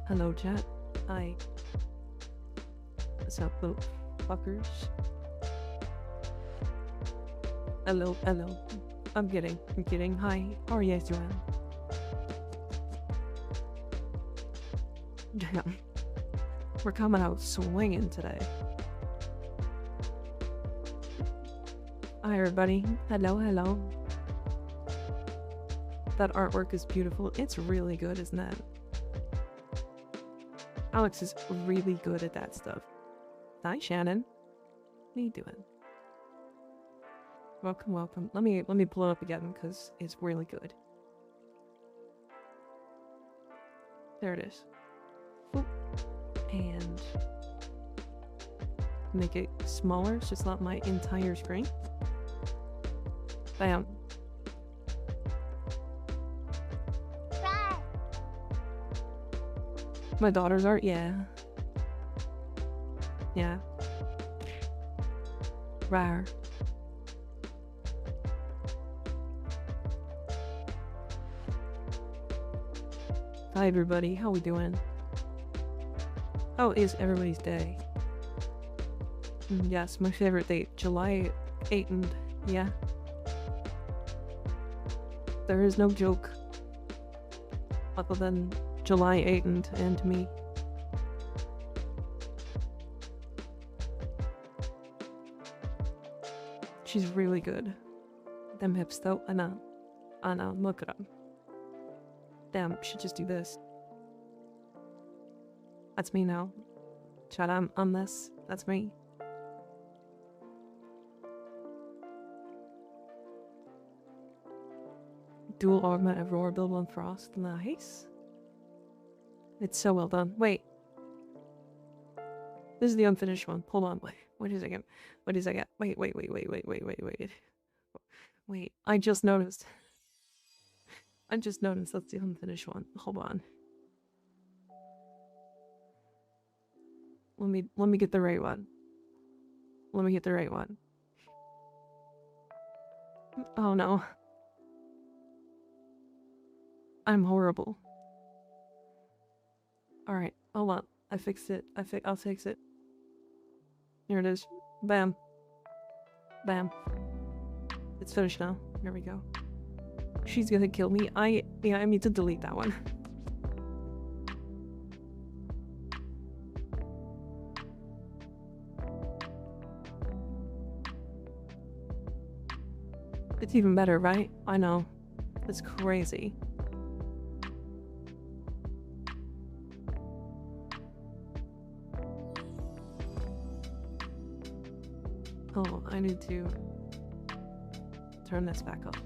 Hello, chat. Hi. What's up, little fuckers? Hello, hello. I'm kidding. Hi. How are you guys doing? Damn. We're coming out swinging today. Hi, everybody. Hello, hello. That artwork is beautiful. It's really good, isn't it? Alex is really good at that stuff. Hi, Shannon. What are you doing? Welcome, welcome. Let me pull it up again because it's really good. There it is. Oop. And make it smaller so it's not my entire screen. Bam. My daughter's art, yeah. Yeah. Rare. Hi everybody, how we doing? How is everybody's day? Yes, my favorite date, July 8th, and yeah. There is no joke other than July 8th and me. She's really good. Them hips though, I know, look at them. Damn, should just do this. That's me now. Chat, I'm this. That's me. Dual augment everywhere, build one frost. Nice. It's so well done. Wait. This is the unfinished one. Hold on. Wait a second. Wait a second. Wait. Wait, I just noticed. That's the unfinished one. Hold on. Let me get the right one. Oh no. I'm horrible. Alright, hold on. I fixed it. I'll fix it. Here it is. Bam. Bam. It's finished now. There we go. She's gonna kill me. I need to delete that one. It's even better, right? I know. It's crazy. Oh, I need to turn this back up.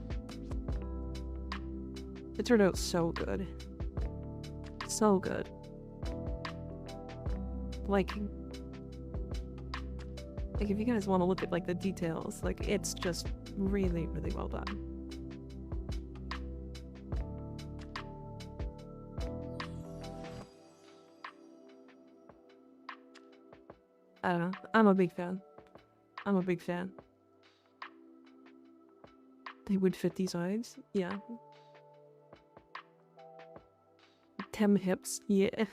It turned out so good. So good. Like if you guys want to look at like the details, like it's just really, really well done. I don't know. I'm a big fan. They would fit these eyes? Yeah. 10 hips? Yeah.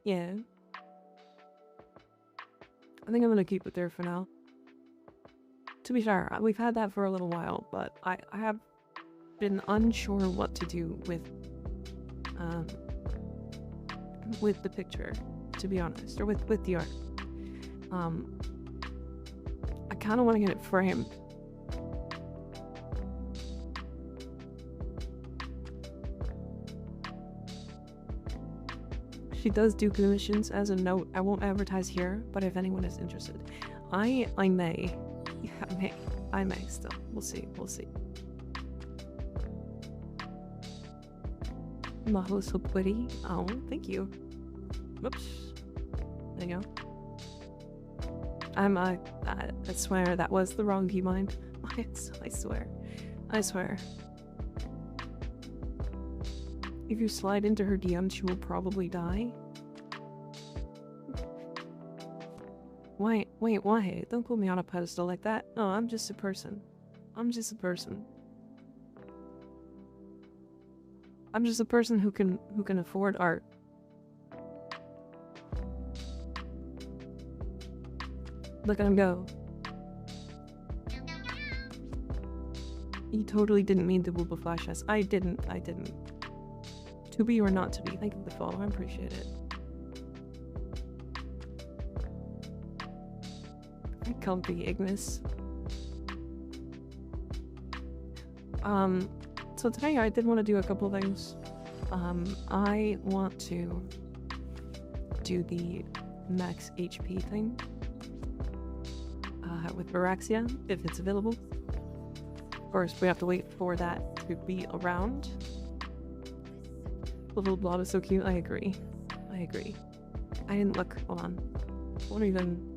Yeah. I think I'm gonna keep it there for now. To be fair, we've had that for a little while, but I have been unsure what to do with the picture, to be honest, or with the art. I kind of want to get it framed. She does do commissions. As a note, I won't advertise here, but if anyone is interested, I may. Yeah, I may still. We'll see. Model is so pretty. Oh, thank you. Whoops. There you go. I swear that was the wrong keybind. I swear. If you slide into her DM, she will probably die. Wait, why? Don't put me on a pedestal like that. No, I'm just a person. I'm just a person who can afford art. Look at him go. He totally didn't mean to whoop a flash us. I didn't. To be or not to be. Thank you for the follow. I appreciate it. Comfy, Ignis. So today I did want to do a couple of things. I want to do the max HP thing with Varaxia, if it's available. Of course, we have to wait for that to be around. The little blob is so cute. I agree. I didn't look. Hold on. Won't even.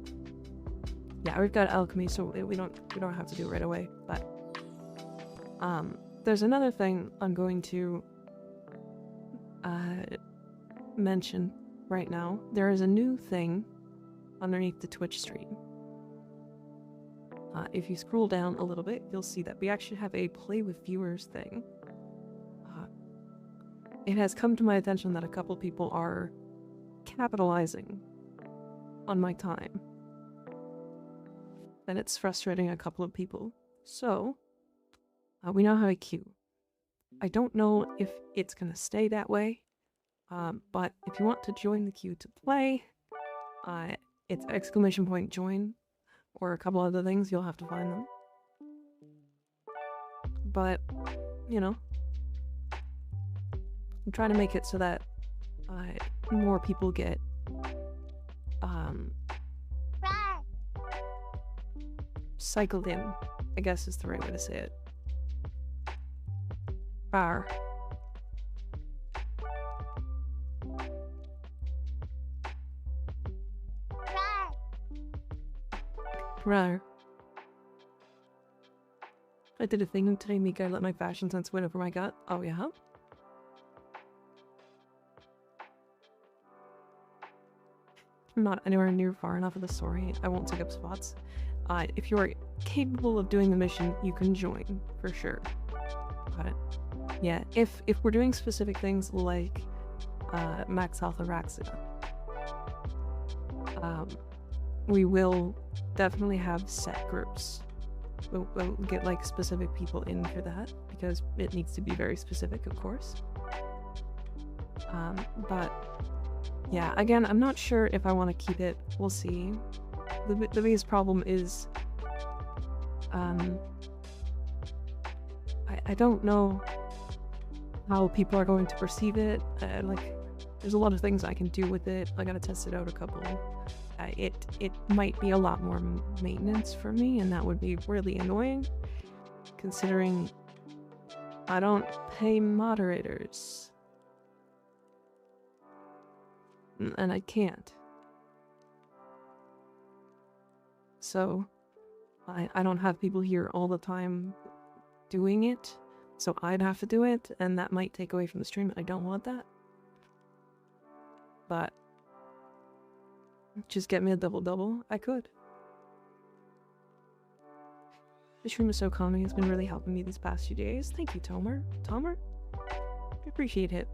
Yeah, we've got alchemy, so we don't have to do it right away. But there's another thing I'm going to mention right now. There is a new thing underneath the Twitch stream. If you scroll down a little bit, you'll see that we actually have a play with viewers thing. It has come to my attention that a couple people are capitalizing on my time. And it's frustrating a couple of people. So, we now have a queue. I don't know if it's gonna stay that way, but if you want to join the queue to play, it's !join, or a couple other things, you'll have to find them. But, you know, I'm trying to make it so that more people get cycled in, I guess is the right way to say it. Rar. Rar. I did a thing today, Mika. I let my fashion sense win over my gut. Oh, yeah? I'm not anywhere near far enough of the story. I won't take up spots. If you're capable of doing the mission, you can join, for sure. Got it. Yeah, if we're doing specific things like Max Health Araxia, we will definitely have set groups. We'll get like specific people in for that, because it needs to be very specific, of course. But yeah, again, I'm not sure if I want to keep it. We'll see. The biggest problem is I don't know how people are going to perceive it. Like, there's a lot of things I can do with it. I gotta test it out a couple. It might be a lot more maintenance for me, and that would be really annoying, considering I don't pay moderators. And I can't. So, I don't have people here all the time doing it, so I'd have to do it, and that might take away from the stream. I don't want that. But just get me a double-double. I could. The stream is so calming. It's been really helping me these past few days. Thank you, Tomer. Tomer? I appreciate it.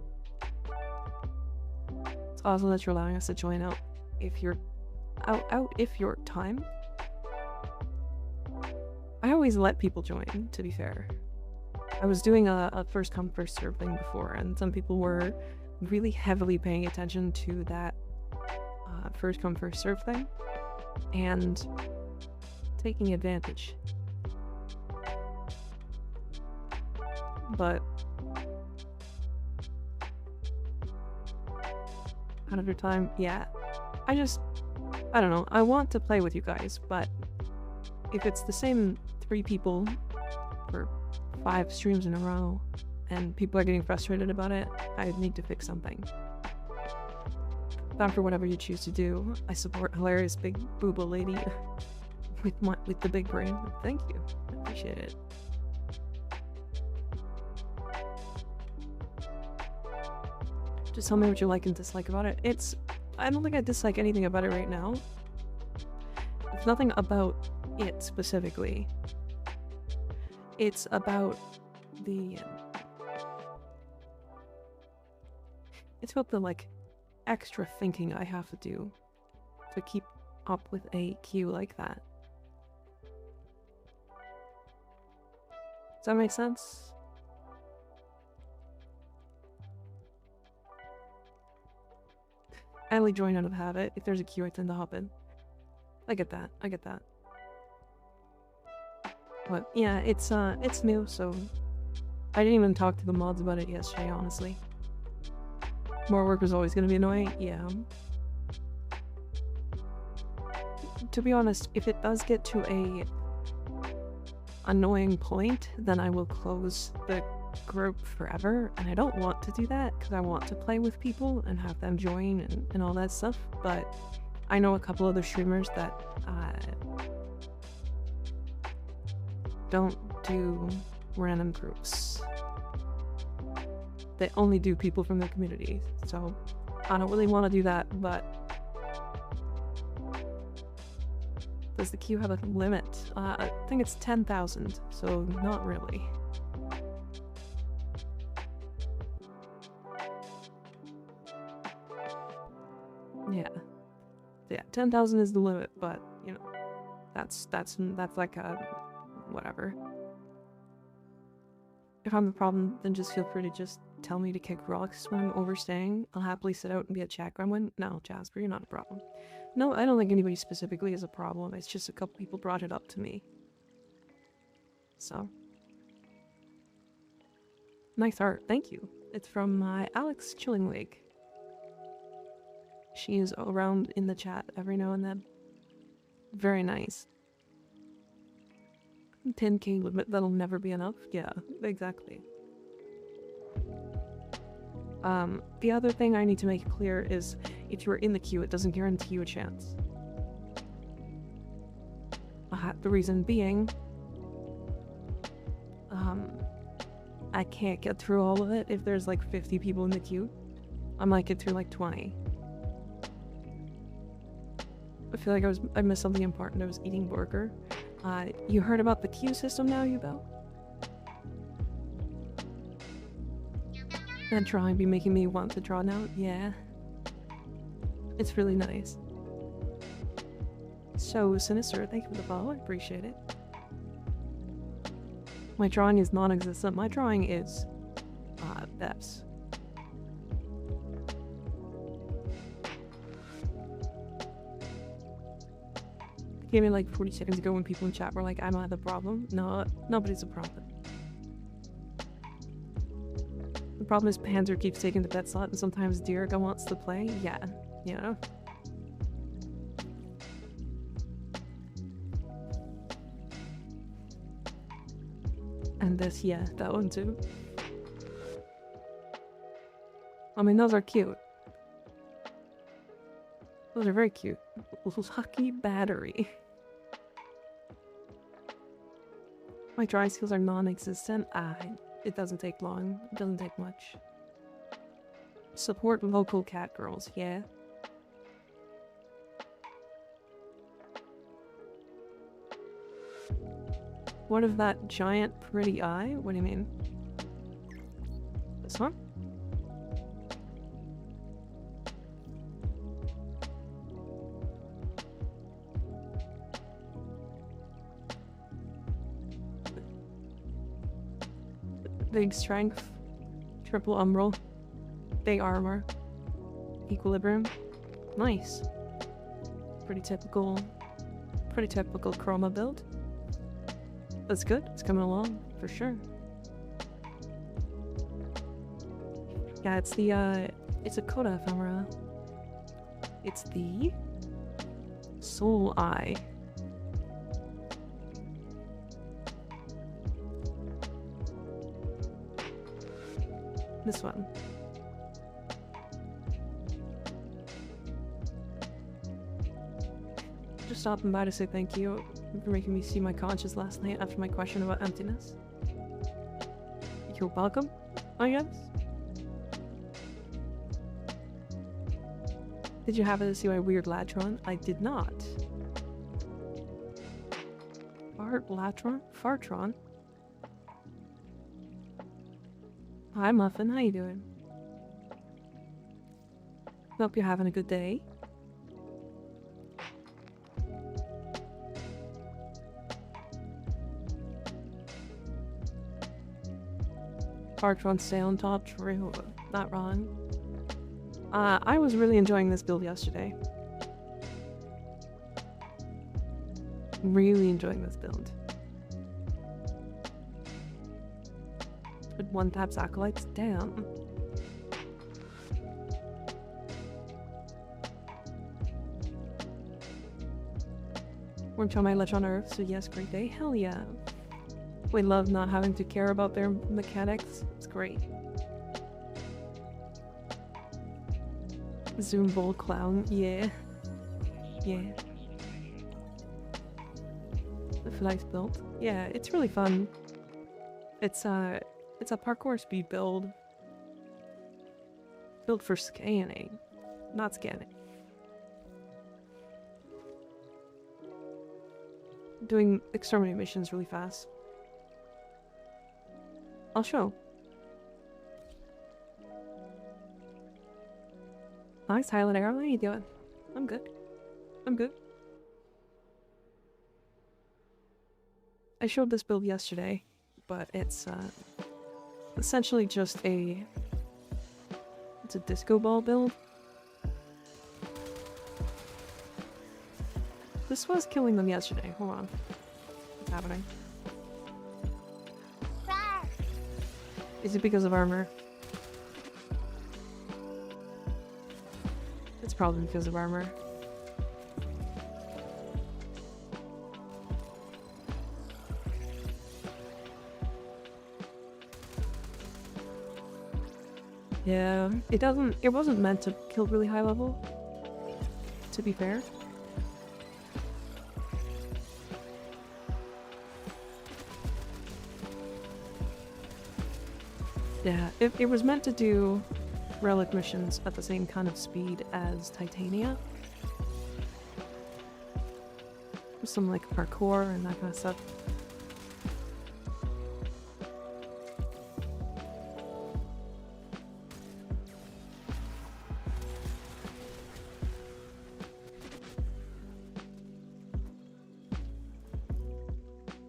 It's awesome that you're allowing us to join out if you're out if you're time. I always let people join, to be fair. I was doing a first come first serve thing before, and some people were really heavily paying attention to that first come first serve thing and taking advantage. But another time, yeah. I don't know. I want to play with you guys, but if it's the same 3 people for 5 streams in a row and people are getting frustrated about it, I need to fix something. Down for whatever you choose to do. I support hilarious big booba lady with the big brain. Thank you. I appreciate it. Just tell me what you like and dislike about it. I don't think I dislike anything about it right now. It's nothing about it specifically. It's about the like extra thinking I have to do to keep up with a queue like that. Does that make sense? I only join out of habit. If there's a queue, I tend to hop in. I get that. I get that. But yeah, it's new, so I didn't even talk to the mods about it yesterday, honestly. More work is always gonna be annoying, yeah. To be honest, if it does get to a annoying point, then I will close the group forever, and I don't want to do that because I want to play with people and have them join and all that stuff, but I know a couple other streamers that don't do random groups. They only do people from their community, so I don't really want to do that, but does the queue have a limit? I think it's 10,000, so not really. Yeah, 10,000 is the limit, but you know, that's like a whatever. If I'm the problem, then just feel free to just tell me to kick rocks when I'm overstaying. I'll happily sit out and be a chat gremlin. No, Jasper, you're not a problem. No, I don't think anybody specifically is a problem. It's just a couple people brought it up to me. So. Nice art, thank you. It's from Alex Chillingwig. She is around in the chat every now and then. Very nice. 10k limit, that'll never be enough. Yeah, exactly. The other thing I need to make clear is if you're in the queue, it doesn't guarantee you a chance. The reason being, I can't get through all of it if there's like 50 people in the queue. I might get through like 20. I feel like I missed something important. I was eating burger. You heard about the queue system now, Yubel? That drawing be making me want to draw now? Yeah. It's really nice. So, Sinister, thank you for the follow. I appreciate it. My drawing is non-existent. My drawing is Bev's. Gave me like 40 seconds ago when people in chat were like, I'm not the problem. No, nobody's a problem. The problem is Panzer keeps taking the bet slot and sometimes Diriga wants to play. Yeah, you know? And this, yeah, that one too. I mean, those are cute. Those are very cute. Lucky battery. My drawing skills are non-existent. It doesn't take long. It doesn't take much. Support local cat girls, yeah. What of that giant pretty eye? What do you mean? This one? Big strength, triple umbral, big armor, equilibrium. Nice. Pretty typical chroma build. That's good. It's coming along for sure. Yeah, it's the it's a Coda ephemera. It's the Soul Eye. This one. Just stopping by to say thank you for making me see my conscience last night after my question about emptiness. You're welcome, I guess. Did you happen to see my weird Latron? I did not. Latron? Fartron? Hi Muffin, how you doing? Hope you're having a good day. Parked on stay on top, true. Not wrong. I was really enjoying this build yesterday. Really enjoying this build. With one taps acolytes, damn. Worm child my lich on earth, so yes, great day. Hell yeah. We love not having to care about their mechanics. It's great. Zoom Bowl Clown, yeah. Yeah. The flight's built. Yeah, it's really fun. It's a parkour speed build. Built for scanning, not scanning. Doing exterminating missions really fast. I'll show. Nice, Highland Arrow. How you doing? I'm good. I'm good. I showed this build yesterday, but it's essentially just it's a disco ball build. This was killing them yesterday. Hold on. What's happening? Is it because of armor? It's probably because of armor. Yeah, it wasn't meant to kill really high level, to be fair. Yeah, it was meant to do relic missions at the same kind of speed as Titania. Some like parkour and that kind of stuff.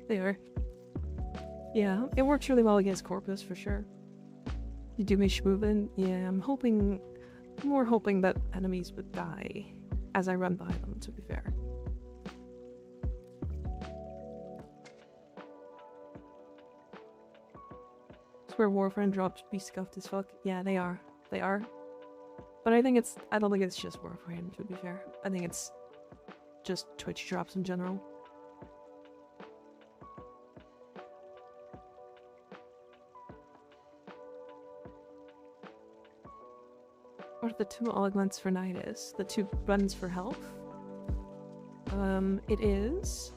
They are. Yeah, it works really well against Corpus for sure. You do me schmoovin'? Yeah, I'm more hoping that enemies would die as I run by them, to be fair. Swear Warframe drops be scuffed as fuck. Yeah, they are. They are. But I don't think it's just Warframe, to be fair. I think it's just Twitch drops in general. What are the two augments for Nidus? The two buttons for health? It is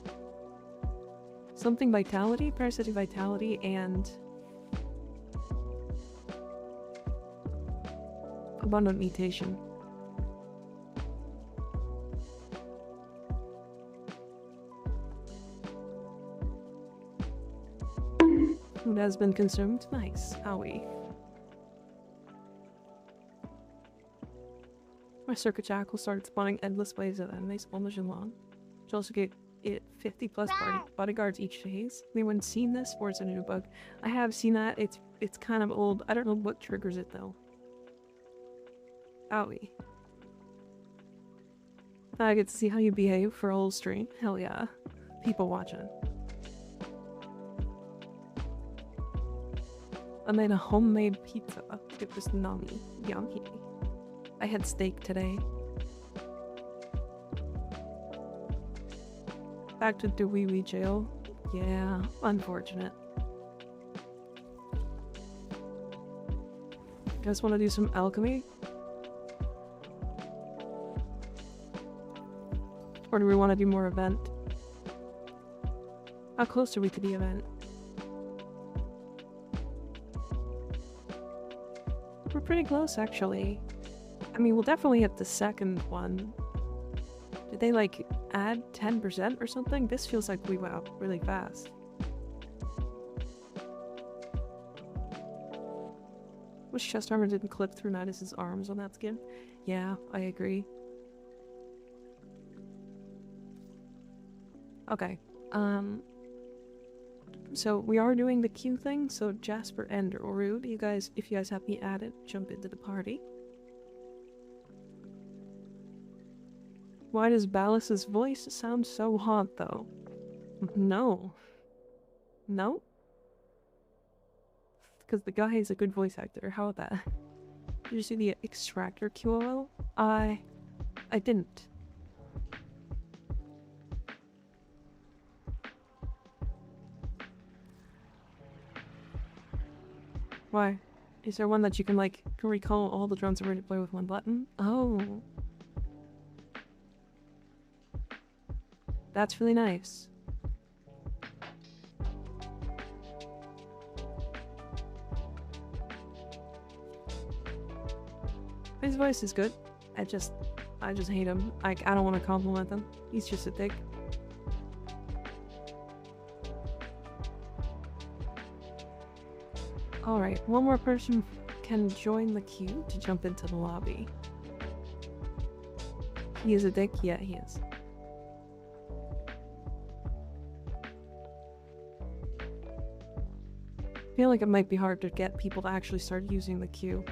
something vitality, parasitic vitality, and abundant mutation. Food has been consumed. Nice. Owie. My circuit jackal started spawning endless waves of enemies all mission long. Which also get it 50 plus bodyguards each phase. Anyone seen this or is it a new bug? I have seen that. It's kind of old. I don't know what triggers it though. Owie. I get to see how you behave for a whole stream. Hell yeah. People watching. I made a homemade pizza. It was nummy. Yummy. I had steak today. Back to the wee jail. Yeah, unfortunate. You guys want to do some alchemy? Or do we want to do more event? How close are we to the event? We're pretty close, actually. I mean, we'll definitely hit the second one. Did they, like, add 10% or something? This feels like we went up really fast. Wish chest armor didn't clip through Nidus's arms on that skin. Yeah, I agree. Okay, So we are doing the queue thing, so Jasper and Rude, you guys, if you guys have me added, jump into the party. Why does Ballas's voice sound so hot, though? No. No? Because the guy is a good voice actor. How about that? Did you see the extractor QOL? I didn't. Why? Is there one that you can, like, recall all the drums are ready to play with one button? Oh. That's really nice. His voice is good. I just hate him. Like, I don't want to compliment him. He's just a dick. Alright, one more person can join the queue to jump into the lobby. He is a dick? Yeah, he is. I feel like it might be hard to get people to actually start using the queue.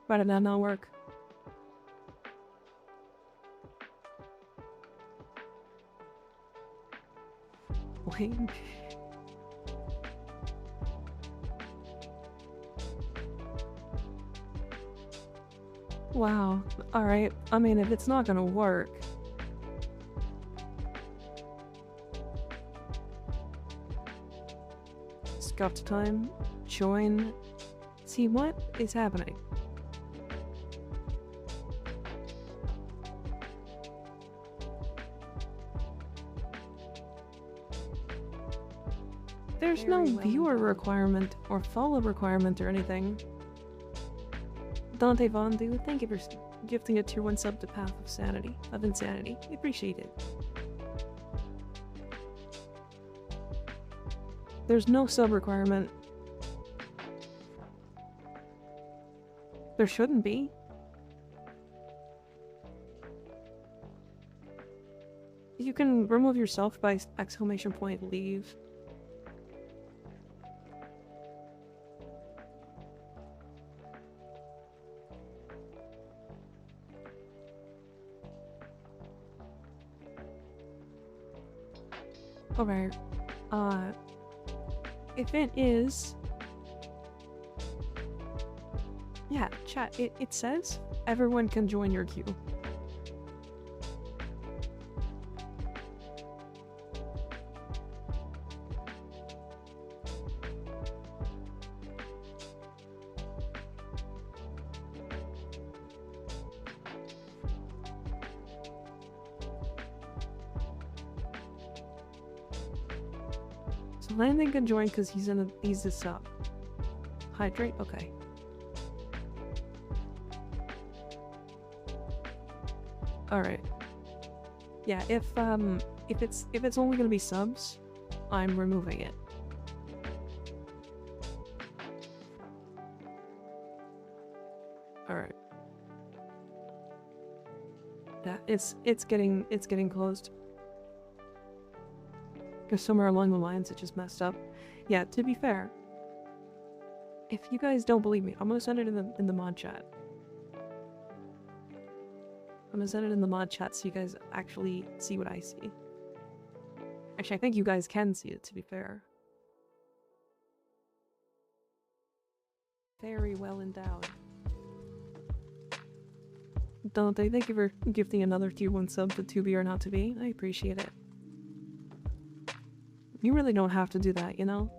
Why did that not work? Wait. Wow. Alright. I mean, if it's not gonna work... Scuffed time. Join. See, what is happening? There's no viewer requirement or follow requirement or anything. Dante Vondu, thank you for gifting a tier 1 sub to Path of Insanity. I appreciate it. There's no sub requirement. There shouldn't be. You can remove yourself by !leave. Okay. If it is... Yeah, chat, it says everyone can join your queue. So Landon can join because he's a sub. Hydrate? Okay. Alright. Yeah, if it's only gonna be subs, I'm removing it. Alright. Yeah, it's getting closed. Because somewhere along the lines it just messed up. Yeah, to be fair, if you guys don't believe me, I'm gonna send it in the mod chat. I'm gonna send it in the mod chat so you guys actually see what I see. Actually, I think you guys can see it, to be fair. Very well endowed. Dante, thank you for gifting another tier 1 sub to be or not to be. I appreciate it. You really don't have to do that, you know?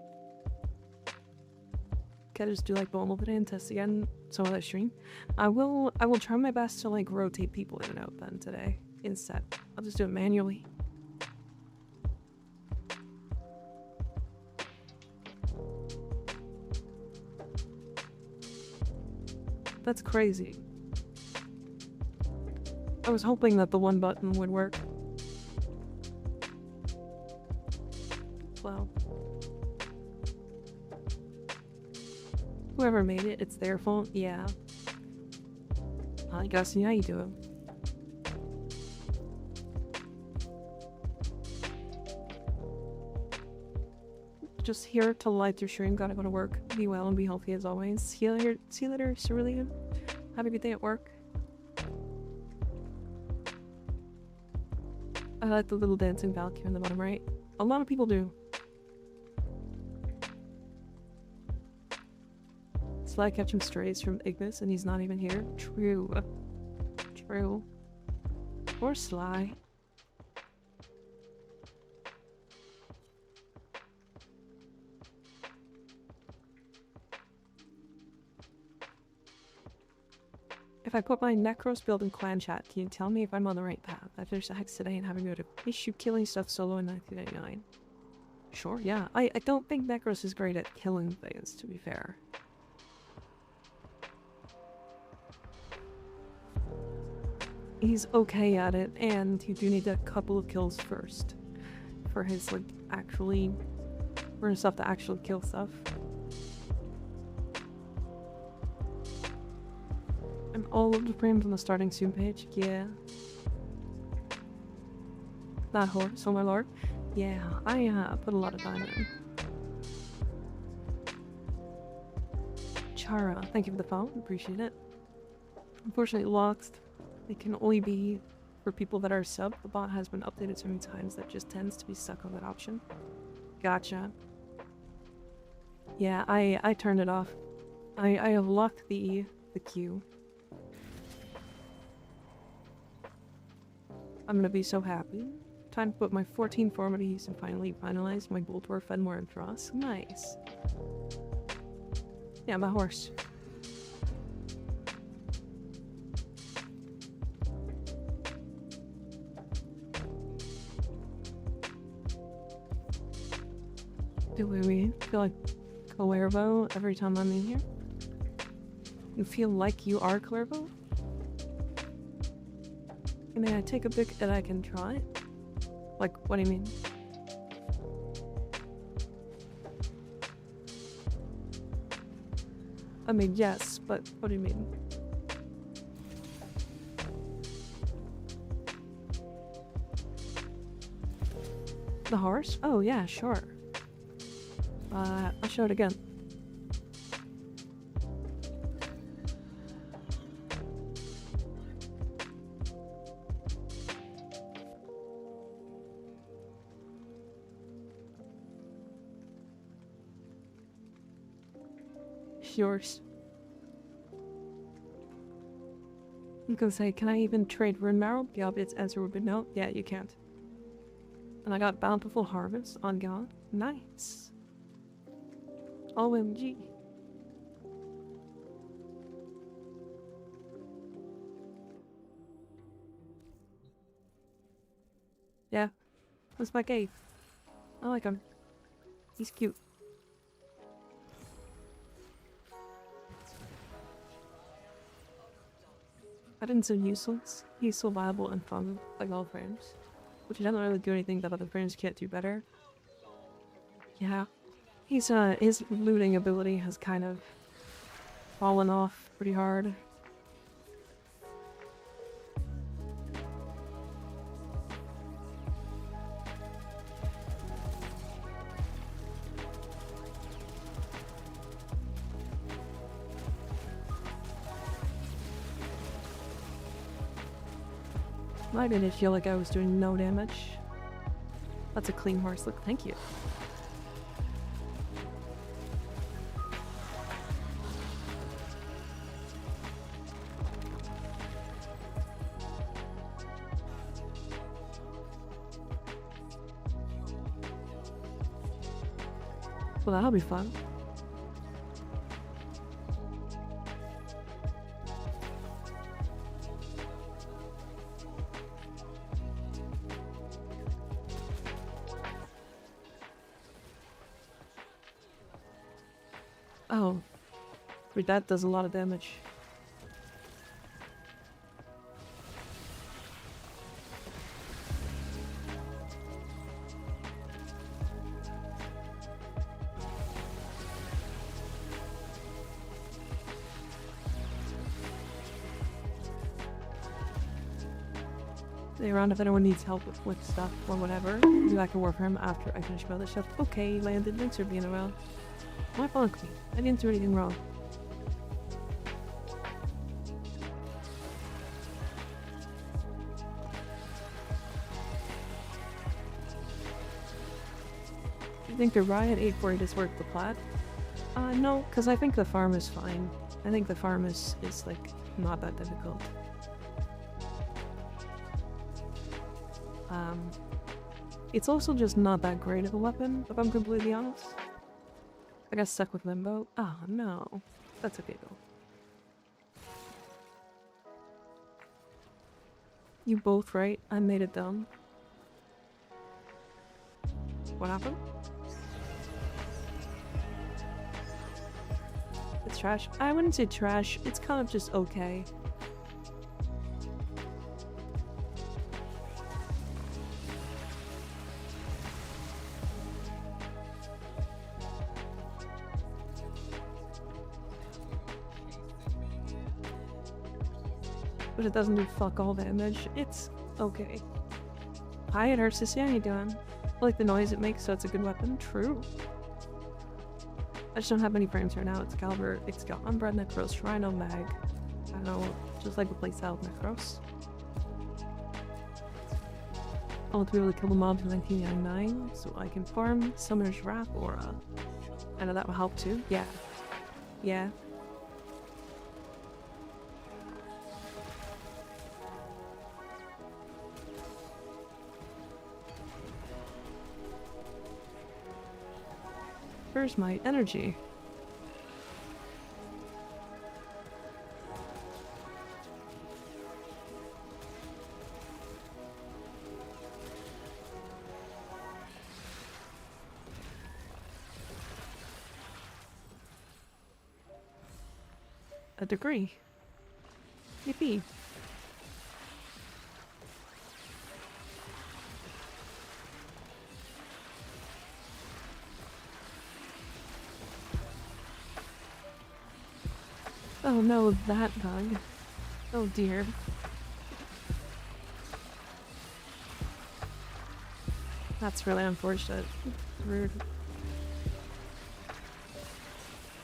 Can I just do like normal today and test again some of that stream? I will try my best to like rotate people in and out then today instead. I'll just do it manually. That's crazy. I was hoping that the one button would work. Whoever made it, it's their fault. Yeah. I guess, yeah, you do it. Just here to light your stream. Gotta go to work. Be well and be healthy as always. See you later, Cerulean. Have a good day at work. I like the little dancing Valkyrie in the bottom right. A lot of people do. Sly catching strays from Ignis and he's not even here. True. True. Poor Sly. If I put my Necros build in clan chat, can you tell me if I'm on the right path? I finished the hex today and haven't go to issue killing stuff solo in 1999. Sure, yeah. I don't think Necros is great at killing things, to be fair. He's okay at it, and you do need a couple of kills first. For his, like, for his stuff to actually kill stuff. And all of the frames on the starting soon page, yeah. That horse, oh my lord. Yeah, I put a lot of time in. Chara, thank you for the follow, appreciate it. Unfortunately lost. It can only be for people that are sub. The bot has been updated so many times that just tends to be stuck on that option. Gotcha. Yeah, I turned it off. I have locked the queue. I'm gonna be so happy. Time to put my 14 formalities and finally finalize my Boltor, Fenmore, and Frost. Nice. Yeah, my horse. Do we feel like Cuervo every time I'm in here? You feel like you are Cuervo? May I take a pic that I can try? Like, what do you mean? I mean, yes, but what do you mean? The horse? Oh, yeah, sure. I'll show it again. Yours. I'm gonna say, can I even trade Rune Marrow? The obvious answer would be no. Yeah, you can't. And I got Bountiful Harvest on God. Nice. OMG. Yeah. That's my cave. I like him. He's cute. I didn't say useless. He's so viable and fun, like all frames. Which doesn't really do anything that other frames can't do better. Yeah. He's, his looting ability has kind of fallen off pretty hard. Why did it feel like I was doing no damage? That's a clean horse. Look, thank you. Well, that'll be fun. Oh. Wait, that does a lot of damage. around if anyone needs help with stuff or whatever. Be back to war for him after I finish my other stuff. Okay, landed. Thanks for being around. My fault. I didn't do anything wrong. You think the Riot 848 is worth the plat? No, because I think the farm is fine. I think the farm is like, not that difficult. It's also just not that great of a weapon, if I'm completely honest. I got stuck with limbo. Oh no. That's okay though. You both right? I made it down. What happened? It's trash. I wouldn't say trash. It's kind of just okay. But it doesn't do fuck all damage. It's okay. Hi, it hurts to see how you doing. I like the noise it makes, so it's a good weapon. True. I just don't have many frames right now. It's Caliber, it's got Unbred Necros, Rhino Mag. I don't know, just like the playstyle of Necros. I want to be able to kill the mobs in 1999, so I can farm Summoner's Wrath Aura. I know that will help too. Yeah. Yeah. Where's my energy? A degree. Yippee. Oh no, that bug. Oh dear. That's really unfortunate. Rude.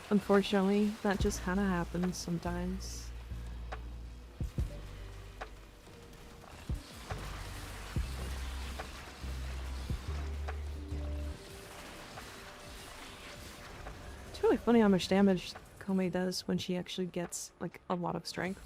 Unfortunately, that just kinda happens sometimes. It's really funny how much damage Komei does when she actually gets, like, a lot of strength.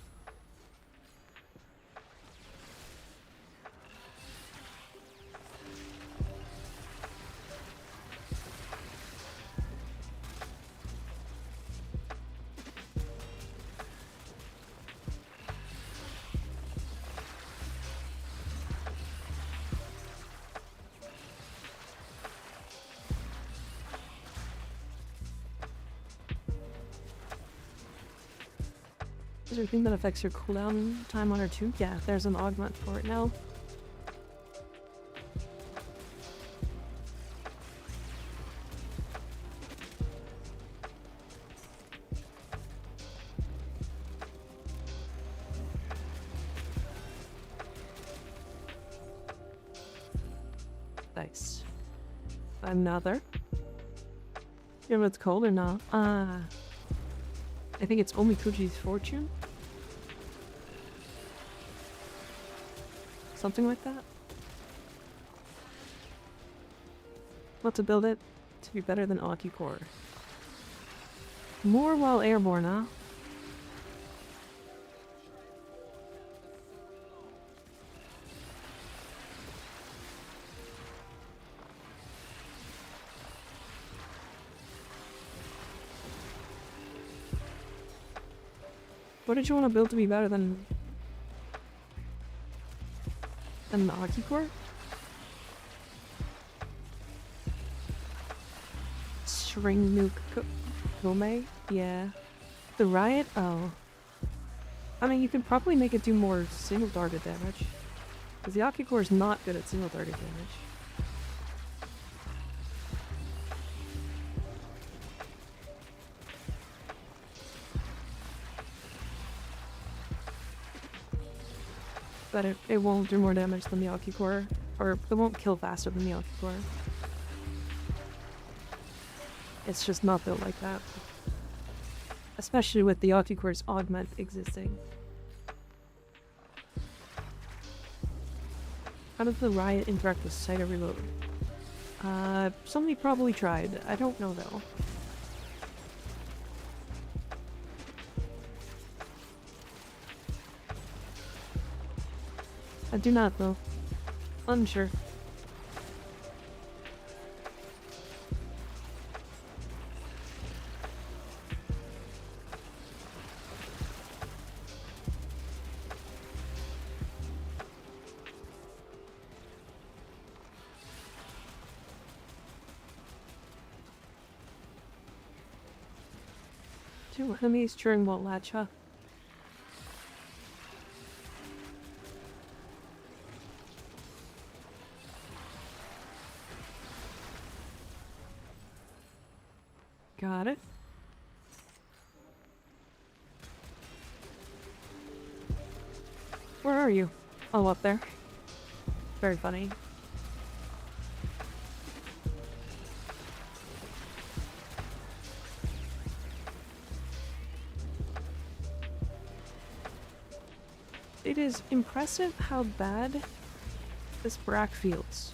Is there a thing that affects your cooldown time on R2? Yeah, there's an augment for it now. Nice. Another. You know if it's cold or not? I think it's Omikuji's Fortune. Something like that. Want to build it to be better than Aki Core. More while airborne, huh? What did you want to build to be better than the Aki Core? String nuke Komei? Yeah. The Riot? Oh. I mean, you could probably make it do more single target damage. Because the Aki Core is not good at single target damage. but it won't do more damage than the Okicore, or it won't kill faster than the Okicore. It's just not built like that. Especially with the Okikore's augment existing. How does the riot interact with Cyber Reload? Somebody probably tried. I don't know though. I do not though. Unsure. Two enemies during what latcha? Got it. Where are you? Oh, up there. Very funny. It is impressive how bad this Brack feels.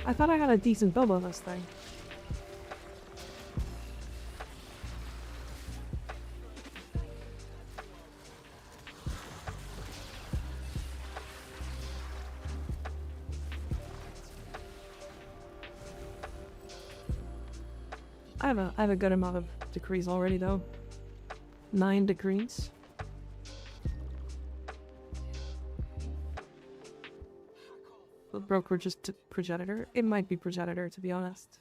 I thought I had a decent build on this thing. I have a good amount of decrees already though. 9 decrees. The broker just progenitor. It might be progenitor to be honest.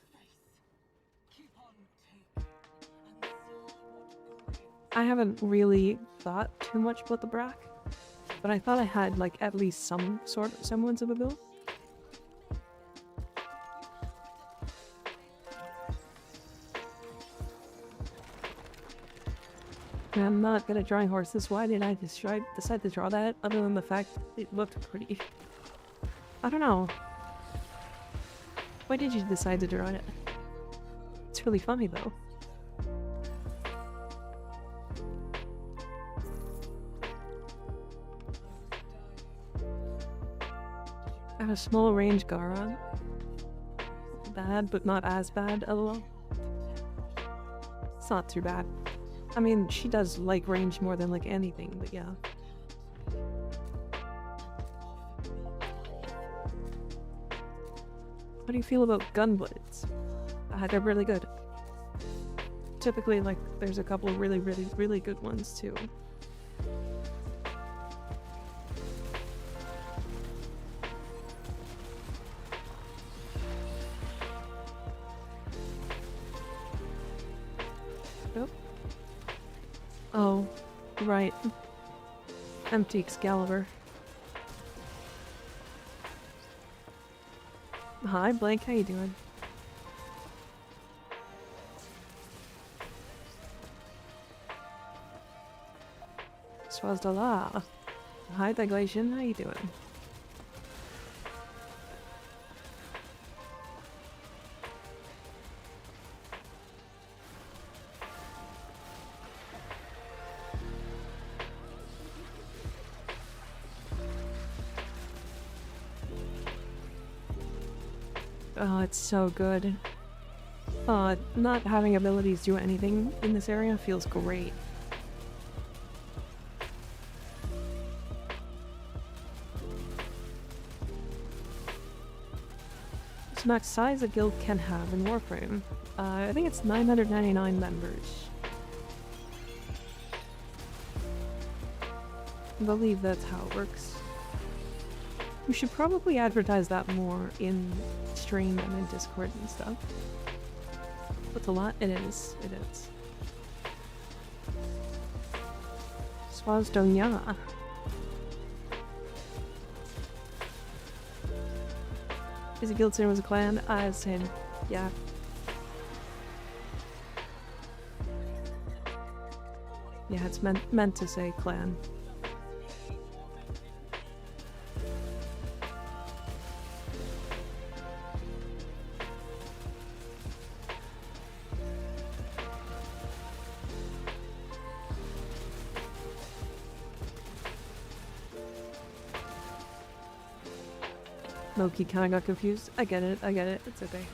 I haven't really thought too much about the Brack, but I thought I had like at least some sort of semblance of a build. I'm not good at drawing horses. Why did I decide to draw that? Other than the fact it looked pretty. I don't know. Why did you decide to draw it? It's really funny though. I have a small range Garon. Bad, but not as bad, lol. It's not too bad. I mean, she does like range more than like anything, but yeah. How do you feel about gunblades? They're really good. Typically, like, there's a couple of really good ones too. Nope. Oh, right. Empty Excalibur. Hi, Blank. How you doing? Swazdala. Hi, Diglation. How you doing? Oh, it's so good. Not having abilities do anything in this area feels great. What's the max size a guild can have in Warframe? I think it's 999 members. I believe that's how it works. We should probably advertise that more in stream and in Discord and stuff. What's a lot? It is. It is. Swazdonya. Is a guild same as a clan? Same. Yeah. Yeah, it's meant to say clan. Loki kinda got confused. I get it, it's okay.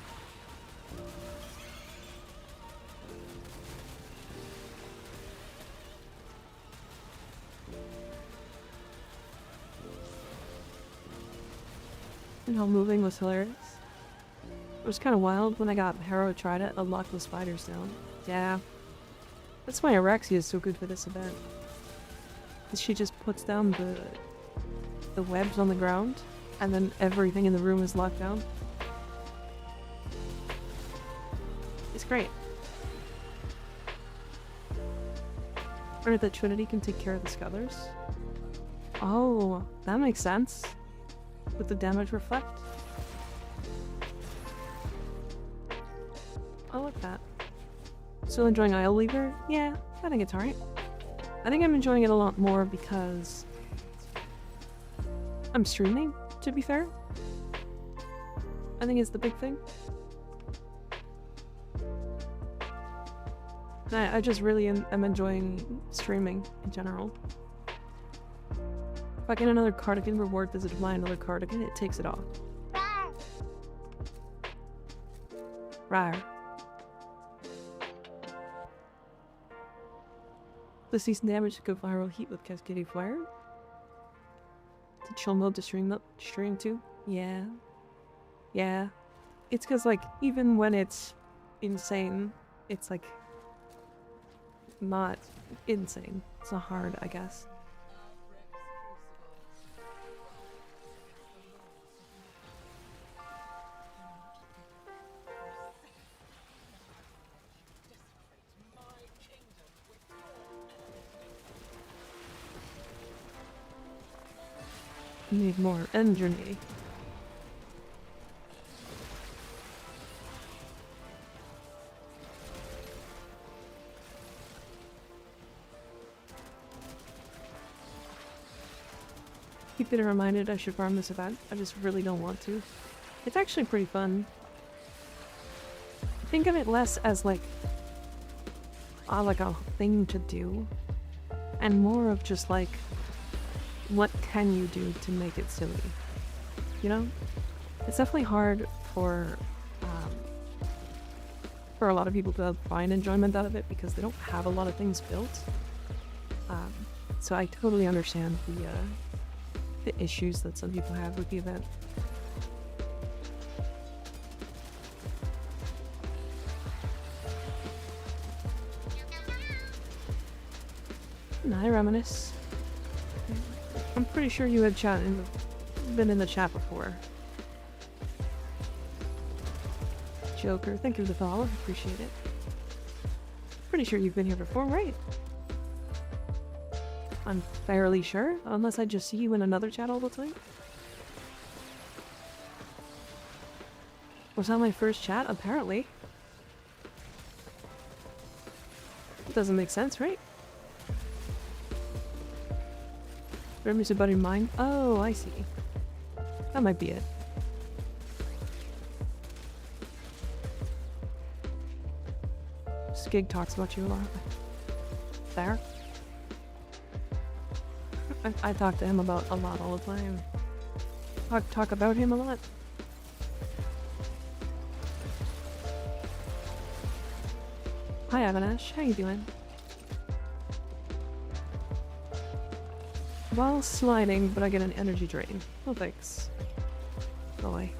And how moving was hilarious. It was kind of wild when I got Harrow tried it, unlock the spiders down. Yeah. That's why Araxia is so good for this event. She just puts down the webs on the ground, and then everything in the room is locked down. It's great. Or that Trinity can take care of the Scudlers. Oh, that makes sense. With the damage reflect. I like that. Still enjoying Isle Lever? Yeah, I think it's alright. I think I'm enjoying it a lot more because I'm streaming, to be fair. I think it's the big thing. I just really am enjoying streaming in general. If I get another cardigan reward visit to buy another cardigan, it takes it off. Rawr. The season damage to go viral heat with cascading flare. To chill mode to stream too? Yeah. Yeah. It's cause like even when it's insane, it's like not insane. It's not hard, I guess. Need more energy. Keep getting reminded I should farm this event. I just really don't want to. It's actually pretty fun. Think of it less as like a thing to do, and more of just like, what can you do to make it silly? You know? It's definitely hard for a lot of people to find enjoyment out of it because they don't have a lot of things built. So I totally understand the issues that some people have with the event. Hi, Reminisce. I'm pretty sure you had been in the chat before. Joker, thank you for the follow. Appreciate it. Pretty sure you've been here before, right? I'm fairly sure, unless I just see you in another chat all the time. Was that my first chat? Apparently. It doesn't make sense, right? Reminisce about your mind? Oh, I see. That might be it. Skig talks about you a lot. There? I talk to him about a lot all the time. Talk about him a lot. Hi Avinash, how you doing? While sliding, but I get an energy drain. No thanks. Go away.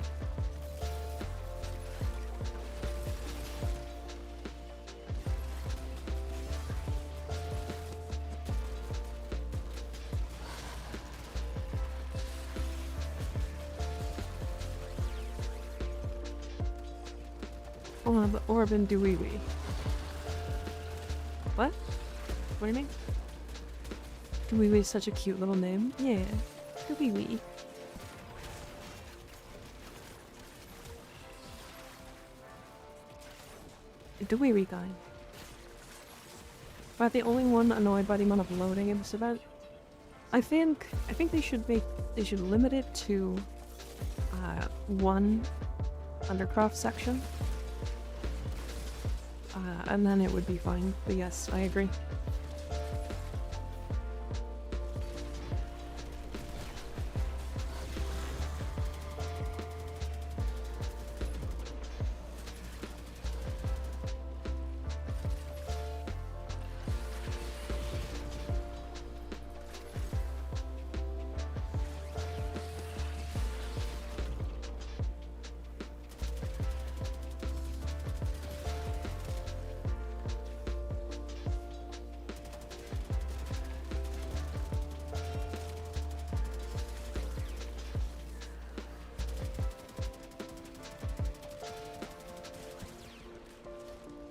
Oh, the Orban Dewee-wee. What? What do you mean? Dewee-wee is such a cute little name. Yeah. Dewee-wee. Dewee-wee guy. Am I the only one annoyed by the amount of loading in this event? I think they should limit it to one Undercroft section. And then it would be fine. But yes, I agree.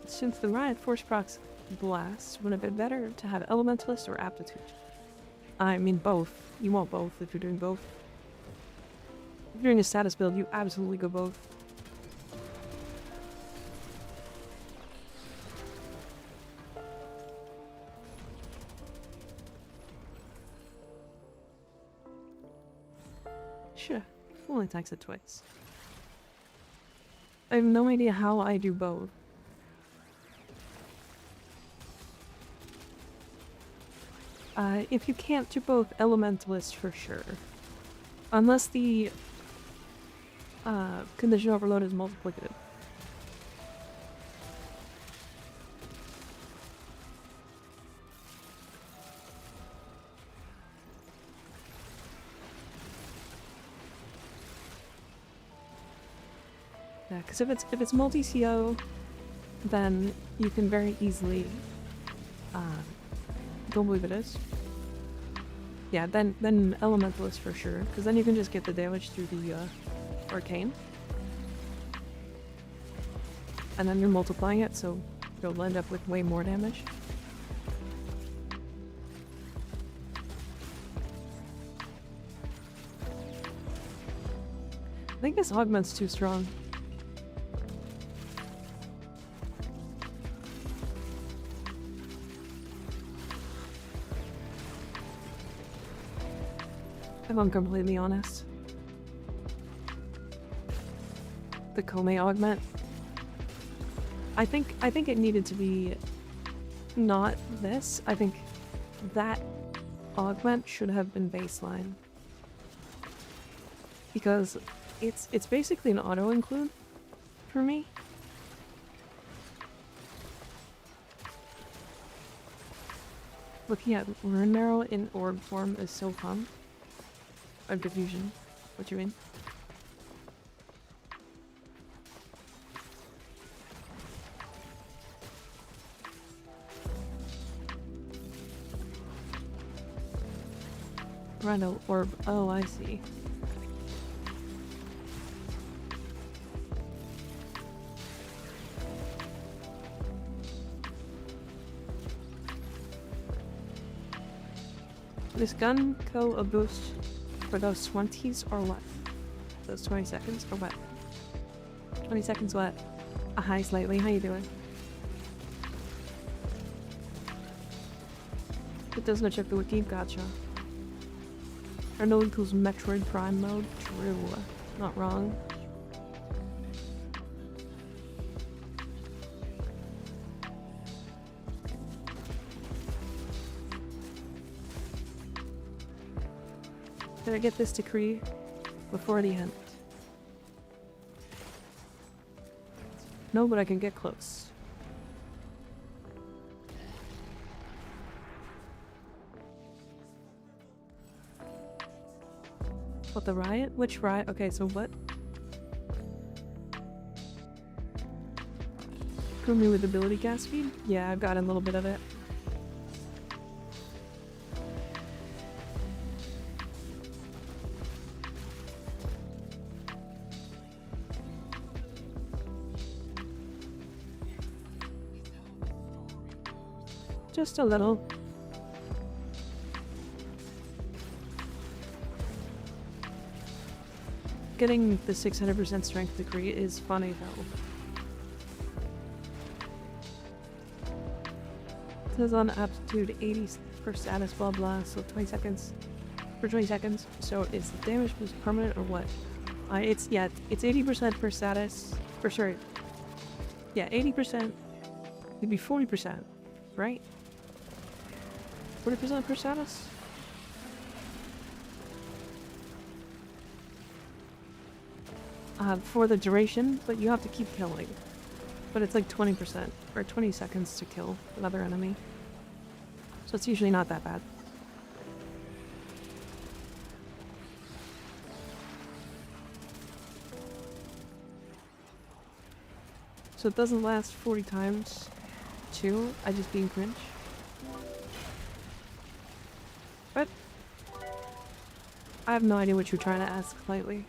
Since the Riot Force procs blast, would it have been better to have Elementalist or Aptitude? I mean both. You want both if you're doing both. If you're doing a status build, you absolutely go both. Sure, only attacks it twice. I have no idea how I do both. If you can't do both, Elementalist for sure. Unless the condition overload is multiplicative. Yeah, because if it's multi-CO, then you can very easily don't believe it is. Yeah, then Elementalist for sure, because then you can just get the damage through the Arcane. And then you're multiplying it, so you'll end up with way more damage. I think this augment's too strong. If I'm completely honest. The Kome augment. I think it needed to be not this. I think that augment should have been baseline. Because it's basically an auto include for me. Looking at Rune Marrow in orb form is so fun. Of diffusion. What do you mean? Randall orb. Oh, I see. This gun go a boost for those 20s or what? Those 20 seconds or what? 20 seconds what? Hi Slightly, how you doing? It does not check the wiki, gotcha. Or no equals Metroid Prime mode? True. Not wrong. Better get this decree before the end. No, but I can get close. What, the riot? Which riot? Okay, so what? Prove me with ability gas speed? Yeah, I've got a little bit of it. Just a little. Getting the 600% strength degree is funny though. It says on aptitude 80 for status, blah blah, so 20 seconds. For 20 seconds. So is the damage permanent or what? It's 80% for status. For sorry. Yeah, 80%. It'd be 40%, right? 40% for status? For the duration, but you have to keep killing. But it's like 20%, or 20 seconds to kill another enemy. So it's usually not that bad. So it doesn't last 40 times, too. I just being cringe. But I have no idea what you're trying to ask lately.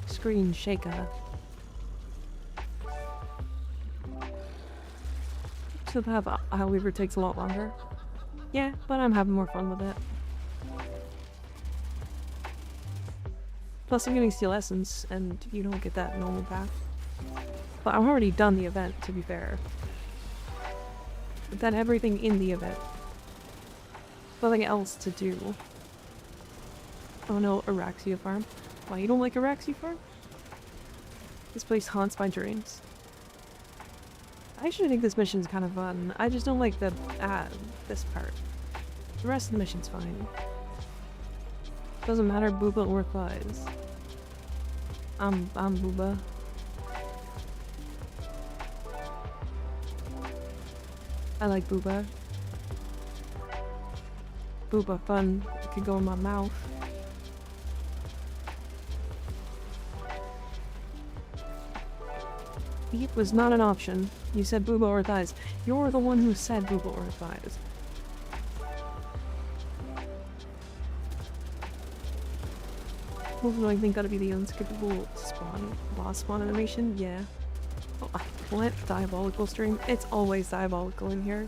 Screen shaker. So the have however takes a lot longer. Yeah, but I'm having more fun with it. Plus I'm getting Steel Essence, and you don't get that in normal path. But I've already done the event, to be fair. I've done everything in the event. Nothing else to do. Oh no, Araxia Farm. Why, you don't like Araxia Farm? This place haunts my dreams. I actually think this mission's kind of fun. I just don't like the this part. The rest of the mission's fine. Doesn't matter, Booba or Thighs. I'm Booba. I like Booba. Booba fun. It could go in my mouth. Eat was not an option. You said Booba or Thighs. You're the one who said Booba or Thighs. Do I think that'd be the unskippable boss spawn animation? Yeah. Oh, what? Diabolical stream? It's always diabolical in here.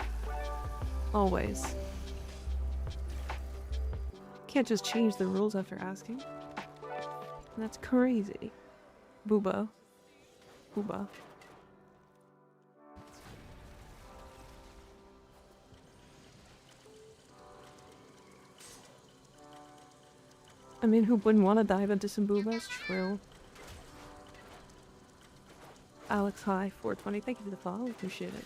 Always. Can't just change the rules after asking. That's crazy. Booba. Booba. I mean, who wouldn't want to dive into some boobas? True. Alex, hi, 420. Thank you for the follow. Appreciate it.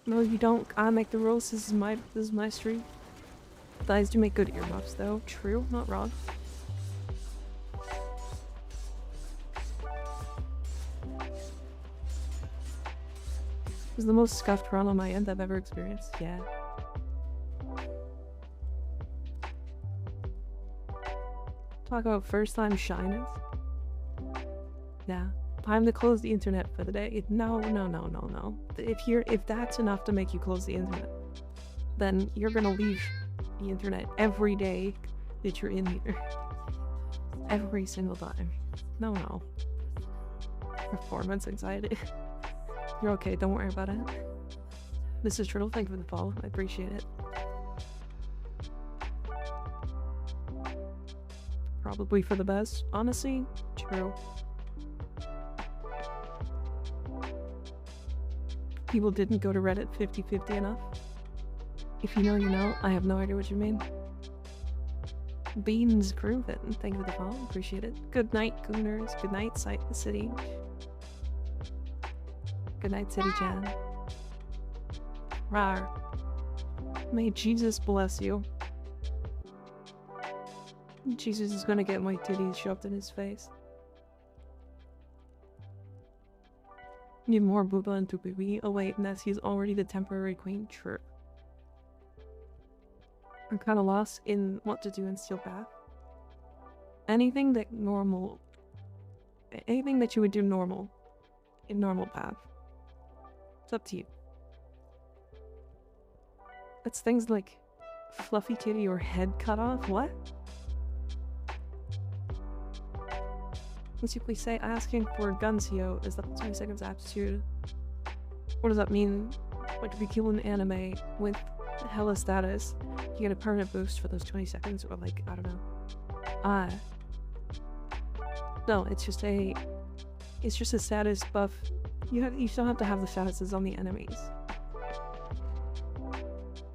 No, you don't. I make the rules. This is my stream. Thighs do make good earmuffs, though. True, not wrong. It was the most scuffed run on my end I've ever experienced. Yeah. Talk about first time shyness. Yeah. Time to close the internet for the day. No. If that's enough to make you close the internet, then you're gonna leave the internet every day that you're in here. Every single time. No. Performance anxiety. You're okay, don't worry about it. This is Turtle, thank you for the follow. I appreciate it. Probably for the best. Honestly, true. People didn't go to Reddit 50-50 enough. If you know, you know. I have no idea what you mean. Beans proven. Thank you for the follow. Appreciate it. Good night, Gooners. Good night, City. Good night, City Chan. Rar. May Jesus bless you. Jesus is gonna get my titties shoved in his face. Need more Booba and Tupiwi. Oh wait, Nessie's already the temporary queen? True. I'm kinda lost in what to do in Steel Path. Anything that you would do normal. In normal path. It's up to you. It's things like fluffy kitty or head cut off. What? Let's simply say asking for Guncio is the 20 seconds aptitude. What does that mean? Like if you kill an anime with hella status, you get a permanent boost for those 20 seconds, or like, I don't know. No, it's just a status buff. You still have to have the statuses on the enemies.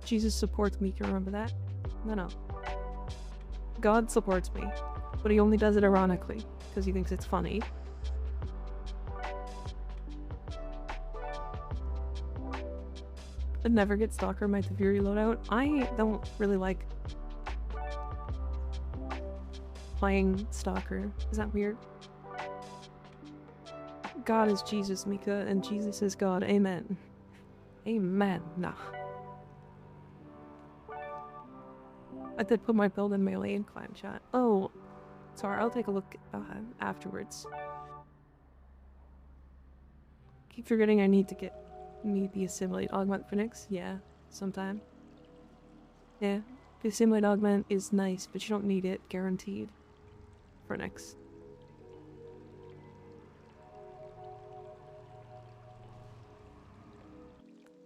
Jesus supports me, can you remember that? No. God supports me, but he only does it ironically, because he thinks it's funny. I'd never get Stalker Might the Fury loadout. I don't really like playing Stalker. Is that weird? God is Jesus, Mika, and Jesus is God. Amen. Amen. Nah. I did put my build in melee in clan chat. Oh, sorry, I'll take a look afterwards. Keep forgetting I need the assimilate augment for Nyx. Yeah, sometime. Yeah, the assimilate augment is nice, but you don't need it, guaranteed, for Nyx.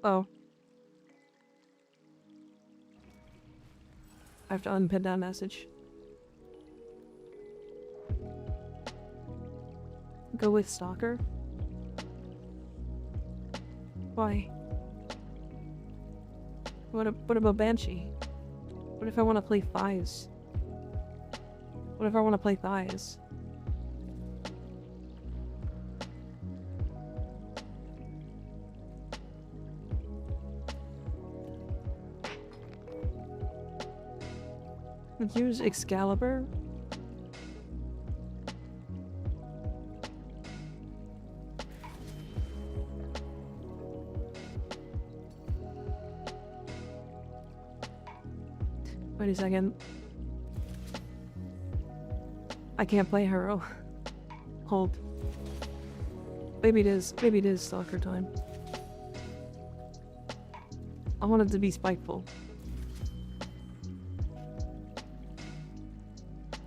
Oh. I have to unpin that message. Go with Stalker? Why? What about Banshee? What if I want to play Thighs? What if I want to play Thighs? Use Excalibur? Wait a second. I can't play Hero. Hold. Maybe it is Stalker time. I wanted to be spiteful.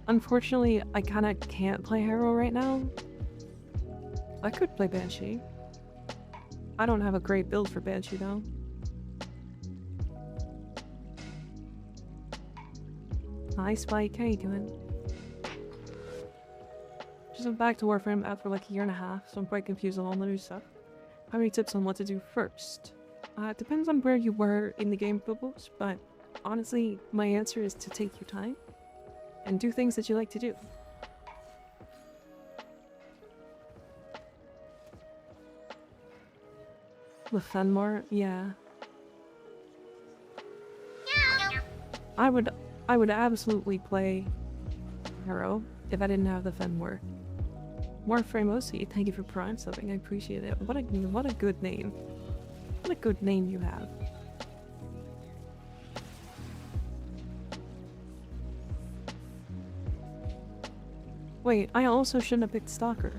Unfortunately, I kinda can't play Hero right now. I could play Banshee. I don't have a great build for Banshee though. Hi Spike, how you doing? Just went back to Warframe after like a year and a half, so I'm quite confused on all the new stuff. How many tips on what to do first? It depends on where you were in the game, Bubbles, but honestly, my answer is to take your time and do things that you like to do. The Fenmore? Yeah. I would absolutely play Hero if I didn't have the Fenmore. Warframe OC, thank you for Prime subbing, I appreciate it. What a good name. What a good name you have. Wait, I also shouldn't have picked Stalker.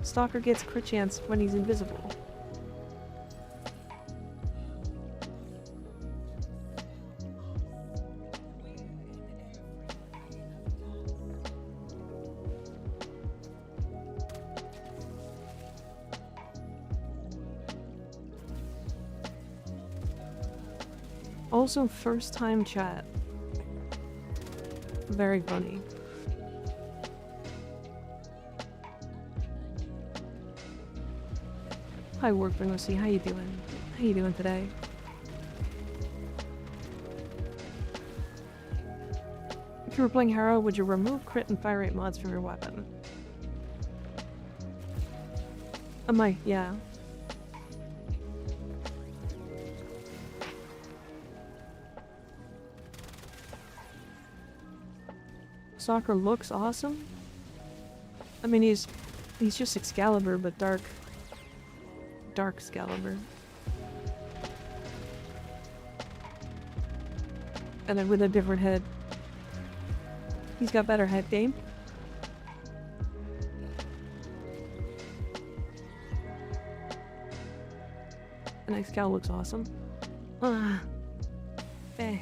Stalker gets crit chance when he's invisible. Also, first time chat. Very funny. Hi Warframe OC, how you doing? How you doing today? If you were playing Hero, would you remove crit and fire rate mods from your weapon? Yeah. Stalker looks awesome. I mean, he's just Excalibur, but dark Excalibur. And then with a different head. He's got better head game. And Excal looks awesome. Eh.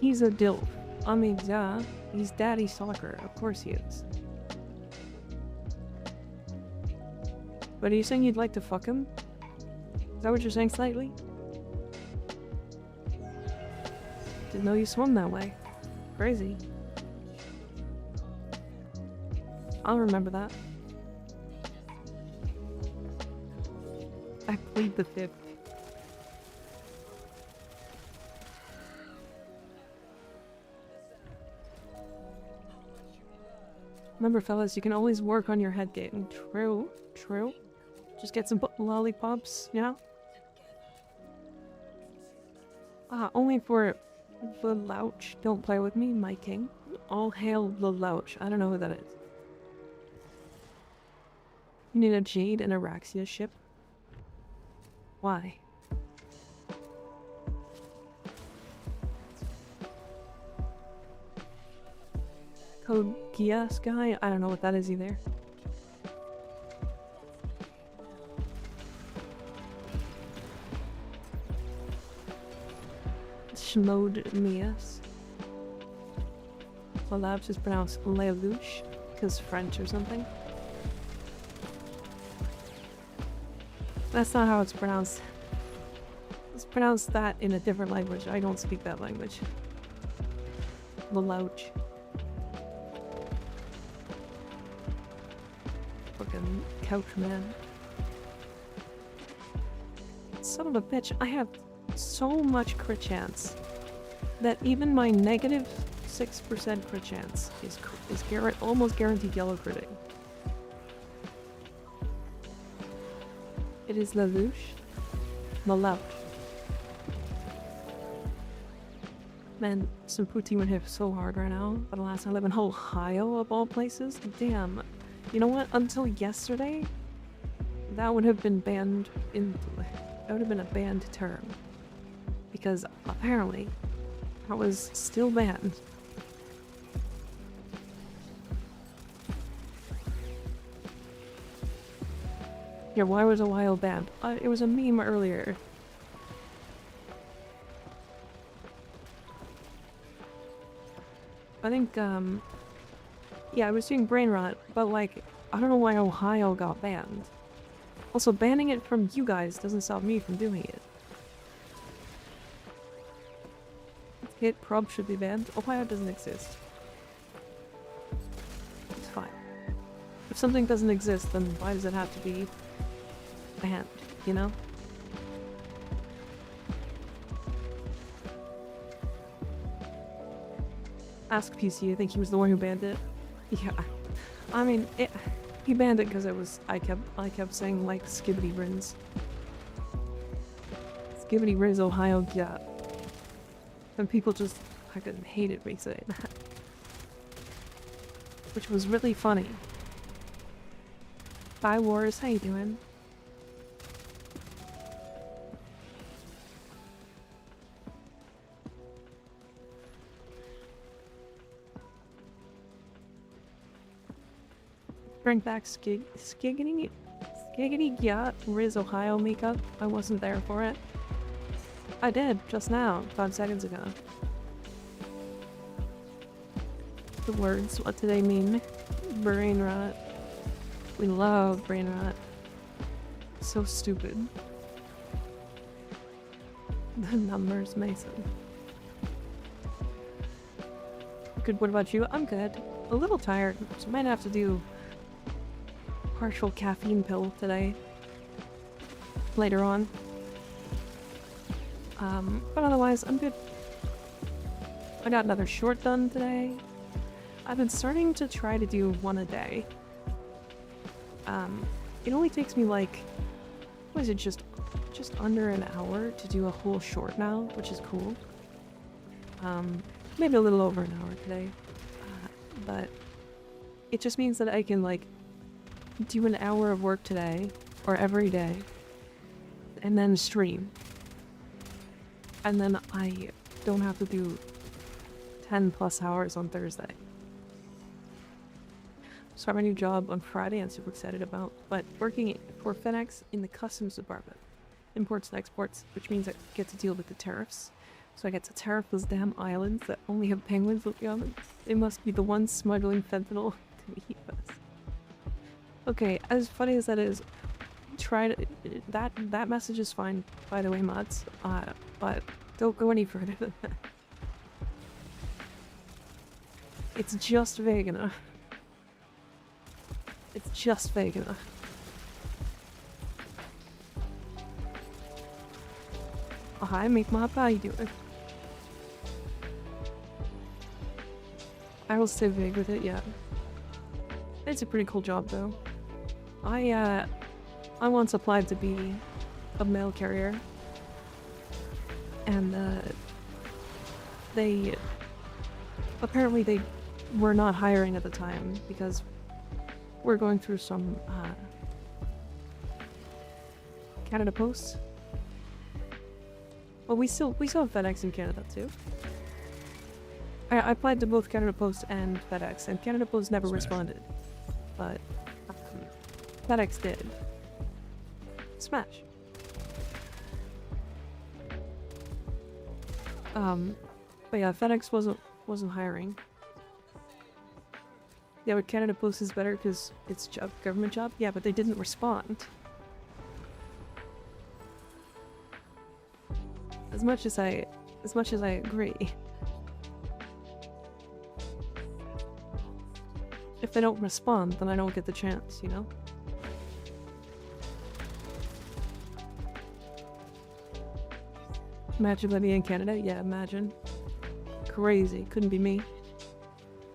He's a dilf. I mean, yeah, he's Daddy Stalker. Of course he is. But are you saying you'd like to fuck him? Is that what you're saying slightly? Didn't know you swim that way. Crazy. I'll remember that. I plead the fifth. Remember, fellas, you can always work on your head game. True, true. Just get some lollipops, you know? Only for the Louch. Don't play with me, my king. All hail the Louch. I don't know who that is. You need a Jade and Araxia ship? Why? Code Geass guy? I don't know what that is either. Schmode Mias. The labs is pronounced Lelouch because French or something. That's not how it's pronounced. It's pronounced that in a different language. I don't speak that language. Lelouch. Fucking couch man. Son of a bitch, I have so much crit chance that even my negative 6% crit chance is almost guaranteed yellow critting. It is Lelouch. Lelouch. Man, some poutine would hit so hard right now, but alas, I live in Ohio of all places. Damn. You know what? Until yesterday, that would have been banned that would have been a banned term. Because apparently, I was still banned. Yeah, why was Ohio banned? It was a meme earlier. I think, yeah, I was doing brain rot, but like, I don't know why Ohio got banned. Also, banning it from you guys doesn't stop me from doing it. Hit prob should be banned. Ohio doesn't exist. It's fine. If something doesn't exist, then why does it have to be banned, you know? Ask PC, I think he was the one who banned it. Yeah. I mean, he banned it because it was, I kept saying, like, Skibbity Rins. Skibbity Riz, Ohio, yeah. And people just fucking hated me saying that. Which was really funny. Bye, Wars, how you doing? Bring back Skiggity yeah, Riz Ohio makeup. I wasn't there for it. I did, just now, 5 seconds ago. The words, what do they mean? Brain rot. We love brain rot. So stupid. The numbers, Mason. Good, what about you? I'm good. A little tired, so might have to do partial caffeine pill today. Later on. But otherwise, I'm good. I got another short done today. I've been starting to try to do one a day. It only takes me like, what is it, just under an hour to do a whole short now, which is cool. Maybe a little over an hour today. But it just means that I can like do an hour of work today, or every day, and then stream. And then I don't have to do 10 plus hours on Thursday. Start my new job on Friday I'm super excited about, but working for FedEx in the customs department. Imports and exports, which means I get to deal with the tariffs. So I get to tariff those damn islands that only have penguins looking on them. They must be the ones smuggling fentanyl to the US. Okay, as funny as that is, that message is fine, by the way, mods. But don't go any further than that. It's just vague enough. It's just vague enough. Oh, hi, Meat Mop. How you doing? I will stay vague with it, yeah. It's a pretty cool job, though. I once applied to be a mail carrier. And, apparently they were not hiring at the time because we're going through some, Canada Post. Well, we still have FedEx in Canada, too. I applied to both Canada Post and FedEx, and Canada Post never responded. But, FedEx did. Smash. But yeah, FedEx wasn't hiring. Yeah, but Canada Post is better because it's a government job. Yeah, but they didn't respond. As much as I agree. If they don't respond, then I don't get the chance, you know? Imagine living in Canada? Yeah, imagine. Crazy. Couldn't be me.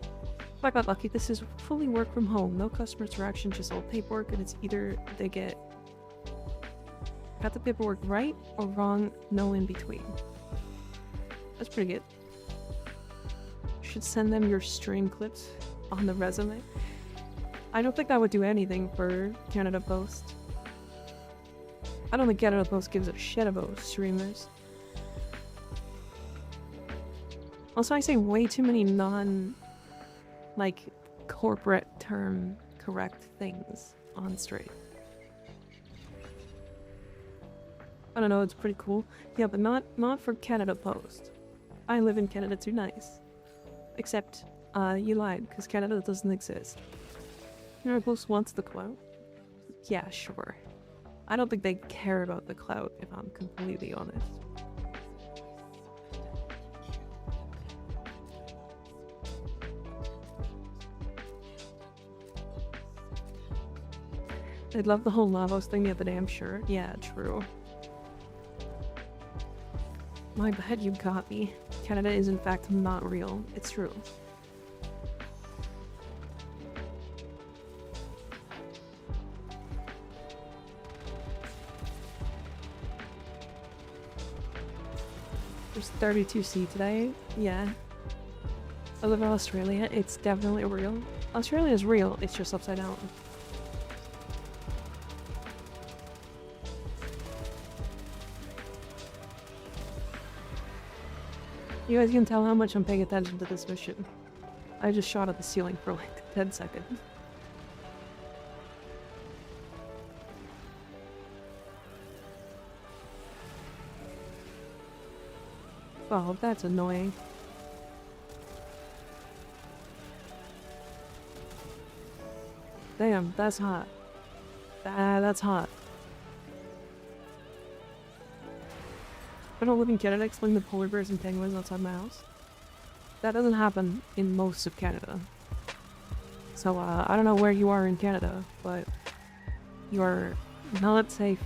If I got lucky, this is fully work from home. No customer interaction, just all paperwork, and it's either they got the paperwork right or wrong, no in between. That's pretty good. Should send them your stream clips on the resume. I don't think that would do anything for Canada Post. I don't think Canada Post gives a shit about streamers. Also, I say way too many corporate term correct things on straight. I don't know, it's pretty cool. Yeah, but not for Canada Post. I live in Canada too, nice. Except, you lied, because Canada doesn't exist. Canada Post wants the clout. Yeah, sure. I don't think they care about the clout, if I'm completely honest. I'd love the whole Lavos thing the other day, I'm sure. Yeah, true. My bad, you got me. Canada is in fact not real. It's true. There's 32C today. Yeah. I live in Australia. It's definitely real. Australia is real. It's just upside down. You guys can tell how much I'm paying attention to this mission. I just shot at the ceiling for like 10 seconds. Oh, that's annoying. Damn, that's hot. That's hot. I don't live in Canada, explain the polar bears and penguins outside my house. That doesn't happen in most of Canada. So, I don't know where you are in Canada, but you are not safe.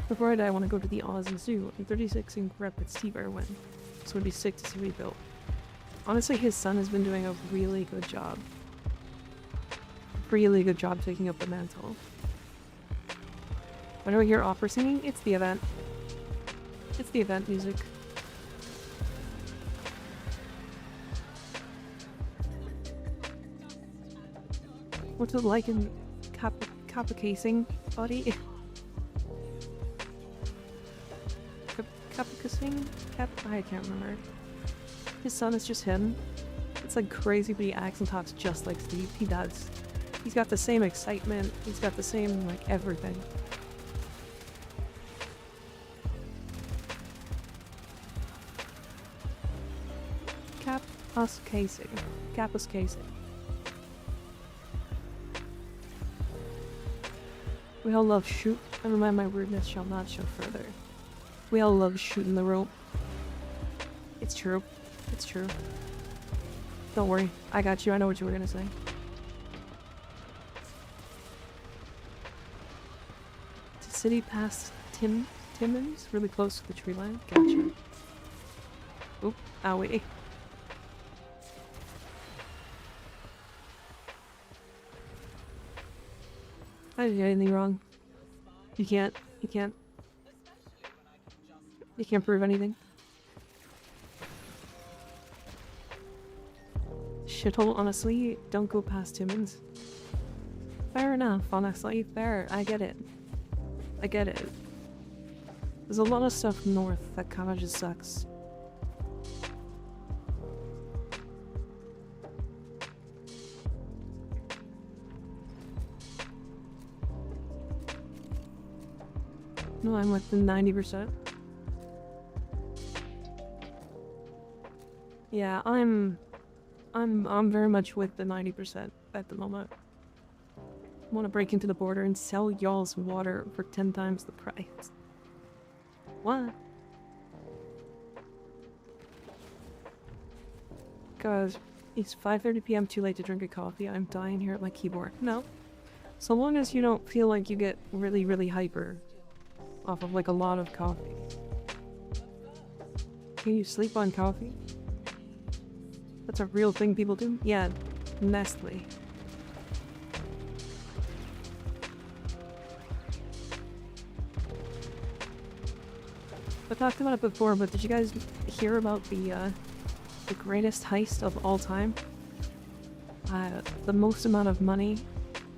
Before I die, I want to go to the Aussie Zoo. I'm 36 and grew up with Steve Irwin, so it'd be sick to see what he built. Honestly, his son has been doing a really good job. Really good job taking up the mantle. Whenever I hear opera singing, it's the event. It's the event music. What's it like in Kappa casing, buddy? Kappa casing? I can't remember. His son is just him. It's like crazy, but he acts and talks just like Steve. He does. He's got the same excitement. He's got the same, like, everything. Kappa's casing. Kappa's casing. We all love shoot. I remind my weirdness shall not show further. We all love shooting the rope. It's true. It's true. Don't worry. I got you. I know what you were gonna say. To city past Timmins? Really close to the tree line? Gotcha. Oop. Owie. I didn't do anything wrong. You can't prove anything. Shithole, honestly, don't go past Timmins. Fair enough, honestly, fair. I get it. I get it. There's a lot of stuff north that kinda just sucks. No, I'm within 90%. Yeah, I'm very much with the 90% at the moment. I want to break into the border and sell y'all's water for 10 times the price. What? Cause it's 5:30 p.m. too late to drink a coffee. I'm dying here at my keyboard. No. So long as you don't feel like you get really, really hyper off of like a lot of coffee. Can you sleep on coffee? That's a real thing people do? Yeah, Nestle. I talked about it before, but did you guys hear about the greatest heist of all time? The most amount of money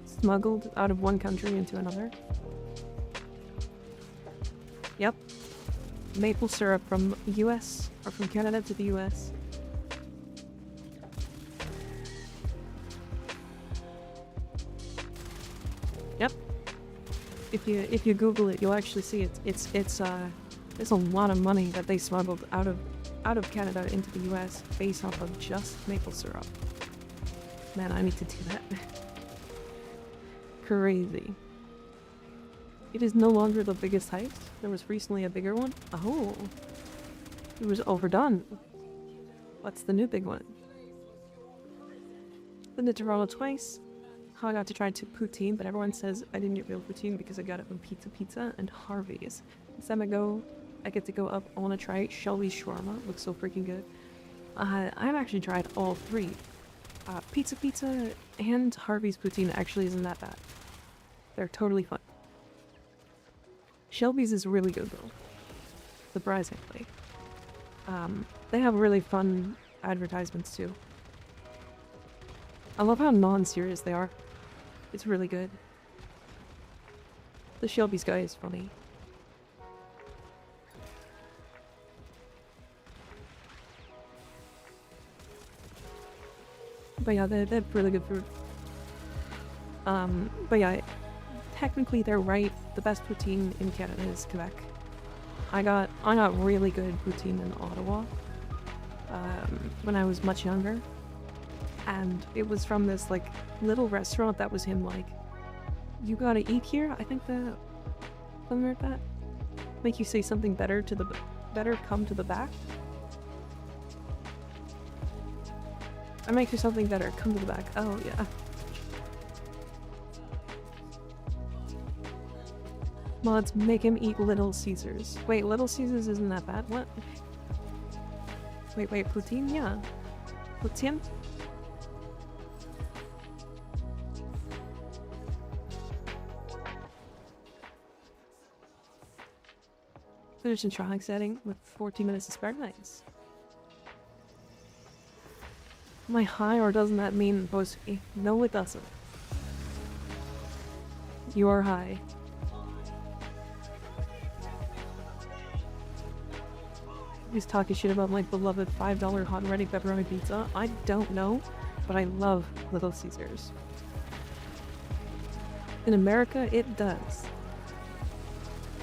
smuggled out of one country into another? Yep. Maple syrup from US, or from Canada to the US. Yep. If you Google it, you'll actually see it. It's a lot of money that they smuggled out of Canada into the US based off of just maple syrup. Man, I need to do that. Crazy. It is no longer the biggest heist. There was recently a bigger one. Oh. It was overdone. What's the new big one? Been to Toronto twice. I got to try poutine, but everyone says I didn't get real poutine because I got it from Pizza and Harvey's. Next time I get to go up, I want to try Shelby's shawarma. Looks so freaking good. I've actually tried all three. Pizza and Harvey's poutine actually isn't that bad. They're totally fun. Shelby's is really good though. Surprisingly. They have really fun advertisements too. I love how non-serious they are. It's really good. The Shelby's guy is funny. But yeah, they have really good food. But yeah, technically they're right. The best poutine in Canada is Quebec. I got really good poutine in Ottawa when I was much younger. And it was from this like little restaurant that was him like, you gotta eat here? I think something like that. Make you say something better come to the back. I make you something better, come to the back. Oh yeah. Mods, make him eat Little Caesars. Wait, Little Caesars isn't that bad? What? Wait, poutine? Yeah. Poutine? Finish in trying setting with 14 minutes to spare. Nice. Am I high or doesn't that mean supposed to be? No, it doesn't. You are high. He's talking shit about my beloved $5 hot and ready pepperoni pizza. I don't know, but I love Little Caesars. In America, it does.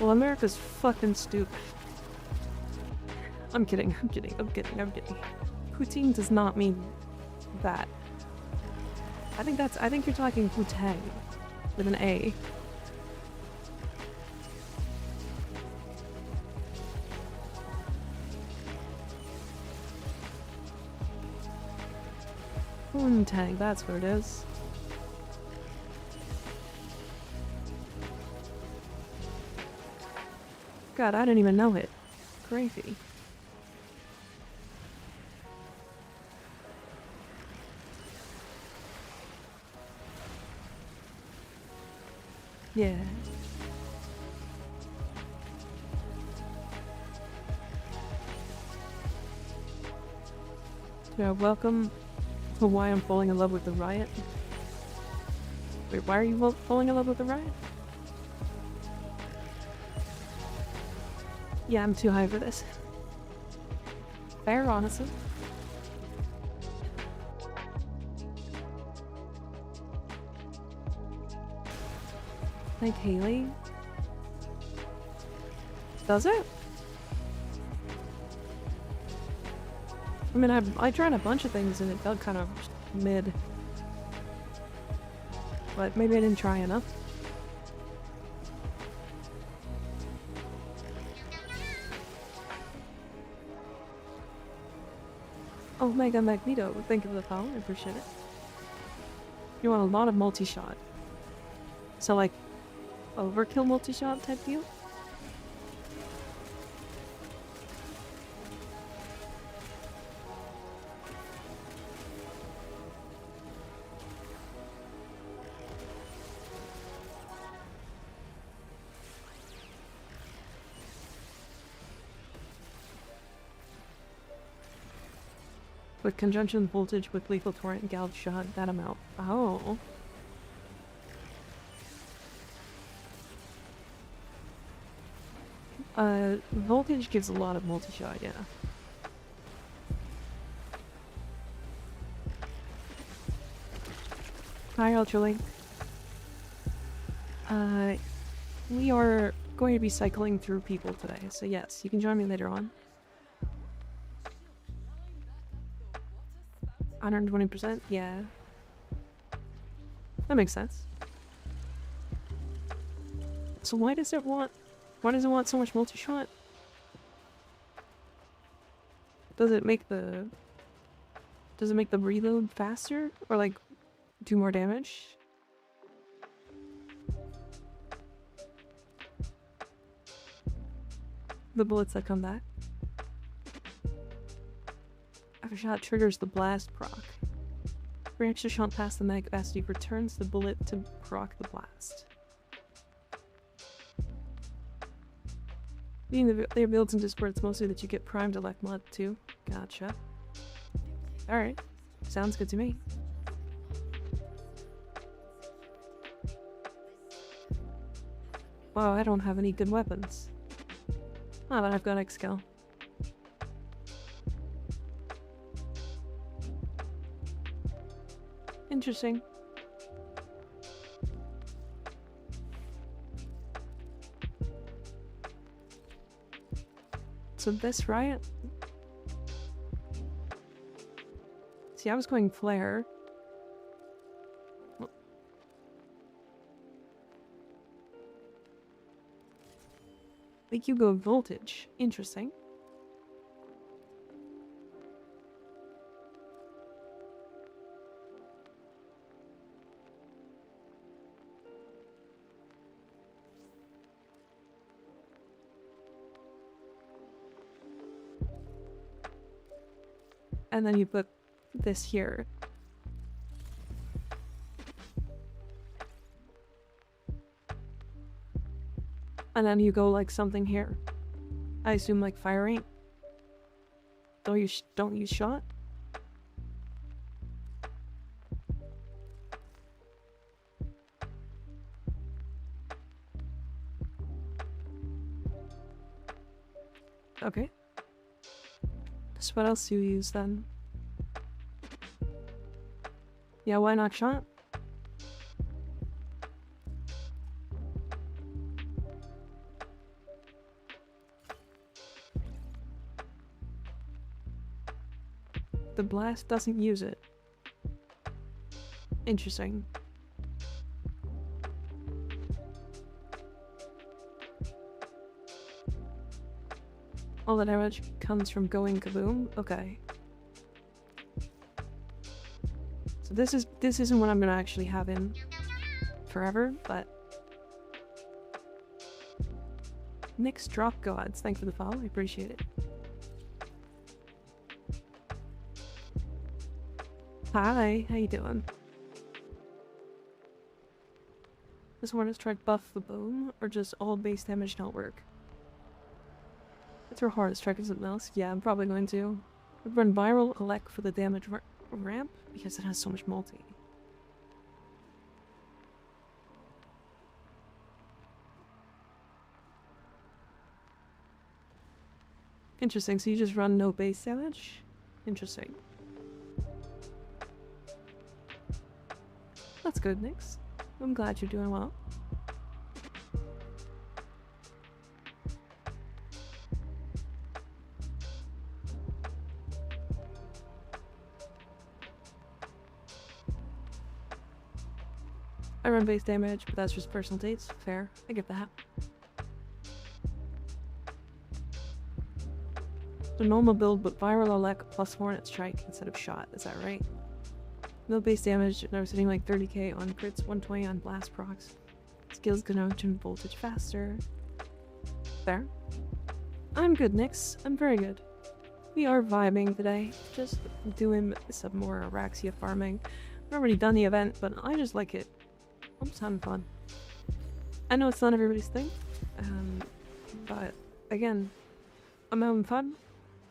Well, America's fucking stupid. I'm kidding. Poutine does not mean that. I think you're talking poutine with an A. Tag, that's what it is. God, I didn't even know it. Crazy. Yeah. Yeah, welcome to why I'm falling in love with the riot. Wait, why are you falling in love with the riot? Yeah, I'm too high for this. Fair, honestly. Like Haley? Does it? I mean, I tried a bunch of things and it felt kind of mid. But maybe I didn't try enough. Oh, Mega Magneto, thank you for the follow, I appreciate it. You want a lot of multi-shot. So like, overkill multi-shot type deal? With conjunction voltage with lethal torrent and gal shot, that amount. Oh. Voltage gives a lot of multi-shot, yeah. Hi, Ultralink. We are going to be cycling through people today, so yes, you can join me later on. 120%? Yeah. That makes sense. So why does it want so much multi-shot? Does it make the reload faster? Or like do more damage? The bullets that come back? After shot triggers the blast proc. For extra shot past the mag capacity returns the bullet to proc the blast. Being the builds in Discord, it's mostly that you get primed elect mod too. Gotcha. Alright. Sounds good to me. Wow, I don't have any good weapons. Ah, but I've got X-Skill. Interesting. So this riot? See, I was going flare. Make you go voltage. Interesting. And then you put this here. And then you go like something here. I assume like firing. Don't use shot? Okay. So what else do you use then? Yeah, why not shot? The blast doesn't use it. Interesting. All the damage comes from going kaboom? Okay. this isn't what I'm gonna actually have in forever, but Nick's Drop Gods, thanks for the follow, I appreciate it. Hi, how you doing? This one is try to buff the bone, or just all base damage not work? It's your hardest striking something else? Yeah, I'm probably going to. I'd run viral elect for the damage ramp, because it has so much multi. Interesting, so you just run no base damage? Interesting. That's good, Nix. I'm glad you're doing well. I run base damage, but that's just personal dates. Fair. I get that. The normal build, but viral elect plus Hornet Strike instead of shot. Is that right? No base damage, and I was hitting like 30k on crits, 120 on blast procs. Skills gonna turn voltage faster. Fair. I'm good, Nix. I'm very good. We are vibing today. Just doing some more Araxia farming. I've already done the event, but I just like it. I'm just having fun. I know it's not everybody's thing, but again, I'm having fun.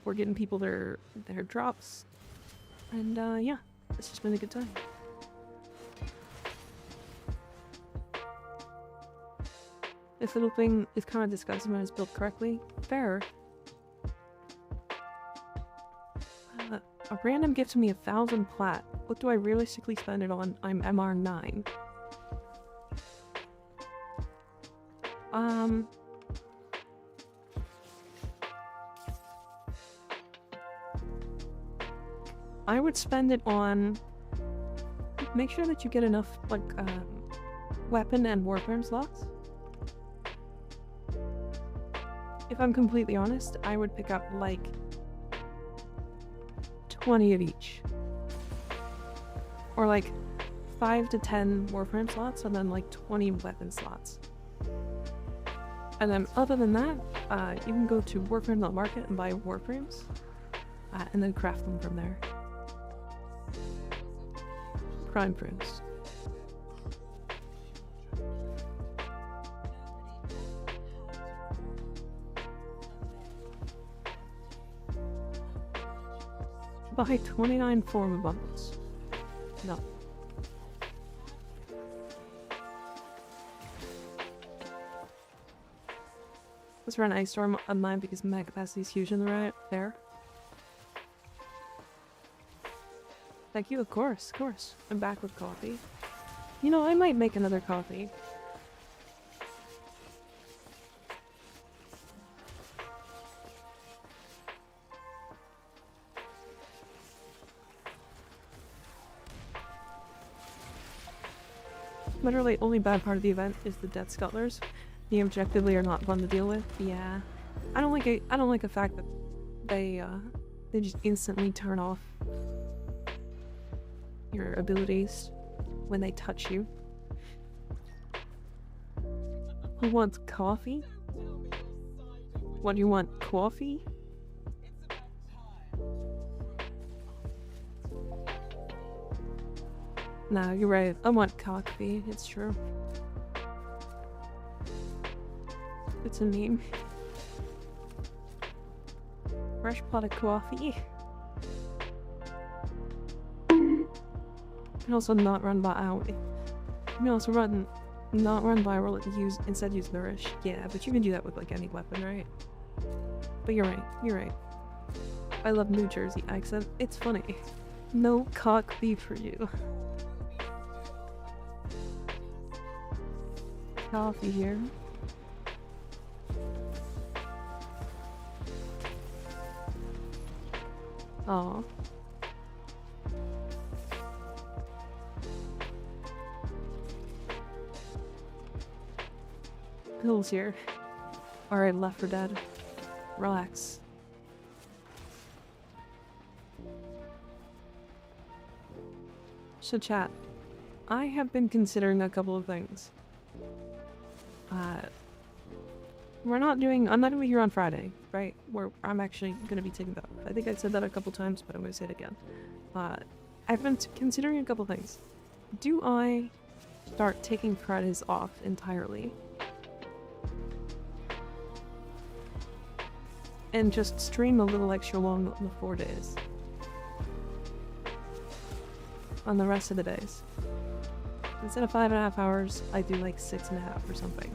We're getting people their drops, and yeah, it's just been a good time. This little thing is kind of disgusting when it's built correctly. Fair. A random gifted me 1,000 plat. What do I realistically spend it on? I'm MR9. I would spend it on... Make sure that you get enough, like, weapon and warframe slots. If I'm completely honest, I would pick up, like, 20 of each. Or, like, 5 to 10 warframe slots, and then, like, 20 weapon slots. And then, other than that, you can go to warframe.market and buy warframes, and then craft them from there. Crime Prince. Buy 29 form bundles. No. Let's run Ice Storm on mine because my capacity is huge in the riot. There. Thank you, of course, I'm back with coffee. You know, I might make another coffee. Literally, only bad part of the event is the Death Scuttlers. The objectively are not fun to deal with. Yeah, I don't like the fact that they just instantly turn off your abilities when they touch you. Who wants coffee? What do you want? Coffee? No, you're right. I want coffee. It's true. It's a meme. Fresh pot of coffee. You can also not run by out. You can also not run viral and instead use nourish. Yeah, but you can do that with like any weapon, right? But you're right. I love New Jersey accent. It's funny. No cock beef for you. Coffee here. Aw. Pills here. Alright, Left 4 Dead. Relax. So chat, I have been considering a couple of things. I'm not gonna be here on Friday, right? Where I'm actually gonna be taking that off. I think I said that a couple times, but I'm gonna say it again. I've been considering a couple things. Do I start taking Fridays off entirely? And just stream a little extra long on the 4 days? On the rest of the days? Instead of 5.5 hours, I do like 6.5 or something.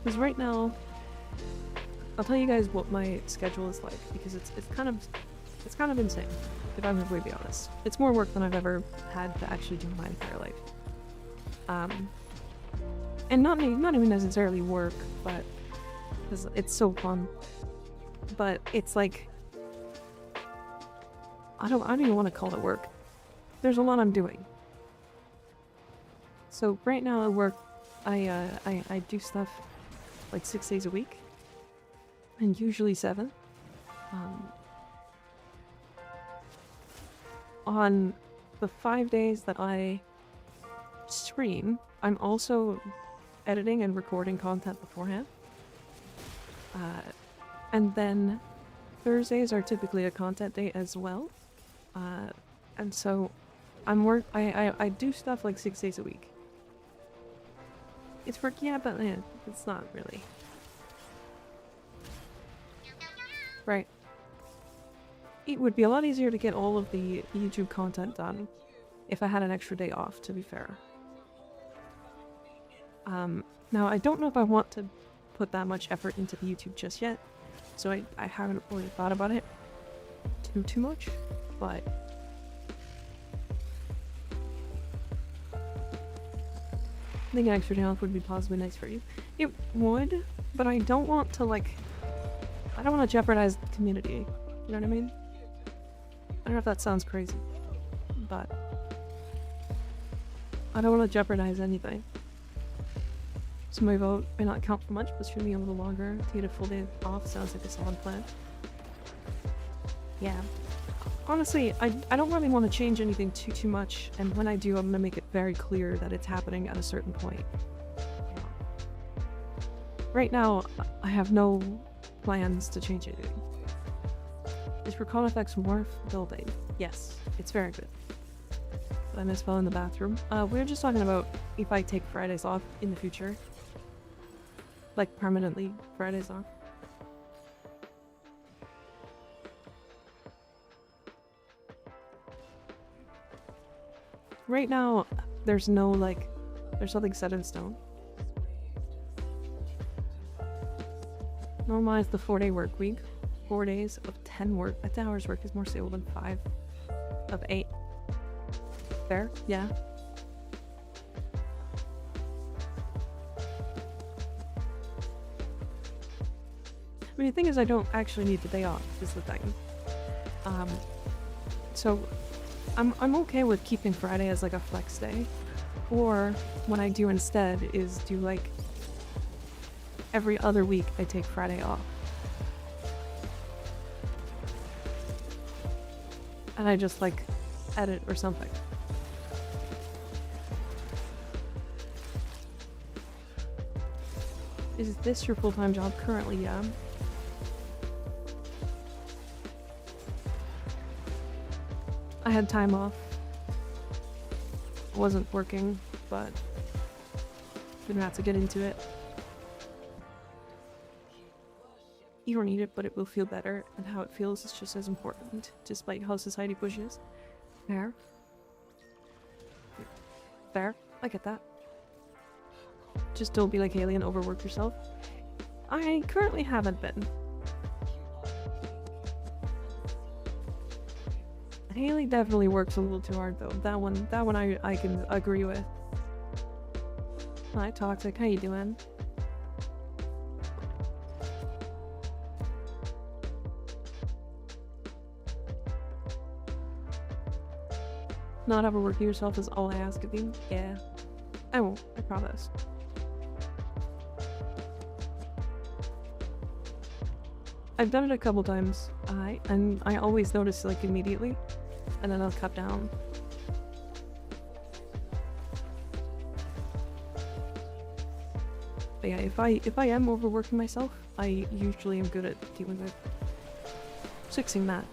Because right now, I'll tell you guys what my schedule is like, because it's kind of insane, if I'm going to be honest. It's more work than I've ever had to actually do in my entire life. And not even necessarily work, but because it's so fun. But it's like, I don't even want to call it work. There's a lot I'm doing. So right now at work, I do stuff like 6 days a week, and usually 7. On the 5 days that I stream, I'm also editing and recording content beforehand. And then Thursdays are typically a content day as well. And so I do stuff like 6 days a week. It's work, yeah, but it's not really. Right. It would be a lot easier to get all of the YouTube content done if I had an extra day off, to be fair. Now, I don't know if I want to put that much effort into the YouTube just yet, so I haven't really thought about it too much, but I think an extra day off would be possibly nice for you. It would, but I don't want to, like, I don't want to jeopardize the community. You know what I mean? I don't know if that sounds crazy, but I don't want to jeopardize anything. So my vote may not count for much, but should be a little longer. To get a full day off sounds like a solid plan. Yeah. Honestly, I don't really want to change anything too much, and when I do, I'm gonna make it very clear that it's happening at a certain point. Right now, I have no plans to change anything. Is Recon FX morph building? Yes, it's very good. But I misspelled in the bathroom. We were just talking about if I take Fridays off in the future. Like, permanently Fridays off. Right now, there's nothing set in stone. Normalize the 4-day work week. 4 days of 10 hours work is more stable than 5 of 8. Fair? Yeah. I mean, the thing is, I don't actually need the day off, is the thing. So I'm okay with keeping Friday as like a flex day, or what I do instead is do like every other week I take Friday off. And I just like edit or something. Is this your full-time job? Currently, yeah. I had time off. I wasn't working, but didn't have to get into it. You don't need it, but it will feel better, and how it feels is just as important, despite how society pushes. Fair. Fair. I get that. Just don't be like Haley and overwork yourself. I currently haven't been. Haley definitely works a little too hard though. That one I can agree with. Hi Toxic, how you doing? Not overworking yourself is all I ask of you. Yeah. I won't, I promise. I've done it a couple times, and I always notice like immediately, and then I'll cut down. But yeah, if I am overworking myself, I usually am good at dealing with fixing that.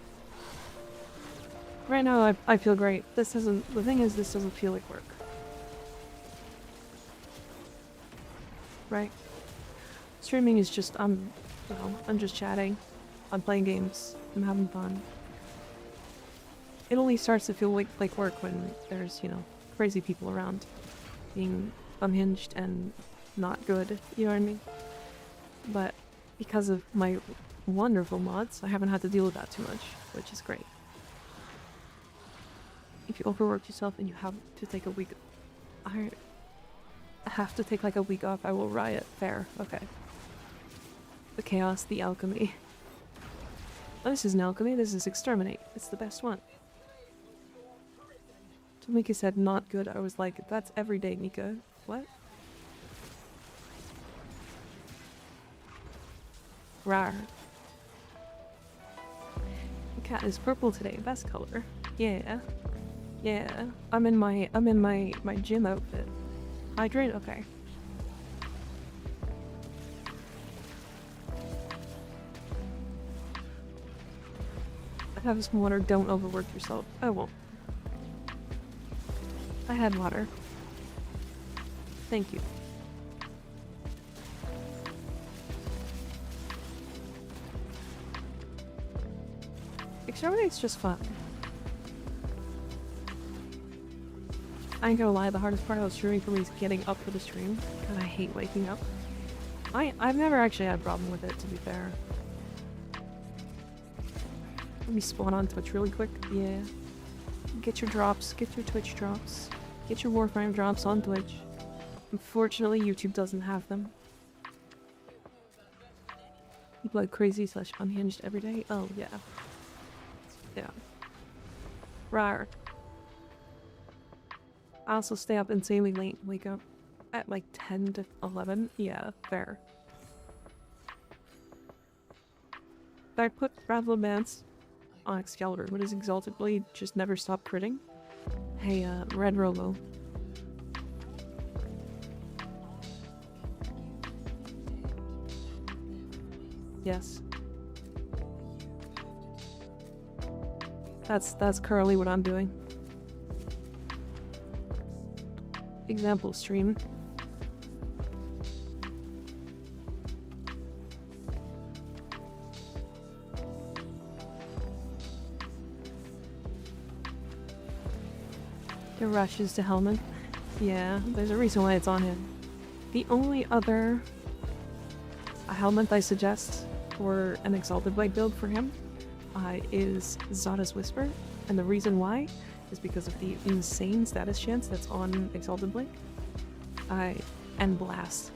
Right now, I feel great. This doesn't. The thing is, this doesn't feel like work. Right? Streaming is just I'm just chatting. I'm playing games. I'm having fun. It only starts to feel like work when there's, you know, crazy people around, being unhinged and not good. You know what I mean? But because of my wonderful mods, I haven't had to deal with that too much, which is great. If you overwork yourself and you have to take a week, I have to take like a week off, I will riot. Fair. Okay. The chaos, the alchemy. Oh, this isn't alchemy, this is exterminate. It's the best one. So Mika said not good. I was like, that's every day, Mika. What? Rar. The cat is purple today, best color. Yeah. Yeah. I'm in my gym outfit. Hydrate? Okay. Have some water, don't overwork yourself. I won't. I had water. Thank you. Exterminate's just fun. I ain't gonna lie, the hardest part of streaming for me is getting up for the stream, because I hate waking up. I've never actually had a problem with it, to be fair. Let me spawn on Twitch really quick. Yeah. Get your drops, get your Twitch drops. Get your Warframe drops on Twitch. Unfortunately, YouTube doesn't have them. People like crazy / unhinged every day. Oh, yeah. Yeah. Rar. I also stay up insanely late and wake up at like 10 to 11. Yeah, fair. I put Ravel Mance on Excalibur. What is Exalted Blade? Just never stop critting? Hey, Red Robo. Yes. That's currently what I'm doing. Example stream. The rushes to Hellman. Yeah, there's a reason why it's on him. The only other Hellman I suggest for an Exalted Blade build for him is Zada's Whisper, and the reason why is because of the insane status chance that's on Exalted Blade. And Blast.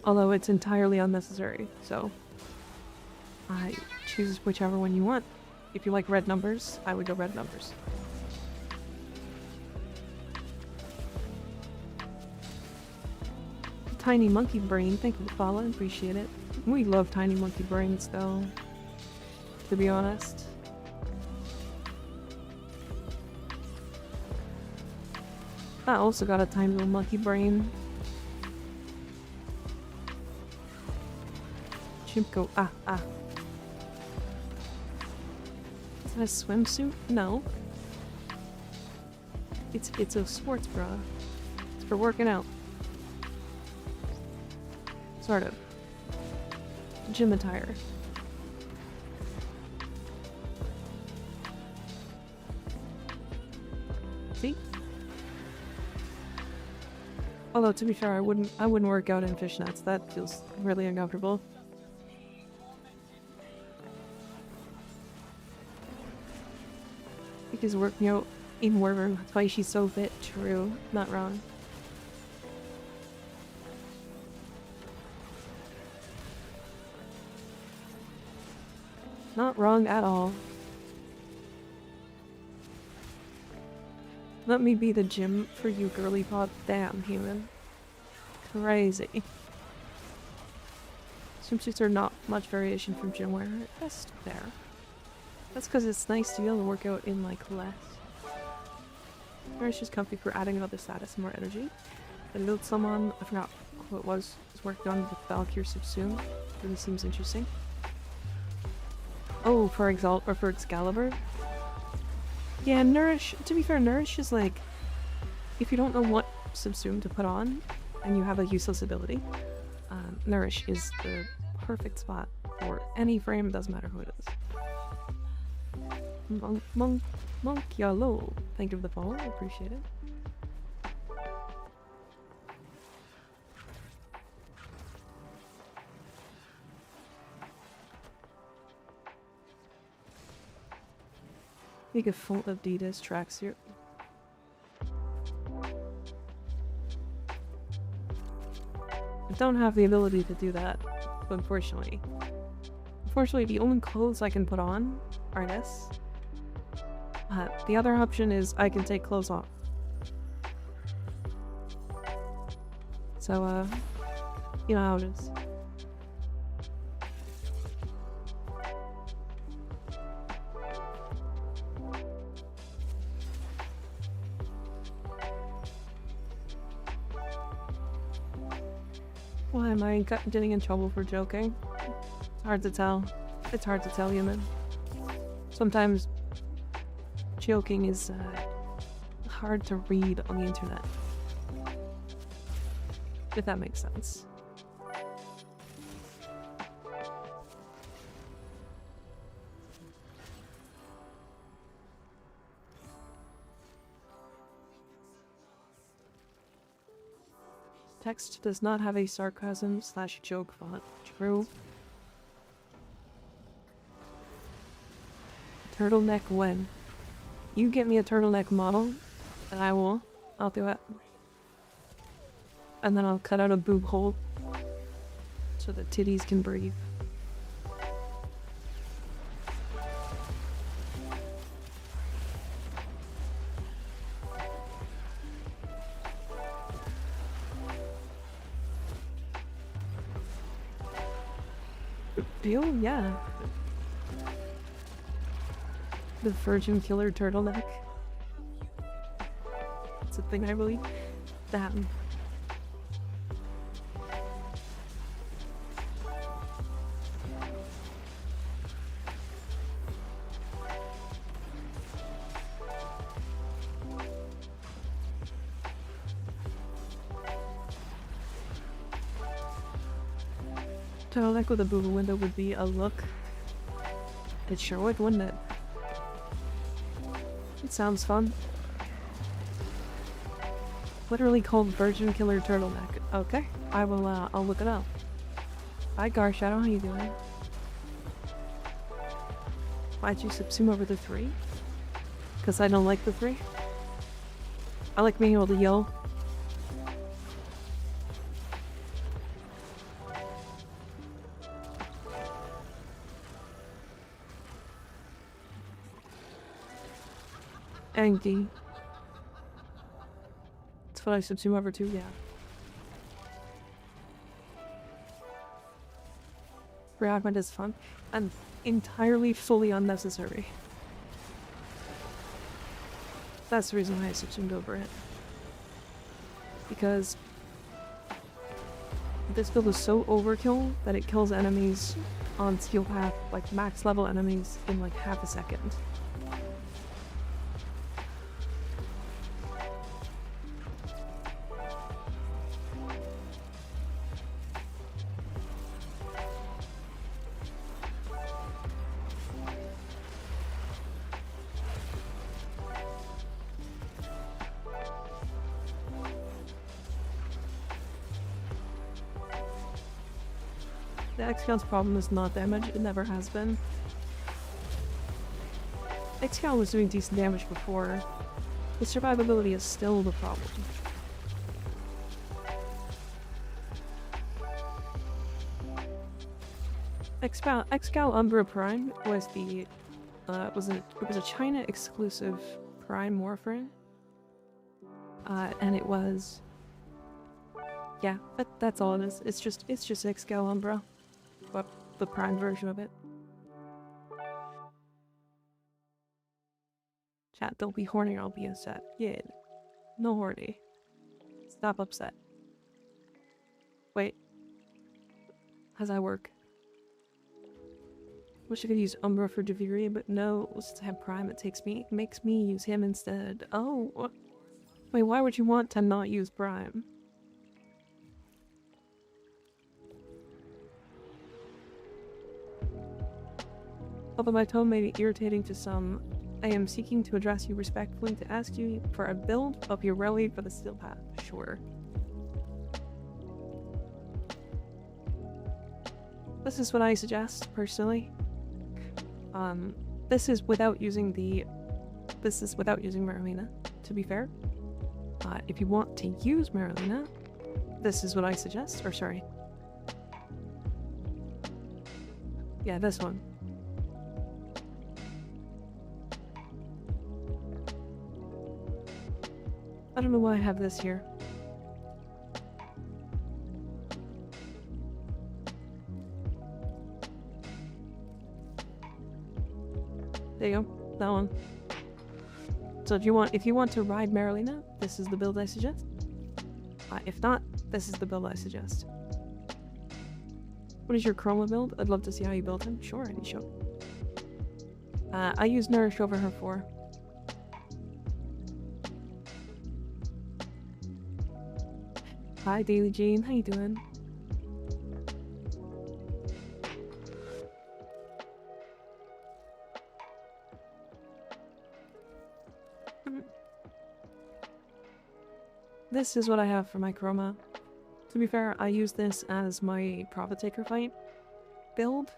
Although it's entirely unnecessary, so I choose whichever one you want. If you like red numbers, I would go red numbers. Tiny monkey brain, thank you for following, appreciate it. We love tiny monkey brains though, to be honest. I also got a tiny little monkey brain. Chimko, ah. Is that a swimsuit? No. It's a sports bra. It's for working out. Sort of. Gym attire. See? Although to be fair, I wouldn't work out in fishnets. That feels really uncomfortable. Because working out in Warframe, that's why she's so fit. True, not wrong. Not wrong at all. Let me be the gym for you, girly pod. Damn, human. Crazy. Swimsuits are not much variation from gym wear. That's fair. That's because it's nice to be able to work out in, like, less. It's just comfy for adding another status and more energy. I know someone, I forgot who it was working on with Valkyrie Subsume. Really seems interesting. Oh, for Excalibur? Yeah, Nourish, to be fair, Nourish is like, if you don't know what Subsume to put on, and you have a useless ability, Nourish is the perfect spot for any frame, doesn't matter who it is. Monk Yellow. Thank you for the follow, I appreciate it. Make a full Adidas tracksuit. I don't have the ability to do that, unfortunately. Unfortunately, the only clothes I can put on are this. The other option is I can take clothes off. So, you know how it is. Why am I getting in trouble for joking? It's hard to tell. It's hard to tell, you man. Sometimes joking is hard to read on the internet. If that makes sense. Text does not have a sarcasm/joke font. True. Turtleneck when? You get me a turtleneck model, and I'll do it. And then I'll cut out a boob hole so the titties can breathe. Deal? Yeah. The Virgin Killer turtleneck. It's a thing I believe. Damn. Turtleneck with a boob window would be a look. It sure would, wouldn't it? It sounds fun. Literally called Virgin Killer Turtleneck. Okay, I will, I'll look it up. Hi Garshadow, how you doing? Why'd you subsume over the 3? Because I don't like the 3. I like being able to yell. Angie. That's what I subsume over to, yeah. Reaugment is fun and entirely fully unnecessary. That's the reason why I subsumed over it. Because this build is so overkill that it kills enemies on skill path, like max level enemies, in like half a second. The X-Cal's problem is not damage, it never has been. X-Cal was doing decent damage before. The survivability is still the problem. Excal Umbra Prime was the it was a China exclusive Prime Warframe. And it was, yeah, that's all it is. It's just Excal Umbra, but the Prime version of it. Chat, don't be horny or I'll be upset. Yeah, no horny. Stop upset. Wait. How's that work? Wish I could use Umbra for Deviri, but no, since I have Prime, it makes me use him instead. Oh, what? Wait, why would you want to not use Prime? Although my tone may be irritating to some, I am seeking to address you respectfully to ask you for a build of your rally for the Steel Path. Sure. This is what I suggest, personally. This is without using Marlena, to be fair. If you want to use Marlena, this is what I suggest. Or sorry. Yeah, this one. I don't know why I have this here. There you go, that one. So if you want to ride Marlena, this is the build I suggest. If not, this is the build I suggest. What is your Chroma build? I'd love to see how you build him. Sure, any show. I use Nourish over her 4. Hi, Daily Jane. How you doing? This is what I have for my Chroma. To be fair, I use this as my Profit Taker fight build.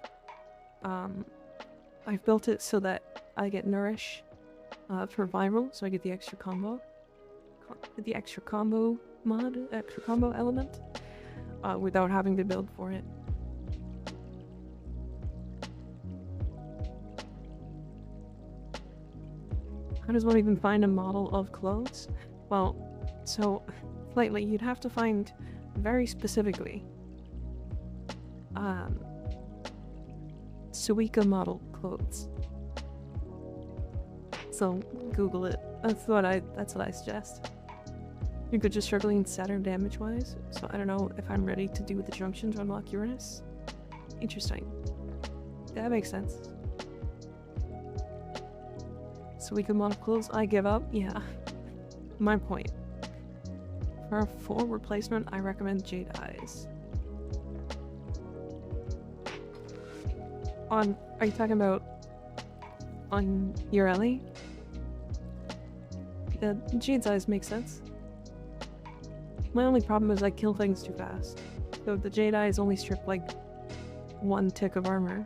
I've built it so that I get Nourish for viral, so I get the extra combo. The extra combo mod, extra combo element, without having to build for it. How does one even find a model of clothes? Well, so, slightly, you'd have to find very specifically Suika model clothes. So Google it. That's what I suggest. You're good just struggling Saturn damage wise, so I don't know if I'm ready to do with the junction to unlock Uranus. Interesting. That makes sense. Suika model clothes, I give up? Yeah. My point. For a full replacement, I recommend Jade Eyes. Are you talking about on your Ellie? Yeah, Jade's Eyes makes sense. My only problem is I kill things too fast. So the Jade Eyes only strip like 1 tick of armor.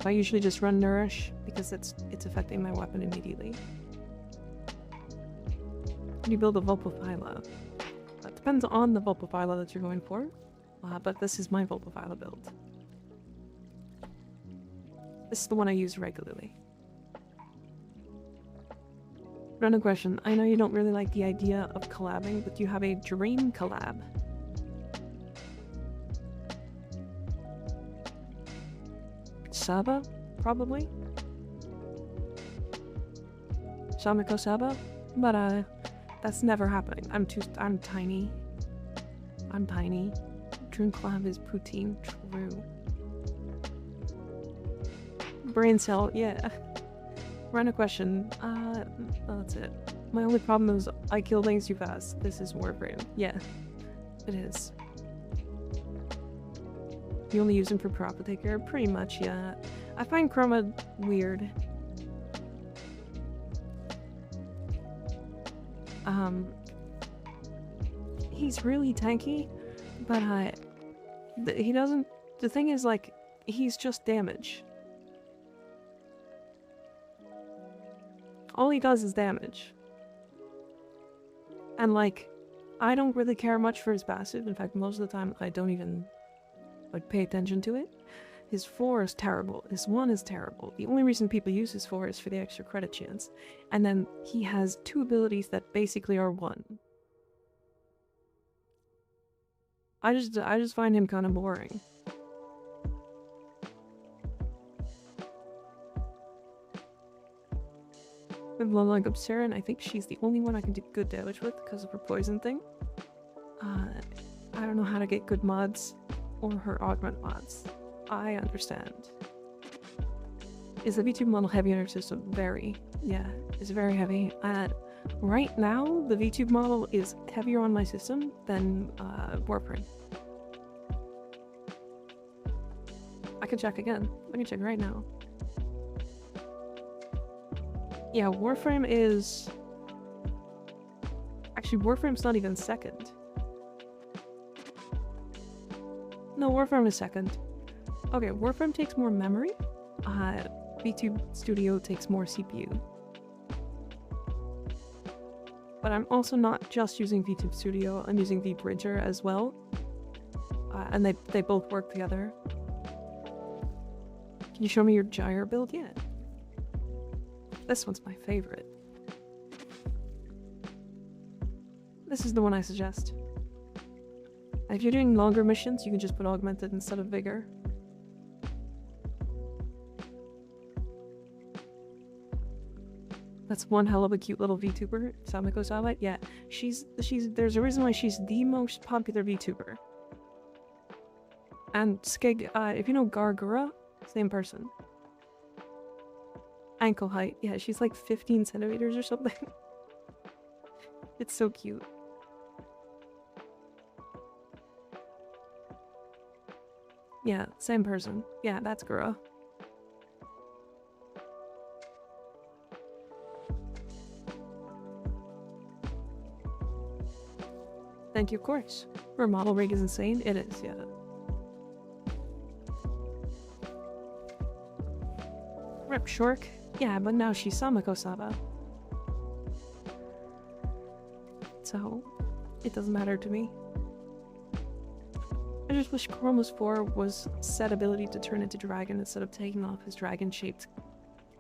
So I usually just run Nourish because it's affecting my weapon immediately. You build a Vulpaphyla. That depends on the Vulpaphyla that you're going for, but this is my Vulpaphyla build. This is the one I use regularly. Random question. I know you don't really like the idea of collabing, but do you have a dream collab? Saba? Probably? Shamiko Saba? But that's never happening. I'm tiny. I'm tiny. Dream collab is poutine. True. Brain cell, yeah. Random question. That's it. My only problem is I kill things too fast. This is Warframe. Yeah, it is. You only use him for Profit Taker? Pretty much, yeah. I find Chroma weird. He's really tanky, but he doesn't. The thing is, like, he's just damage. All he does is damage. And, like, I don't really care much for his passive. In fact, most of the time, I don't even, like, pay attention to it. His 4 is terrible. His 1 is terrible. The only reason people use his 4 is for the extra credit chance. And then he has 2 abilities that basically are 1. I just find him kind of boring. With Lola Gobsaren, I think she's the only one I can do good damage with because of her poison thing. I don't know how to get good mods or her augment mods. I understand. Is the VTube model heavy on her system? Very. Yeah, it's very heavy. Right now, the VTube model is heavier on my system than Warframe. I can check again. I can check right now. Yeah, Warframe is... Actually, Warframe's not even second. No, Warframe is second. Okay, Warframe takes more memory. VTube Studio takes more CPU. But I'm also not just using VTube Studio, I'm using VBridger as well. And they both work together. Can you show me your gyre build yet? This one's my favorite. This is the one I suggest. If you're doing longer missions, you can just put augmented instead of vigor. That's one hell of a cute little VTuber, Samiko Sawa. Yeah, there's a reason why she's the most popular VTuber. And Skig, if you know Gargura, same person. Ankle height, yeah, she's like 15 centimeters or something. It's so cute. Yeah, same person. Yeah, that's Gura. Thank you, of course. Her model rig is insane. It is, yeah. Rip Shork. Yeah, but now she's Samiko Saba. So, it doesn't matter to me. I just wish Chroma's 4 was set ability to turn into dragon instead of taking off his dragon-shaped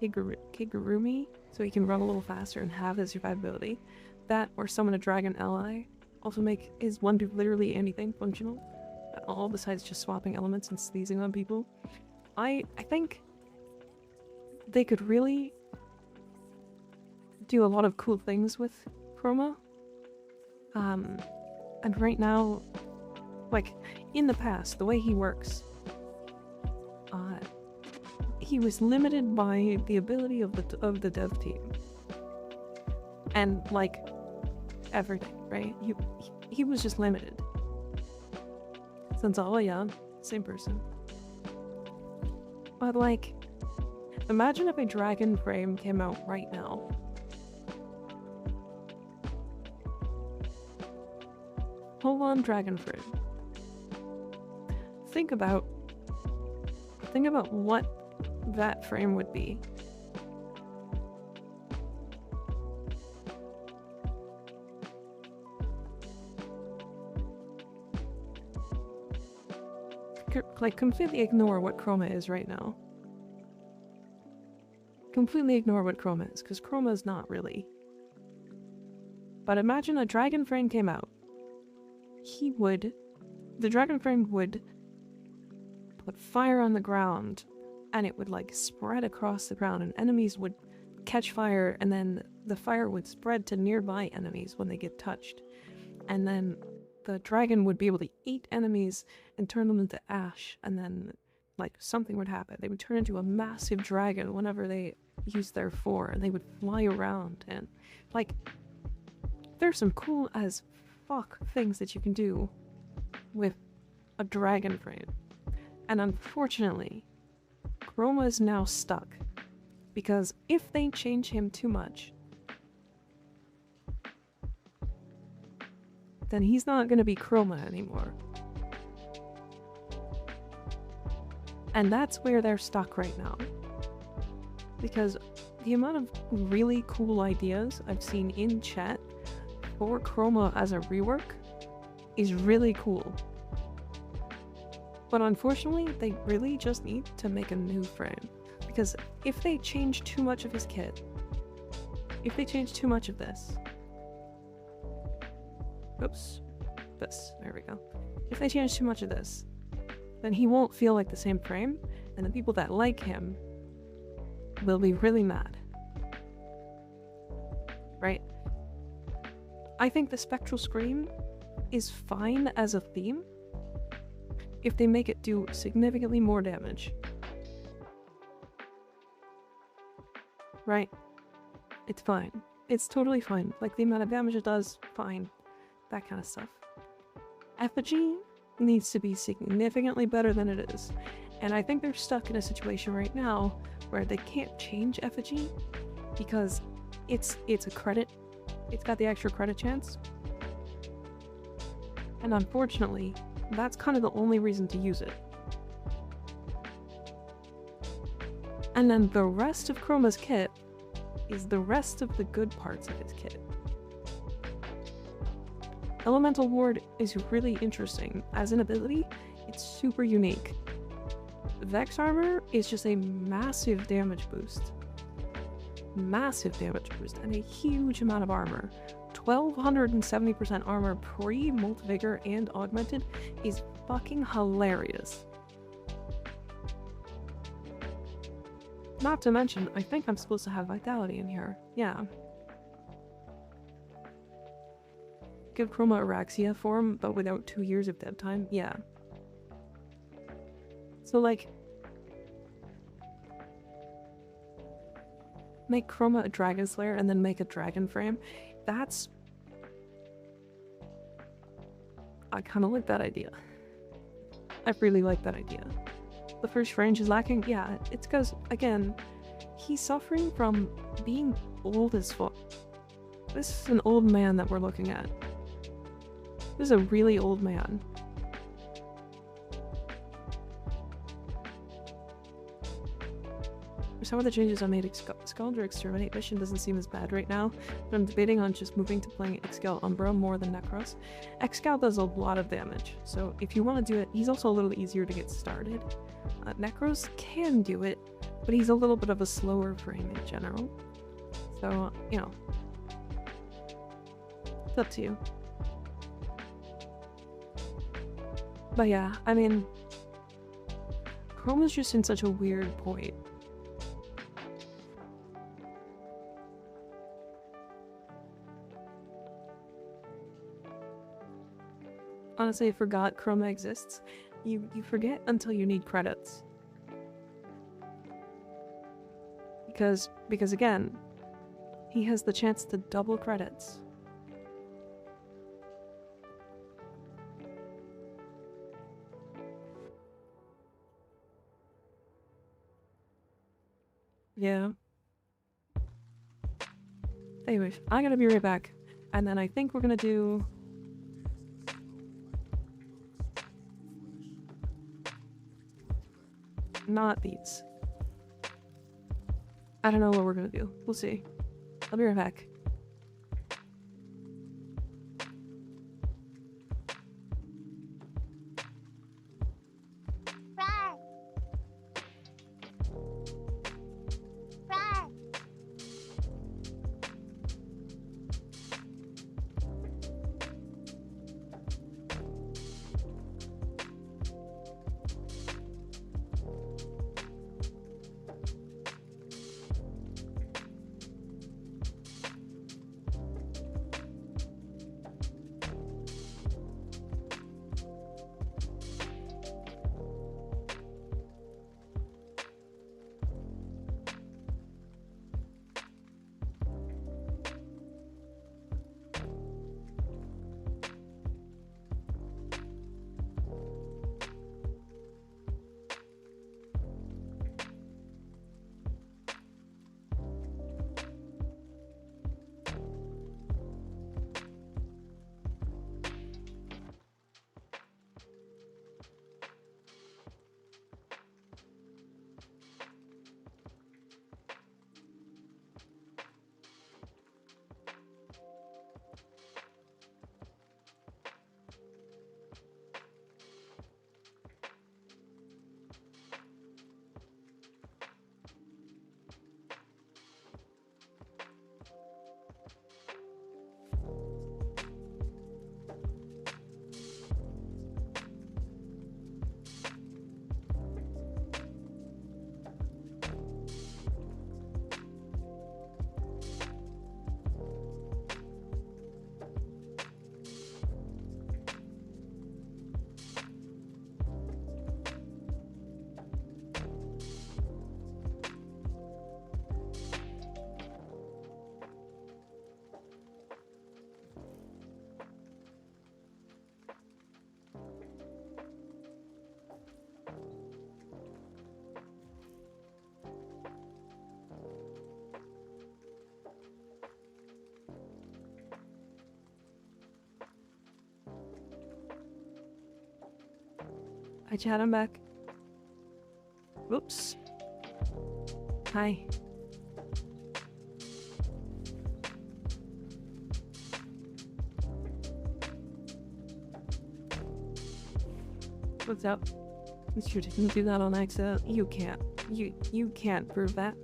Kigurumi, so he can run a little faster and have his survivability. That, or summon a dragon ally. Also make his 1 do literally anything functional. All besides just swapping elements and sneezing on people. I think they could really do a lot of cool things with Chroma. And right now, like, in the past, the way he works, he was limited by the ability of the dev team. And, like, everything, right? He was just limited. Senzawa, yeah, same person. But, like, imagine if a dragon frame came out right now. Hold on, dragon frame. Think about what that frame would be. Like, completely ignore what Chroma is right now. Completely ignore what Chroma is, because Chroma is not really. But imagine a dragon frame came out. The dragon frame would put fire on the ground, and it would, like, spread across the ground, and enemies would catch fire, and then the fire would spread to nearby enemies when they get touched. And then the dragon would be able to eat enemies and turn them into ash, and then, like, something would happen. They would turn into a massive dragon whenever they used their 4, and they would fly around, and, like, there's some cool as fuck things that you can do with a dragon frame. And unfortunately, Chroma is now stuck, because if they change him too much, then he's not going to be Chroma anymore. And that's where they're stuck right now. Because the amount of really cool ideas I've seen in chat for Chroma as a rework is really cool. But unfortunately, they really just need to make a new frame. Because if they change too much of his kit, if they change too much of this, oops, there we go. If they change too much of this, then he won't feel like the same frame, and the people that like him will be really mad. Right? I think the Spectral Scream is fine as a theme if they make it do significantly more damage. Right? It's fine. It's totally fine. Like, the amount of damage it does, fine. That kind of stuff. Effigy needs to be significantly better than it is. And I think they're stuck in a situation right now where they can't change Effigy because it's a credit. It's got the extra credit chance. And unfortunately, that's kind of the only reason to use it. And then the rest of Chroma's kit is the rest of the good parts of his kit. Elemental Ward is really interesting. As an ability, it's super unique. Vex Armor is just a massive damage boost. Massive damage boost and a huge amount of armor. 1270% armor pre-Molt Vigor and Augmented is fucking hilarious. Not to mention, I think I'm supposed to have Vitality in here. Yeah. Give Chroma Araxia form, but without 2 years of dead time? Yeah. So, like, make Chroma a Dragon Slayer and then make a Dragon Frame. That's... I kind of like that idea. I really like that idea. The first range is lacking? Yeah, it's because, again, he's suffering from being old as fuck. This is an old man that we're looking at. This is a really old man. Some of the changes I made, Excalibur Exterminate mission doesn't seem as bad right now, but I'm debating on just moving to playing Excal Umbra more than Necros. Excal does a lot of damage, so if you want to do it, he's also a little easier to get started. Necros can do it, but he's a little bit of a slower frame in general. So, you know, it's up to you. But yeah, I mean, Chroma's just in such a weird point. Honestly, I forgot Chroma exists. You forget until you need credits. Because again, he has the chance to double credits. Yeah. Anyways, I'm gonna be right back. And then I think we're gonna do... not these. I don't know what we're gonna do. We'll see. I'll be right back. Hi, Chad, I'm back. Whoops. Hi. What's up? Mr. didn't do that on accident. You can't. You can't prove that.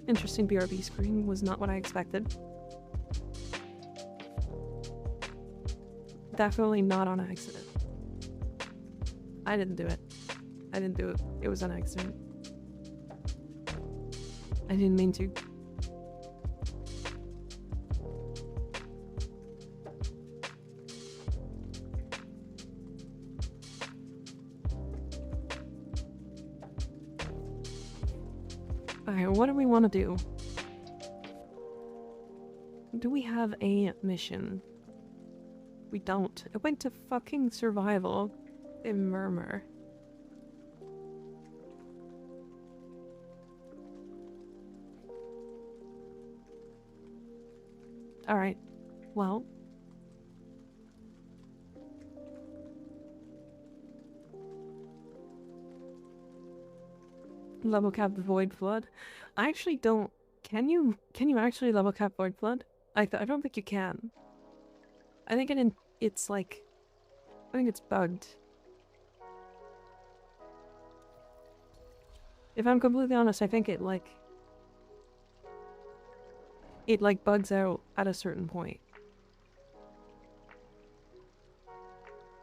Interesting BRB screen was not what I expected. Definitely not on accident. I didn't do it. I didn't do it. It was an accident. I didn't mean to. Alright, what do we want to do? Do we have a mission? We don't. It went to fucking survival. A murmur. Alright. Well. Level cap the Void Flood. I actually don't. Can you actually level cap Void Flood? I don't think you can. I think it's like, I think it's bugged. If I'm completely honest, I think it like bugs out at a certain point.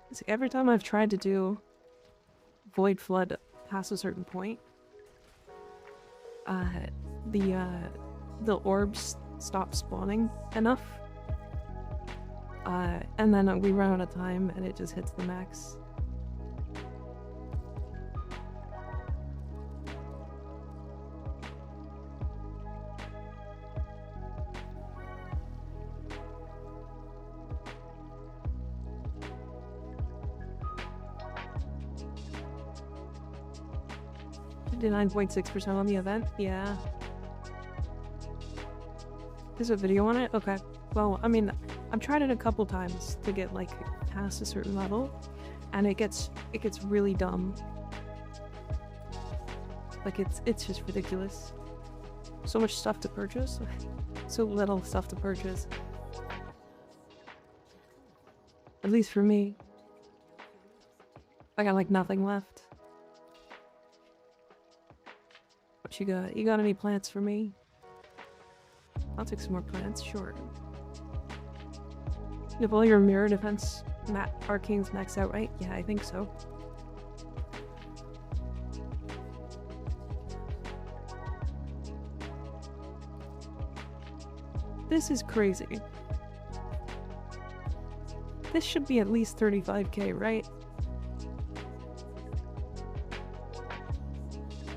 It's like every time I've tried to do Void Flood past a certain point, the orbs stop spawning enough, and then we run out of time and it just hits the max. Did 9.6% on the event? Yeah. There's a video on it? Okay. Well, I mean, I've tried it a couple times to get like past a certain level, and it gets really dumb. Like it's just ridiculous. So much stuff to purchase, so little stuff to purchase. At least for me. I got like nothing left. What you got? You got any plants for me? I'll take some more plants, sure. If all your mirror defense arcanes maxed out, right? Yeah, I think so. This is crazy. This should be at least 35k, right?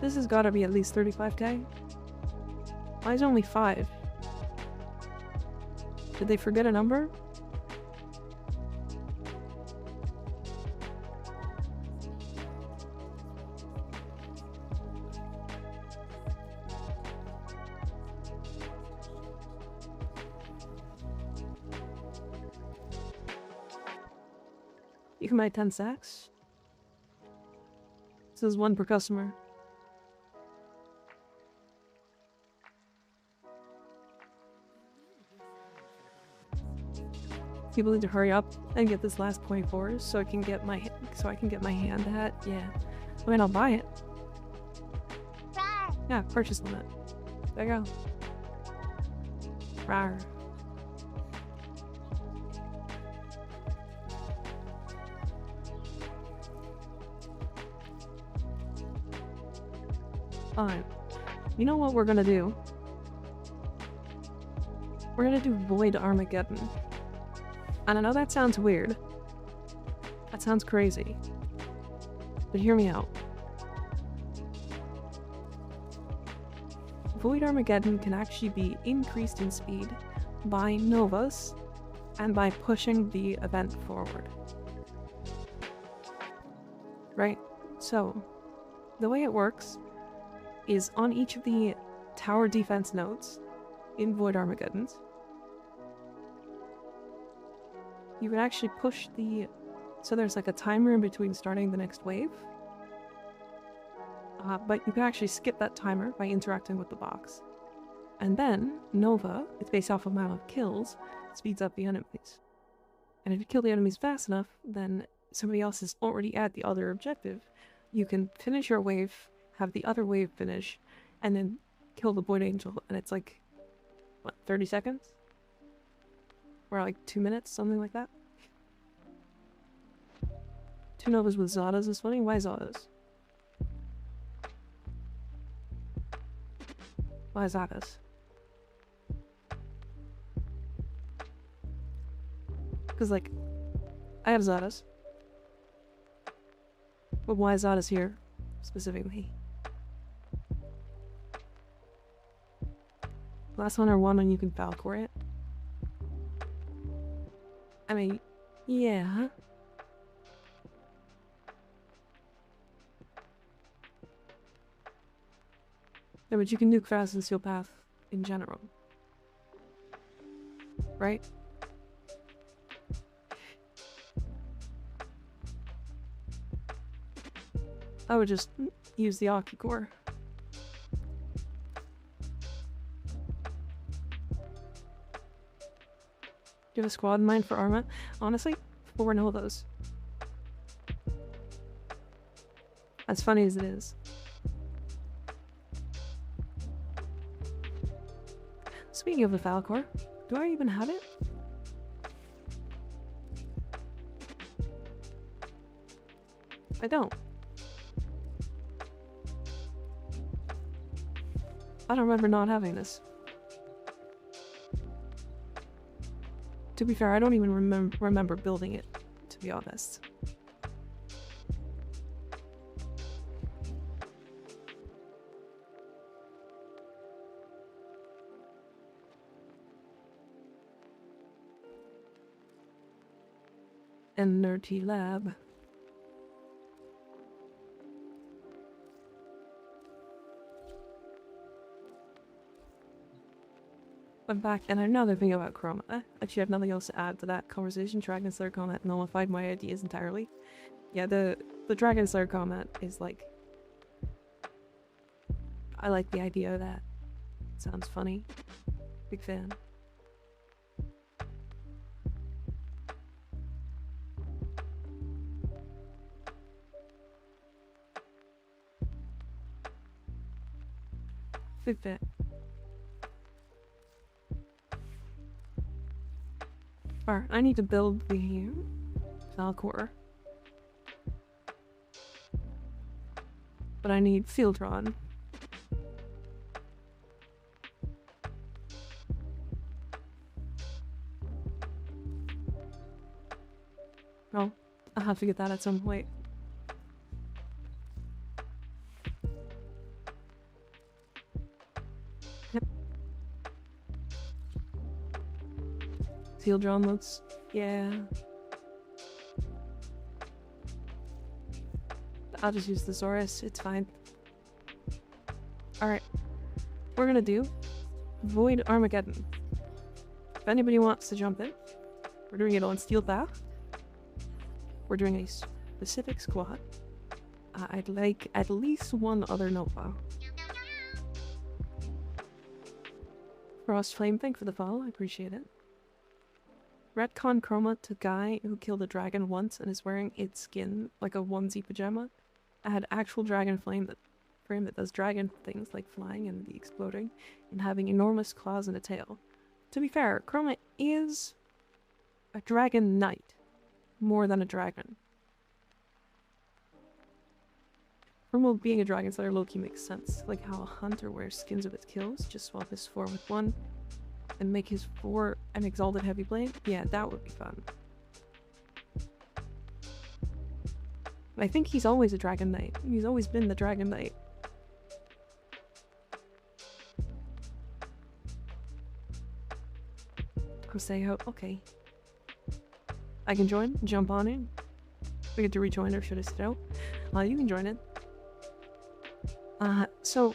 This has gotta be at least 35k. Why is it only 5? Did they forget a number? You can buy 10 sacks. This is 1 per customer. People need to hurry up and get this last 0.4 so I can get my hand hat. Yeah, I mean I'll buy it. Yeah, purchase limit. There you go. Rawr. Fine. You know what we're gonna do? We're gonna do Void Armageddon. And I know that sounds weird. That sounds crazy. But hear me out. Void Armageddon can actually be increased in speed by novas and by pushing the event forward. Right? So, the way it works is on each of the tower defense nodes in Void Armageddons, you can actually push the... So there's like a timer in between starting the next wave. But you can actually skip that timer by interacting with the box. And then, Nova, it's based off of amount of kills, speeds up the enemies. And if you kill the enemies fast enough, then somebody else is already at the other objective. You can finish your wave, have the other wave finish, and then kill the Void Angel. And it's like, what, 30 seconds? Or like 2 minutes, something like that? 2 Novas with Zadas is funny? Why Zadas? Why Zadas? Because, like, I have Zadas. But why Zadas here, specifically? Last one or one and you can Falcor it. I mean, yeah. No, but you can nuke fast and seal path in general. Right? I would just use the Aki core. Do you have a squad in mind for Arma? Honestly, 4 Novas. As funny as it is. Speaking of the Falcor, do I even have it? I don't. I don't remember not having this. To be fair, I don't even remember building it, to be honest. Energy lab. I'm back, and another thing about Chroma. Actually, I have nothing else to add to that conversation. Dragon Slayer comment nullified my ideas entirely. Yeah, the Dragon Slayer comment is like... I like the idea of that. It sounds funny. Big fan. Big fan. Alright, I need to build the Falcor. But I need Fieldron. Oh, I'll have to get that at some point. Fieldron looks... yeah. I'll just use the Saurus, it's fine. Alright. We're gonna do Void Armageddon. If anybody wants to jump in, we're doing it on Steel Path. We're doing a specific squad. I'd like at least one other Nova. Frost Flame, thank for the follow, I appreciate it. Retcon Chroma to guy who killed a dragon once and is wearing its skin like a onesie pajama. I had actual dragon frame that does dragon things like flying and the exploding and having enormous claws and a tail. To be fair, Chroma is a dragon knight more than a dragon. Chroma being a dragon slayer low-key makes sense, like how a hunter wears skins of its kills, just swap his 4 with 1 and make his 4 an exalted heavy blade. Yeah, that would be fun. I think he's always a dragon knight. He's always been the dragon knight. Joseo, okay. I can join, jump on in. We get to rejoin, or should I sit out? You can join in. So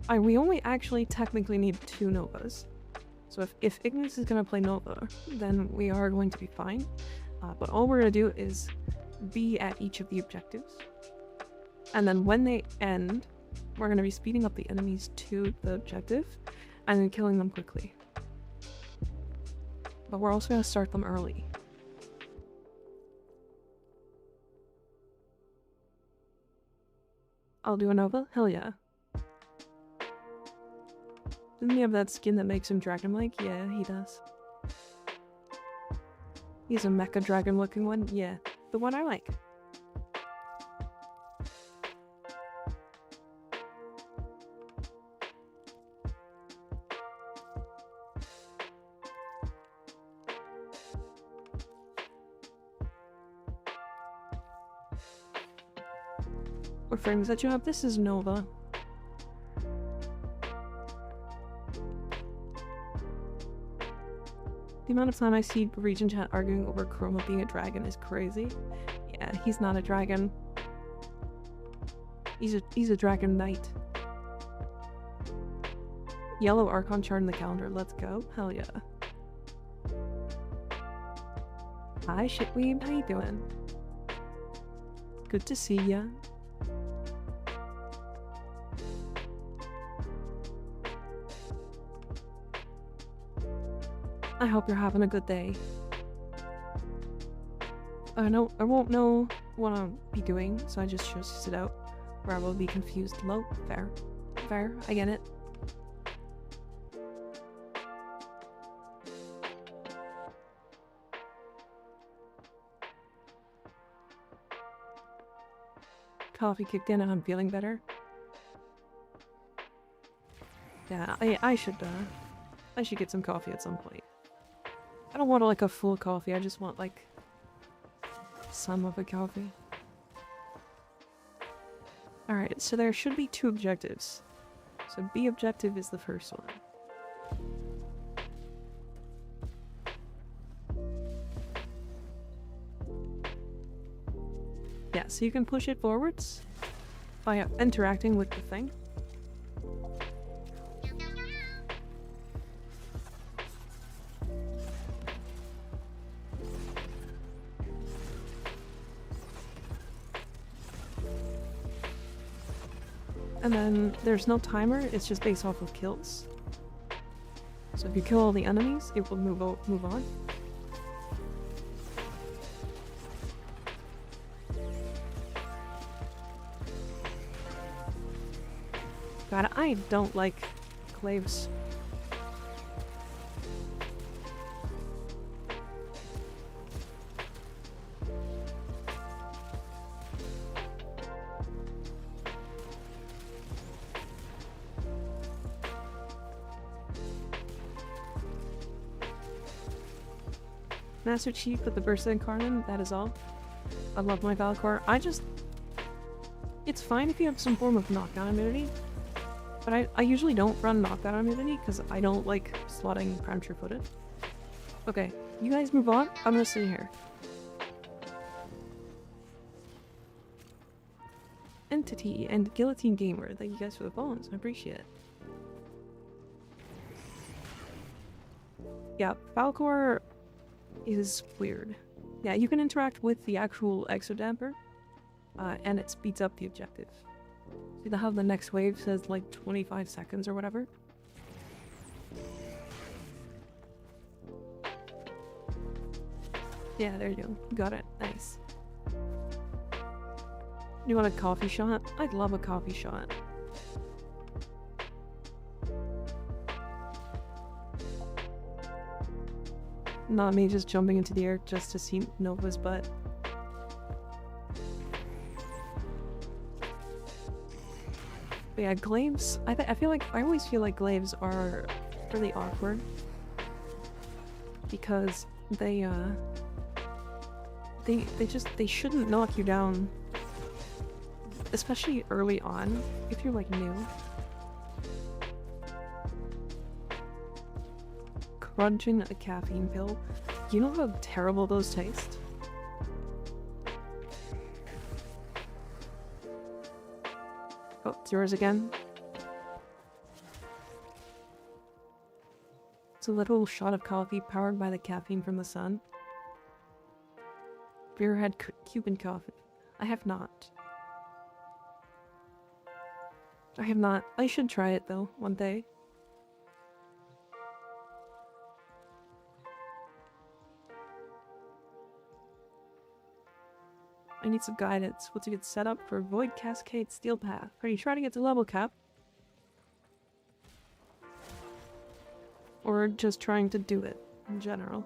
we only actually technically need 2 Novas. So if Ignis is going to play Nova, then we are going to be fine. But all we're going to do is be at each of the objectives. And then when they end, we're going to be speeding up the enemies to the objective and then killing them quickly. But we're also going to start them early. I'll do a Nova? Hell yeah. Doesn't he have that skin that makes him dragon-like? Yeah, he does. He's a mecha dragon looking one? Yeah, the one I like. What frames that you have? This is Nova. The amount of time I see Region Chat arguing over Chroma being a dragon is crazy. Yeah, he's not a dragon. He's a dragon knight. Yellow Archon chart in the calendar. Let's go. Hell yeah. Hi Shitweeb, how you doing? Good to see ya. I hope you're having a good day. I won't know what I'll be doing, so I just chose to sit out where I will be confused. Low, fair. Fair, I get it. Coffee kicked in and I'm feeling better. Yeah, I should get some coffee at some point. I don't want like a full coffee, I just want like some of a coffee. Alright, so there should be 2 objectives. So B objective is the first one. Yeah, so you can push it forwards by interacting with the thing. And then there's no timer, it's just based off of kills. So if you kill all the enemies, it will move on. God, I don't like claves. Master Chief with the Bursa Incarnate, that is all. I love my Valcor. It's fine if you have some form of knockdown immunity, but I usually don't run knockdown immunity because I don't like slotting prime true footed. Okay, you guys move on. I'm gonna sit here. Entity and Guillotine Gamer, thank you guys for the bones. I appreciate it. Yeah, Valcor is weird. Yeah, you can interact with the actual exodamper, and it speeds up the objective. See how the next wave says like 25 seconds or whatever? Yeah, there you go. Got it. Nice. You want a coffee shot? I'd love a coffee shot. Not me just jumping into the air just to see Nova's butt. But yeah, glaives. I always feel like glaives are really awkward because they shouldn't knock you down, especially early on if you're like new. Crunching a caffeine pill. You know how terrible those taste? Oh, it's yours again. It's a little shot of coffee powered by the caffeine from the sun. Have you ever had Cuban coffee? I have not. I have not. I should try it though, one day. I need some guidance. What's a good setup for Void Cascade Steel Path? Are you trying to get to level cap? Or just trying to do it in general?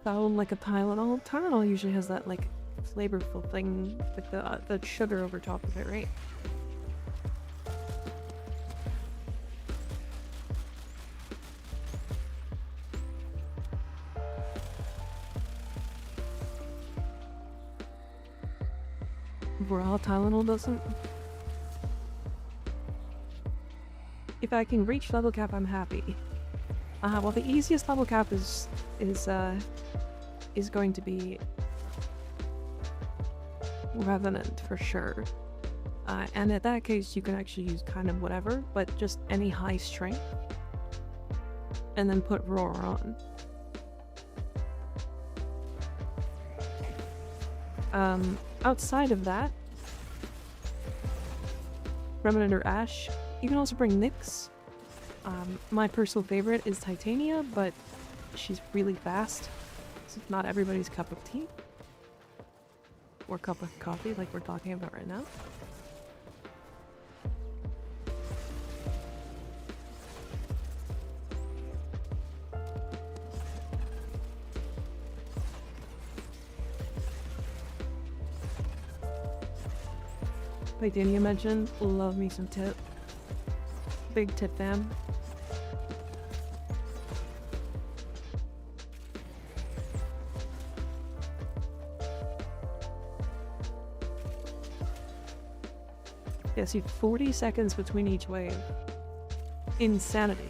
Sound like a Tylenol? Tylenol usually has that like flavorful thing with the sugar over top of it, right? Raw Tylenol doesn't. If I can reach level cap, I'm happy. Well, the easiest level cap is going to be Revenant for sure. And in that case, you can actually use kind of whatever, but just any high strength, and then put Roar on. Outside of that, Remnant or Ash. You can also bring Nyx. My personal favorite is Titania, but she's really fast, so not everybody's cup of tea. Or cup of coffee, like we're talking about right now. Titania mentioned, love me some tip. Big tip fam. Yeah, see, 40 seconds between each wave. Insanity.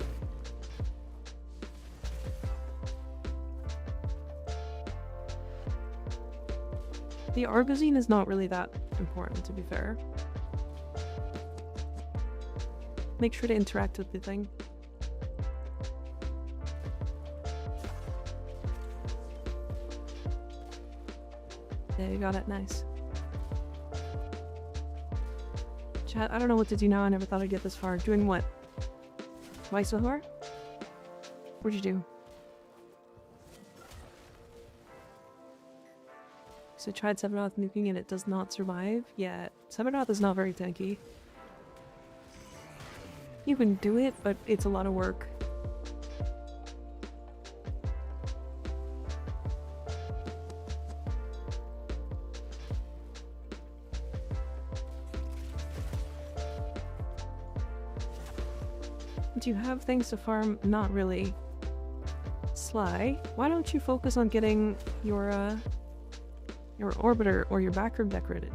The Argosine is not really that important, to be fair. Make sure to interact with the thing. There, you got it. Nice. Chat, I don't know what to do now. I never thought I'd get this far. Doing what? Twice before? What'd you do? So I tried Sephiroth nuking and it does not survive. Yeah, Sephiroth is not very tanky. You can do it, but it's a lot of work. Do you have things to farm? Not really. Sly, why don't you focus on getting your orbiter or your backroom decorated?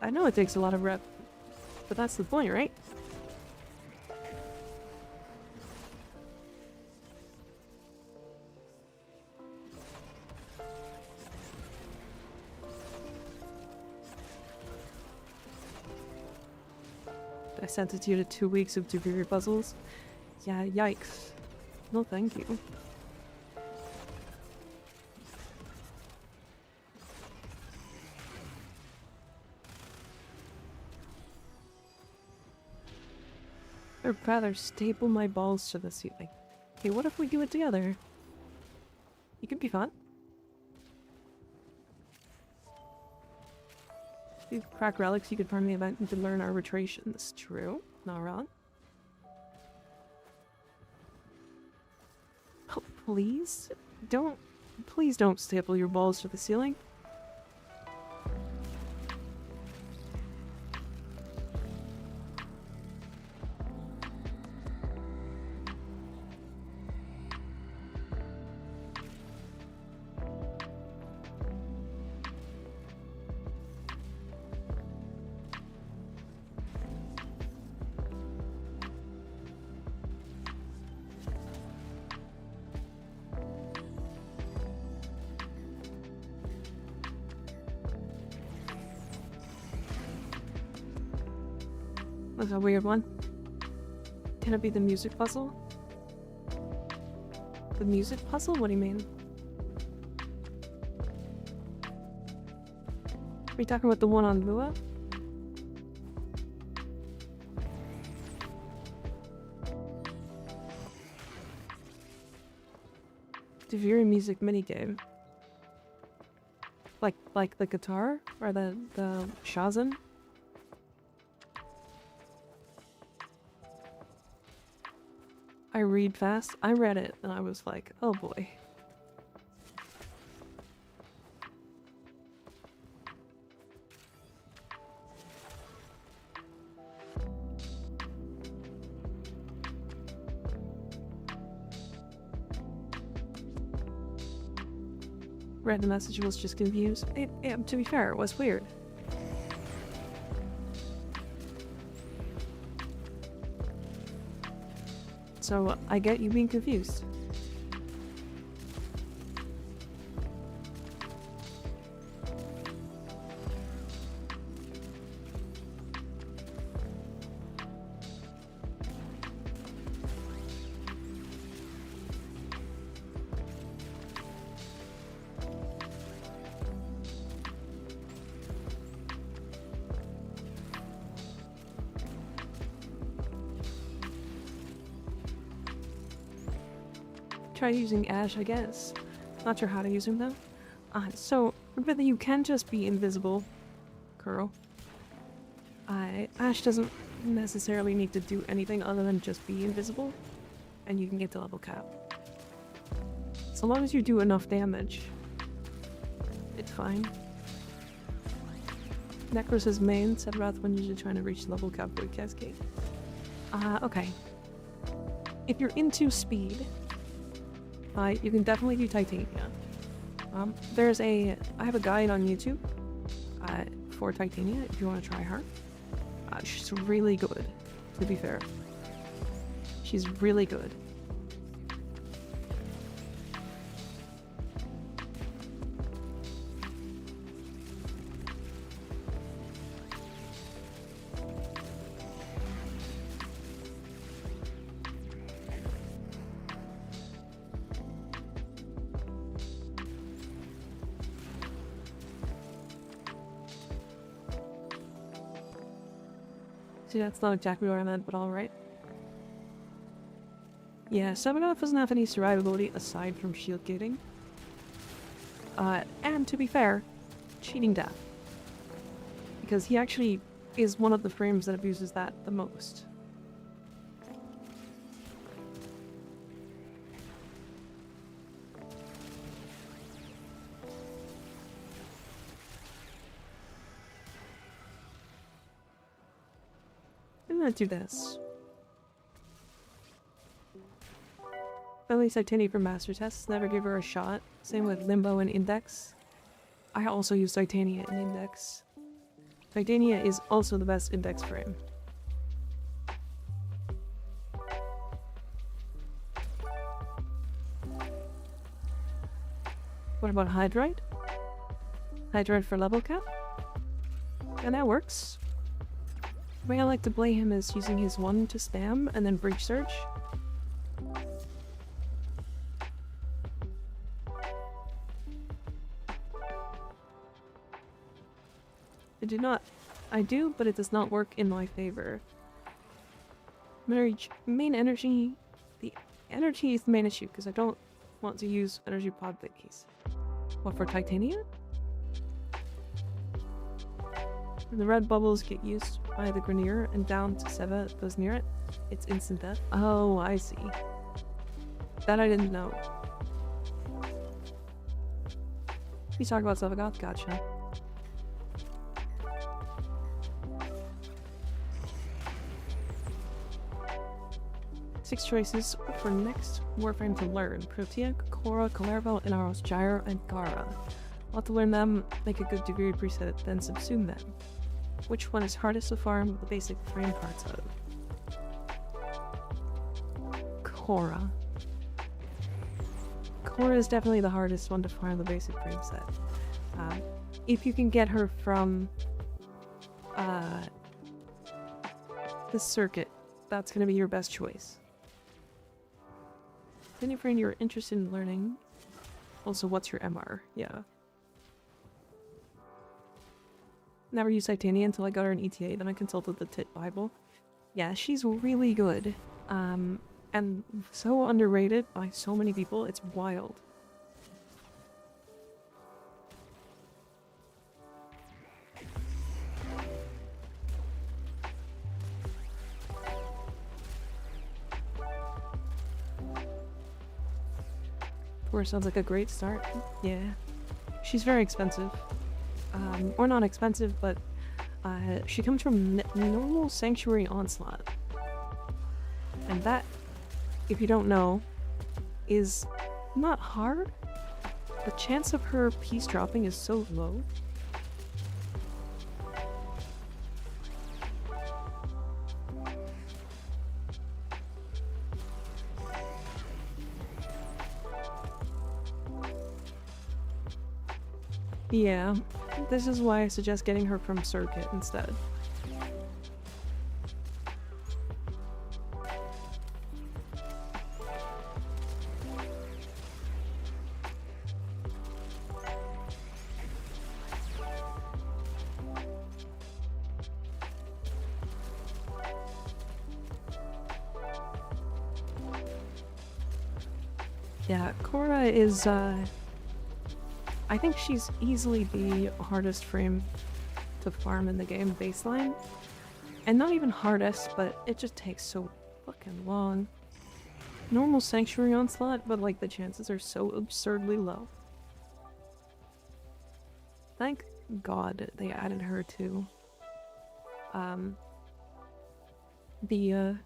I know it takes a lot of rep, but that's the point, right? I sent it to you to 2 weeks of Superior puzzles. Yeah, yikes. No thank you. I'd rather staple my balls to the ceiling. Hey, what if we do it together? It could be fun. If you crack relics, you could farm the event and could learn arbitration. That's true. Not wrong. Please? Please don't staple your balls to the ceiling. That's a weird one. Can it be the music puzzle? The music puzzle? What do you mean? Are we talking about the one on Lua? The Very Music minigame. Like the guitar? Or the Shazam? I read fast. I read it and I was like, oh boy. Read the message, was just confused. To be fair, it was weird. So I get you being confused. Try using Ash, I guess. Not sure how to use him though. So remember that you can just be invisible, Curl. Ash doesn't necessarily need to do anything other than just be invisible, and you can get to level cap. So long as you do enough damage, it's fine. Necros' main said Wrath when usually trying to reach level cap with Cascade. Okay. If you're into speed, you can definitely do Titania. I have a guide on YouTube for Titania if you want to try her. She's really good, to be fair. She's really good. See, that's not exactly what I meant, but alright. Yeah, Semenov doesn't have any survivability aside from shield gating. And to be fair, cheating death. Because he actually is one of the frames that abuses that the most. I'm gonna do this. At least Titania for master tests, never give her a shot. Same with Limbo and Index. I also use Titania and Index. Titania is also the best Index frame. What about Hydride? Hydride for level cap? And that works. The way I like to play him is using his 1 to spam and then Breach Surge. I do, but it does not work in my favor. Main energy, the energy is the main issue because I don't want to use energy pod keys. What, for Titania? The red bubbles get used by the Grenier and down to Seva goes near it. It's instant death. Oh, I see. That I didn't know. We talk about Savagoth? Gotcha. Six choices for next Warframe to learn. Protea, Korra, Kalervo, Inaros, Gyro, and Gara. I'll have to learn them, make a good degree preset, then subsume them. Which one is hardest to farm the basic frame parts of? Korra. Korra is definitely the hardest one to farm the basic frame set. If you can get her from the circuit, that's going to be your best choice. Then your friend you're interested in learning. Also, what's your MR? Yeah. Never used Titania until I got her in ETA, then I consulted the Tit Bible. Yeah, she's really good. And so underrated by so many people, it's wild. Sounds like a great start. Yeah. She's very expensive. Or not expensive, but she comes from normal Sanctuary Onslaught. And that, if you don't know, is not hard. The chance of her piece dropping is so low. Yeah, this is why I suggest getting her from Circuit instead. Yeah, Korra is, I think she's easily the hardest frame to farm in the game baseline. And not even hardest, but it just takes so fucking long. Normal Sanctuary Onslaught, but like the chances are so absurdly low. Thank God they added her to the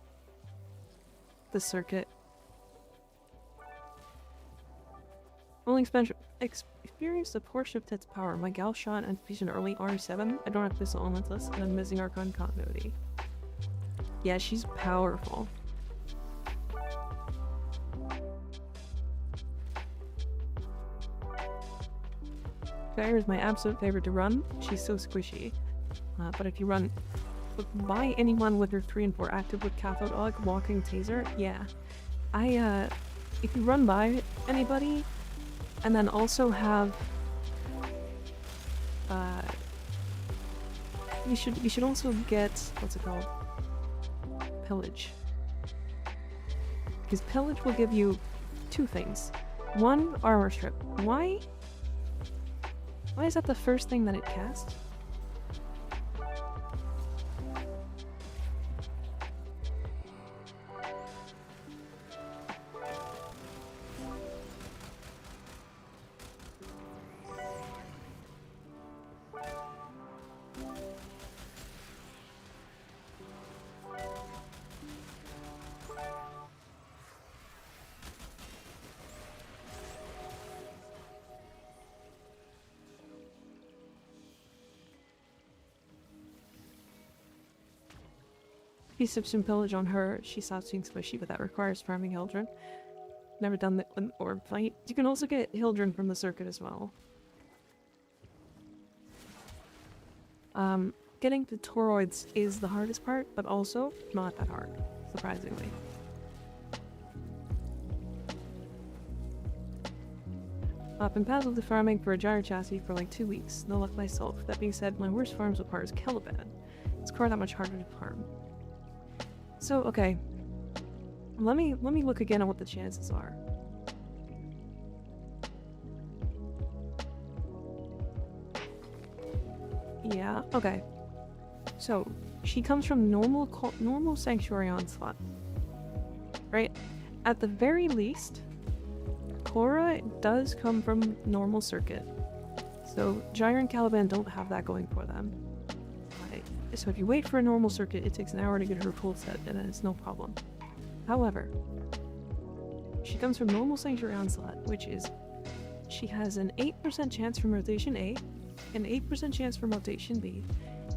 circuit. Only experienced a portion of Ted's power. My gal shot and fusion early R7. I don't have Pistol on this list, and I'm missing Archon continuity. Yeah, she's powerful. Fire is my absolute favorite to run. She's so squishy. But if you run by anyone with her 3 and 4 active with Cathode Aug, Walking Taser, yeah. If you run by anybody, and then also have, you should also get, what's it called? Pillage. Because Pillage will give you 2 things. 1, armor strip. Why is that the first thing that it casts? If you subsume Pillage on her, she stops being squishy, but that requires farming Hildren. Never done the orb fight. You can also get Hildren from the circuit as well. Getting to Toroids is the hardest part, but also not that hard, surprisingly. I've been passively farming for a gyro chassis for like 2 weeks. No luck myself. That being said, my worst farm so far is Caliban. It's car that much harder to farm. So, okay. Let me look again at what the chances are. Yeah, okay. So, she comes from normal Sanctuary Onslaught. Right? At the very least, Korra does come from normal circuit. So Gyre and Caliban don't have that going for them. So if you wait for a normal circuit, it takes an hour to get her full set, and it's no problem. However, she comes from normal Sanctuary Onslaught, which is she has an 8% chance from rotation A, an 8% chance from rotation B,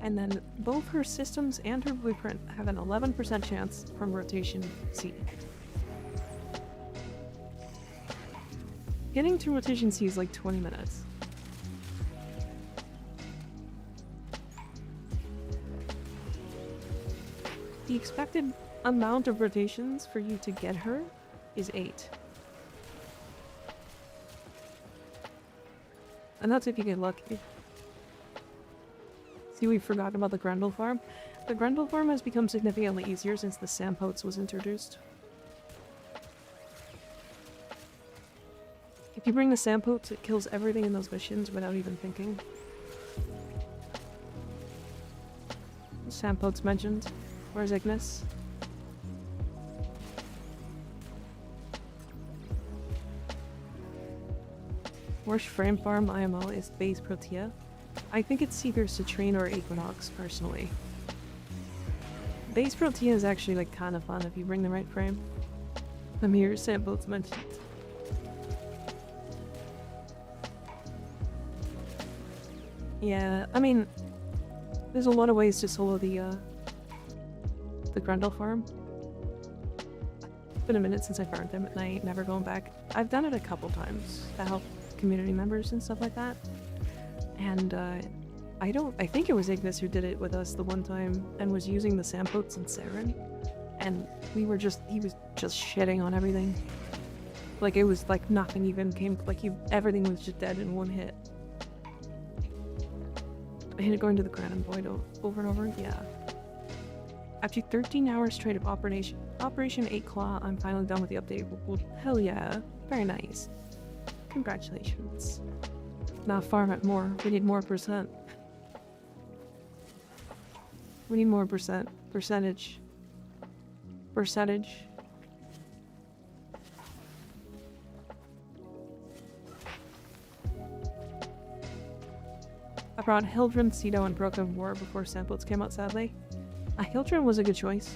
and then both her systems and her blueprint have an 11% chance from rotation C. Getting to rotation C is like 20 minutes. The expected amount of rotations for you to get her is 8. And that's if you get lucky. See, we forgot about the Grendel farm. The Grendel farm has become significantly easier since the Sampotes was introduced. If you bring the Sampotes, it kills everything in those missions without even thinking. Sampotes mentioned. Where's Ignis? Worst frame farm IMO is base Protea. I think it's either Citrine or Equinox, personally. Base Protea is actually like kind of fun if you bring the right frame. Amir Sampotes mentioned. Yeah, I mean, there's a lot of ways to solo the Grendel farm. It's been a minute since I farmed them at night, never going back. I've done it a couple times to help community members and stuff like that. And I think it was Ignis who did it with us the one time and was using the Sampotes and Saren. And he was just shitting on everything. Like it was like nothing even came, everything was just dead in one hit. I hated going to the Crown and Void over and over, yeah. After 13 hours straight of Operation 8 Claw, I'm finally done with the update. Well, hell yeah. Very nice. Congratulations. Now farm it more. We need more percent. We need more percent. Percentage. I brought Hildren, Cedo, and Broken War before Sampotes came out, sadly. Hildren was a good choice.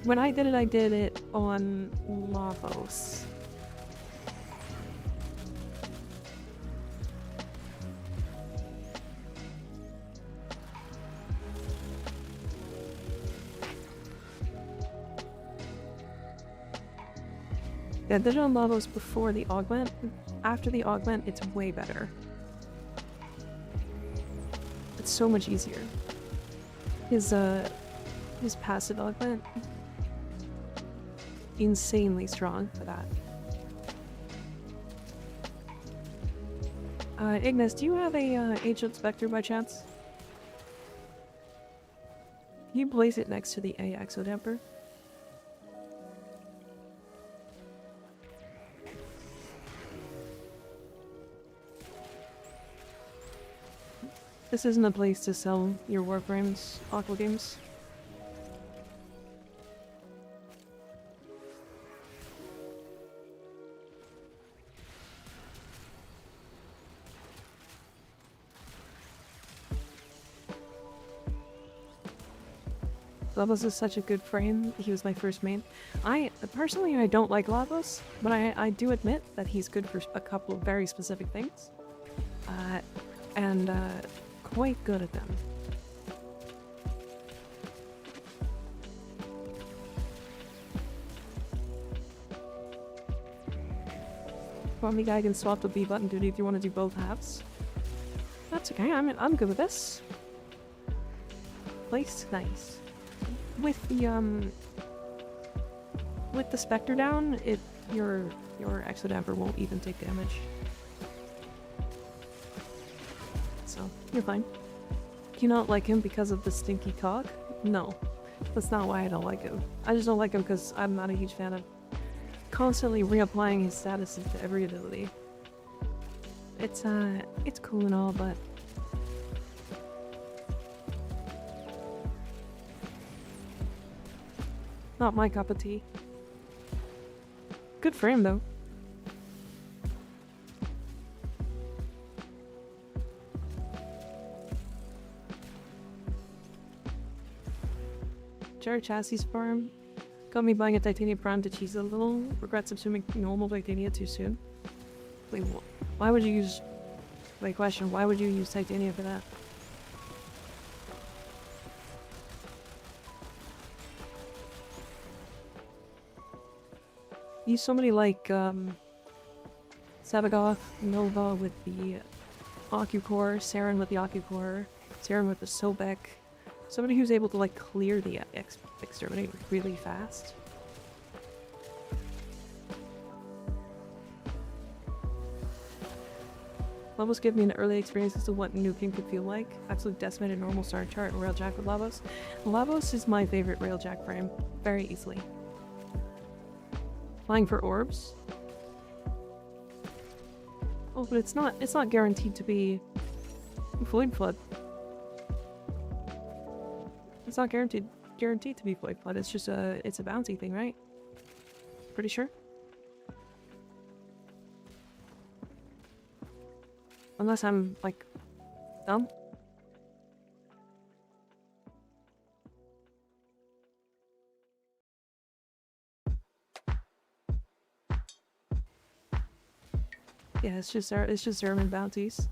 When I did it on Lavos. Yeah, I did it on Lavos before the augment. After the augment, it's way better. It's so much easier. His passive augment, insanely strong for that. Ignis, do you have a Ancient Spectre by chance? Can you place it next to the A Exodamper? This isn't a place to sell your Warframes, Aqua Games. Lavos is such a good frame. He was my first main. Personally, I don't like Lavos, but I do admit that he's good for a couple of very specific things. And quite good at them. Probably guy can swap the B button duty if you want to do both halves. That's okay, I'm good with this. Placed nice. With the Spectre down, your Exodamper won't even take damage. So, you're fine. Do you not like him because of the stinky cock? No. That's not why I don't like him. I just don't like him because I'm not a huge fan of constantly reapplying his statuses to every ability. It's cool and all, but not my cup of tea. Good frame though. Jar Chassis farm got me buying a titanium prime to cheese a little. Regrets assuming normal titania too soon. Wait, why would you use... Wait, question, why would you use titanium for that? Use somebody like, Sabagoth, Nova with the Ocucore, Saren with the Ocucore, Saren with the Sobek. Somebody who's able to, like, clear the exterminate really fast. Lavos give me an early experience as to what nuking could feel like. Absolute decimated normal star chart and Railjack with Lavos. Lavos is my favorite Railjack frame, very easily. Flying for orbs. Oh, but it's not guaranteed to be Void Flood. It's not guaranteed to be Void Flood. It's just it's a bounty thing, right? Pretty sure. Unless I'm like dumb. Yeah, it's just Zerman bounties.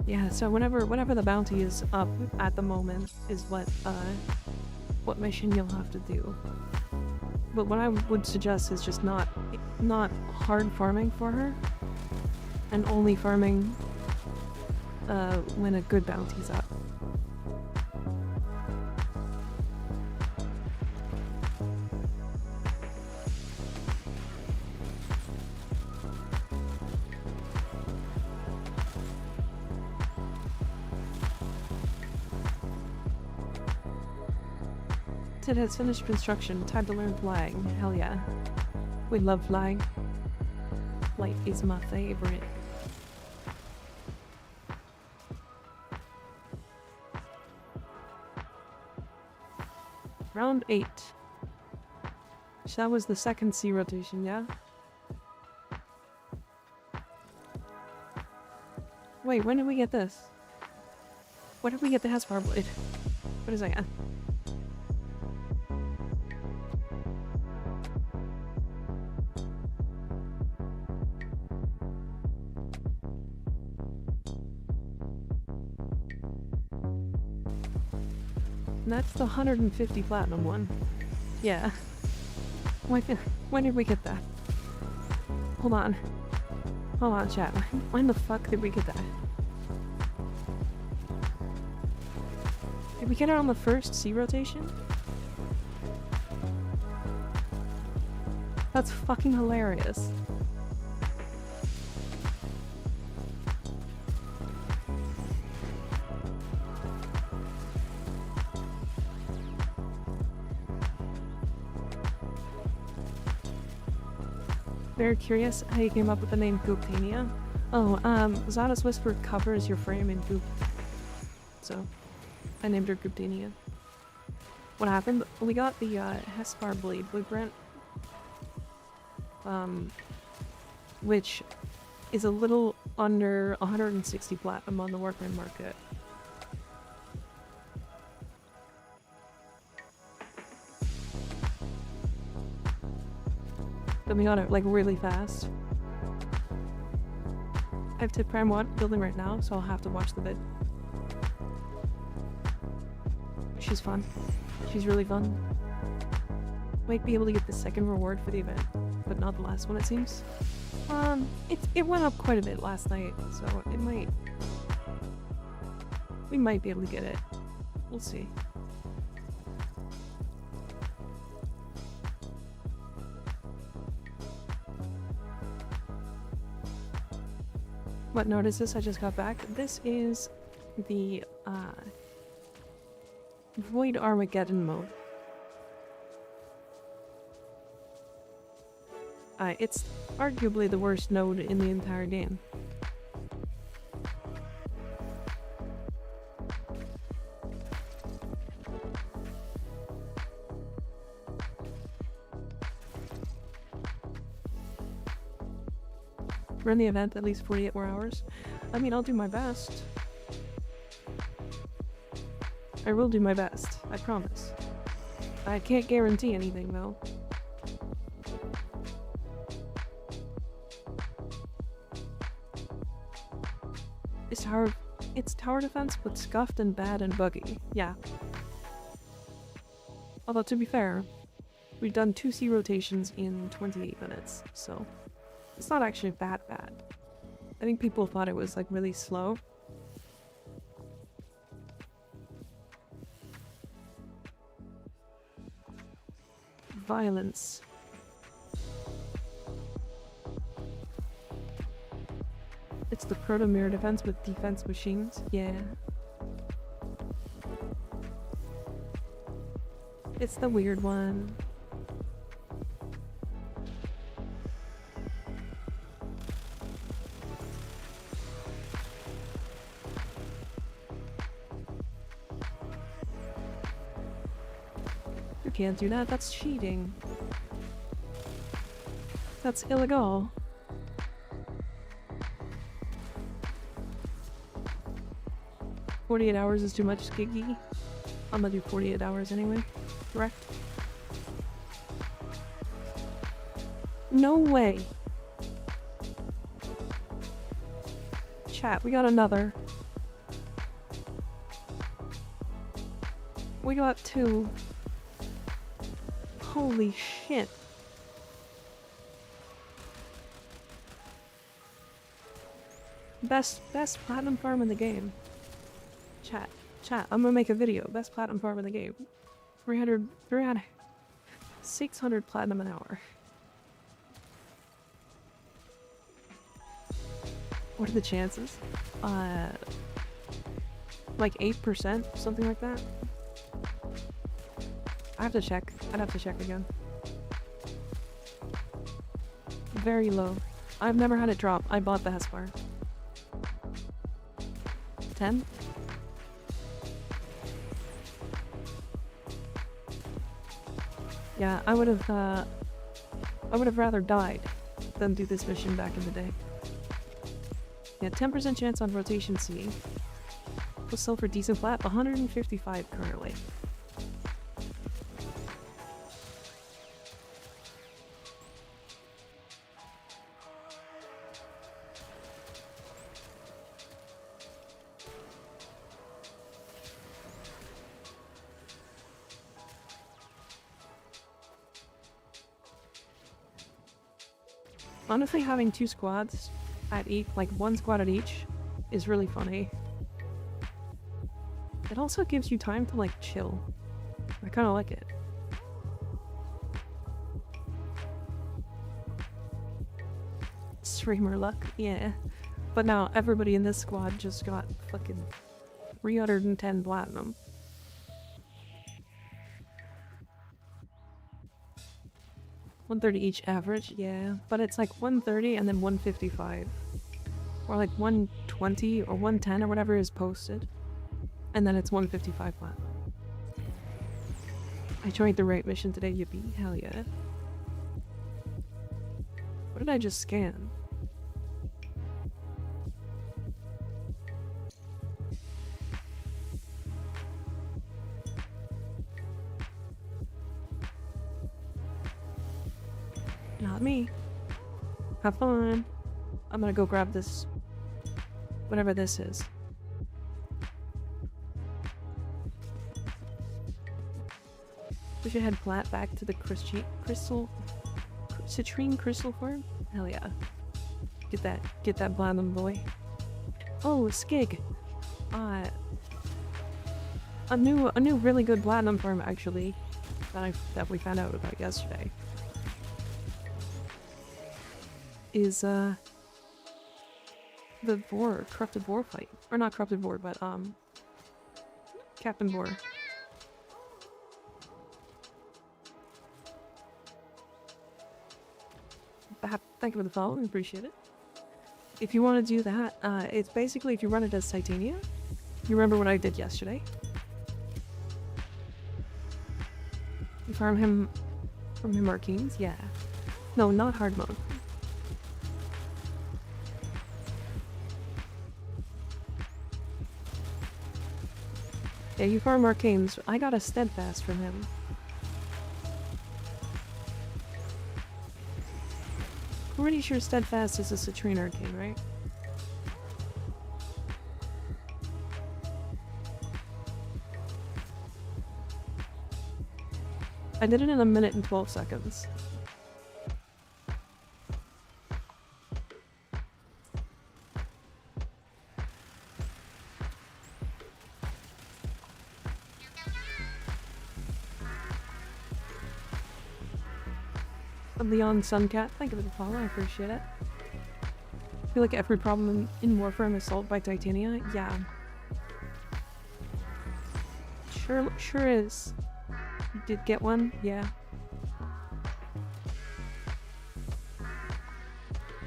Yeah, so whenever the bounty is up at the moment is what mission you'll have to do. But what I would suggest is just not hard farming for her, and only farming when a good bounty's up. It has finished construction. Time to learn flying. Hell yeah. We love flying. Flight is my favorite. Round 8. So that was the second C rotation, yeah? Wait, when did we get this? When did we get the Hespar blade? What is that? That's the 150 platinum one. Yeah. When did we get that? Hold on. Hold on, chat. When the fuck did we get that? Did we get it on the first C rotation? That's fucking hilarious. Very curious how you came up with the name Gooptania. Oh, Zada's Whisper covers your frame in Goop. So, I named her Gooptania. What happened? We got the Hespar Blade blueprint. Which is a little under 160 platinum on the Workman market. But we got it like really fast. I have Tip Prime building right now, so I'll have to watch the vid. She's fun. She's really fun. Might be able to get the second reward for the event, but not the last one, it seems. It went up quite a bit last night, so it might... We might be able to get it. We'll see. What node is this? I just got back. This is the Void Armageddon mode. It's arguably the worst node in the entire game. run the event at least 48 more hours. I mean, I'll do my best. I will do my best, I promise. I can't guarantee anything though. It's tower defense, but scuffed and bad and buggy. Yeah. Although, to be fair, we've done 2C rotations in 28 minutes, so it's not actually that bad. I think people thought it was, like, really slow. Violence. It's the proto-mirror defense with defense machines. Yeah. It's the weird one. You can't do that, that's cheating. That's illegal. "48 hours is too much, Skiggy." I'm gonna do 48 hours anyway. Correct? No way. Chat, we got another. We got 2. Holy shit. Best platinum farm in the game. Chat, I'm gonna make a video. Best platinum farm in the game. 300, 600 platinum an hour. What are the chances? Like 8%, something like that. I have to check. I'd have to check again. Very low. I've never had it drop. I bought the Hespar. 10? Yeah, I would have rather died than do this mission back in the day. Yeah, 10% chance on rotation C. We'll sell for decent flat, 155 currently. Honestly, having 2 squads at each, like 1 squad at each, is really funny. It also gives you time to, like, chill. I kinda like it. Streamer luck, yeah. But now everybody in this squad just got fucking 310 platinum. $130 each average, yeah. But it's like 130 and then 155. Or like 120 or 110 or whatever is posted. And then it's 155 platinum. I joined the right mission today, yippee. Hell yeah. What did I just scan? Not me. Have fun. I'm gonna go grab this. Whatever this is. We should head flat back to the citrine crystal farm? Hell yeah. Get that platinum boy. Oh, Skig. A new really good platinum farm actually that we found out about yesterday. Is the corrupted boar fight. Or not corrupted boar, but Captain Boar. Thank you for the follow, we appreciate it. If you want to do that, it's basically if you run it as Titania. You remember what I did yesterday? You farm him from him Arcanes? Yeah. No, not hard mode. Yeah, you farm arcanes. I got a steadfast from him. Pretty sure steadfast is a citrine arcane, right? I did it in 1 minute and 12 seconds. Leon Suncat, thank you for the follow, I appreciate it. I feel like every problem in Warframe is solved by Titania. Yeah. Sure is. You did get one? Yeah.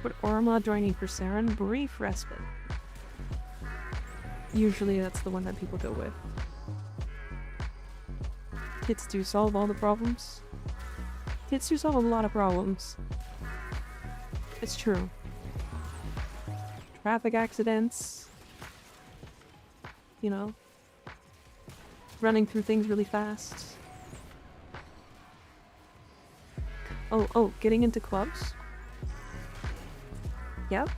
What Orma joining for Saren? Brief respite. Usually that's the one that people go with. Hits do solve all the problems. Hits do solve a lot of problems. It's true. Traffic accidents. You know. Running through things really fast. Oh, getting into clubs? Yep.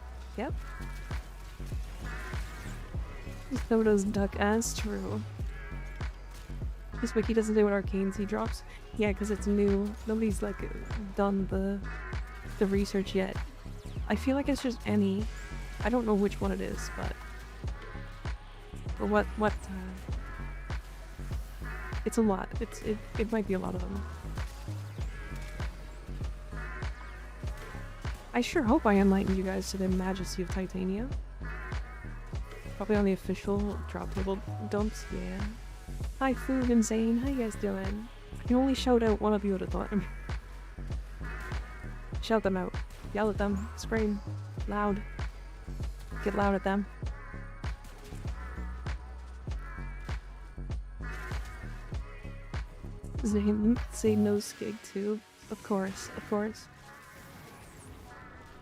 So does Duck as true. This wiki doesn't say what arcanes he drops. Yeah, because it's new. Nobody's like done the research yet. I feel like it's just any. I don't know which one it is, but what it's a lot. It might be a lot of them. I sure hope I enlightened you guys to the majesty of Titania. Probably on the official drop table dumps, yeah. Hi Food and Zane, how you guys doing? I can only shout out one of you at a time. Shout them out. Yell at them. Scream. Loud. Get loud at them. Zane, say no skig too. Of course.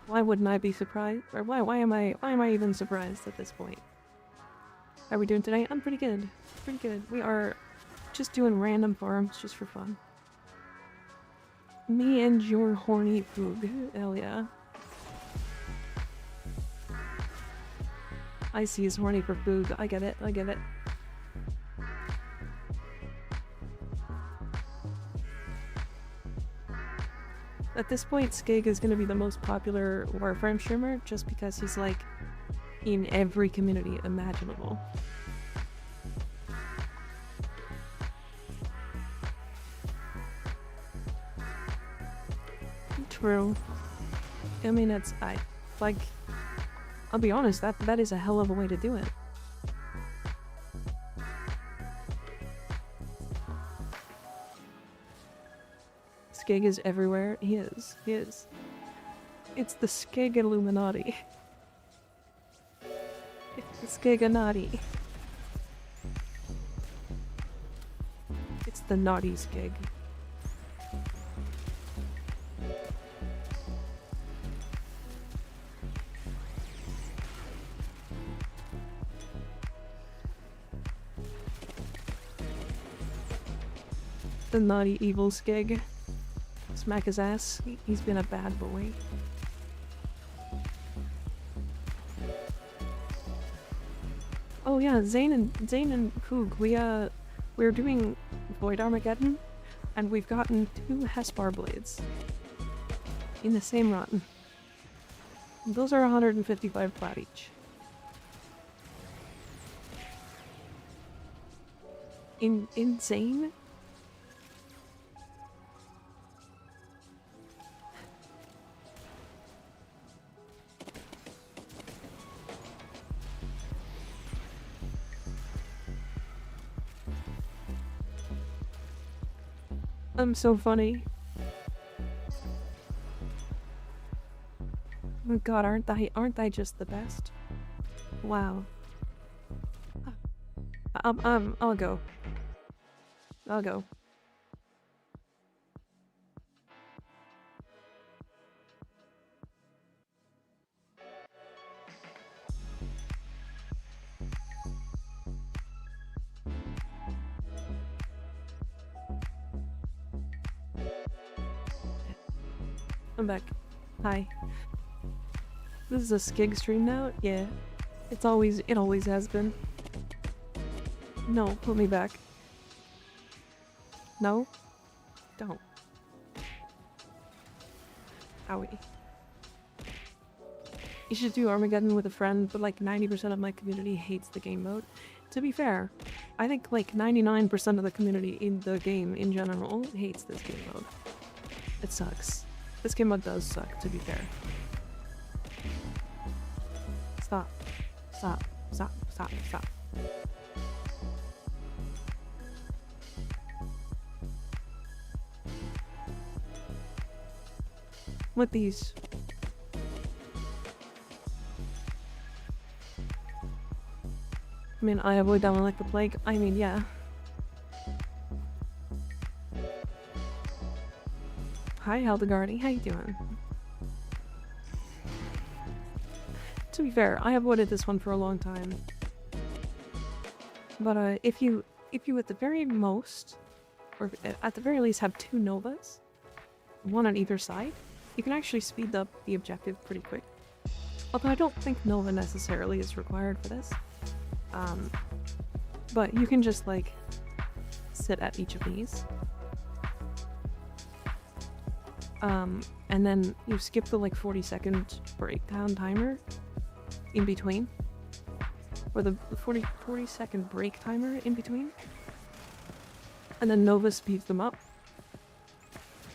Why wouldn't I be surprised? Or why am I even surprised at this point? How are we doing today? I'm pretty good. We are just doing random farms just for fun. Me and your horny poog. Hell yeah. I see is horny for food. I get it. At this point, Skig is gonna be the most popular Warframe streamer just because he's like in every community imaginable. True. I mean, I'll be honest, that is a hell of a way to do it. Skig is everywhere. He is. It's the Skig Illuminati. It's the Skiganati. It's the naughty Skig. The naughty evil Skig. Smack his ass. He's been a bad boy. Oh yeah, Zane and Koog, we're doing Void Armageddon, and we've gotten 2 Hespar blades in the same run. Those are 155 plat each. Insane? I'm so funny. Oh god, aren't I just the best? Wow. I'll go. I'm back. Hi. This is a skig stream now? Yeah. It always has been. No, put me back. No? Don't. Owie. You should do Armageddon with a friend, but like 90% of my community hates the game mode. To be fair, I think like 99% of the community in the game in general hates this game mode. It sucks. This game mode does suck, to be fair. Stop. Stop. Stop. Stop. Stop. With these. I mean, I avoid that one like the plague. I mean, yeah. Hi, Hildegardy. How you doing? To be fair, I avoided this one for a long time. But if you at the very most, or at the very least have 2 Novas, one on either side, you can actually speed up the objective pretty quick. Although I don't think Nova necessarily is required for this. But you can just like sit at each of these. And then you skip the like 40-second breakdown timer in between. Or the 40-second break timer in between. And then Nova speeds them up.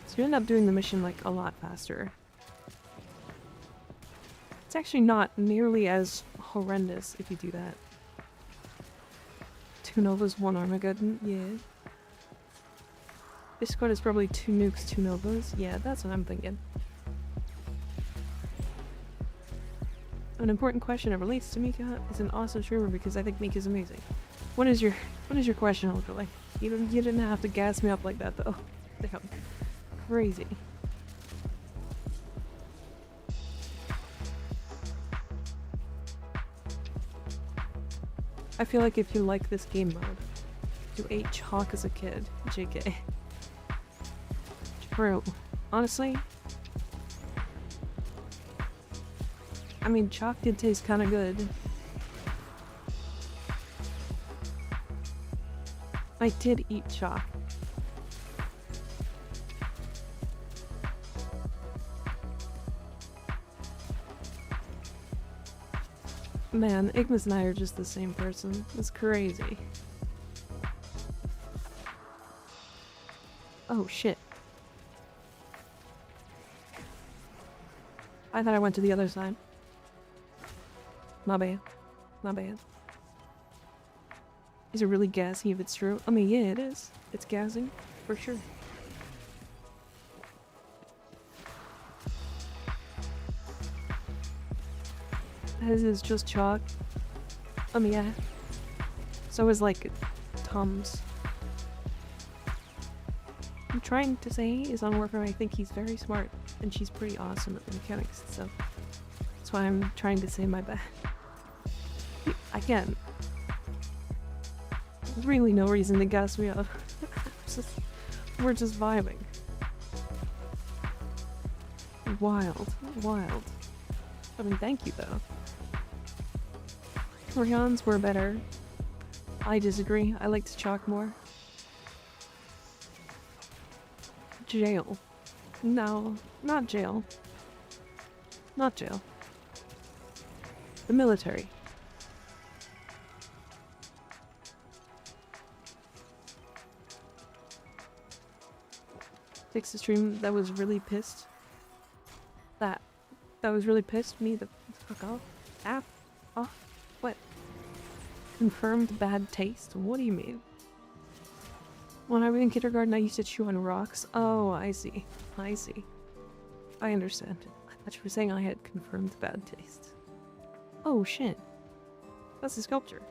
So you end up doing the mission like a lot faster. It's actually not nearly as horrendous if you do that. 2 Novas, 1 Armageddon, yeah. This squad is probably 2 nukes, 2 Novas. Yeah, that's what I'm thinking. An important question that relates to Mika is an awesome streamer because I think Mika's amazing. What is your question, Ultralight? You didn't have to gas me up like that though. Damn. Crazy. I feel like if you like this game mode, you ate chalk as a kid. JK. True. Honestly, I mean, chalk did taste kind of good. I did eat chalk. Man, Ignis and I are just the same person. It's crazy. Oh shit. I thought I went to the other side. My bad. My bad. Is it really gassy if it's true? I mean, yeah, it is. It's gassing, for sure. This is just chalk. I mean, yeah. So is like Tom's. I'm trying to say is on Warframe. I think he's very smart, and she's pretty awesome at the mechanics and stuff. That's why I'm trying to say my bad. Again, really no reason to gas me up. We're just vibing. Wild, wild. I mean, thank you though. Crayons were better. I disagree. I liked chalk more. Jail. No, not jail. Not jail. The military. Takes the stream that was really pissed. That was really pissed me the fuck off. Off. What? Confirmed bad taste? What do you mean? When I was in kindergarten, I used to chew on rocks. Oh, I see. I see. I understand. I thought you were saying I had confirmed bad taste. Oh shit. That's a sculpture.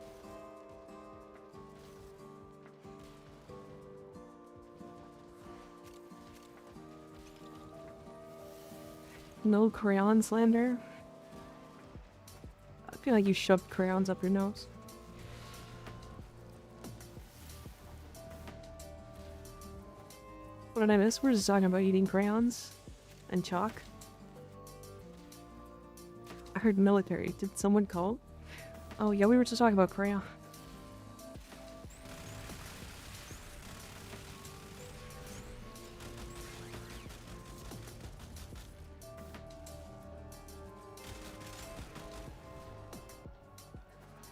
No crayon slander? I feel like you shoved crayons up your nose. What did I miss? We're just talking about eating crayons. and chalk. I heard military. Did someone call? Oh yeah, we were just talking about crayon.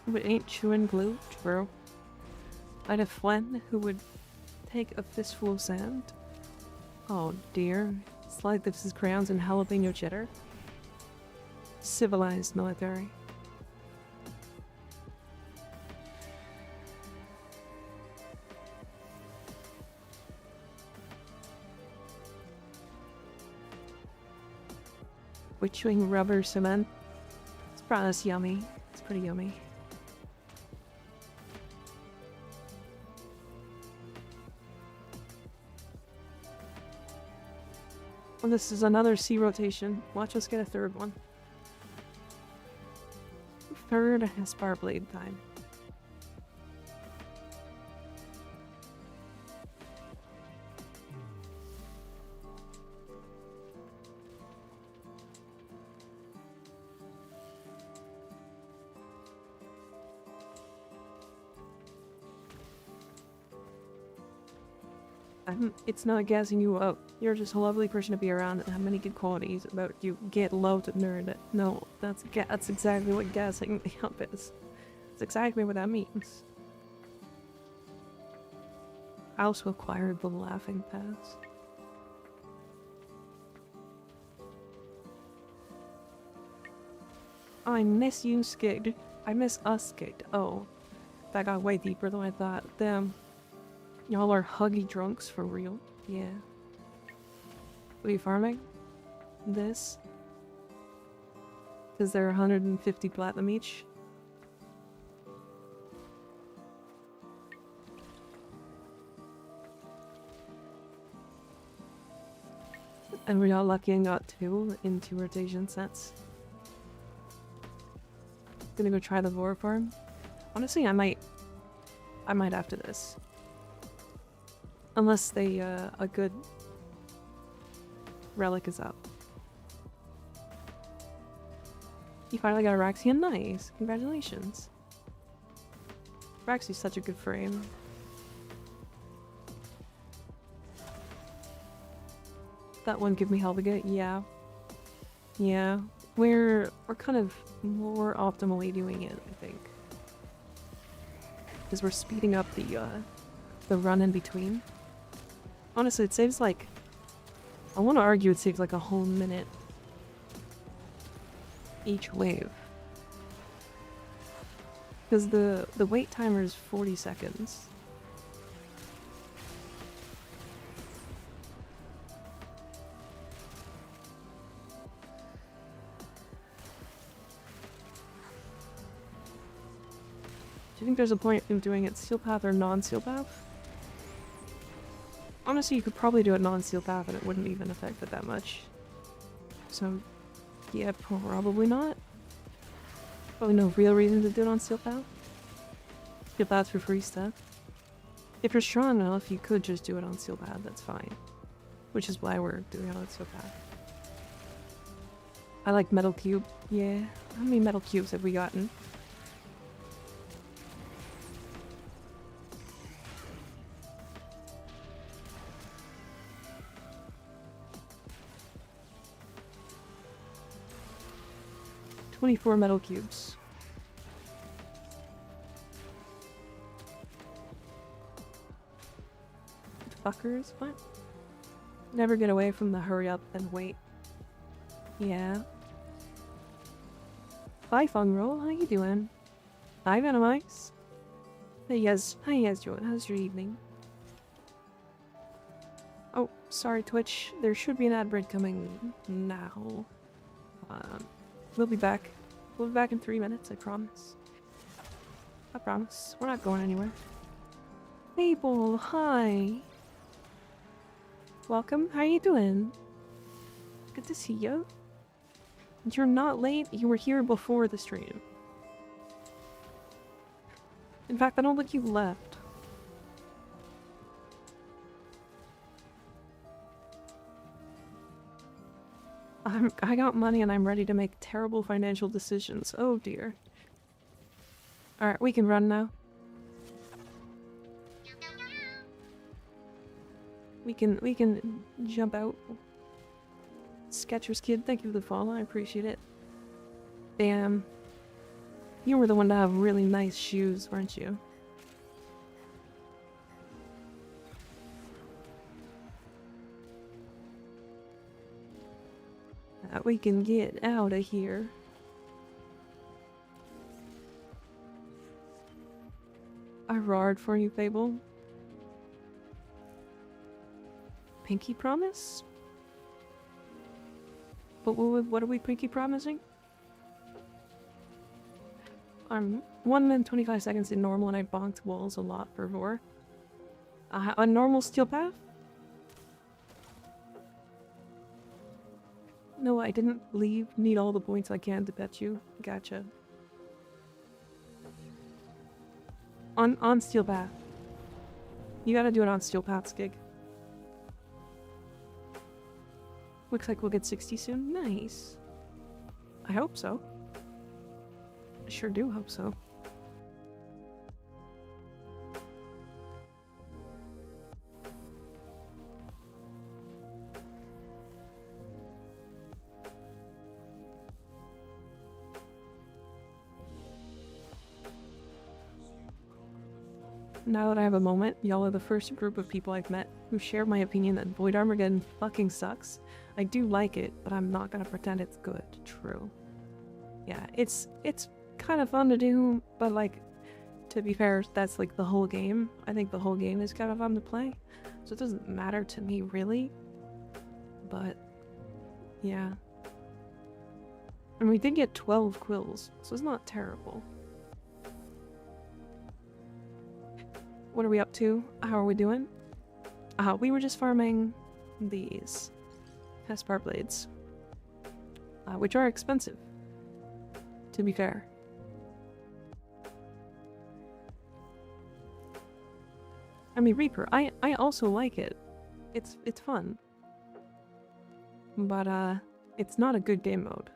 But ain't chewing glue, bro. I'd have one who would take a fistful of sand. Oh dear. Slide this as crayons and jalapeno cheddar. Civilized military. We're chewing rubber cement. It's probably yummy. It's pretty yummy. Well, this is another C rotation. Watch us get a third one. Third Hespar blade time. It's not gassing you up. You're just a lovely person to be around and have many good qualities about you. Get low to nerd. No, that's exactly what gassing me up is. That's exactly what that means. I also acquired the laughing pass. I miss you, Skid. I miss us, Skid. Oh, that got way deeper than I thought. Damn. Y'all are huggy drunks for real. Yeah. What are you farming? This? Because they're 150 platinum each. And we got lucky and got two in 2 rotation sets. Gonna go try the Vor farm. Honestly, I might after this. Unless they, a good relic is up. You finally got a Raxian, nice. Congratulations. Raxi's such a good frame. That one give me hell to get, yeah. Yeah. We're kind of more optimally doing it, I think. Because we're speeding up the run in between. Honestly, it saves like... I want to argue it saves like a whole minute each wave. Because the wait timer is 40 seconds. Do you think there's a point in doing it steel path or non-steel path? Honestly, you could probably do it non-steel path and it wouldn't even affect it that much. So, yeah, probably not. Probably no real reason to do it on steel path. Steel path for free stuff. If you're strong enough, you could just do it on steel path, that's fine. Which is why we're doing it on steel path. I like metal cube. Yeah. How many metal cubes have we gotten? $24 metal cubes. Fuckers, what? Never get away from the hurry up and wait. Yeah. Bye, Fungroll. How you doing? Hi, Venomize. Hey, yes. How you guys doing? How's your evening? Oh, sorry, Twitch. There should be an ad break coming now. We'll be back. We'll be back in 3 minutes, I promise. I promise. We're not going anywhere. Mabel, hi. Welcome. How you doing? Good to see you. You're not late. You were here before the stream. In fact, I don't think you left. I got money and I'm ready to make terrible financial decisions. Oh dear. Alright, we can run now. We can jump out. Sketchers kid, thank you for the follow, I appreciate it. Damn. You were the one to have really nice shoes, weren't you? We can get out of here. I roared for you, Fable. Pinky promise? But what are we pinky promising? 1 minute 25 seconds in normal and I bonked walls a lot for Vor. A normal steel path? No, I didn't leave. Need all the points I can to pet you. Gotcha. On steel path. You gotta do it on steel path, Skig. Looks like we'll get 60 soon. Nice. I hope so. I sure do hope so. Now that I have a moment, y'all are the first group of people I've met who share my opinion that Void Armageddon fucking sucks. I do like it, but I'm not gonna pretend it's good. True. Yeah, it's kind of fun to do, but like, to be fair, that's like the whole game. I think the whole game is kind of fun to play, so it doesn't matter to me really. But yeah. And we did get 12 quills, so it's not terrible. What are we up to? How are we doing? We were just farming these Hespar blades, which are expensive, to be fair. I mean, Reaper, I also like it. It's fun. But, it's not a good game mode.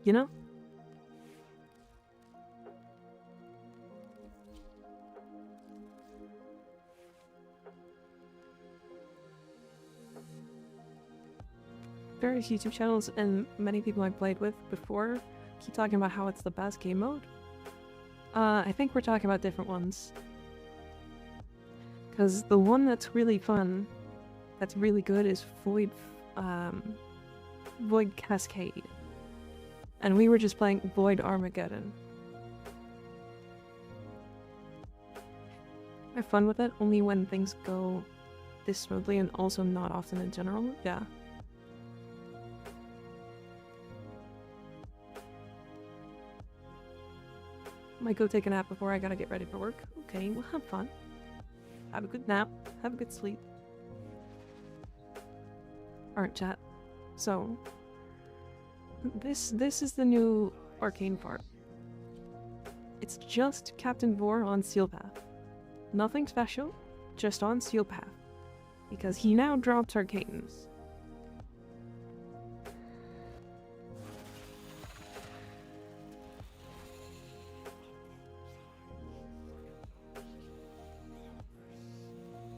You know? Various YouTube channels and many people I've played with before keep talking about how it's the best game mode. I think we're talking about different ones. Because the one that's really fun, that's really good, is Void Cascade. And we were just playing Void Armageddon. I have fun with it only when things go this smoothly and also not often in general. Yeah. Might go take a nap before I gotta get ready for work. Okay, well, have fun. Have a good nap. Have a good sleep. Alright, chat. So, this is the new arcane part. It's just Captain Vor on Seal Path. Nothing special, just on Seal Path. Because he now drops arcanes.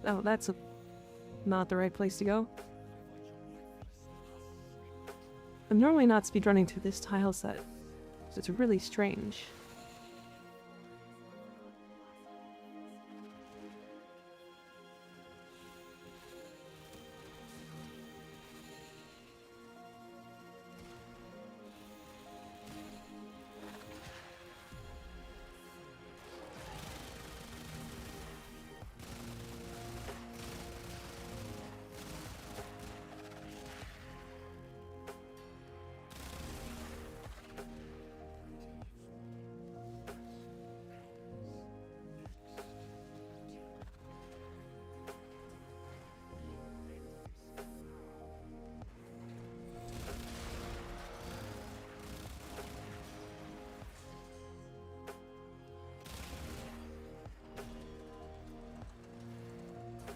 Oh, that's not the right place to go. I'm normally not speedrunning through this tile set, so it's really strange.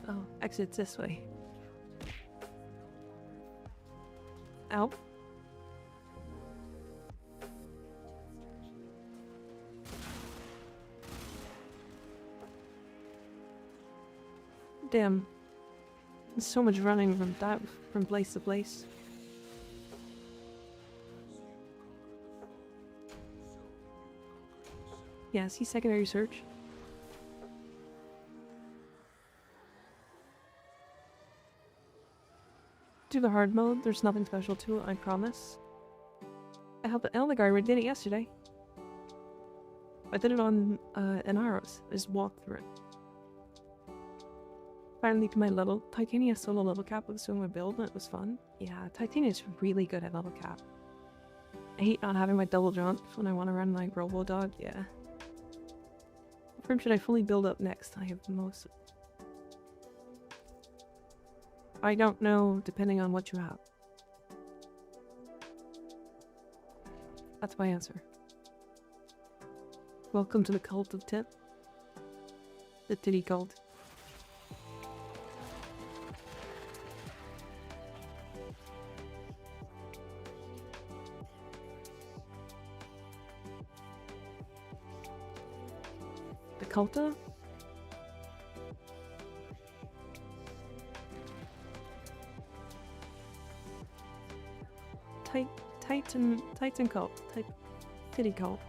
Oh, exit's this way. Ow. Damn. There's so much running from place to place. Yeah, see secondary search. Do the hard mode, there's nothing special to it, I promise. I helped the elder guy, we did it yesterday. I did it on an Aros, I just walked through it. Finally to my level. Titania solo level cap was doing my build and it was fun. Yeah, Titania's really good at level cap. I hate not having my double jump when I want to run like Robo Dog, yeah. What frame should I fully build up next? I have the most. I don't know, depending on what you have. That's my answer. Welcome to the cult of Tip. The titty cult. The culta? Titan cult. Titty cult.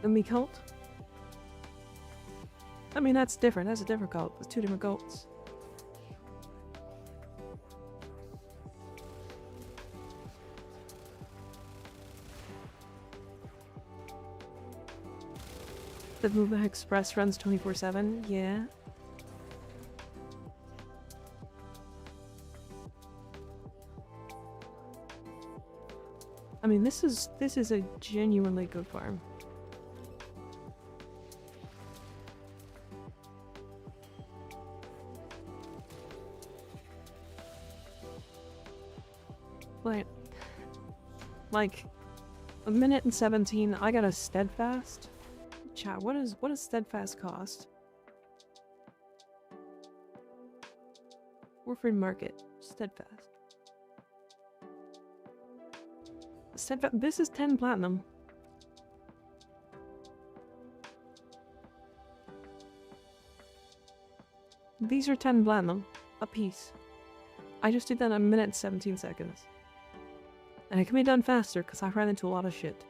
The me cult? I mean, that's different. That's a different cult. It's two different cults. The Movement Express runs 24/7. Yeah. I mean, this is a genuinely good farm. Like, a minute and 17, I got a steadfast. Chat, what does steadfast cost? Warframe Market. Steadfast. This is 10 platinum. These are 10 platinum a piece. I just did that in a minute and 17 seconds. And it can be done faster because I ran into a lot of shit.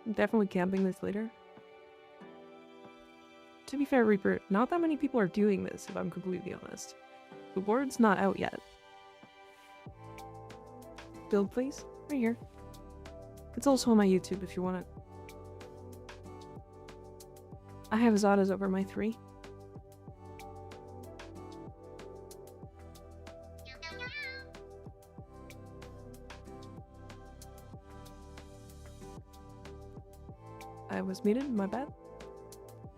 I'm definitely camping this later. To be fair, Reaper, not that many people are doing this, if I'm completely honest. The word's not out yet. Build, please. Right here. It's also on my YouTube if you want it. I have Zadas over my 3. I was muted, my bad.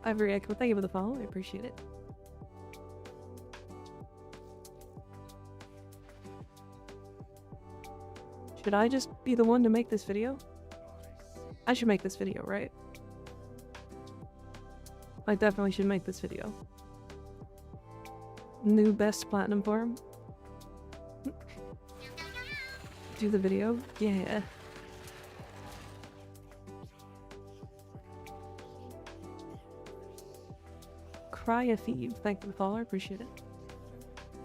Ivory Echo, thank you for the follow, I appreciate it. Should I just be the one to make this video? I should make this video, right? I definitely should make this video. New best platinum farm. Do the video? Yeah. Cry a thief. Thank you for the follow, I appreciate it.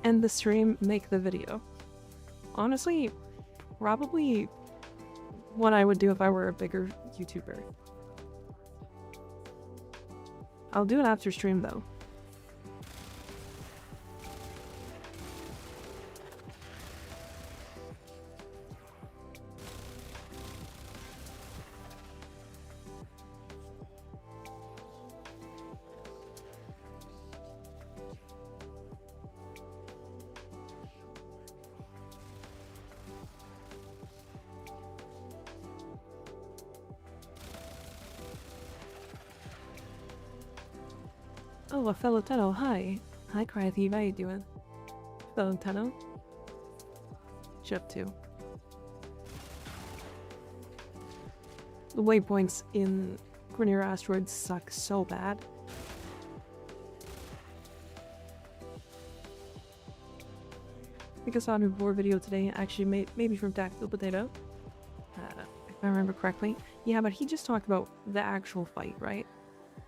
End the stream, make the video. Honestly, probably what I would do if I were a bigger YouTuber. I'll do it after stream though. Oh, a fellow Tenno, hi. Hi, Cry Thief, how you doing? Fellow Tenno? What you up to? The waypoints in Grenier Asteroids suck so bad. I think I saw a new Vor video today, actually maybe from Tactical Potato, if I remember correctly. Yeah, but he just talked about the actual fight, right?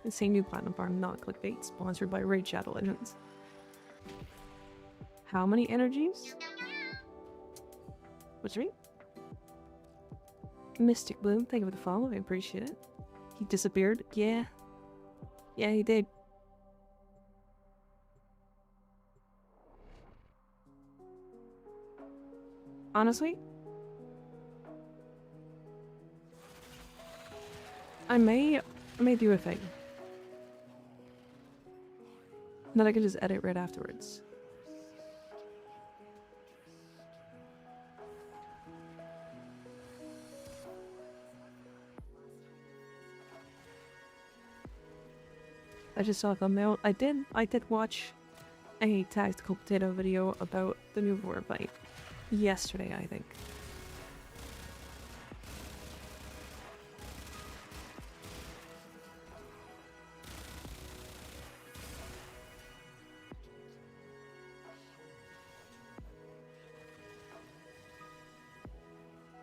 Insane new platinum farm, not clickbait, sponsored by Raid Shadow Legends. How many energies? What's your mean? Mystic Bloom, thank you for the follow, I appreciate it. He disappeared? Yeah. Yeah, he did. Honestly, I may do a thing that I could just edit right afterwards. I just saw a thumbnail. I did watch a Tactical Potato video about the new Vor fight yesterday, I think.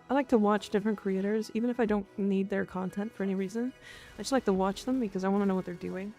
I like to watch different creators, even if I don't need their content for any reason. I just like to watch them because I want to know what they're doing.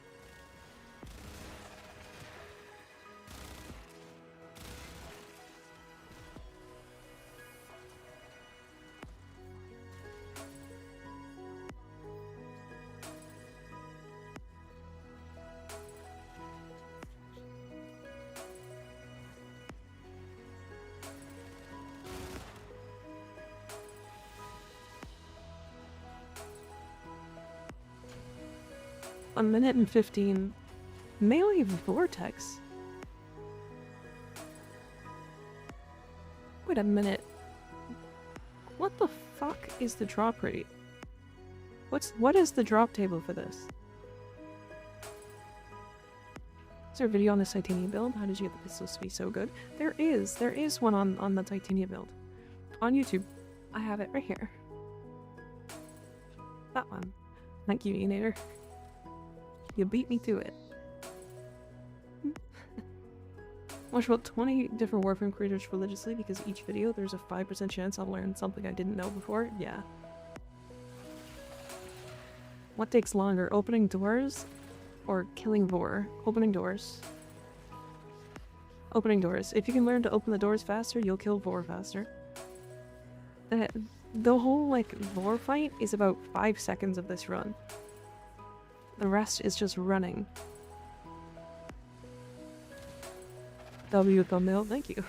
A minute and 15. Melee Vortex? Wait a minute. What the fuck is the drop rate? What is the drop table for this? Is there a video on this Titania build? How did you get the pistols to be so good? There is one on the Titania build. On YouTube. I have it right here. That one. Thank you, Enator. You beat me to it. Watch about 20 different Warframe creators religiously because each video there's a 5% chance I'll learn something I didn't know before. Yeah. What takes longer, opening doors or killing Vor? Opening doors. Opening doors. If you can learn to open the doors faster, you'll kill Vor faster. The whole, like, Vor fight is about 5 seconds of this run. The rest is just running. W thumbnail, thank you.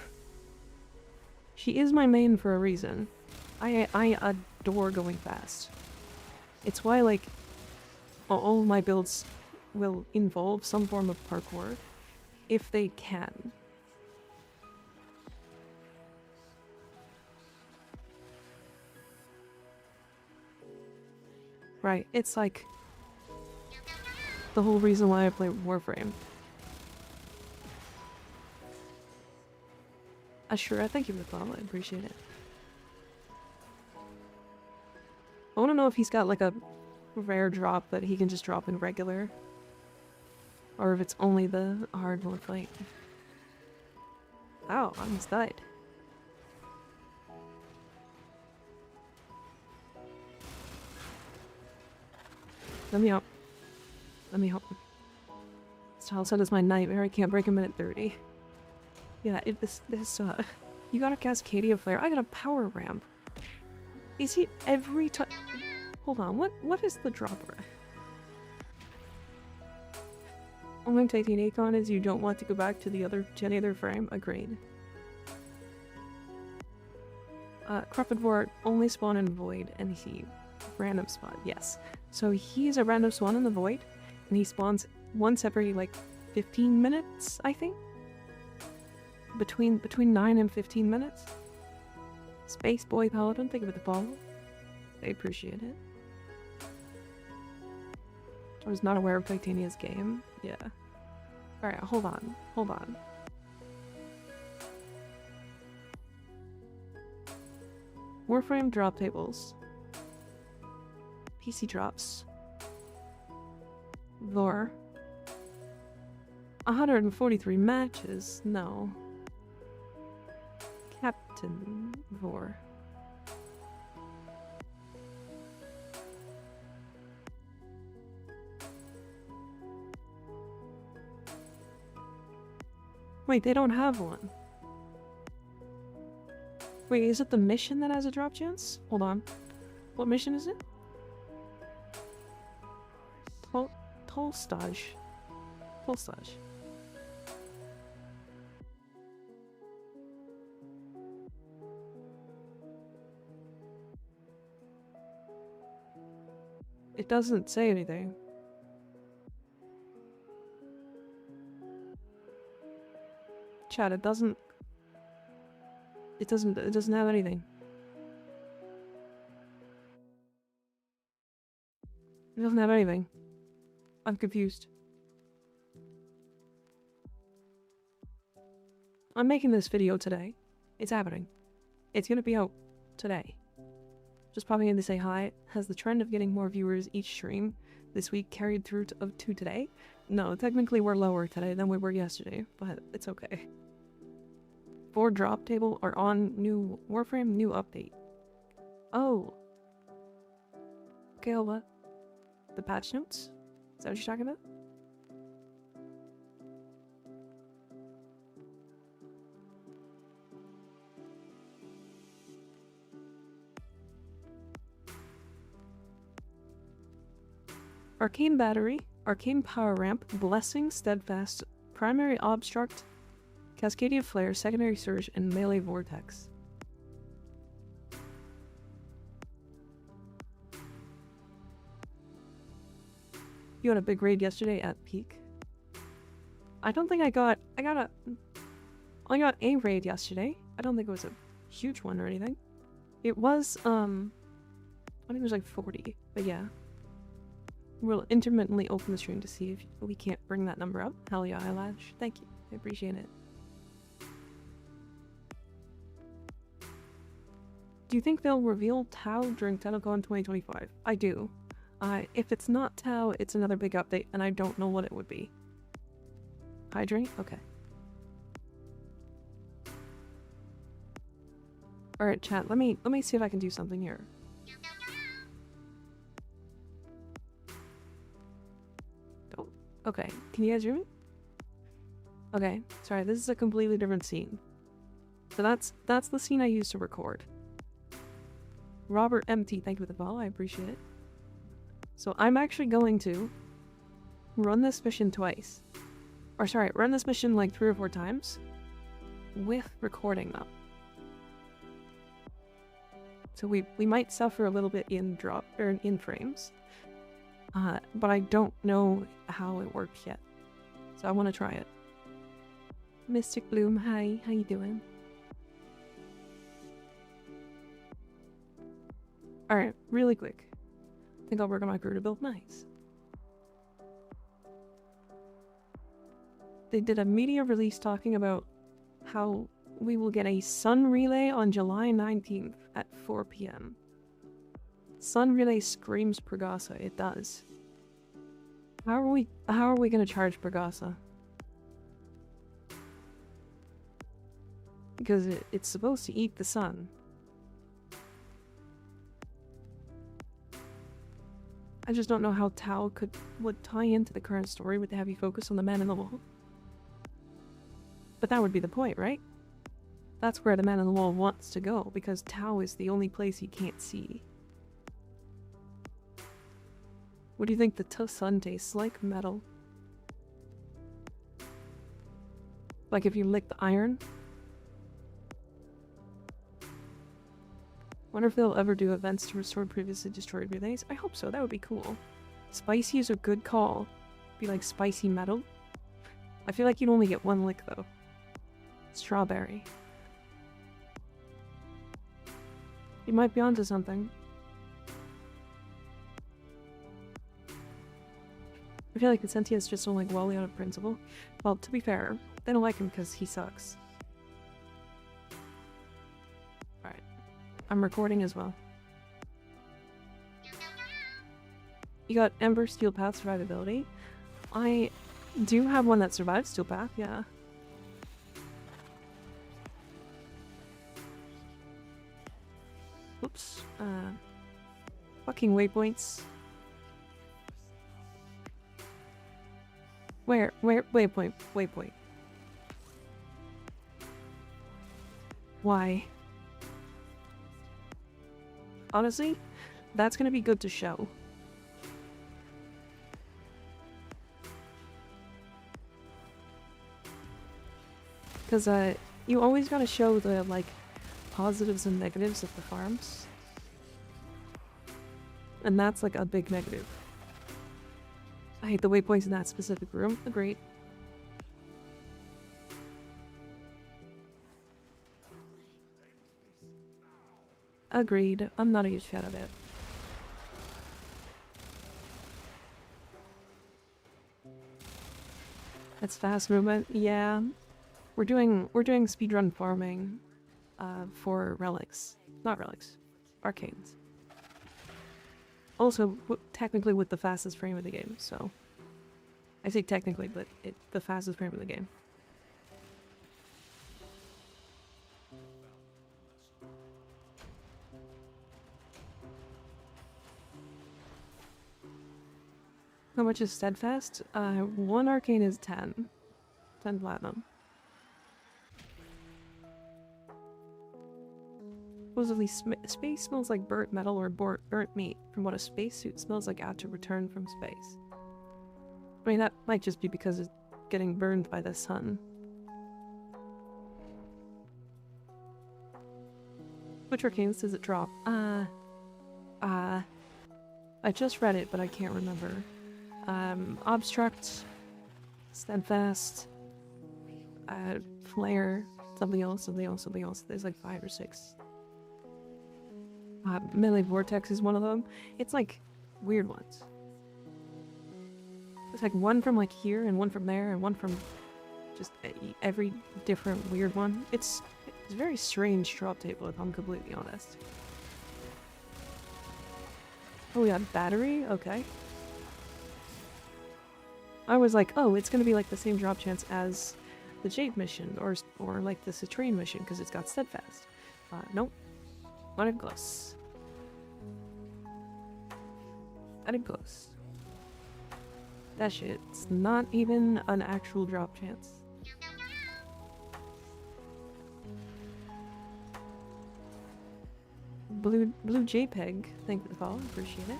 She is my main for a reason. I adore going fast. It's why, like, all my builds will involve some form of parkour, if they can. Right, it's like the whole reason why I play Warframe. Ashura, thank you for the follow, I appreciate it. I want to know if he's got like a rare drop that he can just drop in regular. Or if it's only the hard mode fight. Oh, I almost died. Let me help. Let me help. Style set is my nightmare. I can't break him in at 30. Yeah, you got a Cascadia Flare. I got a Power Ramp. Is he every time? Hold on, what is the dropper? Only Titanic Acon is you don't want to go back to any other frame. Agreed. Cropped Vor only spawn in Void, and he random spawn. Yes. So he's a random spawn in the Void, and he spawns once every like 15 minutes, I think. Between 9 and 15 minutes. Space Boy Paladin, thank you for the follow. I appreciate it. I was not aware of Titania's game. Yeah. Alright, hold on. Hold on. Warframe drop tables. PC drops. Vor. 143 matches? No. Captain Vor. Wait, they don't have one. Wait, is it the mission that has a drop chance? Hold on. What mission is it? Tolstage. Tolstage. It doesn't say anything. Chat, it doesn't have anything. It doesn't have anything. I'm confused. I'm making this video today. It's happening. It's gonna be out today. Just popping in to say hi. Has the trend of getting more viewers each stream this week carried through to today? No, technically we're lower today than we were yesterday, but it's okay. 4 drop table are on new Warframe, new update. Oh. Okay, what? The patch notes? Is that what you're talking about? Arcane Battery, Arcane Power Ramp, Blessing, Steadfast, Primary Obstruct, Cascadia Flare, Secondary Surge, and Melee Vortex. You had a big raid yesterday at peak? I don't think I got a raid yesterday. I don't think it was a huge one or anything. It was, I think it was like 40, but yeah. We'll intermittently open the stream to see if we can't bring that number up. Hell yeah, Eyelash. Thank you. I appreciate it. Do you think they'll reveal Tau during TennoCon 2025? I do. If it's not Tau, it's another big update, and I don't know what it would be. Hydrate? Okay. Alright, chat, let me see if I can do something here. Oh, okay. Can you guys hear me? Okay, sorry, this is a completely different scene. So that's the scene I used to record. Robert MT, thank you for the follow, I appreciate it. So I'm actually going to run this mission twice. Or sorry, run this mission like 3 or 4 times with recording them. So we might suffer a little bit in frames. But I don't know how it works yet. So I want to try it. Mystic Bloom, hi, how you doing? Alright, really quick. I think I'll work on my crew to build nice. They did a media release talking about how we will get a sun relay on July 19th at 4 PM. Sun relay screams Pregasa, it does. How are we gonna charge Pregasa? Because it's supposed to eat the sun. I just don't know how Tau would tie into the current story with the heavy focus on the man in the wall. But that would be the point, right? That's where the man in the wall wants to go, because Tau is the only place he can't see. What do you think the sun tastes like? Metal. Like if you lick the iron? Wonder if they'll ever do events to restore previously destroyed relays? I hope so, that would be cool. Spicy is a good call. Be like spicy metal. I feel like you'd only get 1 lick though. Strawberry. You might be onto something. I feel like Vicentia's just don't like Wally out of principle. Well, to be fair, they don't like him because he sucks. Alright. I'm recording as well. You got Ember Steel Path survivability. I do have one that survives Steel Path, yeah. Oops. Fucking waypoints. Where? Waypoint. Waypoint. Why? Honestly, that's gonna be good to show. Because, you always gotta show the, like, positives and negatives of the farms. And that's, like, a big negative. I hate the waypoints in that specific room. Agreed. Agreed. I'm not a huge fan of it. That's fast movement. Yeah. We're doing speedrun farming for relics. Not relics. Arcanes. Also, technically with the fastest frame of the game, so... I say technically, but the fastest frame of the game. How much is steadfast? One arcane is 10. 10 platinum. Supposedly space smells like burnt metal or burnt meat from what a spacesuit smells like after return from space. I mean, that might just be because it's getting burned by the sun. Which arcanes does it drop? I just read it, but I can't remember. Obstruct, Steadfast, Flare, something else. There's like 5 or 6. Melee Vortex is one of them. It's like weird ones. It's like one from like here and one from there and one from just every different weird one. It's a very strange drop table if I'm completely honest. Oh, we got battery? Okay. I was like, oh, it's gonna be like the same drop chance as the Jade mission or like the Citrine mission because it's got Steadfast. Nope. Not even close. Not even close. That shit's not even an actual drop chance. Blue JPEG, thank you for the follow, appreciate it.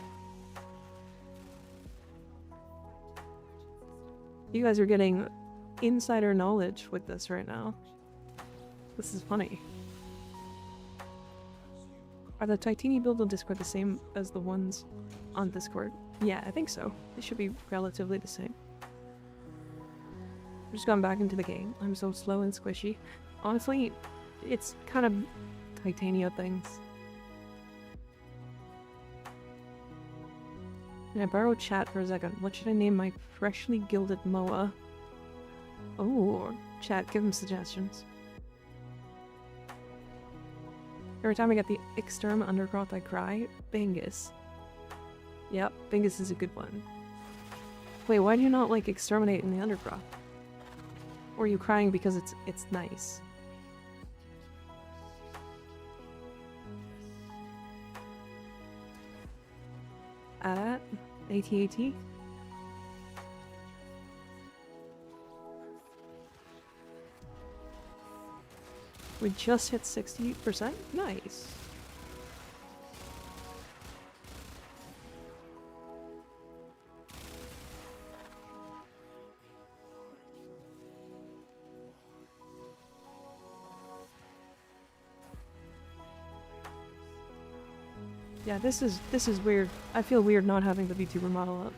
You guys are getting insider knowledge with this right now. This is funny. Are the Titini builds on Discord the same as the ones on Discord? Yeah, I think so. They should be relatively the same. I've just gone back into the game. I'm so slow and squishy. Honestly, it's kind of Titania things. Can I borrow chat for a second? What should I name my freshly gilded Moa? Oh, chat, give him suggestions. Every time I get the Exterm Undergrowth, I cry. Bingus. Yep, Bingus is a good one. Wait, why do you not like exterminate in the undergrowth? Or are you crying because it's nice? AT-AT? We just hit 60%? Nice. Yeah, this is weird. I feel weird not having the VTuber model up.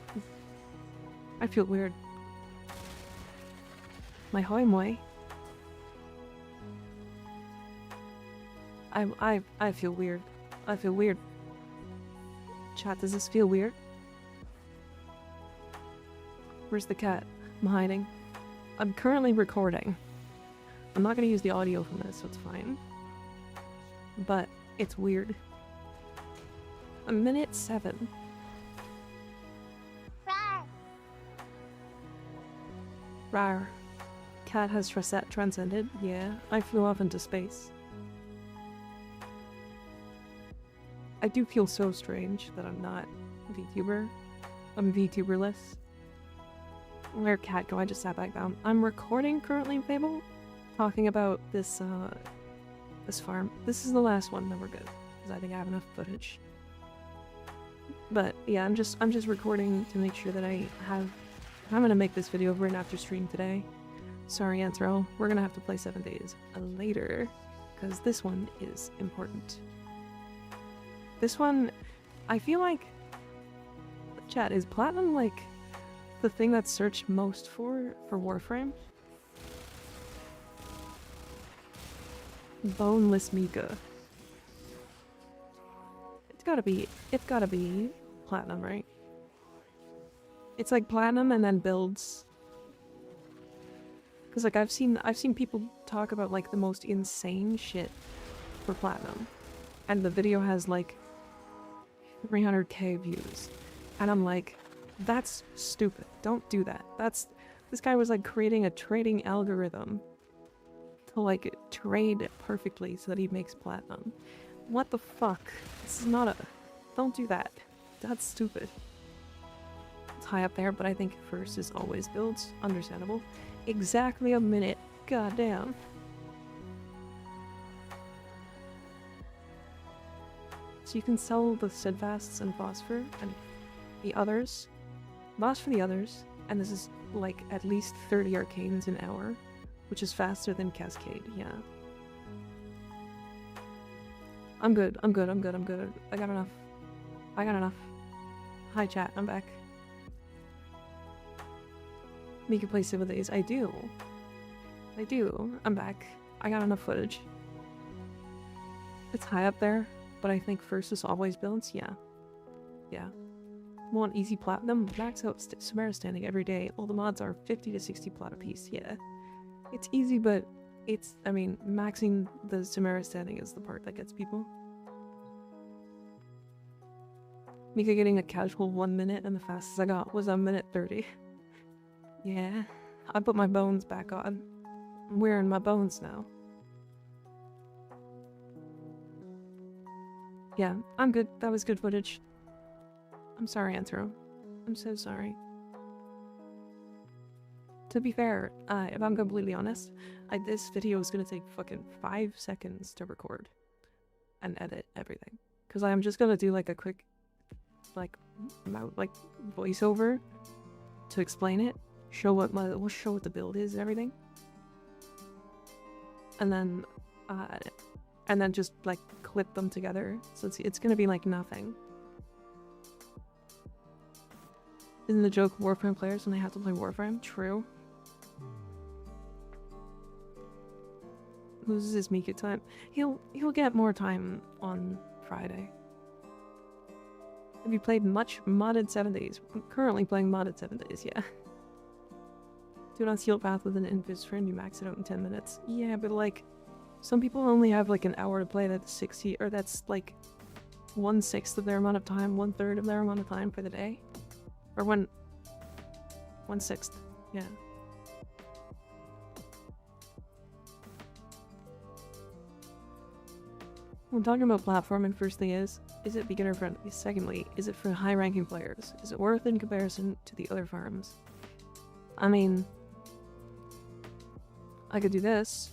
I feel weird. My hoi moi. I feel weird. I feel weird. Chat, does this feel weird? Where's the cat? I'm hiding. I'm currently recording. I'm not gonna use the audio from this, so it's fine. But it's weird. A minute 7. Rar. Cat has transcended. Yeah, I flew off into space. I do feel so strange that I'm not a VTuber. I'm VTuberless. Where Cat go? I just sat back down. I'm recording currently, Fable, talking about this this farm. This is the last one, then we're good, because I think I have enough footage. But yeah, I'm just recording to make sure that I'm gonna make this video over and after stream today. Sorry, Anthro, we're gonna have to play 7 days later, because this one is important. This one, I feel like, chat, is platinum like the thing that's searched most for Warframe? Boneless Mika. It's gotta be platinum, right? It's like platinum and then builds. Cause like I've seen people talk about like the most insane shit for platinum. And the video has like 300k views. And I'm like, that's stupid. Don't do that. This guy was like creating a trading algorithm to like trade perfectly so that he makes platinum. What the fuck? This is not a... Don't do that. That's stupid. It's high up there, but I think first is always builds. Understandable. Exactly a minute. Goddamn. So you can sell the steadfasts and phosphor and the others. Boss for the others. And this is like at least 30 arcanes an hour, which is faster than Cascade, yeah. I'm good. I got enough. Hi chat, I'm back. Mika plays 7 days. I do. I'm back. I got enough footage. It's high up there, but I think first is always builds, yeah. Yeah. Want easy platinum? Max out Samara standing every day. All the mods are 50 to 60 plat a piece, yeah. It's easy, but it's, I mean, maxing the Samara standing is the part that gets people. Mika getting a casual 1 minute, and the fastest I got was 1:30. Yeah, I put my bones back on. I'm wearing my bones now. Yeah, I'm good. That was good footage. I'm sorry, Anthro. I'm so sorry. To be fair, if I'm completely honest, this video is gonna take fucking 5 seconds to record and edit everything. Because I'm just gonna do like a quick, like voiceover to explain it, show what the build is and everything, and then just like clip them together. So it's gonna be like nothing. Isn't the joke Warframe players when they have to play Warframe? True. Loses his Mika time. He'll get more time on Friday. Have you played much modded 7 days? I'm currently playing modded 7 days, yeah. Do it on Steel Path with an invis friend, you max it out in 10 minutes. Yeah, but like, some people only have like an hour to play. That's 60, or that's like 1/6 of their amount of time, 1/3 of their amount of time for the day. Or 1/6, yeah. When talking about platforming, first thing is it beginner friendly? Secondly, is it for high ranking players? Is it worth in comparison to the other farms? I mean, I could do this.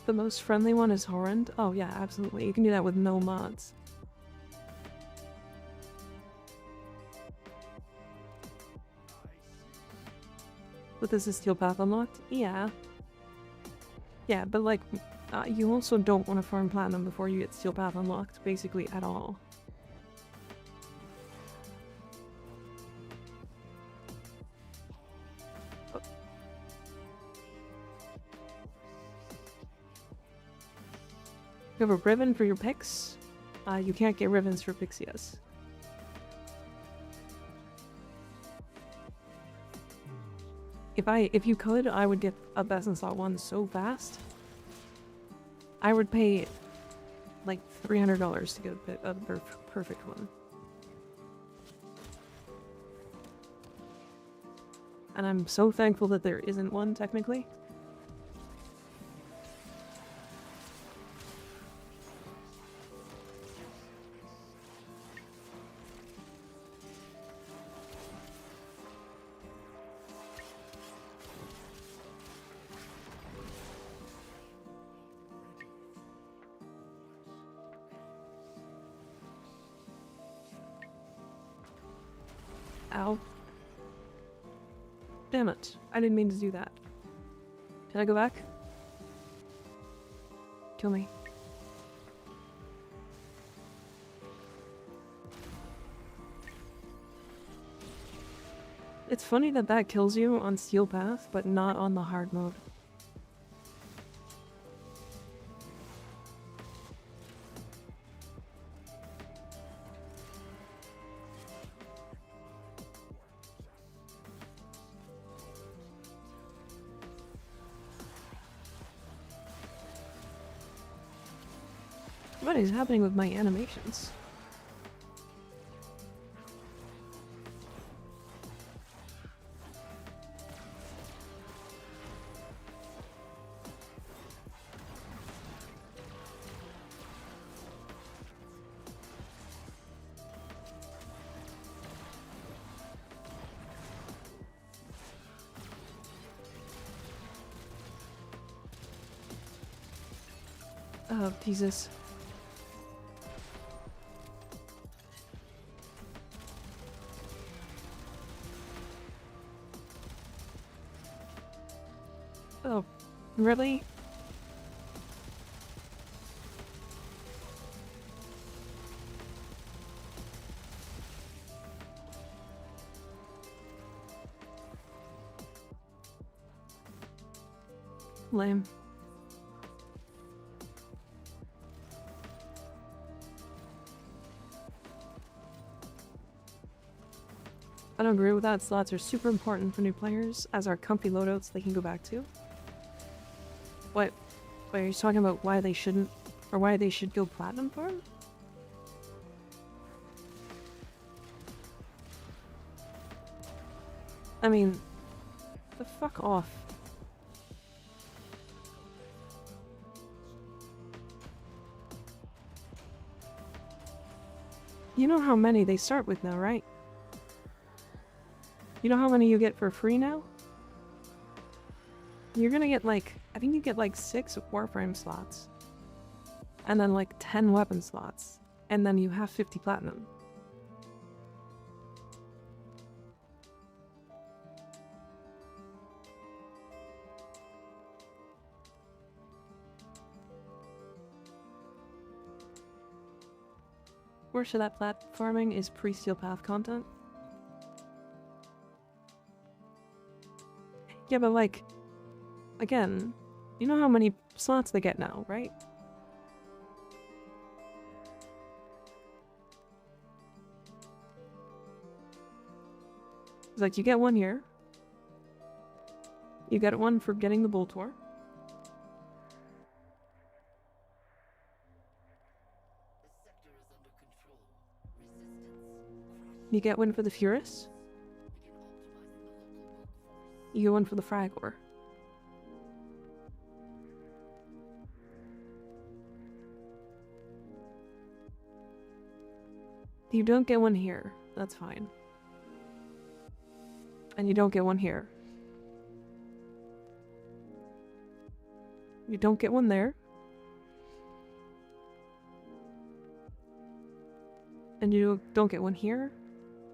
The most friendly one is Horrend? Oh yeah, absolutely. You can do that with no mods. But this is Steel Path unlocked? Yeah. Yeah, but like, you also don't want to farm Platinum before you get Steel Path unlocked, basically at all. You have a ribbon for your picks? You can't get ribbons for picks, yes. If you could, I would get a best in slot 1 so fast. I would pay like $300 to get a perfect one. And I'm so thankful that there isn't one, technically. Ow. Damn it. I didn't mean to do that. Can I go back? Kill me. It's funny that that kills you on Steel Path, but not on the hard mode. What is happening with my animations? Oh, Jesus. Oh, really? Lame. I don't agree with that. Slots are super important for new players, as are comfy loadouts they can go back to. What? Wait, are you talking about why they shouldn't, or why they should go platinum for them? I mean, the fuck off. You know how many they start with now, right? You know how many you get for free now? You're gonna get like, I think you get like 6 Warframe slots. And then like 10 weapon slots. And then you have 50 platinum. Worst of that platforming is pre-Steel Path content. Yeah, but like, again, you know how many slots they get now, right? It's like, you get one here. You get one for getting the Boltor. You get one for the Furus. You get one for the Fragor. You don't get one here. That's fine. And you don't get one here. You don't get one there. And you don't get one here.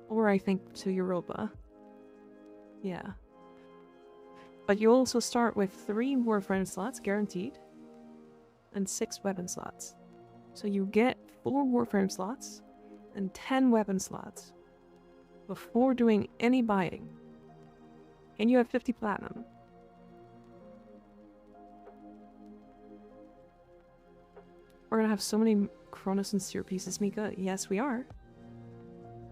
Or I think to Europa. Yeah. But you also start with 3 Warframe slots guaranteed. And 6 weapon slots. So you get 4 Warframe slots and 10 weapon slots before doing any buying. And you have 50 platinum. We're gonna have so many Chronos and Seer pieces, Mika. Yes, we are.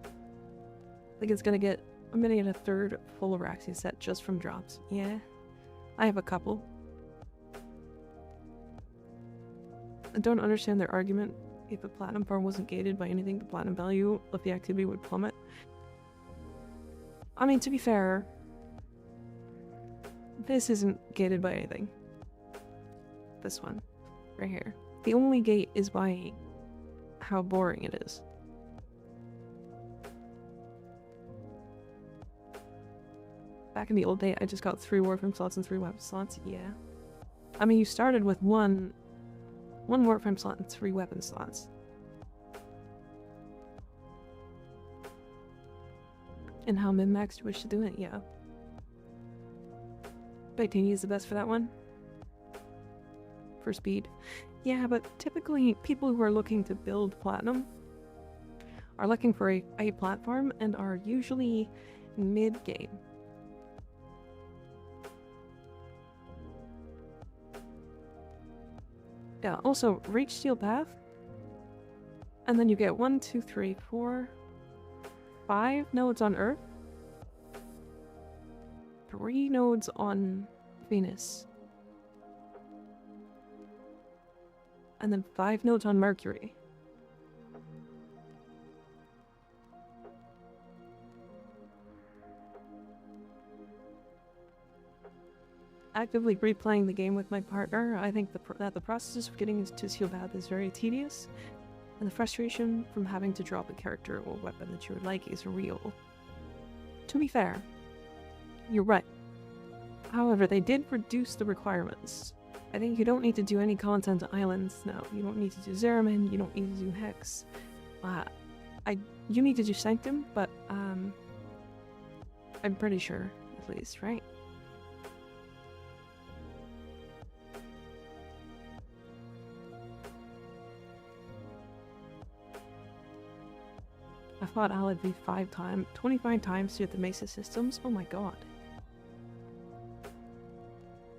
I think it's gonna get I'm gonna get a third full Araxia set just from drops. Yeah, I have a couple. I don't understand their argument. If a platinum farm wasn't gated by anything, the platinum value of the activity would plummet. I mean, to be fair, this isn't gated by anything. This one, right here. The only gate is by how boring it is. Back in the old day, I just got 3 Warframe slots and 3 weapon slots. Yeah. I mean, you started with one Warframe slot and 3 weapon slots. And how min-max do you wish to do it? Yeah. Titania is the best for that one. For speed. Yeah, but typically people who are looking to build platinum are looking for a platform and are usually mid-game. Yeah, also, reach Steel Path, and then you get 1, 2, 3, 4, 5 nodes on Earth, 3 nodes on Venus, and then 5 nodes on Mercury. Actively replaying the game with my partner, I think that the process of getting to Steel Path is very tedious, and the frustration from having to drop a character or weapon that you would like is real. To be fair, you're right. However, they did reduce the requirements. I think you don't need to do any content islands now. You don't need to do Zeramin, you don't need to do Hex. You need to do Sanctum, but I'm pretty sure, at least, right? I fought Alad V 25 times through the Mesa systems. Oh my god.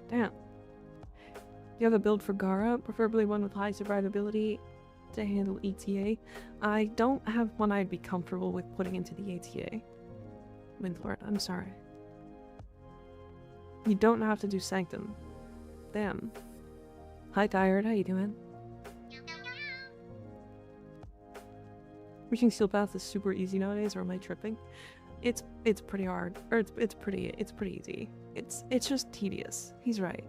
Damn. Do you have a build for Gara? Preferably one with high survivability to handle ETA. I don't have one I'd be comfortable with putting into the ATA. Windlord, I'm sorry. You don't have to do Sanctum. Damn. Hi Tired, how you doing? Reaching Steel Path is super easy nowadays, or am I tripping? It's pretty hard, or it's pretty easy. It's just tedious. He's right.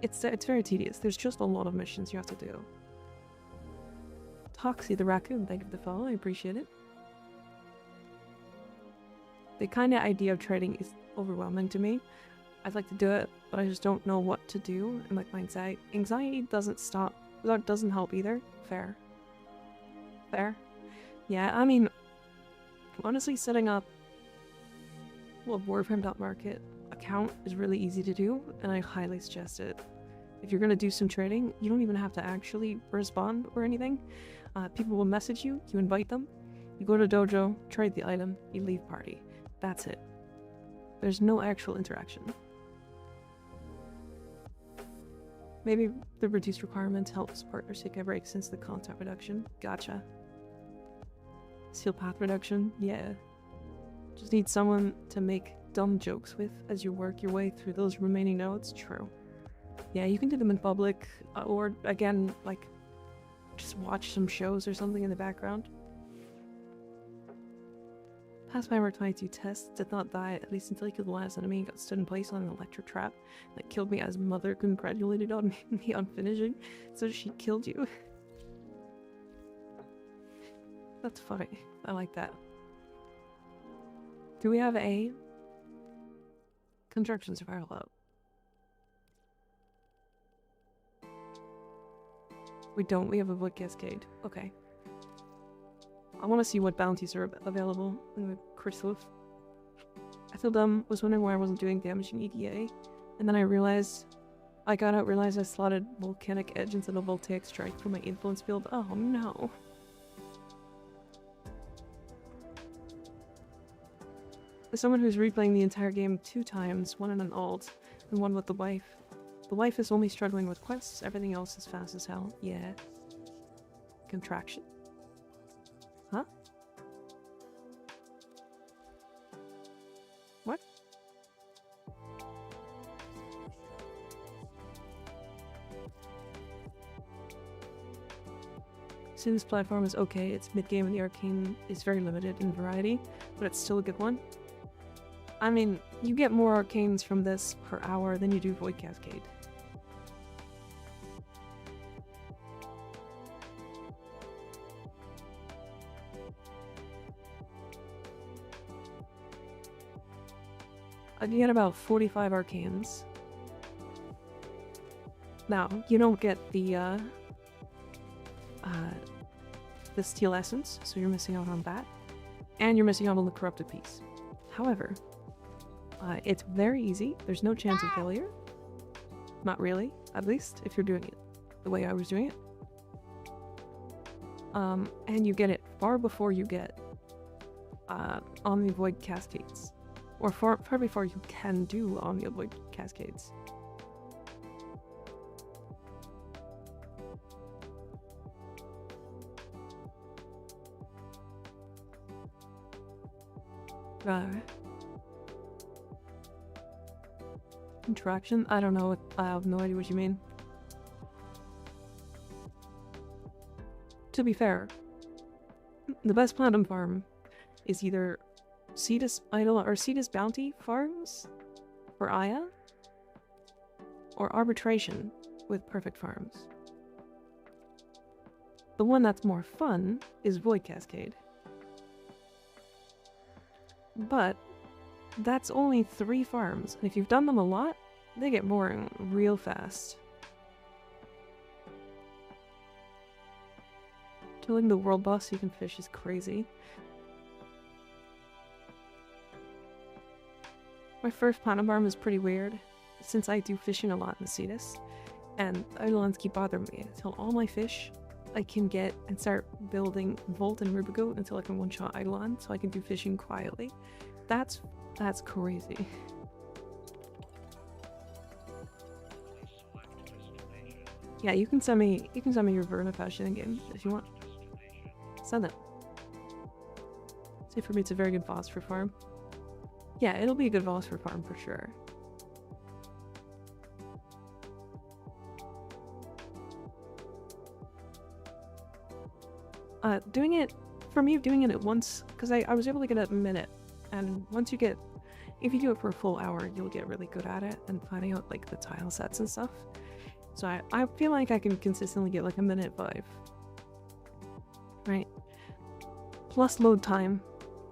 It's very tedious. There's just a lot of missions you have to do. Toxie the raccoon, thank you for the follow. I appreciate it. The kind of idea of trading is overwhelming to me. I'd like to do it, but I just don't know what to do, and like my anxiety doesn't stop. That doesn't help either. Fair. Fair. Yeah, I mean, honestly, setting up a Warframe.market account is really easy to do, and I highly suggest it. If you're gonna do some trading, you don't even have to actually respond or anything. People will message you, you invite them, you go to dojo, trade the item, you leave party. That's it. There's no actual interaction. Maybe the reduced requirements helps partners take a break since the content reduction. Gotcha. Steel Path reduction? Yeah. Just need someone to make dumb jokes with as you work your way through those remaining nodes. True. Yeah, you can do them in public, or again, like, just watch some shows or something in the background. Past my 22 tests, did not die, at least until he killed the last enemy and got stood in place on an electric trap that killed me as mother congratulated on me on finishing. So she killed you. That's funny. I like that. Do we have a construction survival out? We don't. We have a wood cascade. Okay. I want to see what bounties are available in the Chrysalis. I feel dumb. Was wondering why I wasn't doing damage in EDA, and then I realized I slotted Volcanic Edge instead of Voltaic Strike for my influence field. Oh no. As someone who's replaying the entire game 2 times, one in an alt, and one with the wife. The wife is only struggling with quests, everything else is fast as hell. Yeah. Contraction. Huh? say this platform is okay. Its mid-game in the arcane is very limited in variety, but it's still a good one. I mean, you get more arcanes from this per hour than you do Void Cascade. You get about 45 arcanes. Now, you don't get the steel essence, so you're missing out on that. And you're missing out on the corrupted piece. However, it's very easy. There's no chance of failure. Not really, at least, if you're doing it the way I was doing it. And you get it far before you get Omni Void Cascades. Or far before you can do Omni Void Cascades. Interaction? I don't know. I have no idea what you mean. To be fair, the best platinum farm is either Cetus Idol or Cetus Bounty farms for Aya, or Arbitration with Perfect Farms. The one that's more fun is Void Cascade. But that's only 3 farms, and if you've done them a lot, they get boring real fast. Killing the world boss you can fish is crazy. My first platinum farm is pretty weird, since I do fishing a lot in the Cetus, and Eidolons keep bothering me until all my fish I can get and start building Volt and Rubigoat until I can one-shot Eidolon, so I can do fishing quietly. That's crazy. Yeah, you can send me your Verna fashion again if you want. Send it. Say for me it's a very good boss for farm. Yeah, it'll be a good boss for farm for sure. Doing it at once, because I was able to get it a minute, and once you get, if you do it for a full hour, you'll get really good at it and finding out like the tile sets and stuff. So I feel like I can consistently get like a minute 5. Right? Plus load time.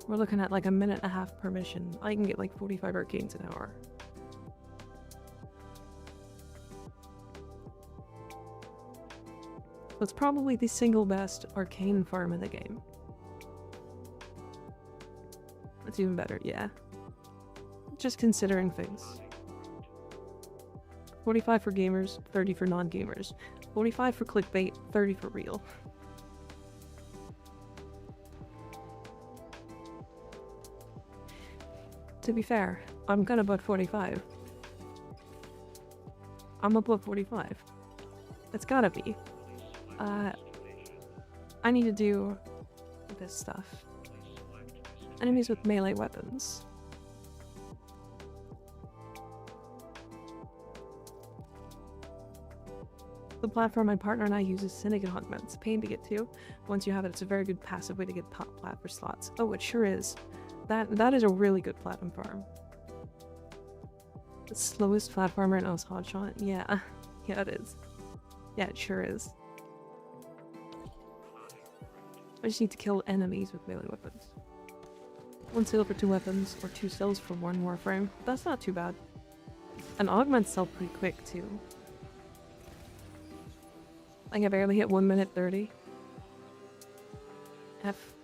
We're looking at like a minute and a half per mission. I can get like 45 arcanes an hour. So it's probably the single best arcane farm in the game. That's even better, yeah. Just considering things. 45 for gamers, 30 for non-gamers. 45 for clickbait, 30 for real. To be fair, I'm kind of above 45. I'm above 45. It's gotta be. I need to do this stuff. Enemies with melee weapons. The platform my partner and I use is Syndicate Huntman. It's a pain to get to. Once you have it, it's a very good passive way to get top plat for slots. Oh, it sure is. That is a really good platinum farm. The slowest platformer right now is Hotshot. Yeah. Yeah, it is. Yeah, it sure is. I just need to kill enemies with melee weapons. 1 silver for 2 weapons, or 2 cells for 1 warframe. That's not too bad. And augments sell pretty quick, too. Like, I barely hit 1 minute 30. F.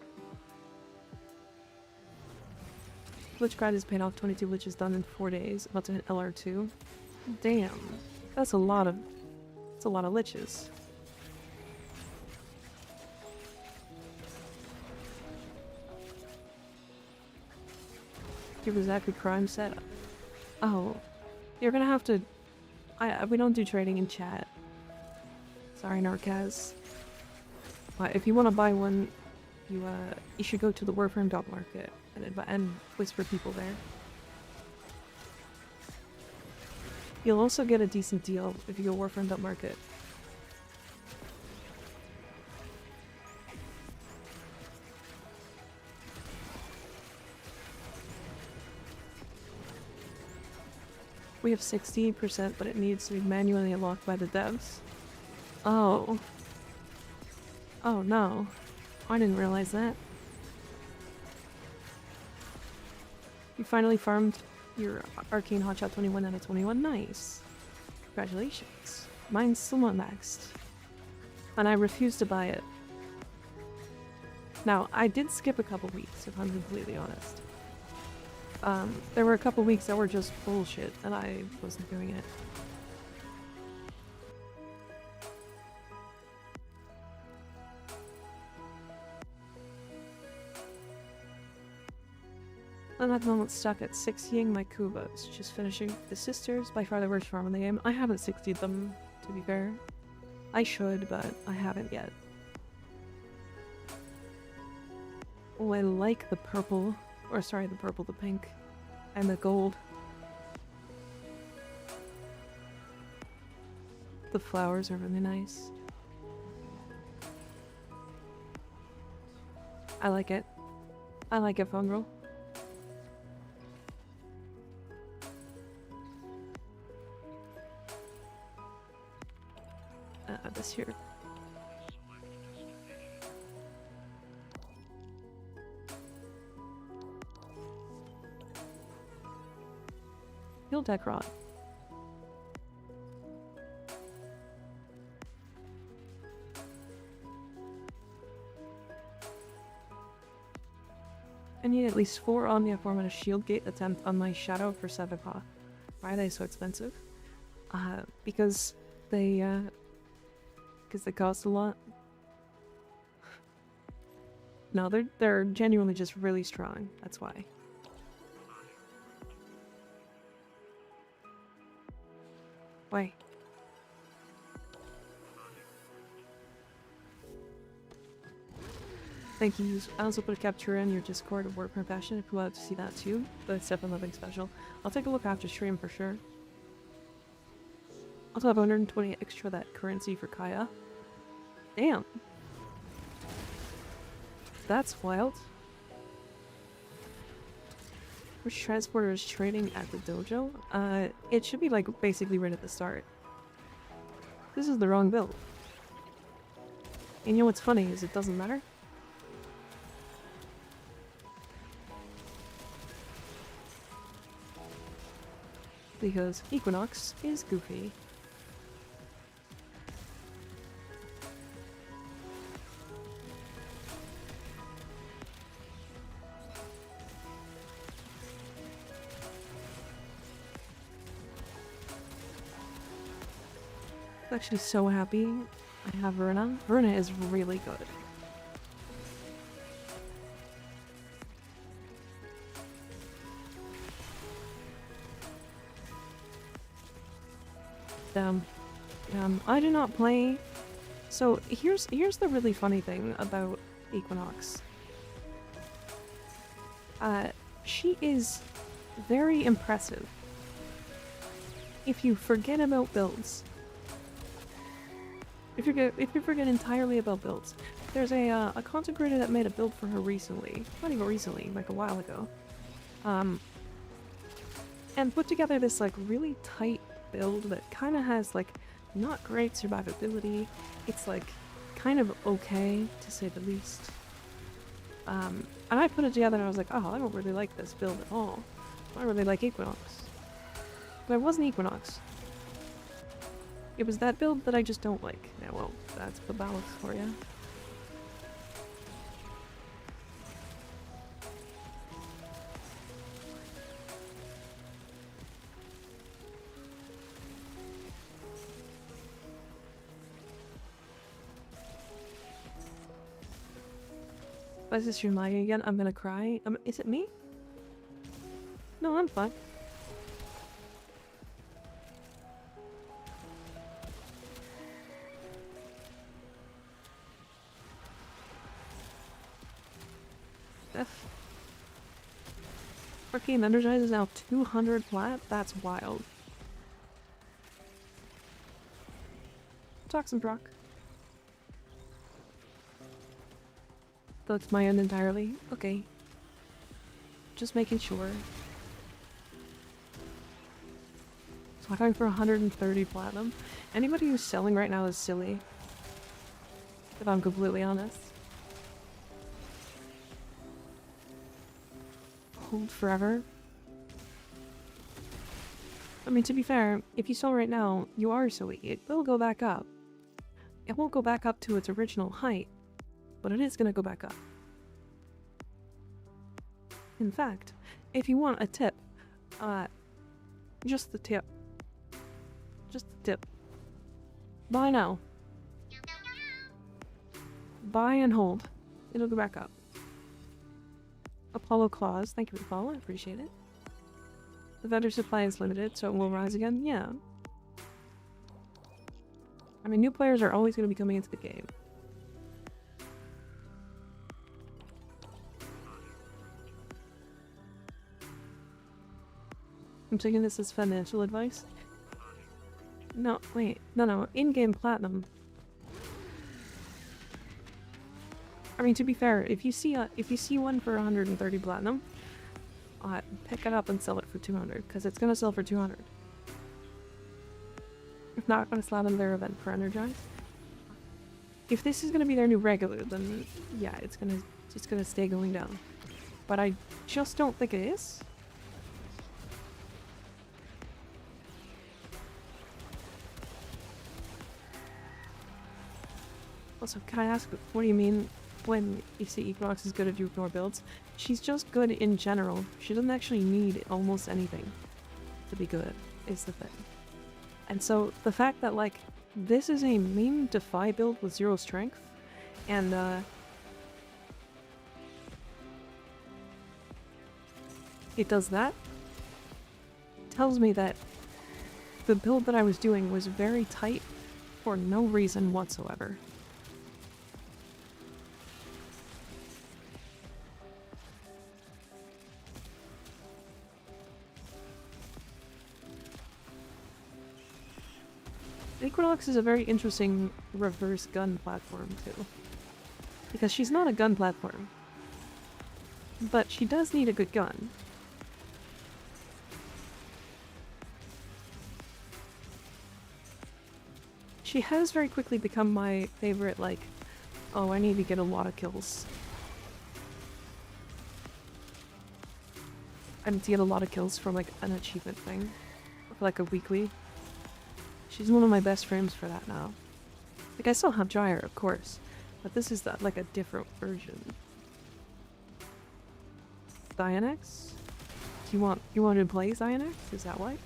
Glitchgrad is paid off 22 glitches done in 4 days. About to hit LR2. Damn. That's a lot of liches. Give exactly crime set. Oh. You're gonna have to... we don't do trading in chat. Sorry, Narkaz. But if you want to buy one, you should go to the Warframe.market and whisper people there. You'll also get a decent deal if you go Warframe.market. We have 60%, but it needs to be manually unlocked by the devs. Oh. Oh no. I didn't realize that. You finally farmed your Arcane Hotshot 21 out of 21. Nice. Congratulations. Mine's still not maxed. And I refuse to buy it. Now, I did skip a couple weeks, if I'm completely honest. There were a couple weeks that were just bullshit, and I wasn't doing it. I'm at the moment stuck at 60ing my Kubas, just finishing the sisters, by far the worst farm in the game. I haven't 60'd them, to be fair. I should, but I haven't yet. Oh, I like the purple, or sorry, the purple, the pink, and the gold. The flowers are really nice. I like it. I like it, Fungal. This here. Heal deck rod. I need at least 4 Omniform and a shield gate attempt on my Shadow for 7 paw. Why are they so expensive? Because they cost a lot. No, they're genuinely just really strong. That's why. Why? Thank you. I also put a capture in your Discord of Work Passion if you want to see that too, but it's definitely nothing special. I'll take a look after stream for sure. Also have 120 extra that currency for Kaya. Damn. That's wild. Which transporter is trading at the dojo? It should be like basically right at the start. This is the wrong build. And you know what's funny is it doesn't matter. Because Equinox is goofy. I'm actually so happy I have Verna. Verna is really good. I do not play. So here's the really funny thing about Equinox. She is very impressive. If you forget about builds. If you forget entirely about builds. There's a content creator that made a build for her recently. Not even recently, like a while ago. And put together this like really tight build that kind of has like not great survivability. It's like kind of okay to say the least. And I put it together and I was like, oh, I don't really like this build at all. I don't really like Equinox. But it wasn't Equinox. It was that build that I just don't like. Yeah, well, that's the balance for you. Why is this lagging again? I'm gonna cry. Is it me? No, I'm fine. Arcane Energize is now 200 plat? That's wild. Talk some proc. That's my end entirely. Okay. Just making sure. I'm going for 130 platinum. Anybody who's selling right now is silly, if I'm completely honest. Hold forever. I mean, to be fair, if you sell right now, you are silly. It will go back up. It won't go back up to its original height, but it is gonna go back up. In fact, if you want a tip, just the tip. Just the tip. Buy now. Buy and hold. It'll go back up. Apollo Claws, thank you for the follow, I appreciate it. The vendor supply is limited, so it will rise again? Yeah. I mean, new players are always going to be coming into the game. I'm taking this as financial advice. No, wait. No. In-game platinum. I mean, to be fair, if you see one for 130 platinum, pick it up and sell it for 200, because it's gonna sell for 200. If not gonna slot in their event for Energize. If this is gonna be their new regular, then yeah, it's gonna stay going down. But I just don't think it is. Also, can I ask, what do you mean when you say Equinox is good if you ignore builds? She's just good in general. She doesn't actually need almost anything to be good, is the thing. And so, the fact that, like, this is a meme defy build with 0 strength, and, it does that, tells me that the build that I was doing was very tight for no reason whatsoever. Equinox is a very interesting reverse gun platform, too. Because she's not a gun platform. But she does need a good gun. She has very quickly become my favorite, like, oh, I need to get a lot of kills. I need to get a lot of kills for, like, an achievement thing. For, like, a weekly. She's one of my best frames for that now. Like, I still have Gyre, of course, but this is like a different version. Xyanax? You want to play Xyanax? Is that why?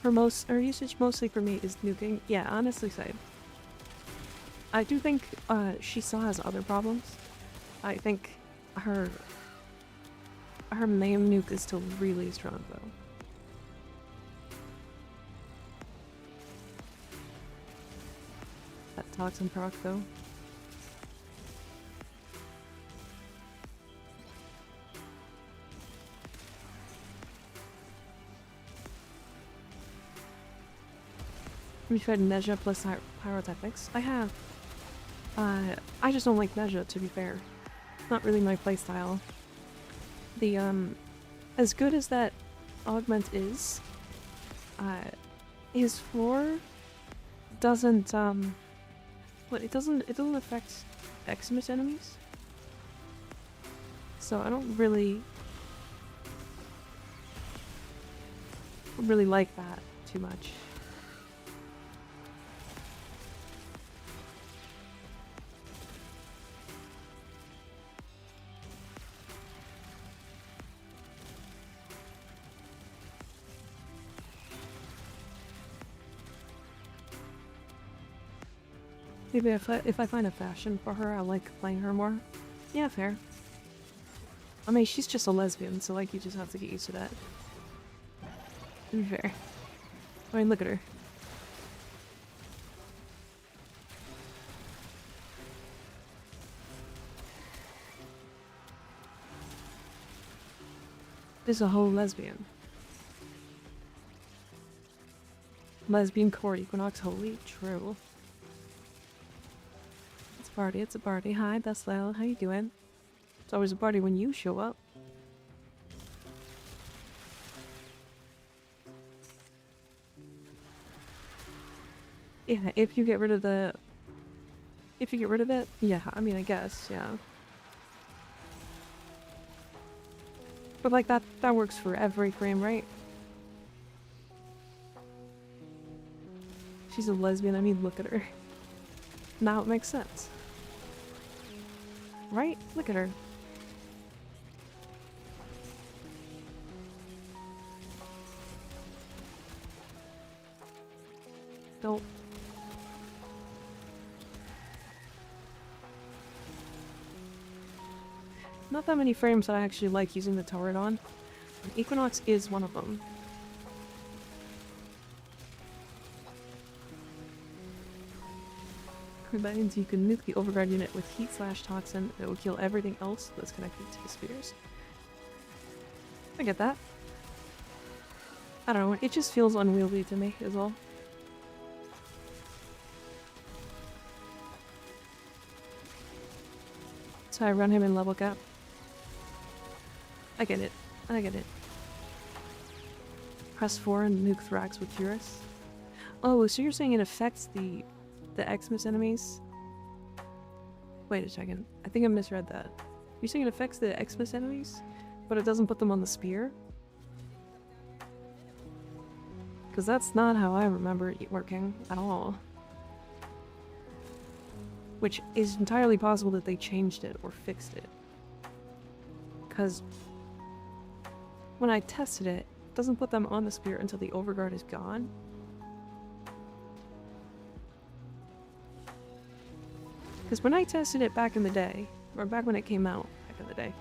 Her usage mostly for me is nuking. Yeah, honestly, same. I do think she still has other problems. I think her main nuke is still really strong, though. That toxin proc, though. Have you tried Nezha plus Pyrotechnics? I have. I just don't like Nezha, to be fair. Not really my playstyle. The, as good as that augment is, his floor doesn't, it doesn't affect Xmas enemies. So I don't really like that too much. Maybe if I find a fashion for her, I'll like playing her more. Yeah, fair. I mean, she's just a lesbian, so like you just have to get used to that. To be fair. I mean, look at her. This is a whole lesbian. Lesbian core Equinox, holy true. It's a party, it's a party. Hi, Beslo, how you doing? It's always a party when you show up. Yeah, if you get rid of the... If you get rid of it, yeah, I mean, I guess, yeah. But like that works for every frame, right? She's a lesbian, I mean, look at her. Now it makes sense. Right? Look at her. Don't. Not that many frames that I actually like using the turret on. Equinox is one of them. That means you can nuke the overguard unit with heat/toxin. It will kill everything else that's connected to the spears. I get that. I don't know, it just feels unwieldy to me, is all. So I run him in level cap. I get it. I get it. Press 4 and nuke Thrax with Curus. Oh, so you're saying it affects the Xmas enemies? Wait a second. I think I misread that. You're saying it affects the Xmas enemies, but it doesn't put them on the spear? Because that's not how I remember it working at all. Which is entirely possible that they changed it or fixed it. Because when I tested it, it doesn't put them on the spear until the overguard is gone. Because when I tested it back in the day, or back when it came out back in the day,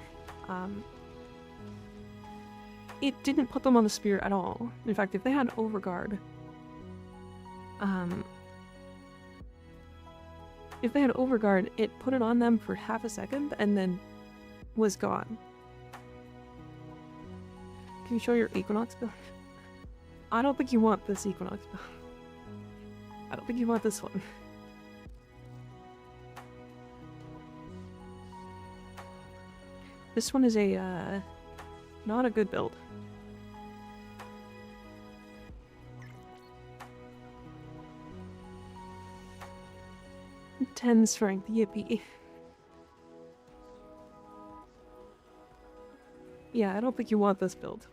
it didn't put them on the spear at all. In fact, if they had overguard, it put it on them for half a second and then was gone. Can you show your Equinox build? I don't think you want this Equinox build. I don't think you want this one. This one is a, not a good build. 10 strength, yippee. Yeah, I don't think you want this build.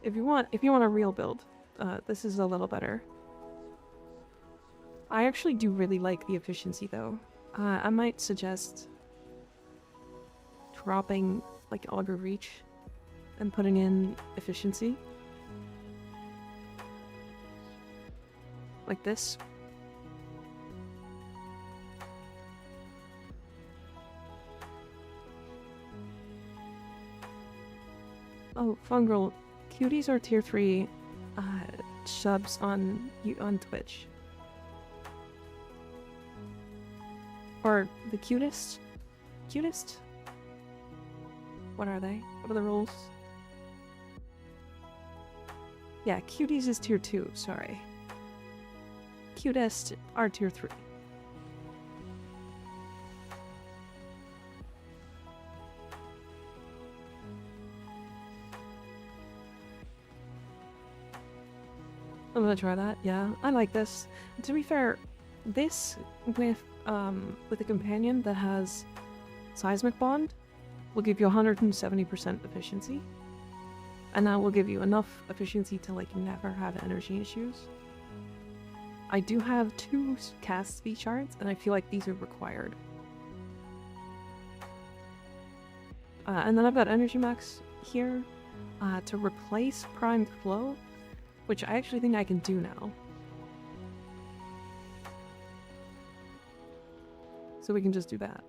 If you want a real build, this is a little better. I actually do really like the efficiency though. I might suggest dropping like Augur Reach and putting in efficiency. Like this. Oh, Fungal, Cuties are tier 3 subs on Twitch. Or the cutest? Cutest? What are they? What are the rules? Yeah, Cuties is tier 2, sorry. Cutest are tier 3. I'm gonna try that, yeah. I like this. To be fair, this with a companion that has Seismic Bond will give you 170% efficiency. And that will give you enough efficiency to like never have energy issues. I do have 2 cast speed shards, and I feel like these are required. And then I've got Energy Max here to replace Primed Flow, which I actually think I can do now. So we can just do that.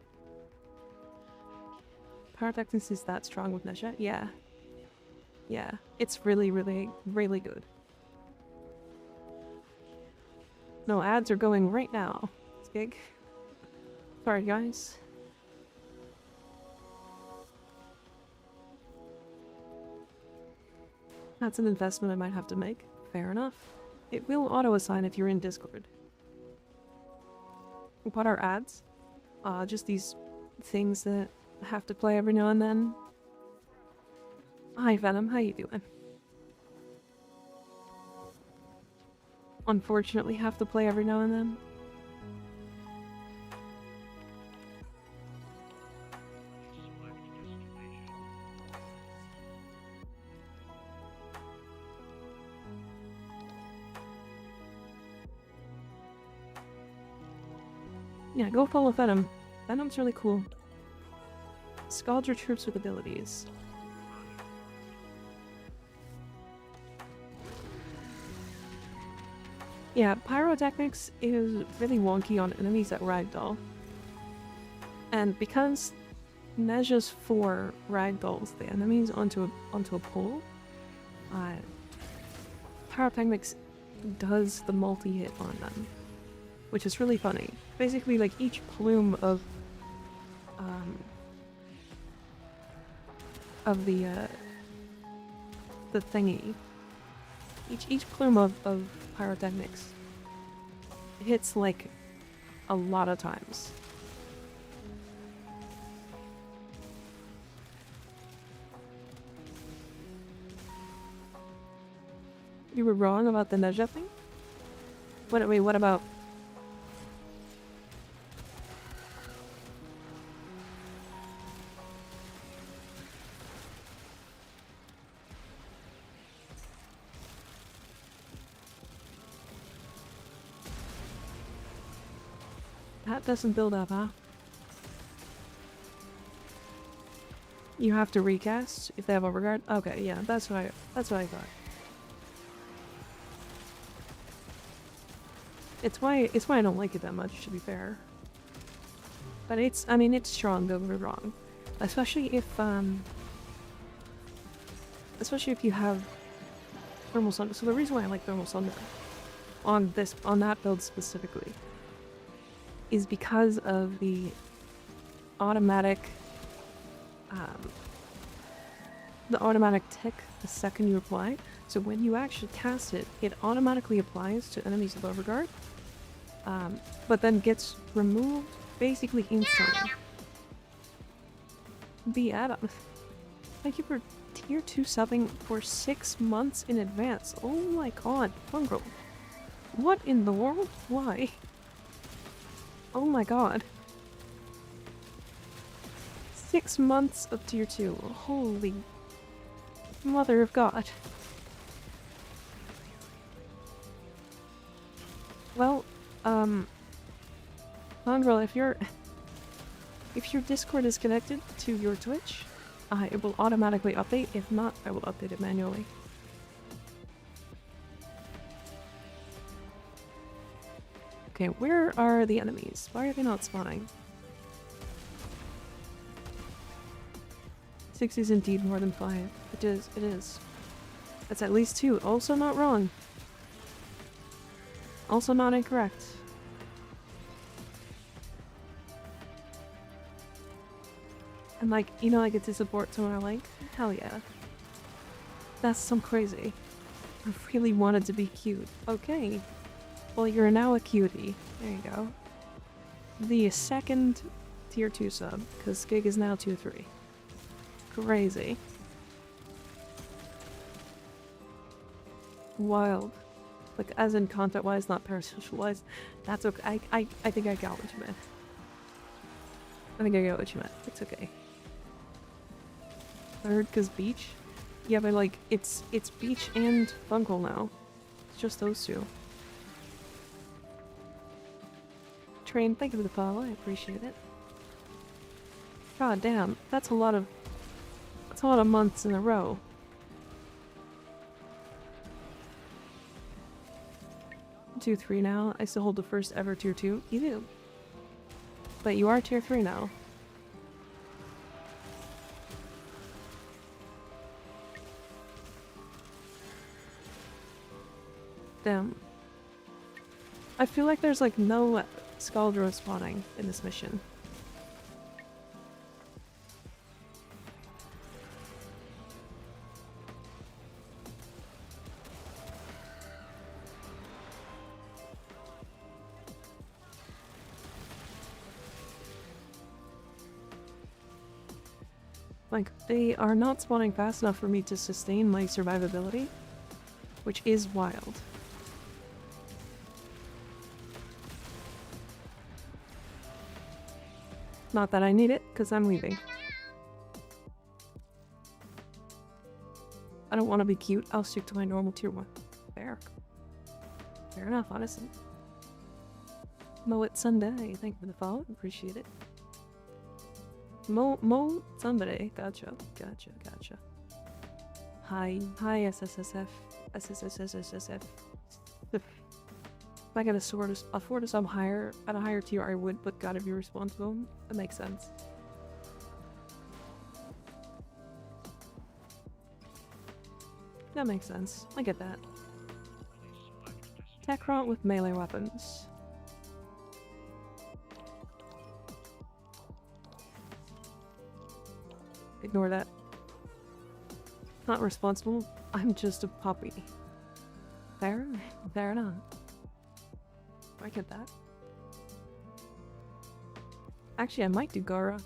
Pyrotechnics is that strong with Nesha? Yeah. Yeah. It's really, really, really good. No, ads are going right now. Skig. Sorry, guys. That's an investment I might have to make. Fair enough. It will auto-assign if you're in Discord. What are ads? Just these things that I have to play every now and then. Hi Venom, how you doing? Unfortunately, have to play every now and then. Yeah, go follow Venom. Venom's really cool. Scald your troops with abilities. Yeah, pyrotechnics is really wonky on enemies at Ragdoll. And because Neja's for Ragdolls the enemies onto a pole, pyrotechnics does the multi-hit on them, which is really funny. Basically, like each plume of the thingy, each plume of pyrotechnics hits like a lot of times. You were wrong about the Neja thing? Wait, what about? That doesn't build up, huh? You have to recast if they have overguard? Okay, yeah, that's what I thought. It's why I don't like it that much, to be fair. But I mean, it's strong, don't get me wrong. Especially if you have Thermal Thunder. So the reason why I like Thermal Thunder on that build specifically is because of the automatic tick the second you apply. So when you actually cast it, it automatically applies to enemies with overguard, but then gets removed basically instantly. B. Adam, thank you for tier 2 subbing for 6 months in advance. Oh my god, Fungal. What in the world? Why? Oh my god. 6 months of tier 2. Holy mother of God. Well, Mongrel, if your Discord is connected to your Twitch, it will automatically update. If not, I will update it manually. Okay, where are the enemies? Why are they not spawning? 6 is indeed more than 5. It is. That's at least 2. Also not wrong. Also not incorrect. And like, you know, I get to support someone I like? Hell yeah. That's some crazy. I really wanted to be cute. Okay. Well, you're now a cutie. There you go. The second tier 2 sub, because Gig is now tier 3. Crazy. Wild. Like, as in content-wise, not parasocial-wise. That's okay. I think I got what you meant. I think I got what you meant. It's okay. Third, because beach? Yeah, but like, it's beach and Fungal now. It's just those two. Train, thank you for the follow. I appreciate it. God damn, that's a lot of months in a row. Tier 3 now. I still hold the first ever tier 2. You do. But you are tier 3 now. Damn. I feel like there's like no Scaldro spawning in this mission. Like, they are not spawning fast enough for me to sustain my survivability, which is wild. Not that I need it, because I'm leaving. I don't want to be cute. I'll stick to my normal tier 1. Fair. Fair enough, honestly. Moet Sunday, thank you for the follow. Appreciate it. Mo Sunday. Gotcha. Hi SSSF. SSSSSF. If I could afford a sub higher at a higher tier, I would, but gotta be responsible. That makes sense. That makes sense. I get that. Techrot with melee weapons. Ignore that. Not responsible. I'm just a puppy. Fair? Fair enough. I get that. Actually, I might do Gara.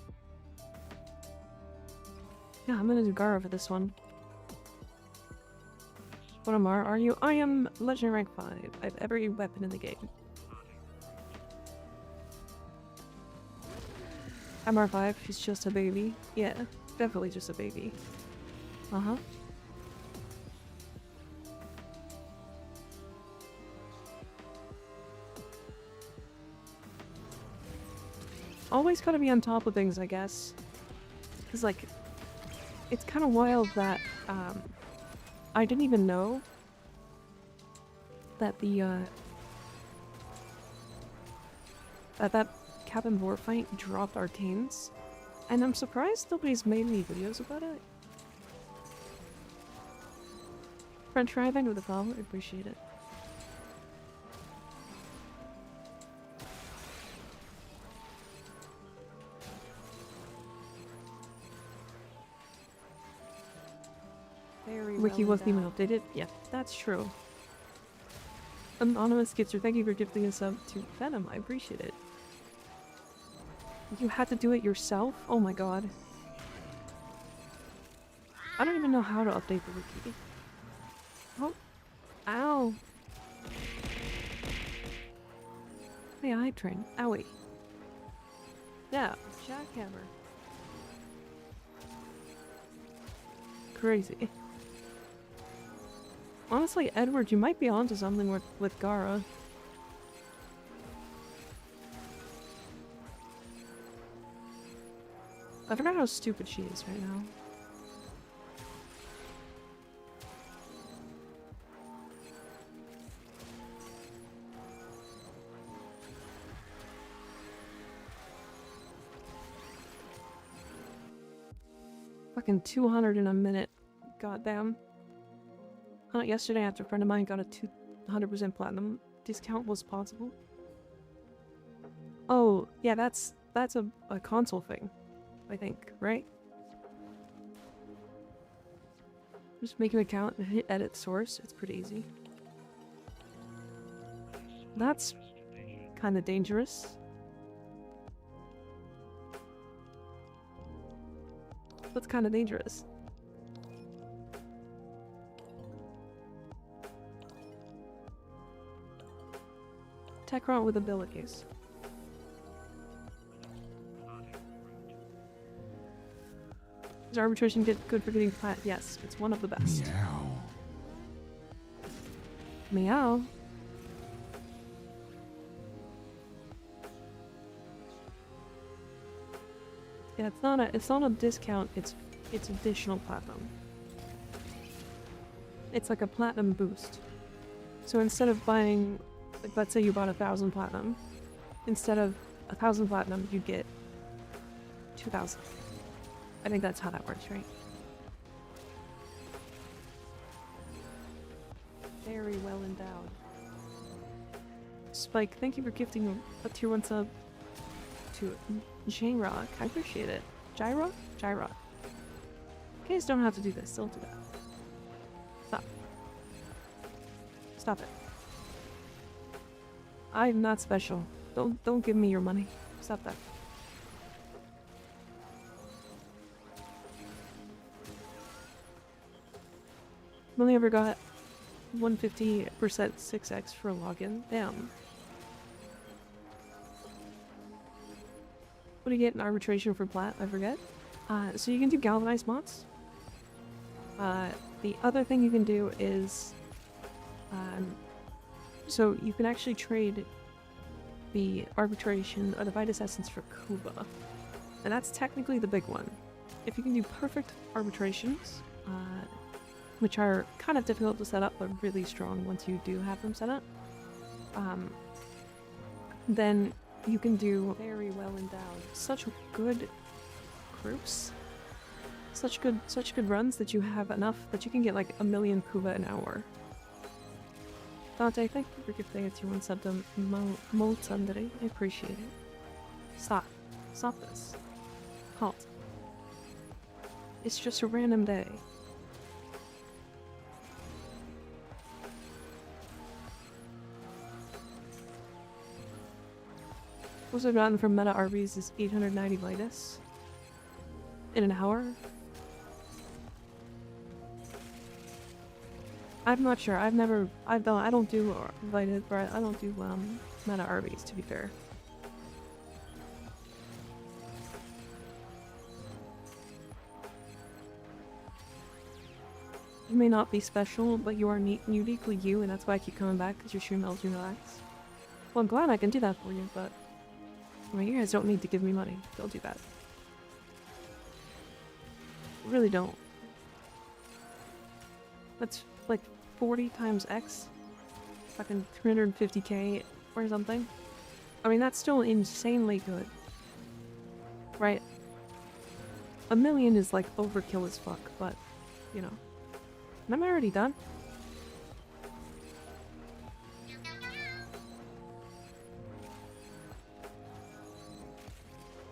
Yeah, I'm gonna do Gara for this one. What are you? I am Legendary rank 5. I have every weapon in the game. MR5, she's just a baby. Yeah, definitely just a baby. Uh-huh. Always gotta be on top of things, I guess. Cause like, it's kind of wild that, I didn't even know that the, that Cabin War fight dropped arcanes, and I'm surprised nobody's made any videos about it. French fry, thank you for the follow, I appreciate it. Wiki wasn't even updated? Yeah, that's true. Anonymous Skitzer, thank you for gifting us up to Venom, I appreciate it. You had to do it yourself? Oh my god. I don't even know how to update the wiki. Oh. Ow. Hey, I train. Owie. Yeah, jackhammer. Crazy. Honestly, Edward, you might be onto something with Gara. I forgot how stupid she is right now. Fucking 200 in a minute. Goddamn. Yesterday after a friend of mine got a 200% platinum discount was possible. Oh, yeah, that's a console thing, I think, right? Just make an account and hit edit source. It's pretty easy. That's kind of dangerous. That's kind of dangerous. Techrot with abilities. Is arbitration good for getting plat? Yes, it's one of the best. Meow. Meow. Yeah, it's not a discount, it's additional platinum. It's like a platinum boost. So instead of buying, like, let's say you bought 1,000 platinum, instead of 1,000 platinum, you'd get 2,000. I think that's how that works, right? Very well endowed. Spike, thank you for gifting a tier 1 sub to J-Rock. I appreciate it. J-Rock? J-Rock. You guys don't have to do this. Don't do that. Stop. Stop it. I'm not special. Don't give me your money. Stop that. I've only ever got 150% 6x for a login. Damn. What do you get in arbitration for plat? I forget. So you can do galvanized mods. The other thing you can do is, so you can actually trade the arbitration or the Vitus Essence for Kuba. And that's technically the big one. If you can do perfect arbitrations, which are kind of difficult to set up but really strong once you do have them set up, then you can do very well endowed. Such good groups. Such good runs that you have enough that you can get like 1,000,000 Kuba an hour. Dante, thank you for gifting it to 1 sub to Moltsundere. I appreciate it. Stop. Stop this. Halt. It's just a random day. Most I've gotten from Meta Arby's is 890 Vitus. In an hour? I'm not sure. I don't do Vitus, I don't do Meta Arby's, to be fair. You may not be special, but you are uniquely you, and that's why I keep coming back, because your stream helps me relax. Well, I'm glad I can do that for you, but you guys don't need to give me money. Don't do that. Really don't. That's like 40 times X. Fucking 350k or something. I mean, that's still insanely good. Right? 1,000,000 is like overkill as fuck, but, you know. Am I already done?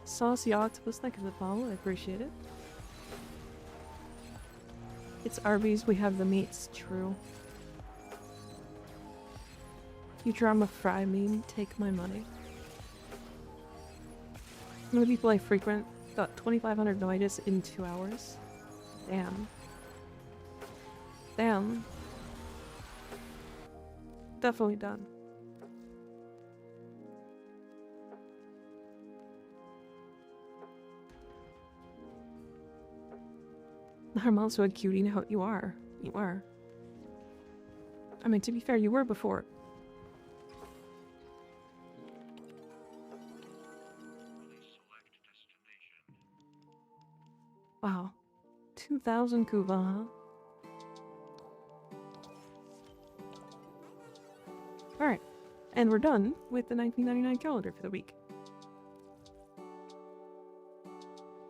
Saucy Octopus, thank you for the follow, I appreciate it. It's Arby's, we have the meats, true. You drama fry meme, take my money. How many people I frequent got 2,500 noitis in 2 hours? Damn. Damn. Definitely done. I'm also a cutie now. You are. You are. I mean, to be fair, you were before. Wow. 2,000 Kuba, huh? Alright. And we're done with the 1999 calendar for the week.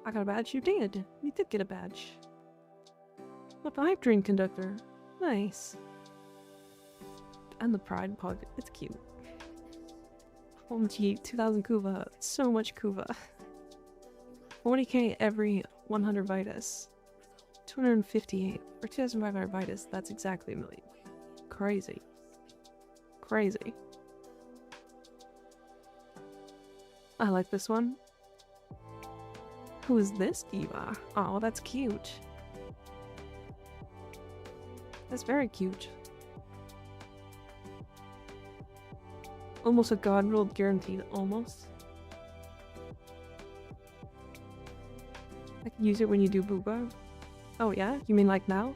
I got a badge. You did. You did get a badge. The pipe dream conductor. Nice. And the pride pug. It's cute. OMG, 2,000 Kuva. So much Kuva. 40k every 100 Vitus. 258. Or 2,500 Vitus. That's exactly 1,000,000. Crazy. Crazy. I like this one. Who is this diva? Oh, that's cute. That's very cute. Almost a god roll guaranteed, almost. I can use it when you do booba. Oh yeah? You mean like now?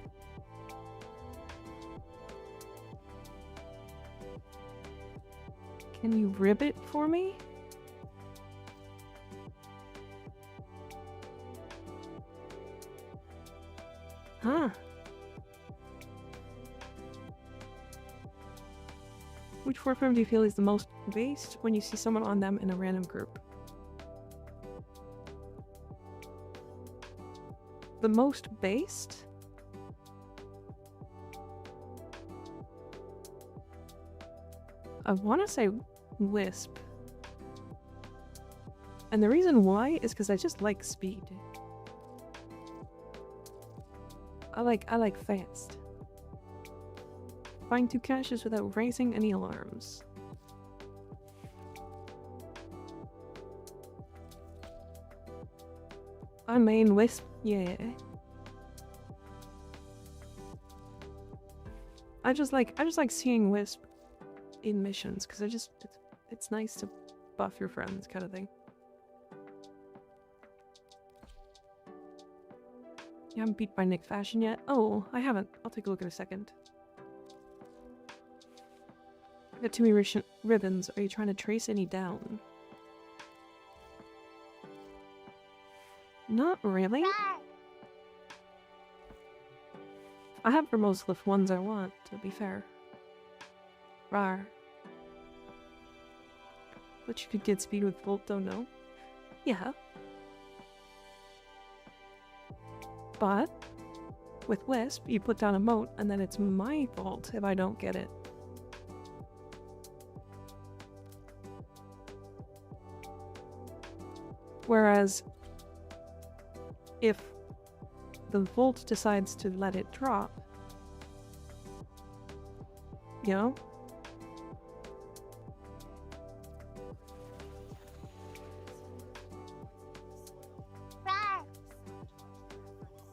Can you rib it for me? Huh. Which warframe do you feel is the most based when you see someone on them in a random group? The most based? I want to say Wisp. And the reason why is because I just like speed. I like fast. Find 2 caches without raising any alarms. I main Wisp, yeah. I just like seeing Wisp in missions because it's nice to buff your friends kind of thing. You haven't beat by Nick Fashion yet? Oh, I haven't. I'll take a look in a second. I got too many ribbons. Are you trying to trace any down? Not really. I have for most of the ones I want, to be fair. Rar. But you could get speed with Volt, don't know. Yeah. But with Wisp, you put down a moat, and then it's my fault if I don't get it. Whereas, if the Volt decides to let it drop, you know?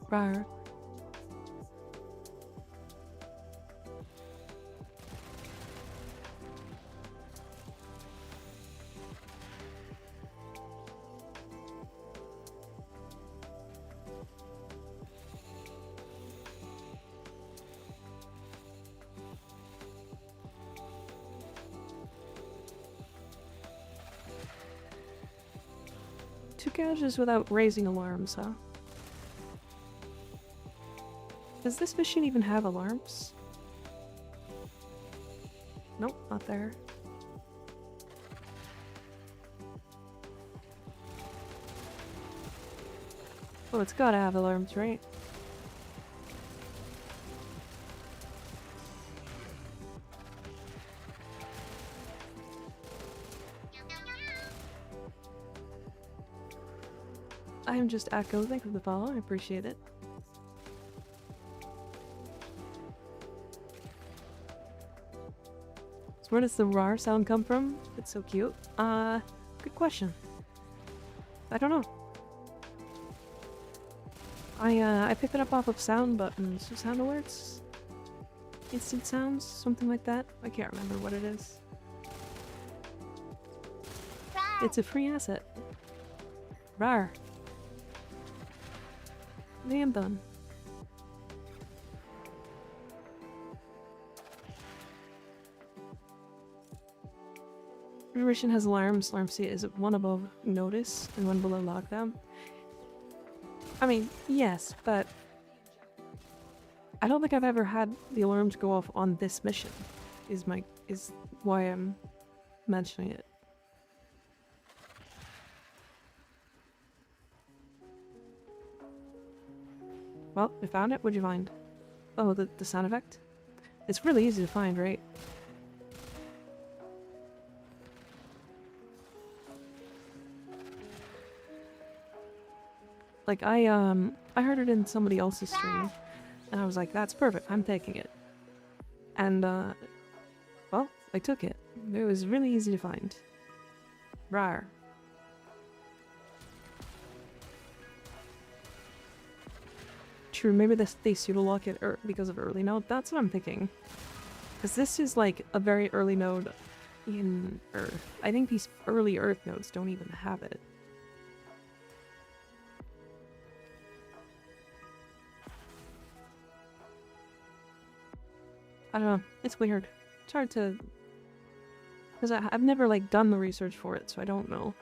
Rar. Two gouges without raising alarms, huh? Does this machine even have alarms? Nope, not there. Oh, it's gotta have alarms, right? I am just Echo. Thank you for the follow. I appreciate it. So where does the rar sound come from? It's so cute. Good question. I don't know. I picked it up off of sound buttons, sound alerts, instant sounds, something like that. I can't remember what it is. It's a free asset. Rar. I am done. Remission has alarms. Alarm C is one above notice and one below lockdown. I mean, yes, but I don't think I've ever had the alarms go off on this mission. Is why I'm mentioning it. Well, we found it. What'd you find? Oh, the sound effect? It's really easy to find, right? Like, I heard it in somebody else's stream, and I was like, that's perfect, I'm taking it. And, well, I took it. It was really easy to find. Rar. True, maybe they pseudo-lock it because of early node. That's what I'm thinking. Because this is like a very early node in Earth. I think these early Earth nodes don't even have it. I don't know. It's weird. It's hard to... Because I've never, like, done the research for it, so I don't know.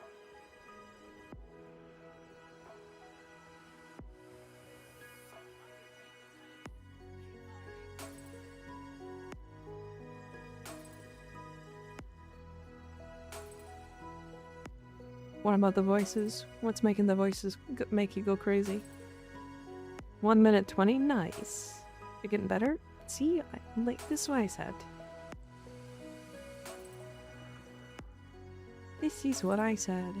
What about the voices? What's making the voices make you go crazy? 1 minute 20? Nice. You're getting better? See? Like, this is what I said. This is what I said.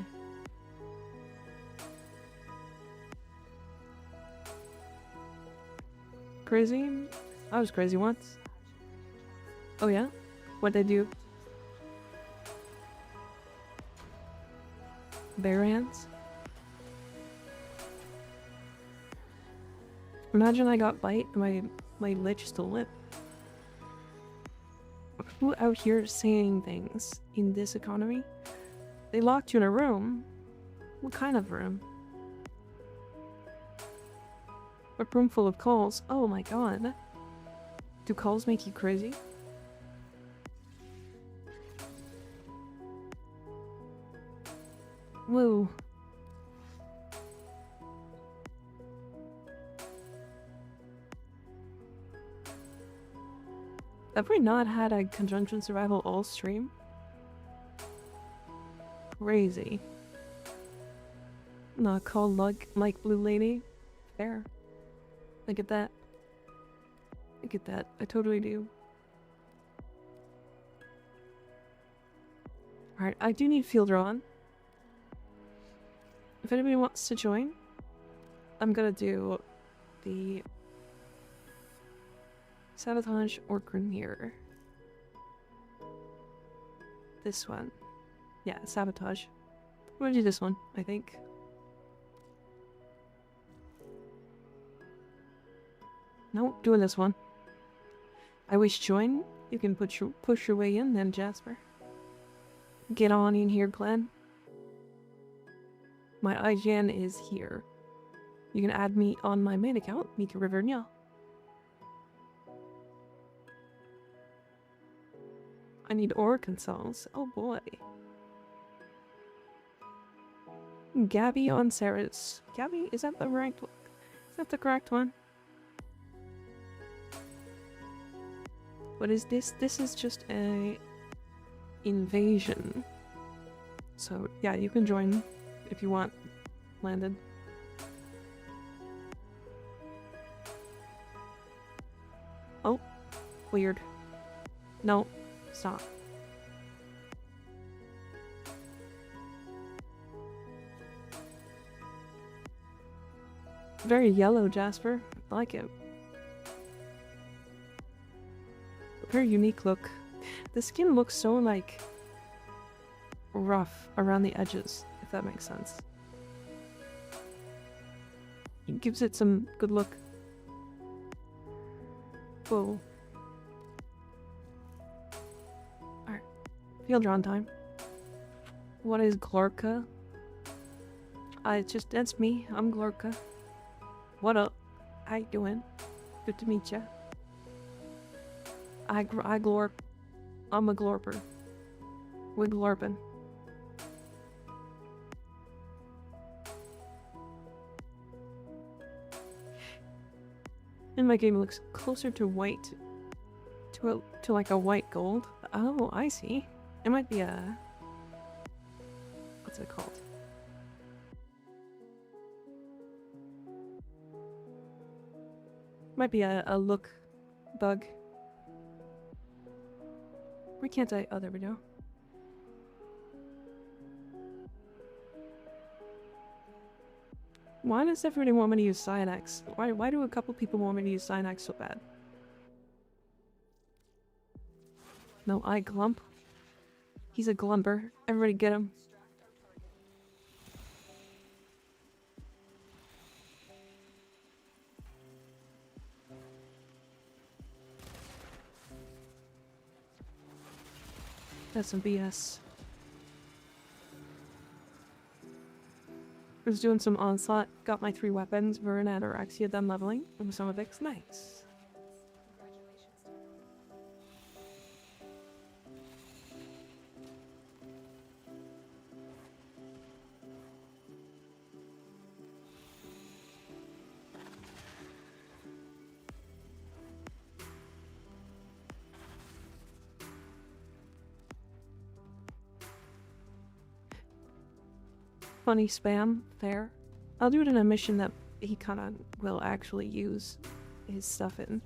Crazy? I was crazy once. Oh yeah? What'd they do? Bare hands? Imagine I got bite and my lich still limp. Who out here saying things in this economy? They locked you in a room. What kind of room? A room full of calls. Oh my god. Do calls make you crazy? Whoa. Have we not had a Conjunction Survival all stream? Crazy. Not called like Blue Lady. Fair. I get that. I get that. I totally do. Alright, I do need field drawn. If anybody wants to join, I'm gonna do the Sabotage or Grenier. This one. Yeah, Sabotage. I'm gonna do this one, I think. Nope, doing this one. I wish join. You can push your way in then, Jasper. Get on in here, Glenn. My IGN is here. You can add me on my main account, Mika Rivernia. I need Arkansas. Oh boy. Gabby on Sarah's. Gabby, is that the right one? Is that the correct one? What is this? This is just a invasion. So yeah, you can join if you want. Landed. Oh, weird. No, stop. Very yellow, Jasper. I like it. Very unique look. The skin looks so, like, rough around the edges, if that makes sense. It gives it some good look. Whoa. Alright. Field drawn time. What is Glorka? That's me. I'm Glorka. What up? How you doing? Good to meet ya. I glorp. I'm a glorper. We glorpin'. In my game, it looks closer to white. To like a white gold. Oh, I see. It might be a... What's it called? Might be a look bug. Where can't I? Oh, there we go. Why does everybody want me to use Cyanax? Why do a couple people want me to use Cyanax so bad? No, I glump. He's a glumper. Everybody get him. That's some BS. I was doing some onslaught, got my 3 weapons, Vern, Anorexia, then leveling, and some of it's nice. Funny spam, fair. I'll do it in a mission that he kinda will actually use his stuff in.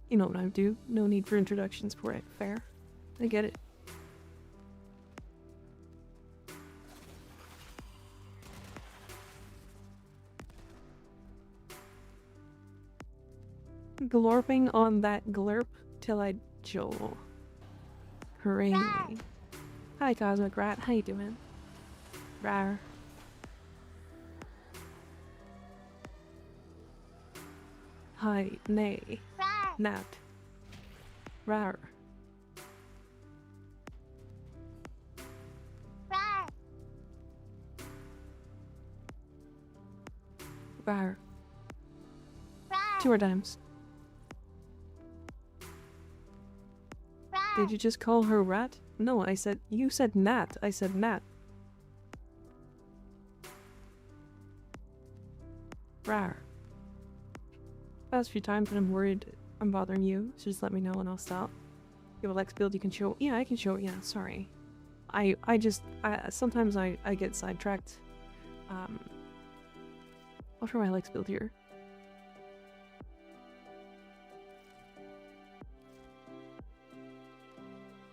You know what I do. No need for introductions for it. Fair. I get it. Glorping on that glurp till I joel. Hooray. Hi, Cosmic Rat. How you doing? Rar. Hi, nay. Nat. Rar. Rar. 2 more times. Did you just call her rat? No, I said- you said Nat. I said Nat. Rar. Past few times when I'm worried I'm bothering you, so just let me know and I'll stop. You have a Lex build you can show- yeah, I can show- yeah, sorry. Sometimes I get sidetracked. I'll try my Lex build here.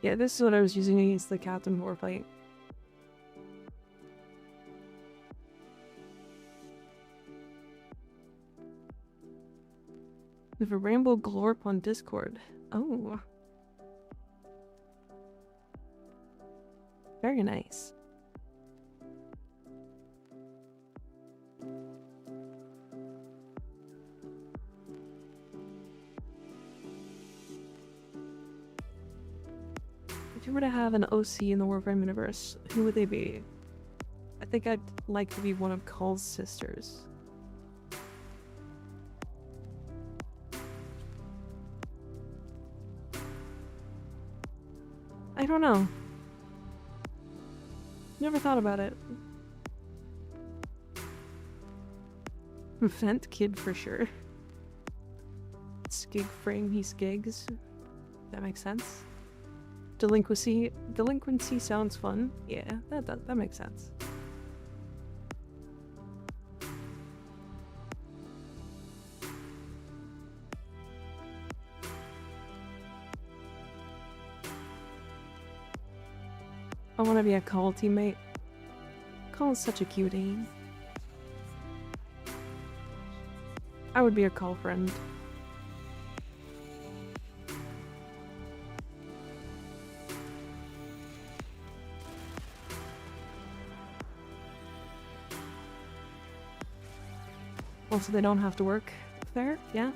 Yeah, this is what I was using against the Captain Warfight. We have a Rainbow Glorp on Discord. Oh. Very nice. If you were to have an OC in the Warframe universe, who would they be? I think I'd like to be one of Cull's sisters. I don't know. Never thought about it. Vent kid for sure. Skig frame, he skigs. That makes sense. Delinquency sounds fun. Yeah, that makes sense. I want to be a Cull teammate. Cull's such a cutie. I would be a Cull friend. Also, they don't have to work there, yeah?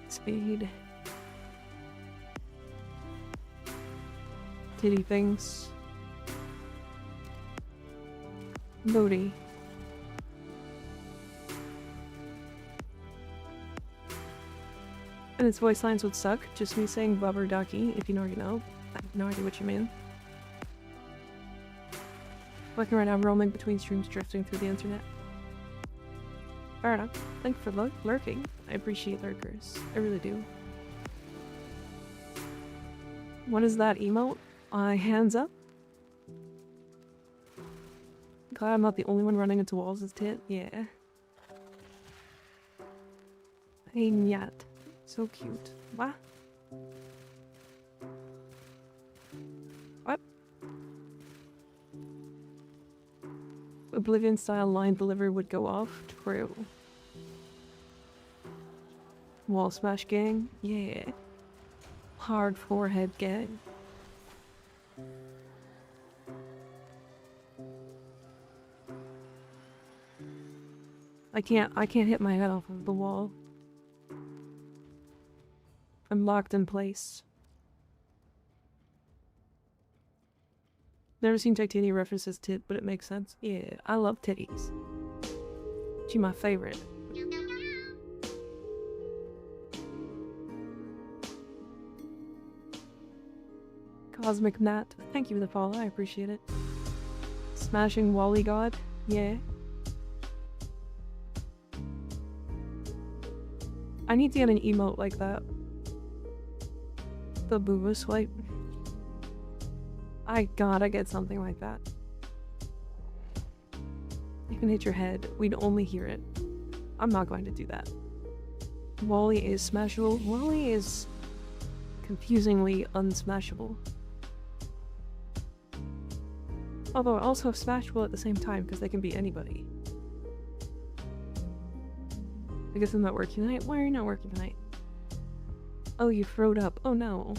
Speed. Titty things. Bodhi. And its voice lines would suck, just me saying Bubber Ducky, if you know, you know. I have no idea what you mean. Looking right now, roaming between streams, drifting through the internet. Fair enough. Thanks for lurking. I appreciate lurkers. I really do. What is that emote? Hands up? Glad I'm not the only one running into walls as tit. Yeah. Hey, Nyat. So cute. What? What? Oblivion style line delivery would go off. True. Wall smash gang? Yeah. Hard forehead gang. I can't hit my head off of the wall. I'm locked in place. Never seen Titania references tit, but it makes sense. Yeah, I love titties. She's my favorite. Cosmic Nat, thank you for the follow, I appreciate it. Smashing Wally God, yeah. I need to get an emote like that. The booba swipe. I gotta get something like that. You can hit your head, we'd only hear it. I'm not going to do that. Wally is smashable. Wally is confusingly unsmashable. Although also smashable at the same time because they can be anybody. I guess I'm not working tonight. Why are you not working tonight? Oh, you throwed up. Oh no.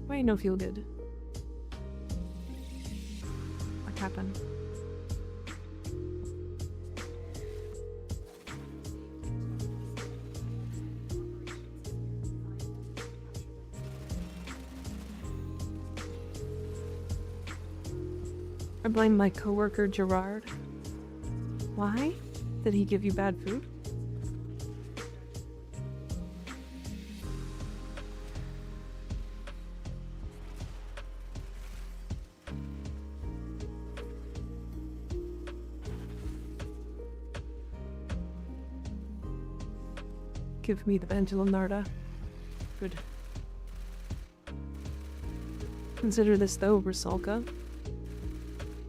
Why you no feel good? What happened? I blame my coworker Gerard. Why? Did he give you bad food? Give me the pendulum, Narda. Good. Consider this though, Rusalka.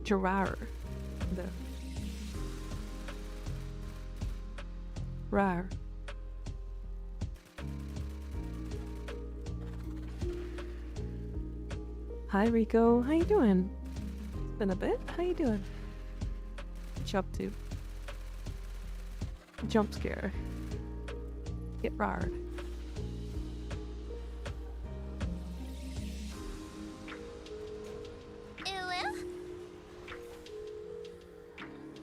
Gerard. The rar. Hi Rico, how you doing? It's been a bit. How you doing? What you up to? Jump scare. Get rar.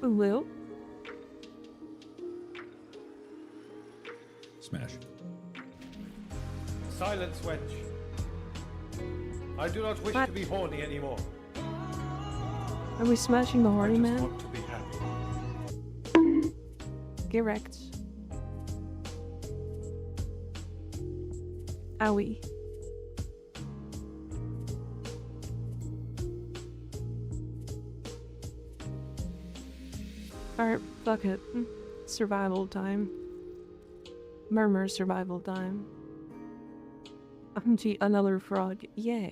Ulu. Smash. Silence, wench. I do not wish What? to be horny anymore. Are we smashing the I horny just man? want to be happy. Get wrecked. Owie. Alright, fuck it. Survival time. Murmur survival time. Gee, another frog. Yeah.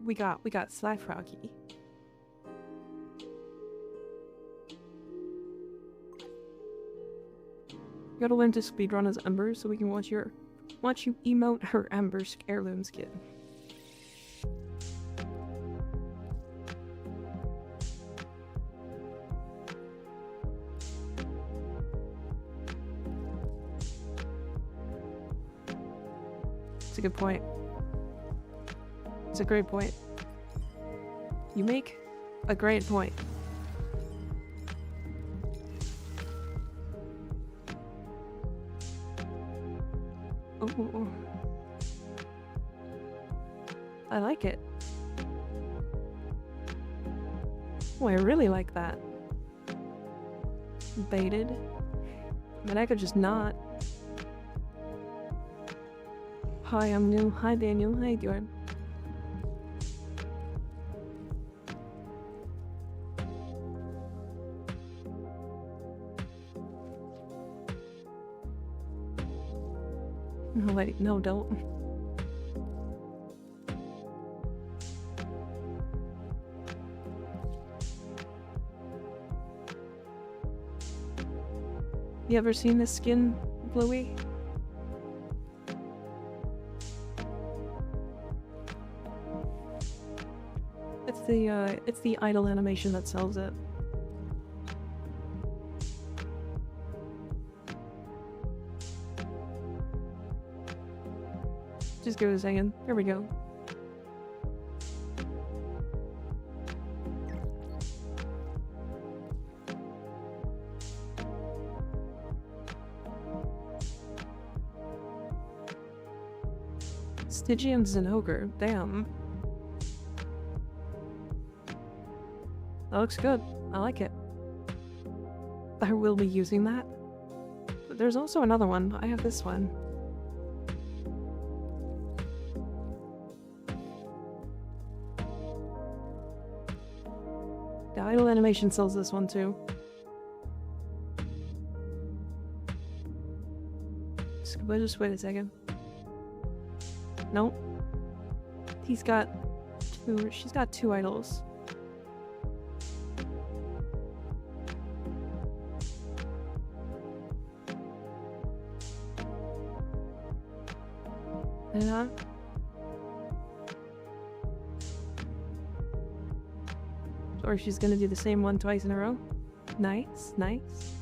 We got Sly Froggy. You gotta learn to speedrun as Ember so we can watch you emote her Ember's heirloom skin. It's a good point. It's a great point. You make a great point. Ooh. I like it. Oh, I really like that. Baited. I mean, I could just not. Hi, I'm new. Hi, Daniel. How you doing? No, wait. No, don't. You ever seen this skin, Bluey? It's the idle animation that sells it. Just give it a second. There we go. Stygian's an ogre. Damn. That looks good. I like it. I will be using that. But there's also another one. I have this one. The idle animation sells this one too. Just wait a second. Nope. She's got two idols. Yeah. Or she's gonna do the same one twice in a row. Nice, nice.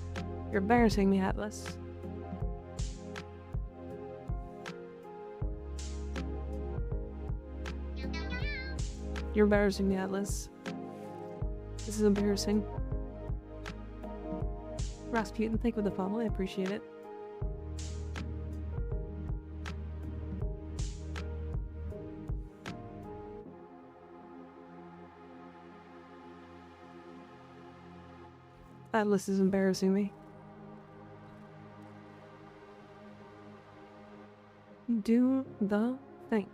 You're embarrassing me, Atlas. You're embarrassing me, Atlas. This is embarrassing. Rasputin, thank you for the follow. I appreciate it. Atlas is embarrassing me. Do the thing.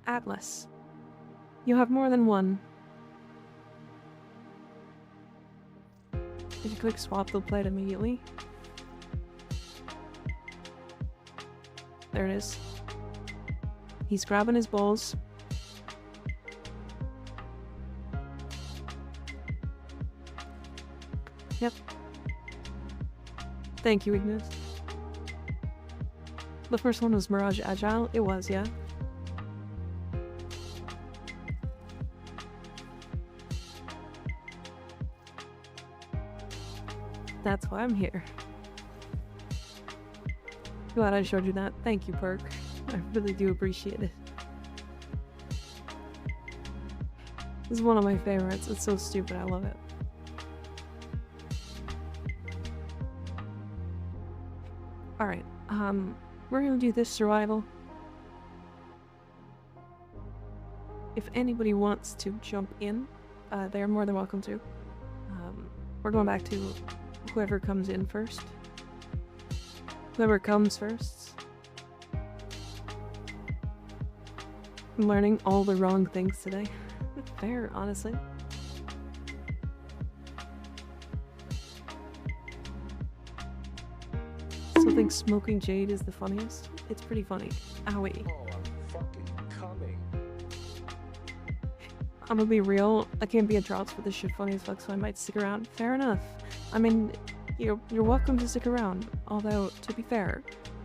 Atlas. You have more than one. If you click swap, they'll play it immediately. There it is. He's grabbing his balls. Yep. Thank you, Ignis. The first one was Mirage Agile. It was, yeah. That's why I'm here. Glad I showed you that. Thank you, Perk. I really do appreciate it. This is one of my favorites. It's so stupid. I love it. Alright, we're gonna do this survival. If anybody wants to jump in, they're more than welcome to. We're going back to whoever comes in first. Whoever comes first. I'm learning all the wrong things today. Fair, honestly. Still think smoking Jade is the funniest. It's pretty funny. Owie. Oh, I'm fucking coming. I'm gonna be real. I can't be a droughts, but this shit funny as fuck, so I might stick around. Fair enough. I mean, you're welcome to stick around. Although, to be fair,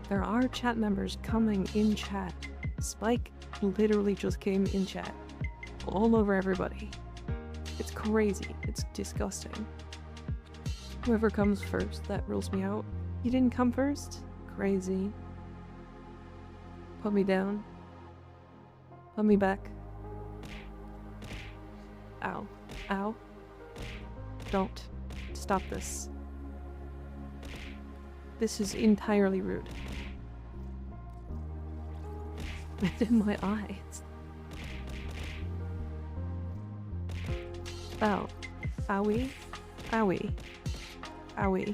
there are chat members coming in chat. Spike literally just came in chat. All over everybody. It's crazy. It's disgusting. Whoever comes first, that rules me out. You didn't come first? Crazy. Put me down. Put me back. Ow. Ow. Don't. Stop this. This is entirely rude. It's in my eyes. Ow. Owie. Owie. Owie.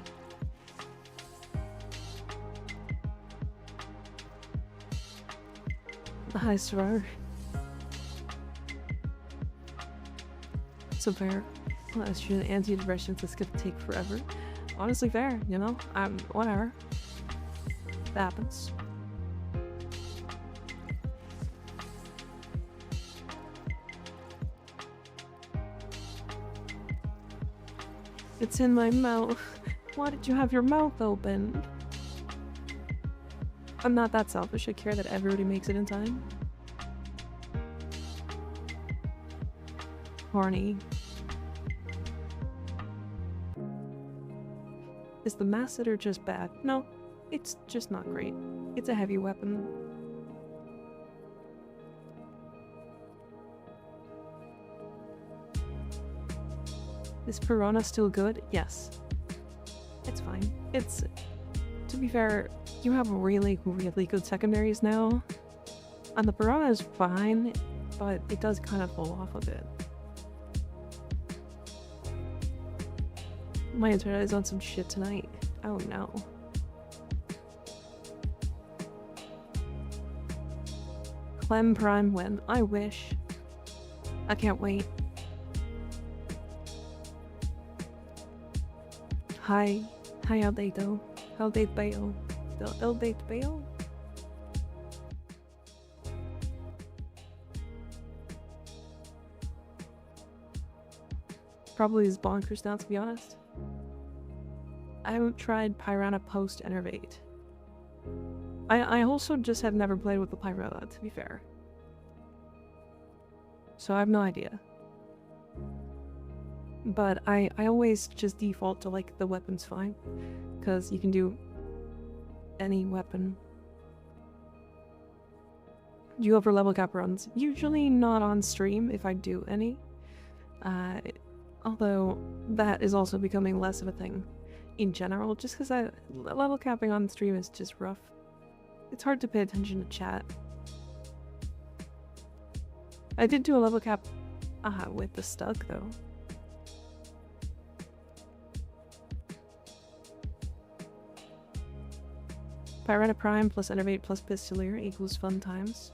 Hi, Srar. So fair. Well, that's true. Antidepressants, this could take forever. Honestly, fair, you know? Whatever. It happens. It's in my mouth. Why did you have your mouth open? I'm not that selfish. I care that everybody makes it in time. Horny. Is the masseter just bad? No, it's just not great. It's a heavy weapon. Is Piranha still good? Yes. It's fine. It's... To be fair, you have really, really good secondaries now. And the Piranha is fine, but it does kind of fall off a bit. My internet is on some shit tonight. Oh no. Clem Prime win. I wish. I can't wait. Hi. Hi, Aldeito. Aldate Bayo. Aldate Bayo? Probably is bonkers now, to be honest. I haven't tried Piranha post Enervate. I also just have never played with the Piranha, to be fair. So I have no idea. But I always just default to like the weapon's fine, because you can do any weapon. Do you ever level cap runs? Usually not on stream if I do any. Although that is also becoming less of a thing in general, just because level capping on stream is just rough. It's hard to pay attention to chat. I did do a level cap with the Stug though. Pyretta Prime plus Enervate plus Pistolier equals fun times.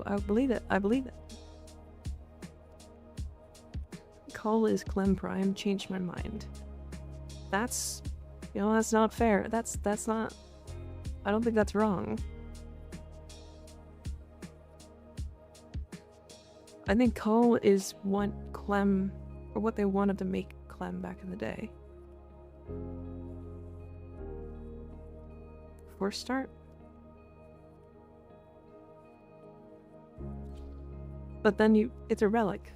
I believe it. I believe it. Call is Clem Prime. Changed my mind. That's, you know, that's not fair. That's not. I don't think that's wrong. I think Call is what Clem, or what they wanted to make Clem back in the day. Force start. But then it's a relic.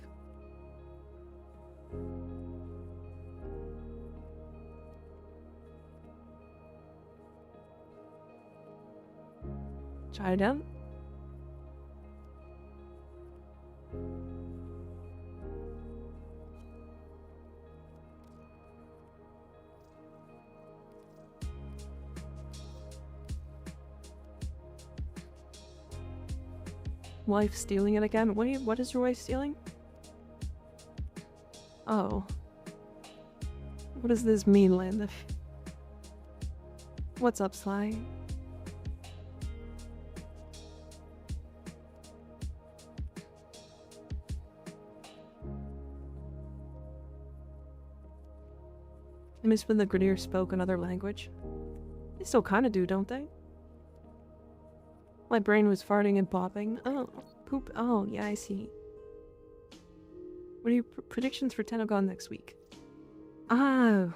Try it out. Wife stealing it again? What is your wife stealing? Oh. What does this mean, Landif? What's up, Sly? I miss when the Grenadiers spoke another language. They still kinda do, don't they? My brain was farting and popping. Oh, poop. Oh, yeah, I see. What are your predictions for Tenogon next week? Ah.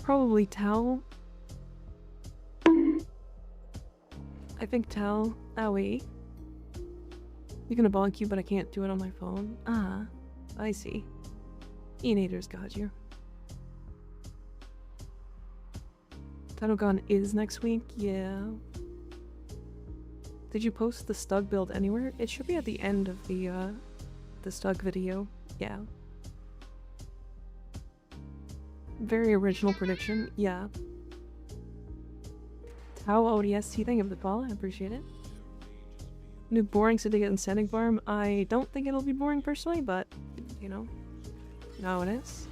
Probably Tell. I think Tell. Owie. You're gonna bonk you, but I can't do it on my phone. Ah, I see. Enator's got you. Tenogon is next week? Yeah. Did you post the Stug build anywhere? It should be at the end of the Stug video. Yeah. Very original prediction. Yeah. Tau ODST, thank you for the follow. I appreciate it. New boring Syndicate and Sending Farm. I don't think it'll be boring personally, but you know how it is.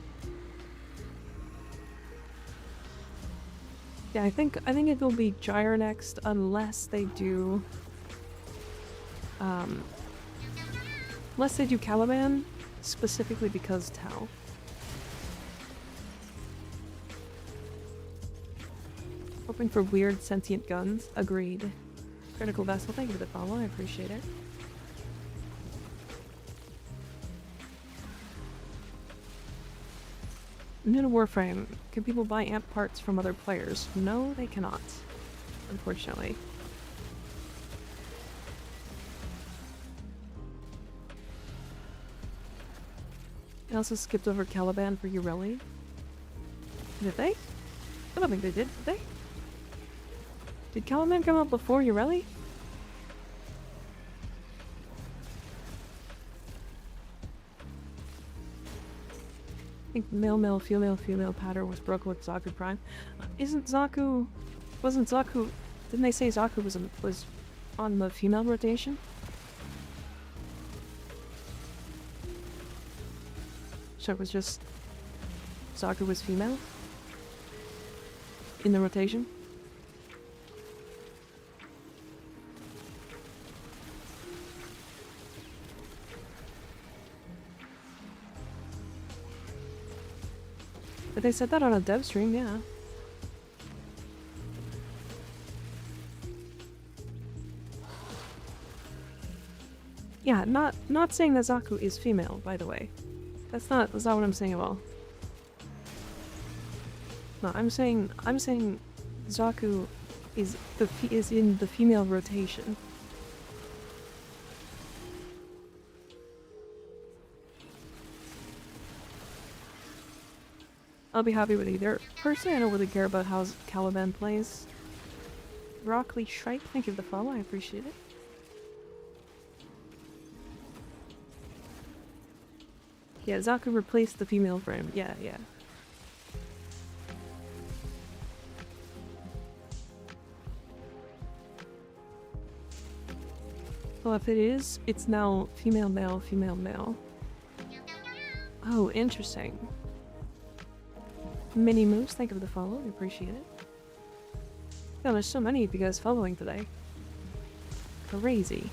Yeah, I think it'll be Gyre next, unless they do Caliban, specifically because Tau. Hoping for weird sentient guns. Agreed. Critical Vessel, thank you for the follow, I appreciate it. New to Warframe. Can people buy amp parts from other players? No, they cannot. Unfortunately. I also skipped over Caliban for Ureli. Did they? I don't think they did they? Did Caliban come out before Ureli? I think male, female pattern was broken with Zaku Prime. Wasn't Zaku, didn't they say Zaku was on the female rotation? So it was just Zaku was female? In the rotation? But they said that on a dev stream, yeah. Yeah, not saying that Zaku is female, by the way. That's not what I'm saying at all. No, I'm saying Zaku is in the female rotation. I'll be happy with either. Personally, I don't really care about how Caliban plays. Broccoli Shrike, thank you for the follow, I appreciate it. Yeah, Zaku replaced the female frame. Yeah, yeah. Well, if it is, it's now female, male, female, male. Oh, interesting. Mini Moose, thank you for the follow, I appreciate it. Yeah, there's so many of you guys following today. Crazy.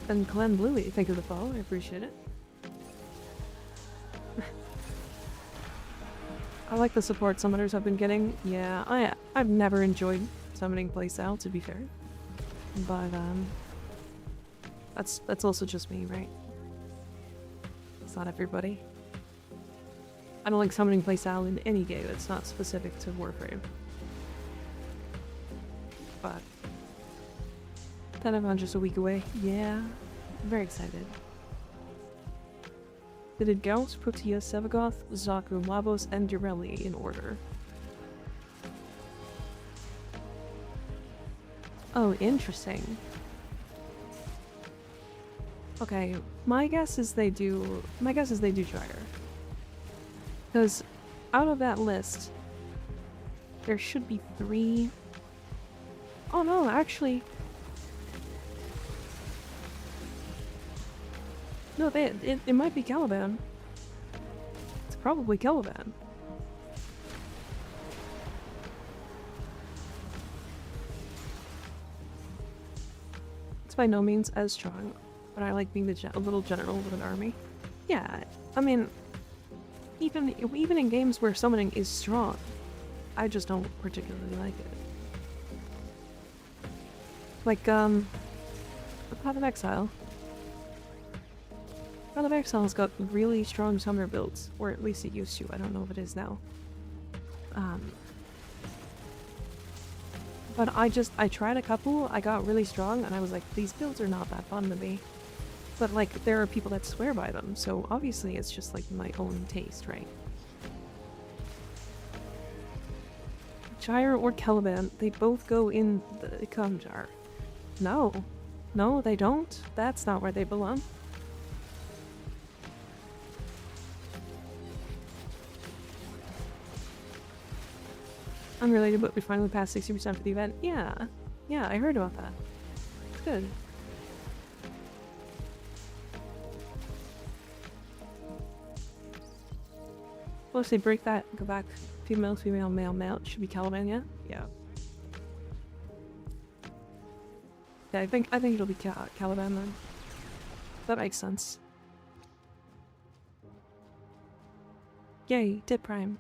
And Clan Bluey, thank you for the follow, I appreciate it. I like the support summoners have been getting. Yeah, I've never enjoyed summoning playstyle, to be fair. But that's also just me, right? It's not everybody. I don't like summoning playstyle in any game that's not specific to Warframe. But then I'm just a week away. Yeah, I'm very excited. They did Gauss, Protea, Sevagoth, Zaku, Labos, and Durelli in order. Oh, interesting. Okay, my guess is they do Gyre. Because out of that list, there should be 3. Oh no, actually. No, it might be Caliban. It's probably Caliban. It's by no means as strong, but I like being a little general with an army. Yeah, I mean, even in games where summoning is strong, I just don't particularly like it. Like, Path of Exile. Path of Exile's got really strong summoner builds, or at least it used to. I don't know if it is now. But I tried a couple, I got really strong, and I was like, these builds are not that fun to me. But like, there are people that swear by them, so obviously it's just like my own taste, right? Gyre or Caliban, they both go in the cum jar. No. No, they don't. That's not where they belong. Unrelated, but we finally passed 60% for the event. Yeah. Yeah, I heard about that. Good. Well, if they break that, go back. Female, female, male, male. It should be Caliban, yeah? Yeah. Yeah, I think it'll be Caliban then. That makes sense. Yay, Dip Prime.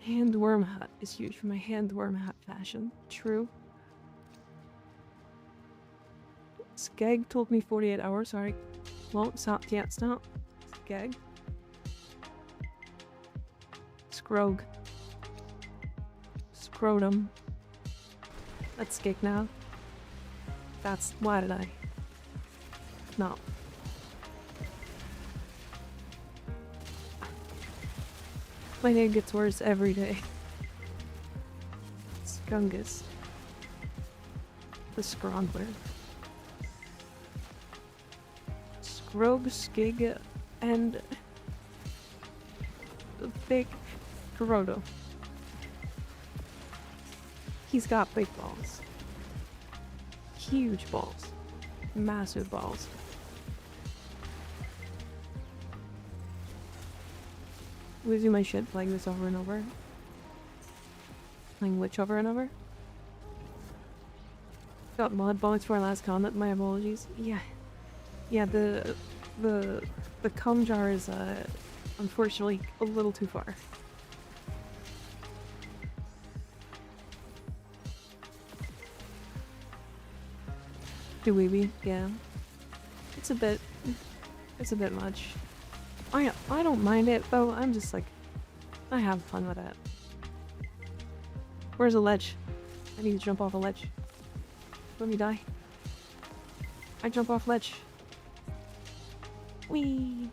Handworm hat is huge for my handworm hat fashion. True. Skeg told me 48 hours, sorry. Won't stop, can't stop. Skeg. Scrog. Scrotum. That's Skeg now. That's, why did I? No. My name gets worse every day. Skungus. The Scrongler. Scrog, Skig, and the big Kuroto. He's got big balls. Huge balls. Massive balls. Losing my shit playing this over and over. Playing Witch over and over. Got mod points for our last comment, my apologies. Yeah. Yeah, the cum jar is unfortunately a little too far. Too weeby, yeah. It's a bit much. I don't mind it though. I'm I have fun with it. Where's a ledge? I need to jump off a ledge. Let me die. I jump off ledge. Whee!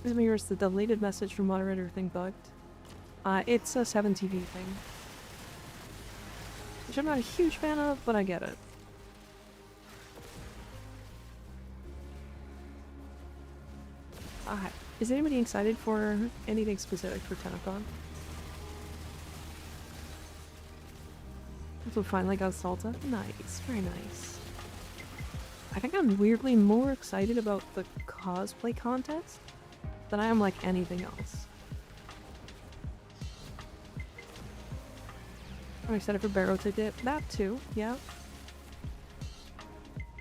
Is yours the deleted message from moderator thing bugged? It's a 7TV thing. Which I'm not a huge fan of, but I get it. Is anybody excited for anything specific for TennoCon? People finally got Salta. Nice, very nice. I think I'm weirdly more excited about the cosplay contest than I am like anything else. I'm excited for Barrow ticket. That too, yeah.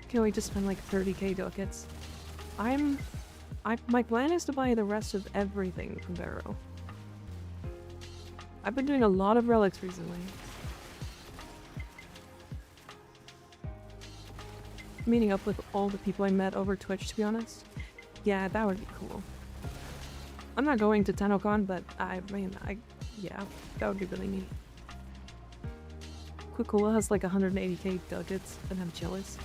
Can't wait to spend like 30k ducats. My plan is to buy the rest of everything from Barrow. I've been doing a lot of relics recently. Meeting up with all the people I met over Twitch, to be honest. Yeah, that would be cool. I'm not going to TennoCon, but yeah, that would be really neat. Kukula has like 180k ducats and I'm jealous.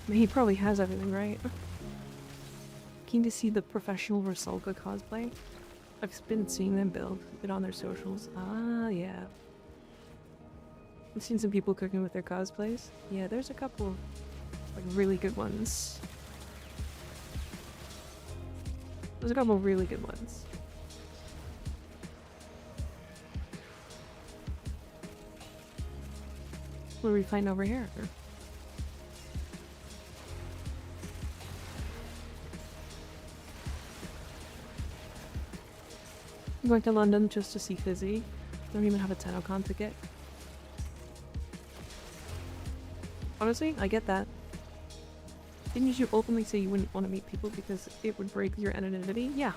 I mean, he probably has everything, right? Keen to see the professional Rusalka cosplay. I've been seeing them build it on their socials. Ah, yeah. I've seen some people cooking with their cosplays. Yeah, there's a couple like really good ones. There's a couple really good ones. What do we find over here? I'm going to London just to see Fizzy. Don't even have a TennoCon ticket. Honestly, I get that. Didn't you openly say you wouldn't want to meet people because it would break your anonymity? Yeah,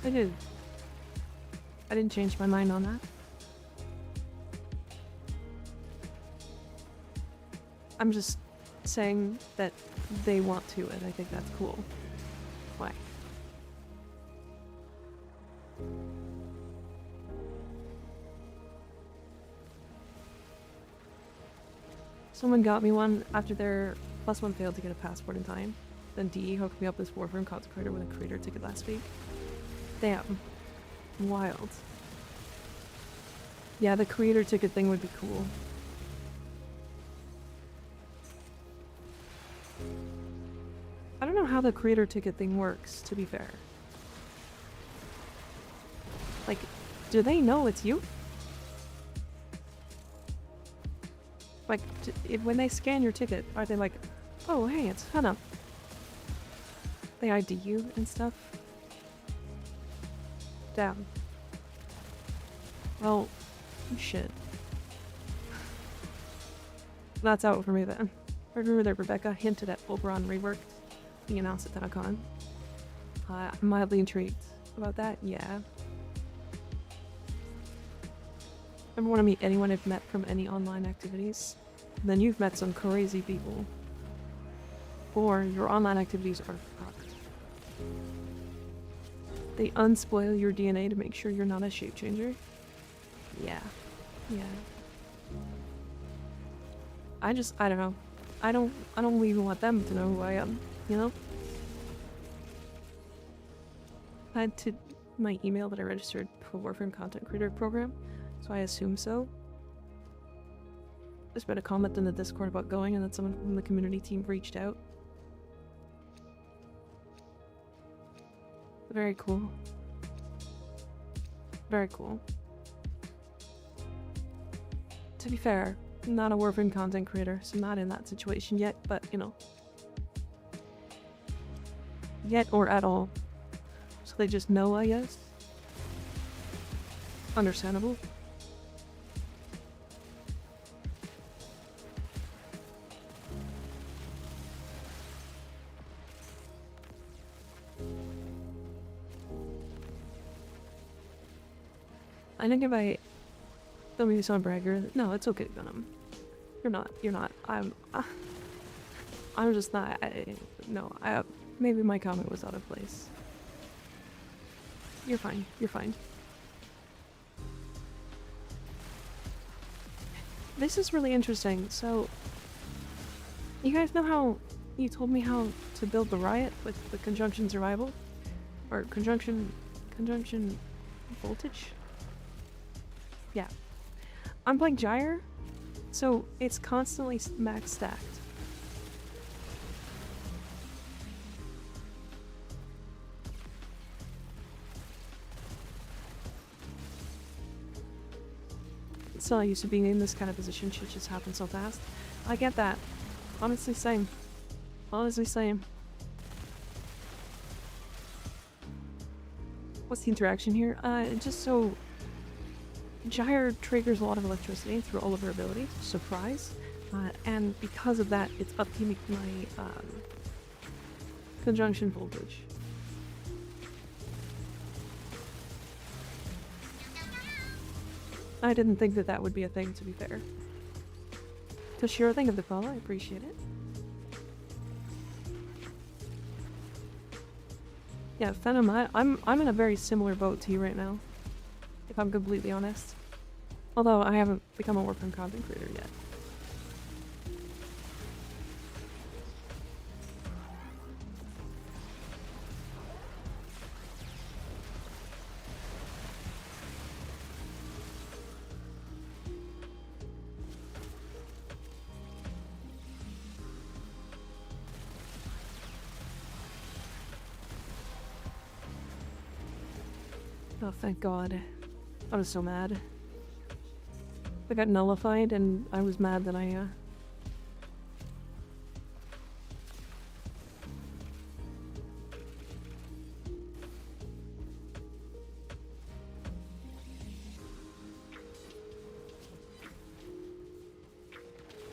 I did. I didn't change my mind on that. I'm just saying that they want to, and I think that's cool. Why? Someone got me one after their +1 failed to get a passport in time. Then DE hooked me up this Warframe Consecrator with a creator ticket last week. Damn. Wild. Yeah, the creator ticket thing would be cool. I don't know how the creator ticket thing works, to be fair. Like, do they know it's you? Like, when they scan your ticket, are they like, oh hey, it's Hannah. They ID you and stuff? Damn. Well, shit. That's out for me then. I remember that Rebecca hinted at Oberon reworked being announced at TennoCon. I'm mildly intrigued about that, yeah. Ever want to meet anyone I've met from any online activities? Then you've met some crazy people. Or your online activities are fucked. They unspoil your DNA to make sure you're not a shape changer. Yeah. Yeah. I don't know. I don't even want them to know who I am, you know? I had to my email that I registered for Warframe Content Creator Program, so I assume so. There's been a comment in the Discord about going, and then someone from the community team reached out. Very cool. Very cool. To be fair, I'm not a Warframe content creator, so I'm not in that situation yet, but you know. Yet or at all. So they just know, I guess. Understandable. I think if I don't mean to sound bragger. No, it's okay, Venom. You're not. You're not. I'm just not. No, maybe my comment was out of place. You're fine. You're fine. This is really interesting. So, you guys know how you told me how to build the riot with the conjunction survival? Or conjunction voltage? Yeah. I'm playing Gyre, so it's constantly max stacked. It's not used to being in this kind of position, shit just happens so fast. I get that. Honestly, same. Honestly, same. What's the interaction here? Just so... Gyre triggers a lot of electricity through all of her abilities. Surprise. And because of that, it's up to my conjunction voltage. I didn't think that that would be a thing, to be fair. Toshiro, thank you for the follow. I appreciate it. Yeah, Phenom, I'm in a very similar boat to you right now, if I'm completely honest. Although I haven't become a working content creator yet. Oh, thank God. I was so mad. I got nullified and I was mad that I,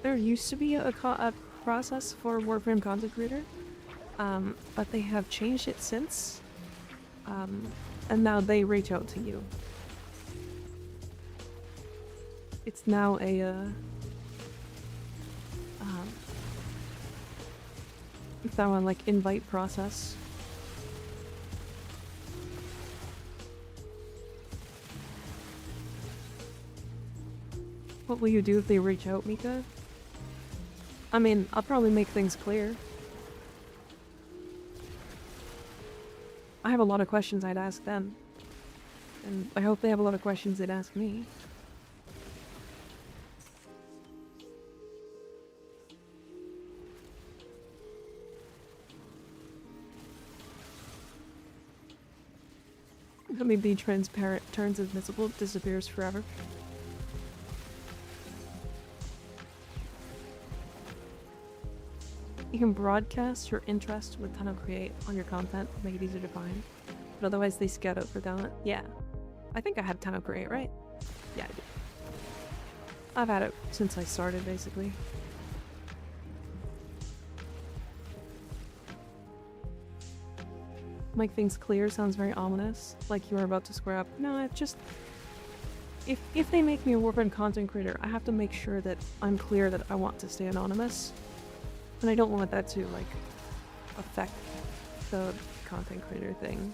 There used to be a process for Warframe content creator, but they have changed it since, and now they reach out to you. It's now a, it's now a, like, invite process. What will you do if they reach out, Mika? I mean, I'll probably make things clear. I have a lot of questions I'd ask them. And I hope they have a lot of questions they'd ask me. Let me be transparent, turns invisible, disappears forever. You can broadcast your interest with Tunnel Create on your content, make it easier to find. But otherwise they scout out for talent. Yeah. I think I have Tunnel Create, right? Yeah, I do. I've had it since I started, basically. Make things clear sounds very ominous, like you are about to square up. No, it's just... If they make me a Warframe content creator, I have to make sure that I'm clear that I want to stay anonymous. And I don't want that to, like, affect the content creator thing.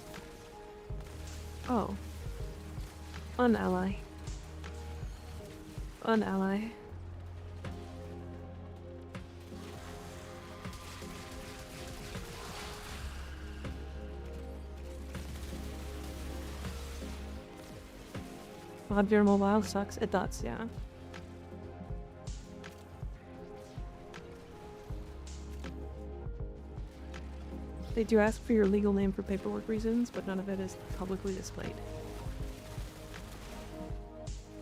Oh. Unally. Unally. Mod your mobile sucks. It does, yeah. They do ask for your legal name for paperwork reasons, but none of it is publicly displayed.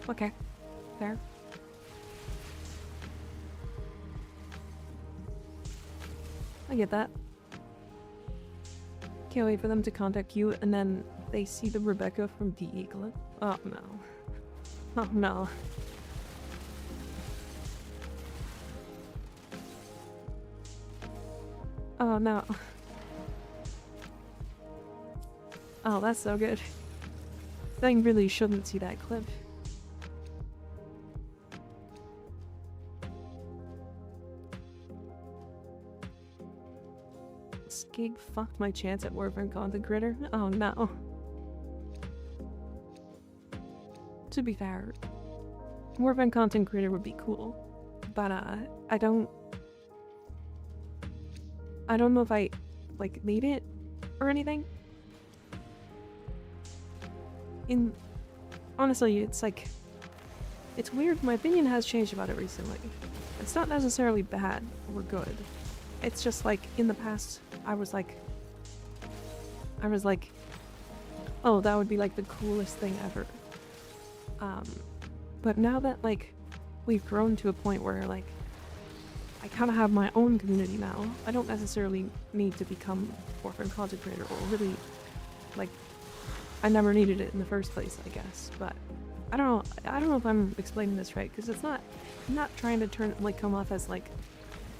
Okay. Fair. I get that. Can't wait for them to contact you and then they see the Rebecca from DE Club. Oh no. Oh no. Oh no. Oh, that's so good. Thing really shouldn't see that clip. Skig fucked my chance at Warframe content creator. Oh no. To be fair, Warframe content creator would be cool, but I don't know if I like need it or anything. Honestly, it's like, it's weird. My opinion has changed about it recently. It's not necessarily bad or good. It's just like, in the past, I was like, oh, that would be like the coolest thing ever. But now that like, we've grown to a point where like, I kind of have my own community now. I don't necessarily need to become Warframe content creator, or really, like, I never needed it in the first place, I guess. But I don't know if I'm explaining this right, because I'm not trying to come off as like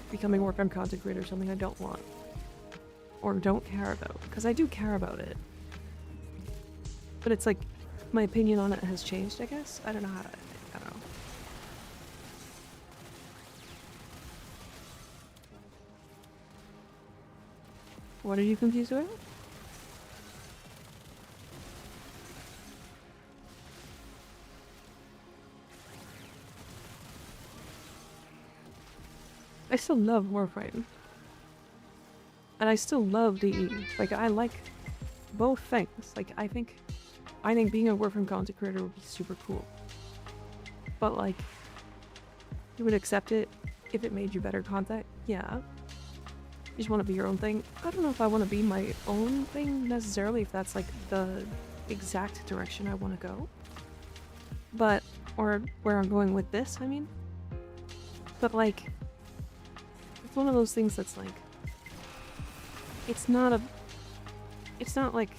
becoming Warframe content creator something I don't want or don't care about, because I do care about it. But it's like, my opinion on it has changed, I guess. I don't know. What are you confused about? I still love Warframe. And I still love DE. Like, I like both things. Like, I think being a Warframe content creator would be super cool. But like, you would accept it if it made you better content? Yeah. You just want to be your own thing? I don't know if I want to be my own thing necessarily, if that's like the exact direction I want to go. But, or where I'm going with this, I mean. But like, it's one of those things that's like, it's not like,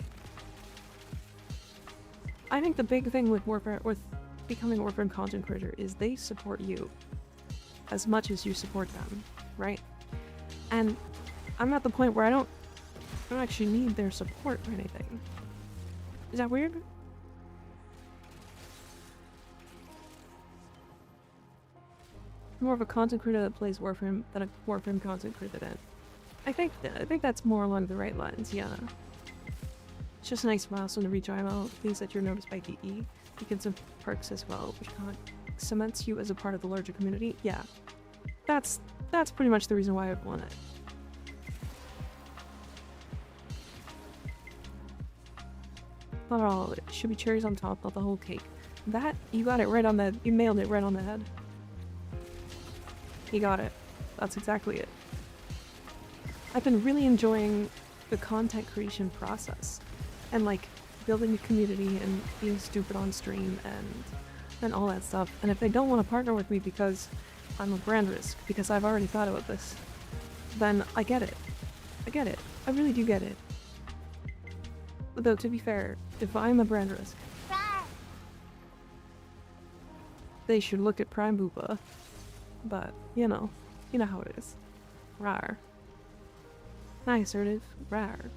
I think the big thing with becoming Warframe content creator is they support you as much as you support them, right? And I'm at the point where I don't actually need their support or anything. Is that weird? More of a content creator that plays Warframe than a Warframe content creator that. I think that's more along the right lines, yeah. It's just a nice milestone to reach IMO, things that you're noticed by DE. You get some perks as well, which kind of cements you as a part of the larger community. Yeah. That's pretty much the reason why I've won it. Not all of it. Should be cherries on top, not the whole cake. That, you got it right on the, you nailed it right on the head. You got it. That's exactly it. I've been really enjoying the content creation process and like building a community and being stupid on stream and all that stuff. And if they don't want to partner with me because I'm a brand risk, because I've already thought about this, then I get it. I get it. I really do get it. Though, to be fair, if I'm a brand risk, they should look at Prime Boopa. But, you know how it is. Rawr. Hi, assertive. Rawr.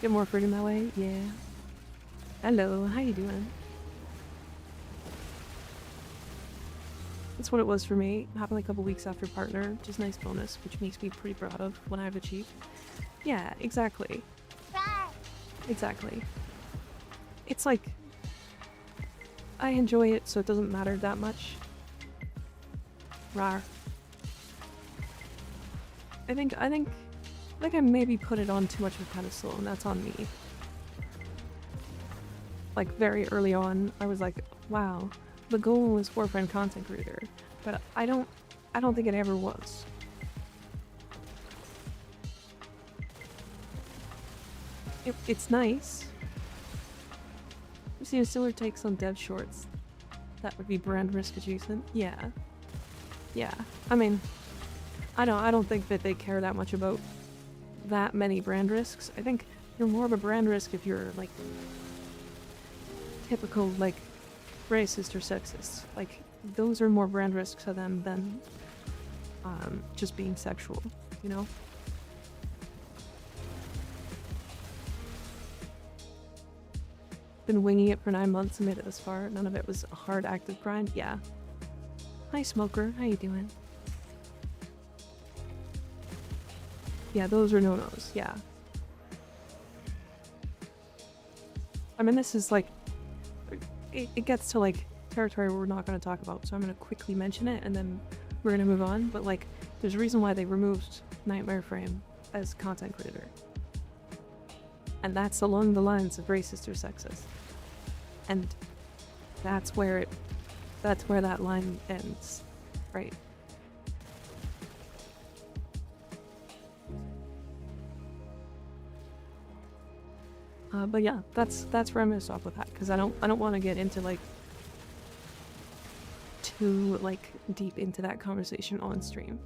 Get more freedom that way? Yeah. Hello, how you doing? That's what it was for me. Happened a couple weeks after partner, just nice bonus, which makes me pretty proud of when I've achieved. Yeah, exactly. Exactly. It's like, I enjoy it, so it doesn't matter that much. Rawr. I think I maybe put it on too much of a pedestal, and that's on me. Like, very early on, I was like, wow, the goal was Warframe content creator, but I don't think it ever was. It's nice. I've seen similar takes on dev shorts. That would be brand risk adjacent. Yeah. Yeah. I mean, I don't think that they care that much about that many brand risks. I think you're more of a brand risk if you're like typical like racist or sexist. Like those are more brand risks to them than just being sexual, you know? been winging it for 9 months and made it this far. None of it was a hard active grind. Yeah. Hi, Smoker. How you doing? Yeah, those are no-nos. Yeah. I mean, this is like... It gets to like territory we're not going to talk about, so I'm going to quickly mention it and then we're going to move on. But like, there's a reason why they removed Nightmare Frame as content creator. And that's along the lines of racist or sexist. And that's where that line ends, right? But yeah, that's where I'm gonna stop with that, because I don't want to get into like too like deep into that conversation on stream.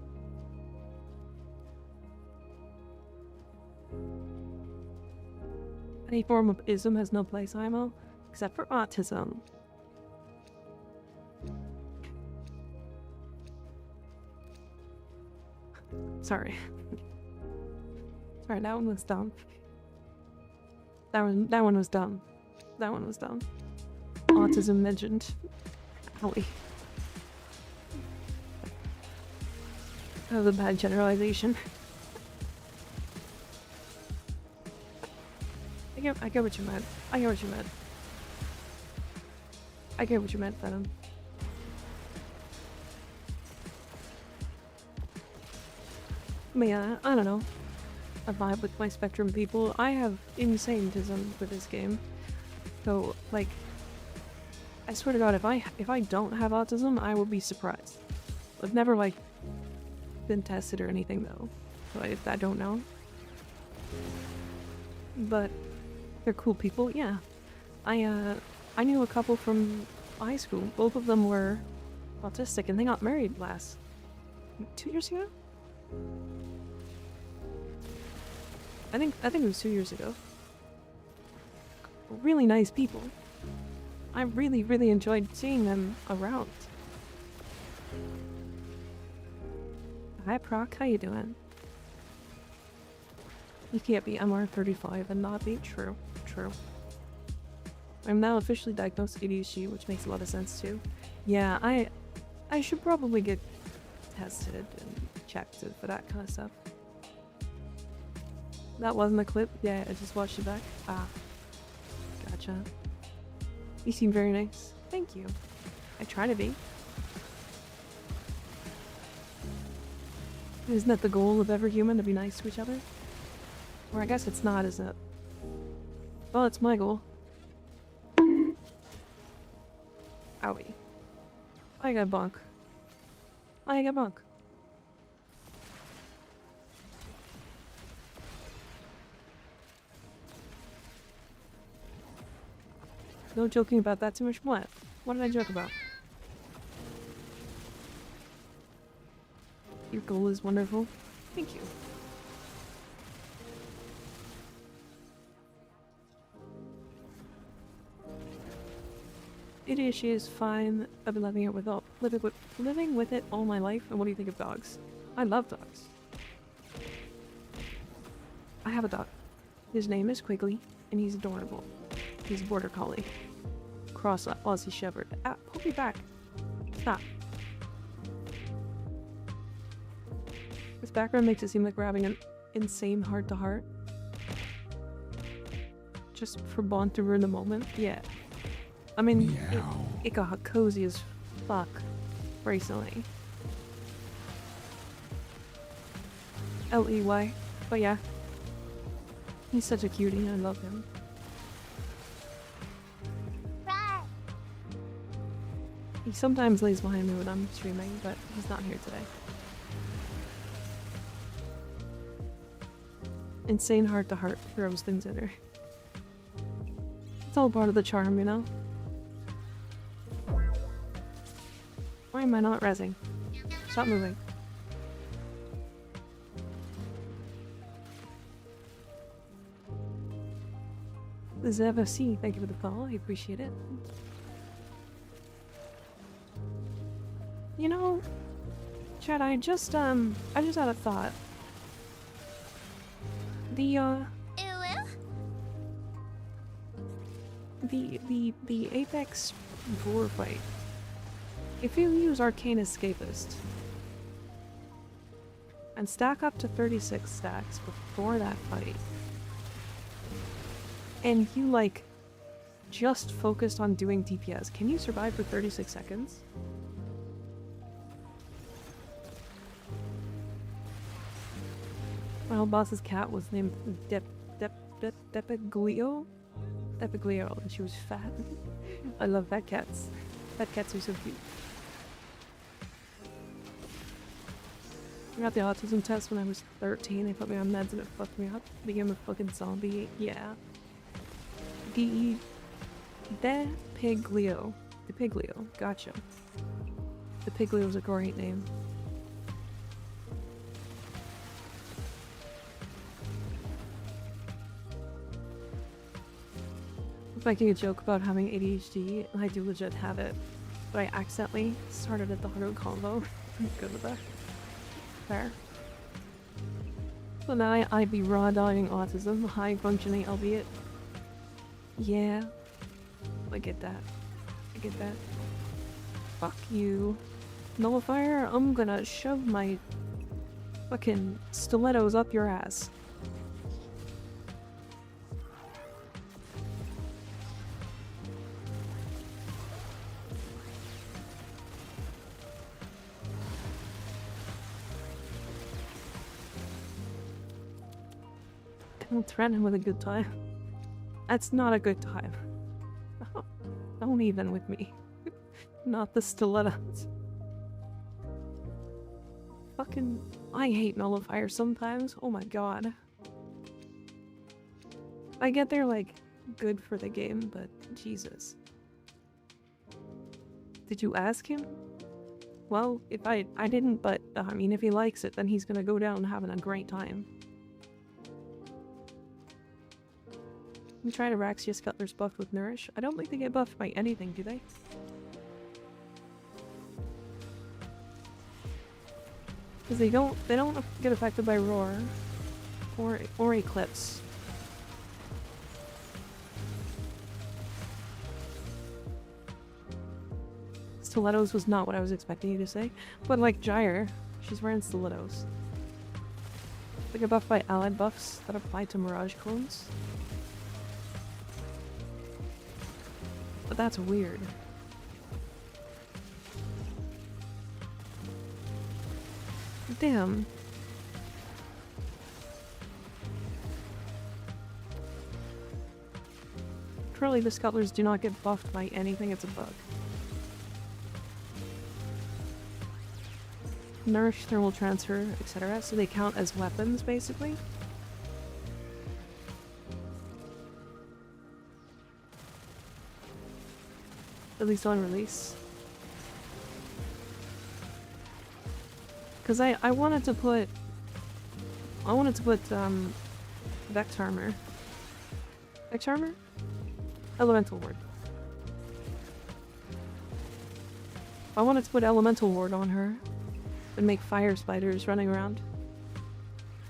Any form of ism has no place, IMO, except for autism. Sorry. Sorry, that one was dumb. That one was dumb. That one was dumb. Autism mentioned. Owie. That was a bad generalization. I get what you meant. I get what you meant. I get what you meant, Venom. But yeah, I don't know. I vibe with my spectrum people. I have insane-tism with this game. So, like, I swear to God, if I don't have autism, I will be surprised. I've never, like, been tested or anything, though. So I don't know. But they're cool people, yeah. I knew a couple from high school. Both of them were autistic, and they got married last 2 years ago? I think it was 2 years ago. Really nice people. I really enjoyed seeing them around. Hi Proc, how you doing? You can't be MR35 and not be true. True. I'm now officially diagnosed with ADHD, which makes a lot of sense too. Yeah, I should probably get tested and checked for that kind of stuff. That wasn't a clip? Yeah, I just watched it back. Ah. Gotcha. You seem very nice. Thank you. I try to be. Isn't that the goal of every human, to be nice to each other? Or I guess it's not, is it? Well, it's my goal. Owie. I got bonk. I got bonk. No joking about that too much. What? What did I joke about? Your goal is wonderful. Thank you. ADHD is fine. I've been living with it all my life. And what do you think of dogs? I love dogs. I have a dog. His name is Quigley, and he's adorable. He's a border collie. Cross Aussie Shepherd. Ah, pull me back. Stop. This background makes it seem like we're having an insane heart-to-heart. Just for bond to ruin the moment. Yeah. I mean, it got cozy as fuck recently. L-E-Y. But yeah. He's such a cutie. I love him. He sometimes lays behind me when I'm streaming, but he's not here today. Insane heart-to-heart throws things at her. It's all part of the charm, you know? Why am I not rezzing? Stop moving. Zev FC, thank you for the follow. I appreciate it. You know, Chad, I just had a thought. the Apex Boar fight. If you use Arcane Escapist and stack up to 36 stacks before that fight, and you like just focused on doing DPS, can you survive for 36 seconds? My old boss's cat was named Depiglio? Depiglio, and she was fat. I love fat cats. Fat cats are so cute. I got the autism test when I was 13. They put me on meds and it fucked me up. Became a fucking zombie. Yeah. Depiglio. Depiglio. Gotcha. Depiglio was a great name. Making a joke about having ADHD, and I do legit have it, but I accidentally started at the hard combo. I'm good with that. Fair. So now I'd be raw dogging autism, high functioning, albeit. Yeah. I get that. I get that. Fuck you. Nullifier, I'm gonna shove my fucking stilettos up your ass. Don't threaten him with a good time. That's not a good time. Don't even with me. Not the stilettos. Fucking... I hate nullifiers sometimes. Oh my god. I get they're like good for the game, but Jesus. Did you ask him? Well, if I didn't, but I mean if he likes it, then he's gonna go down having a great time. We tried Araxia Scuttlers buffed with Nourish. I don't think they get buffed by anything, do they? Because they don't get affected by Roar or Eclipse. Stilettos was not what I was expecting you to say, but like Gyre, she's wearing stilettos. They get buffed by allied buffs that apply to Mirage clones. But that's weird. Damn. Currently the Scuttlers do not get buffed by anything, it's a bug. Nourish, thermal transfer, etc. So they count as weapons, basically. At least on release. Because I wanted to put... Vex Armor. Vex Armor? Elemental Ward. I wanted to put Elemental Ward on her and make fire spiders running around.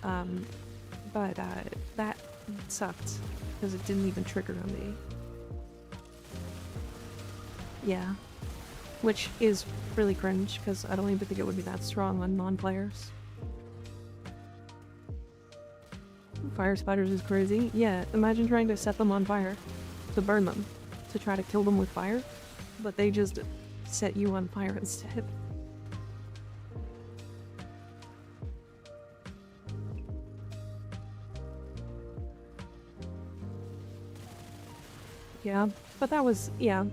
But that sucked because it didn't even trigger on me. Yeah. Which is really cringe, because I don't even think it would be that strong on non-players. Fire spiders is crazy. Yeah, imagine trying to set them on fire. To burn them. To try to kill them with fire. But they just set you on fire instead. Yeah, but that was... yeah,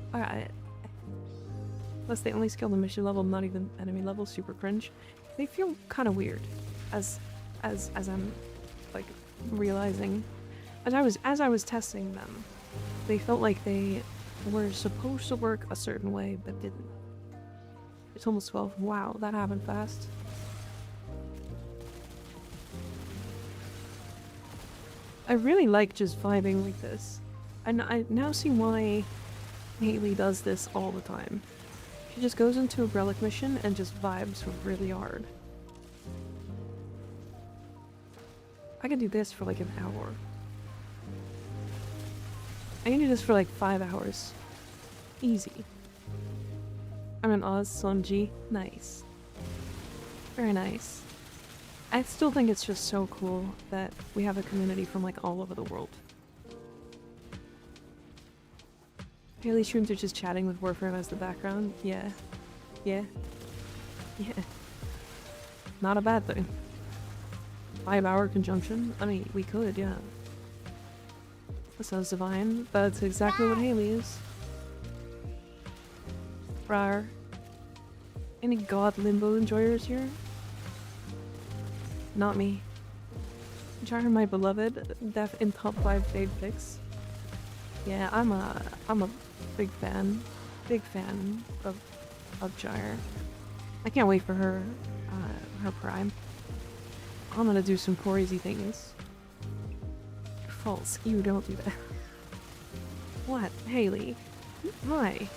plus they only scale the mission level, not even enemy level, super cringe. They feel kind of weird, as I'm like realizing, as I was testing them, they felt like they were supposed to work a certain way but didn't. It's almost 12. Wow, that happened fast. I really like just vibing like this, and I now see why Haley does this all the time. She just goes into a relic mission and just vibes really hard. I could do this for like an hour. I can do this for like 5 hours. Easy. I'm an Oz Sunji. Nice. Very nice. I still think it's just so cool that we have a community from like all over the world. Haley streams are just chatting with Warframe as the background. Yeah. Yeah. Yeah. Not a bad thing. 5-hour conjunction? I mean, we could, yeah. That sounds divine. That's exactly what Haley is. Rar. Any God Limbo enjoyers here? Not me. Jar, my beloved, def in top 5 fave picks. Yeah, I'm a big fan of Jar. I can't wait for her prime. I'm gonna do some crazy things. False. You don't do that. What? Haley? Hi.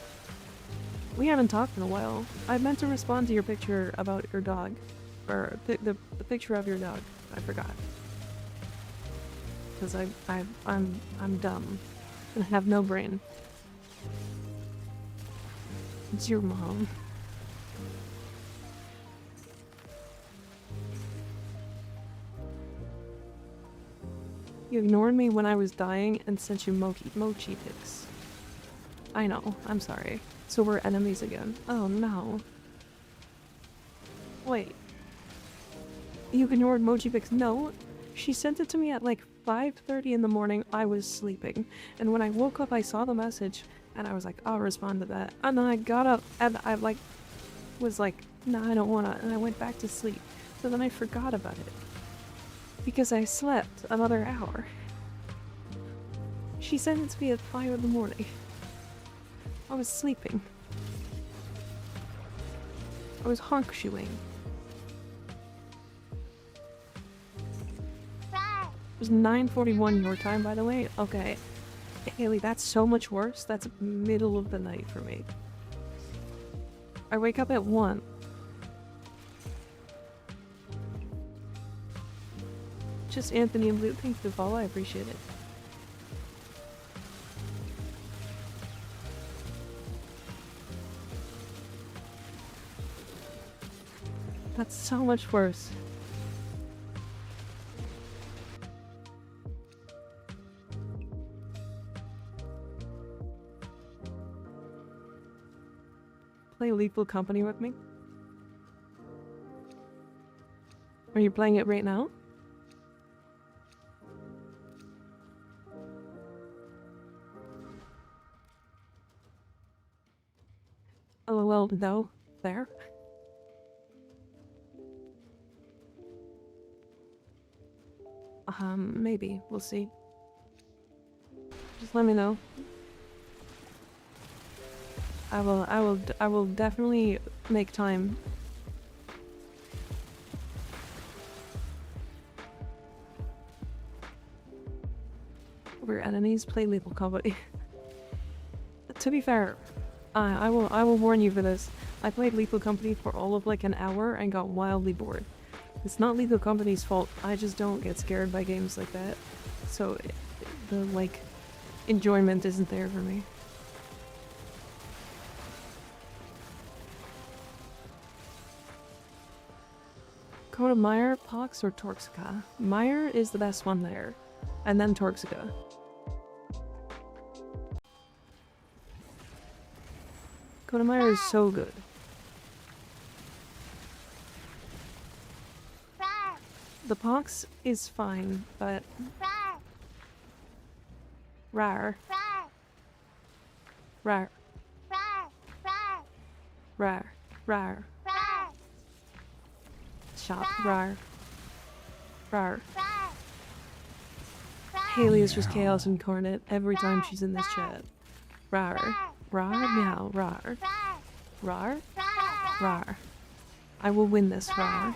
We haven't talked in a while. I meant to respond to your picture about your dog. Or the picture of your dog. I forgot. Because I'm dumb. And I have no brain. It's your mom. You ignored me when I was dying and sent you mochi pics. I know, I'm sorry. So we're enemies again. Oh no. Wait. You ignored mochi pics? No. She sent it to me at like 5:30 in the morning. I was sleeping. And when I woke up I saw the message and I was like, I'll respond to that. And then I got up and I like was like, nah, I don't wanna, and I went back to sleep. So then I forgot about it. Because I slept another hour. She sent it to me at 5 in the morning. I was sleeping. I was honk-shoeing. It was 9:41 your time, by the way. Okay. Haley, that's so much worse. That's middle of the night for me. I wake up at 1. Just Anthony and Blue. Thanks for the follow. I appreciate it. That's so much worse. Play Lethal Company with me? Are you playing it right now? LOL, no. There? Maybe. We'll see. Just let me know. I will definitely make time. We're enemies, play Lethal Company. To be fair, I will warn you for this. I played Lethal Company for all of like an hour and got wildly bored. It's not Lethal Company's fault, I just don't get scared by games like that. So, the, like, enjoyment isn't there for me. Coda Meyer, Pox, or Torxica? Meyer is the best one there. And then Torxica. Coda Meyer is so good. The Pox is fine, but... Rar. Rar. Rar. Rar. Shop. Rar. Rar. Haley is just chaos incarnate every time she's in this chat. Rar. Rar. Meow. Rar. Rar. Rar. I will win this. Rar.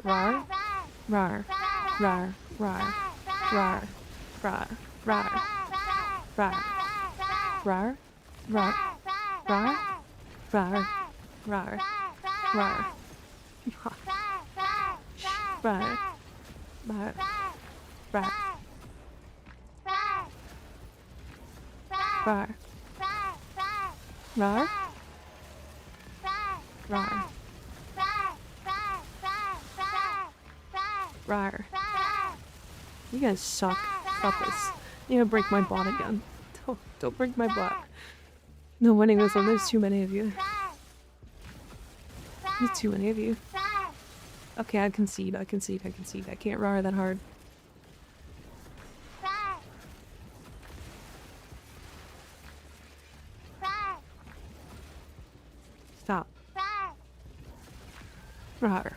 Rar. Rar. Rar. Rar. Rar. Rar. Rar. Rar. Rar. Rar. Rar. Rar. Rar. Rar. Rar. Rar. Rar. Rar. Rar? Rar. Rar. You guys suck. Stop this. You're gonna break my bot again. Don't break my bot. No winning this one. There's too many of you. There's too many of you. Okay, I concede. I concede. I concede. I can't rar that hard. Stop. Rar.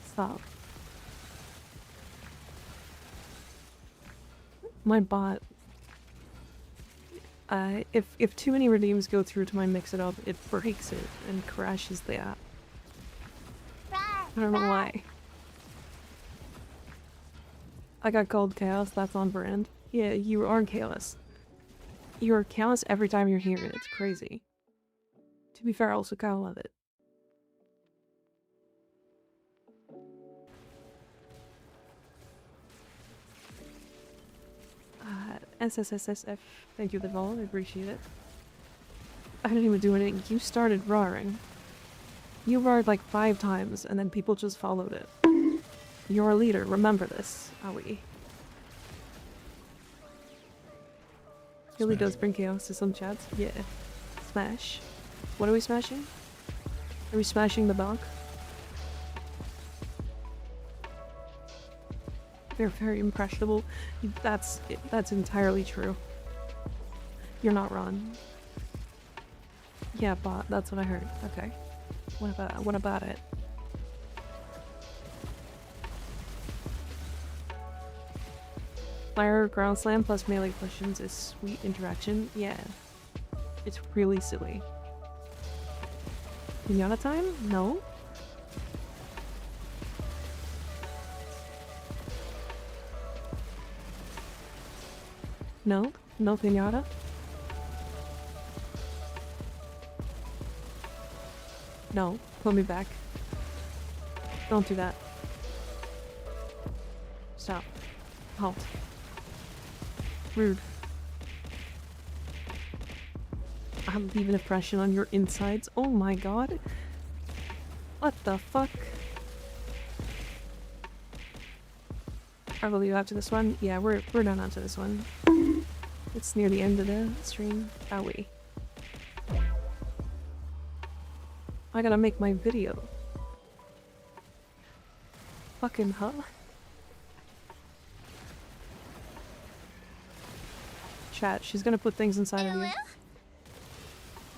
Stop. My bot. If too many redeems go through to my mix it up, it breaks it and crashes the app. I don't know why. I got called chaos, that's on brand. Yeah, you are chaos. You're chaos every time you're here, it's crazy. To be fair, I also kinda love it. SSSSF, thank you for the follow, I appreciate it. I didn't even do anything, you started roaring. You roared like 5 times, and then people just followed it. You're a leader, remember this, Aoi. Really does bring chaos to some chats, yeah. Smash. What are we smashing? Are we smashing the bank? They're very impressionable. That's entirely true. You're not wrong. Yeah, bot. That's what I heard. Okay. What about it? Fire ground slam plus melee questions is sweet interaction. Yeah. It's really silly. Pinata time? No. No? No pinata? No. Put me back. Don't do that. Stop. Halt. Rude. I'm leaving impression on your insides. Oh my god. What the fuck? I believe after this one. Yeah, we're done after this one. It's near the end of the stream. Owie. I gotta make my video. Fucking huh? Chat, she's gonna put things inside of you.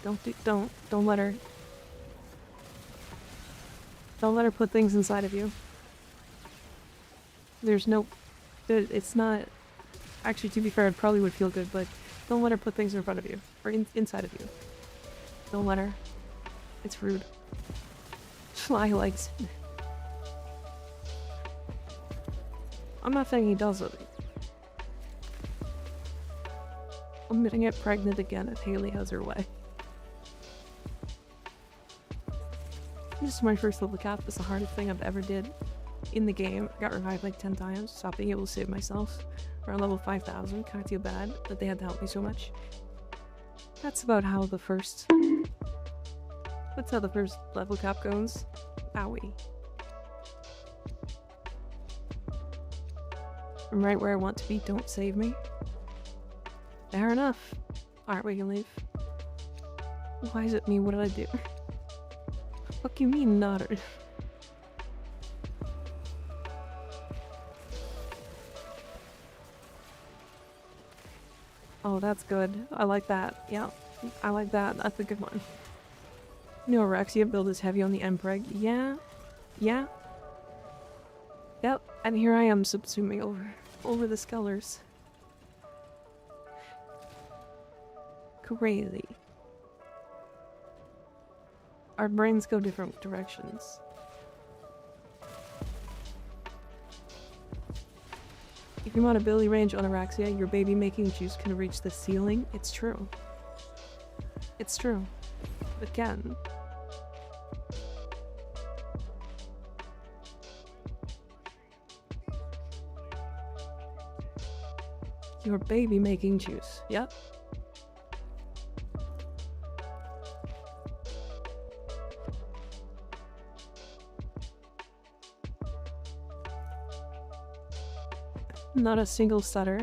Don't let her. Don't let her put things inside of you. There's no, it's not, actually to be fair it probably would feel good, but don't let her put things in front of you, or inside of you. Don't let her. It's rude. Fly likes it. I'm not saying he does it. I'm gonna get pregnant again if Haley has her way. This is my first level cap. It's the hardest thing I've ever did in the game. I got revived like 10 times. Stopped being able to save myself. Around level 5,000. Kind of feel bad that they had to help me so much. That's about how the first... That's how the first level cap goes. Owie. I'm right where I want to be. Don't save me. Fair enough. Alright, we can leave. Why is it me? What did I do? Fuck you mean, not? Oh, that's good. I like that. Yeah, I like that. That's a good one. No, Rexia build is heavy on the Mpreg. Yeah. Yeah. Yep. And here I am subsuming over the scholars. Crazy. Our brains go different directions. If you want ability range on Araxia, your baby making juice can reach the ceiling. It's true. It's true. It can. Your baby making juice. Yep. Not a single stutter.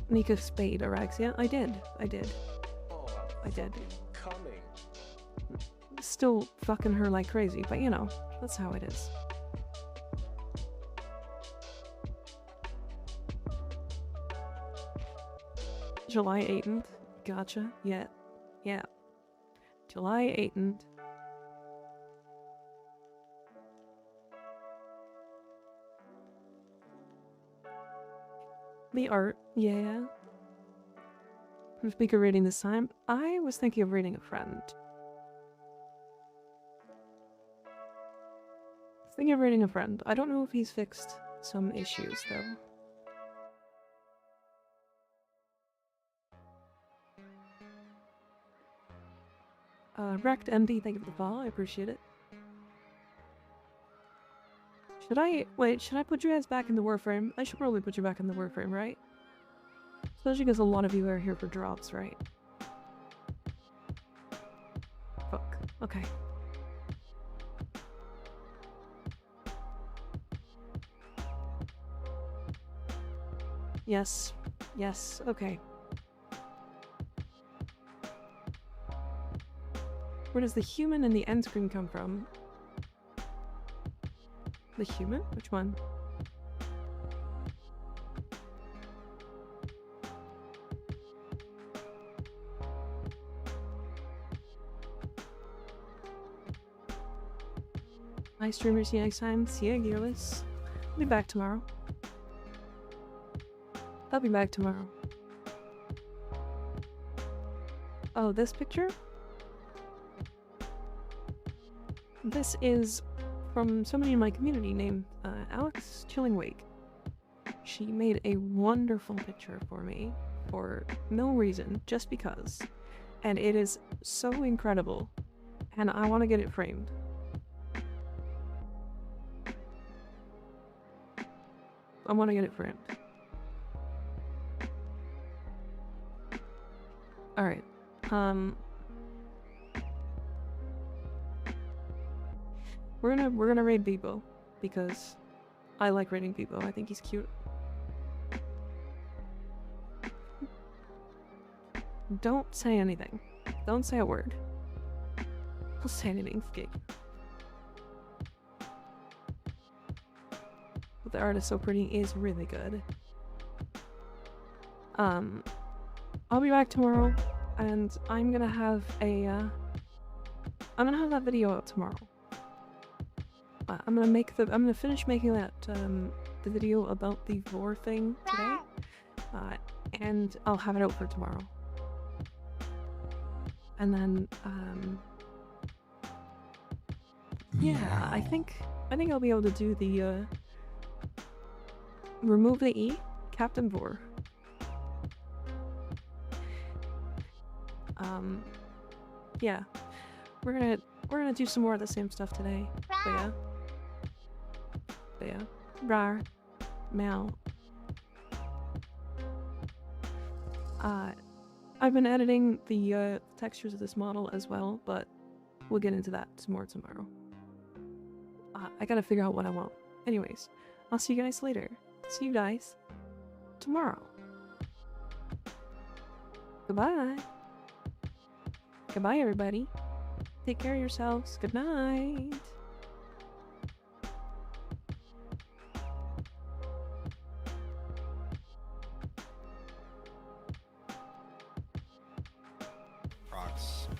Nika spade Araxia. I did. Oh, I did. coming. Still fucking her like crazy, but you know, that's how it is. July 18th. Gotcha. Yeah. Yeah. July 18th. The art. Yeah. Who's speaker reading this time? I was thinking of reading a friend. Thinking of reading a friend. I don't know if he's fixed some issues though. Wrecked MD, thank you for the follow, I appreciate it. Should I put you guys back in the Warframe? I should probably put you back in the Warframe, right? Especially because a lot of you are here for drops, right? Fuck. Okay. Yes. Yes, okay. Where does the human and the end screen come from? The human? Which one? Hi streamers, see you next time. See ya, Gearless. I'll be back tomorrow. I'll be back tomorrow. Oh, this picture? This is from somebody in my community named Alex Chillingwake. She made a wonderful picture for me for no reason, just because. And it is so incredible. And I want to get it framed. I want to get it framed. Alright. We're gonna raid Bebo because I like raiding Bebo. I think he's cute. Don't say anything. Don't say a word. Don't say anything, Skig. But the art is so pretty, is really good. I'll be back tomorrow, and I'm gonna have a, I'm gonna have that video out tomorrow. I'm gonna finish making that, the video about the vor thing today, and I'll have it out for tomorrow. And then, yeah, I think I'll be able to do the, remove the E, Captain Vor. Yeah, we're gonna do some more of the same stuff today. But yeah, rar, meow. I've been editing the textures of this model as well, but we'll get into that some more tomorrow. I gotta figure out what I want. Anyways, I'll see you guys later. See you guys tomorrow. Goodbye. Goodbye, everybody. Take care of yourselves. Good night. Prox /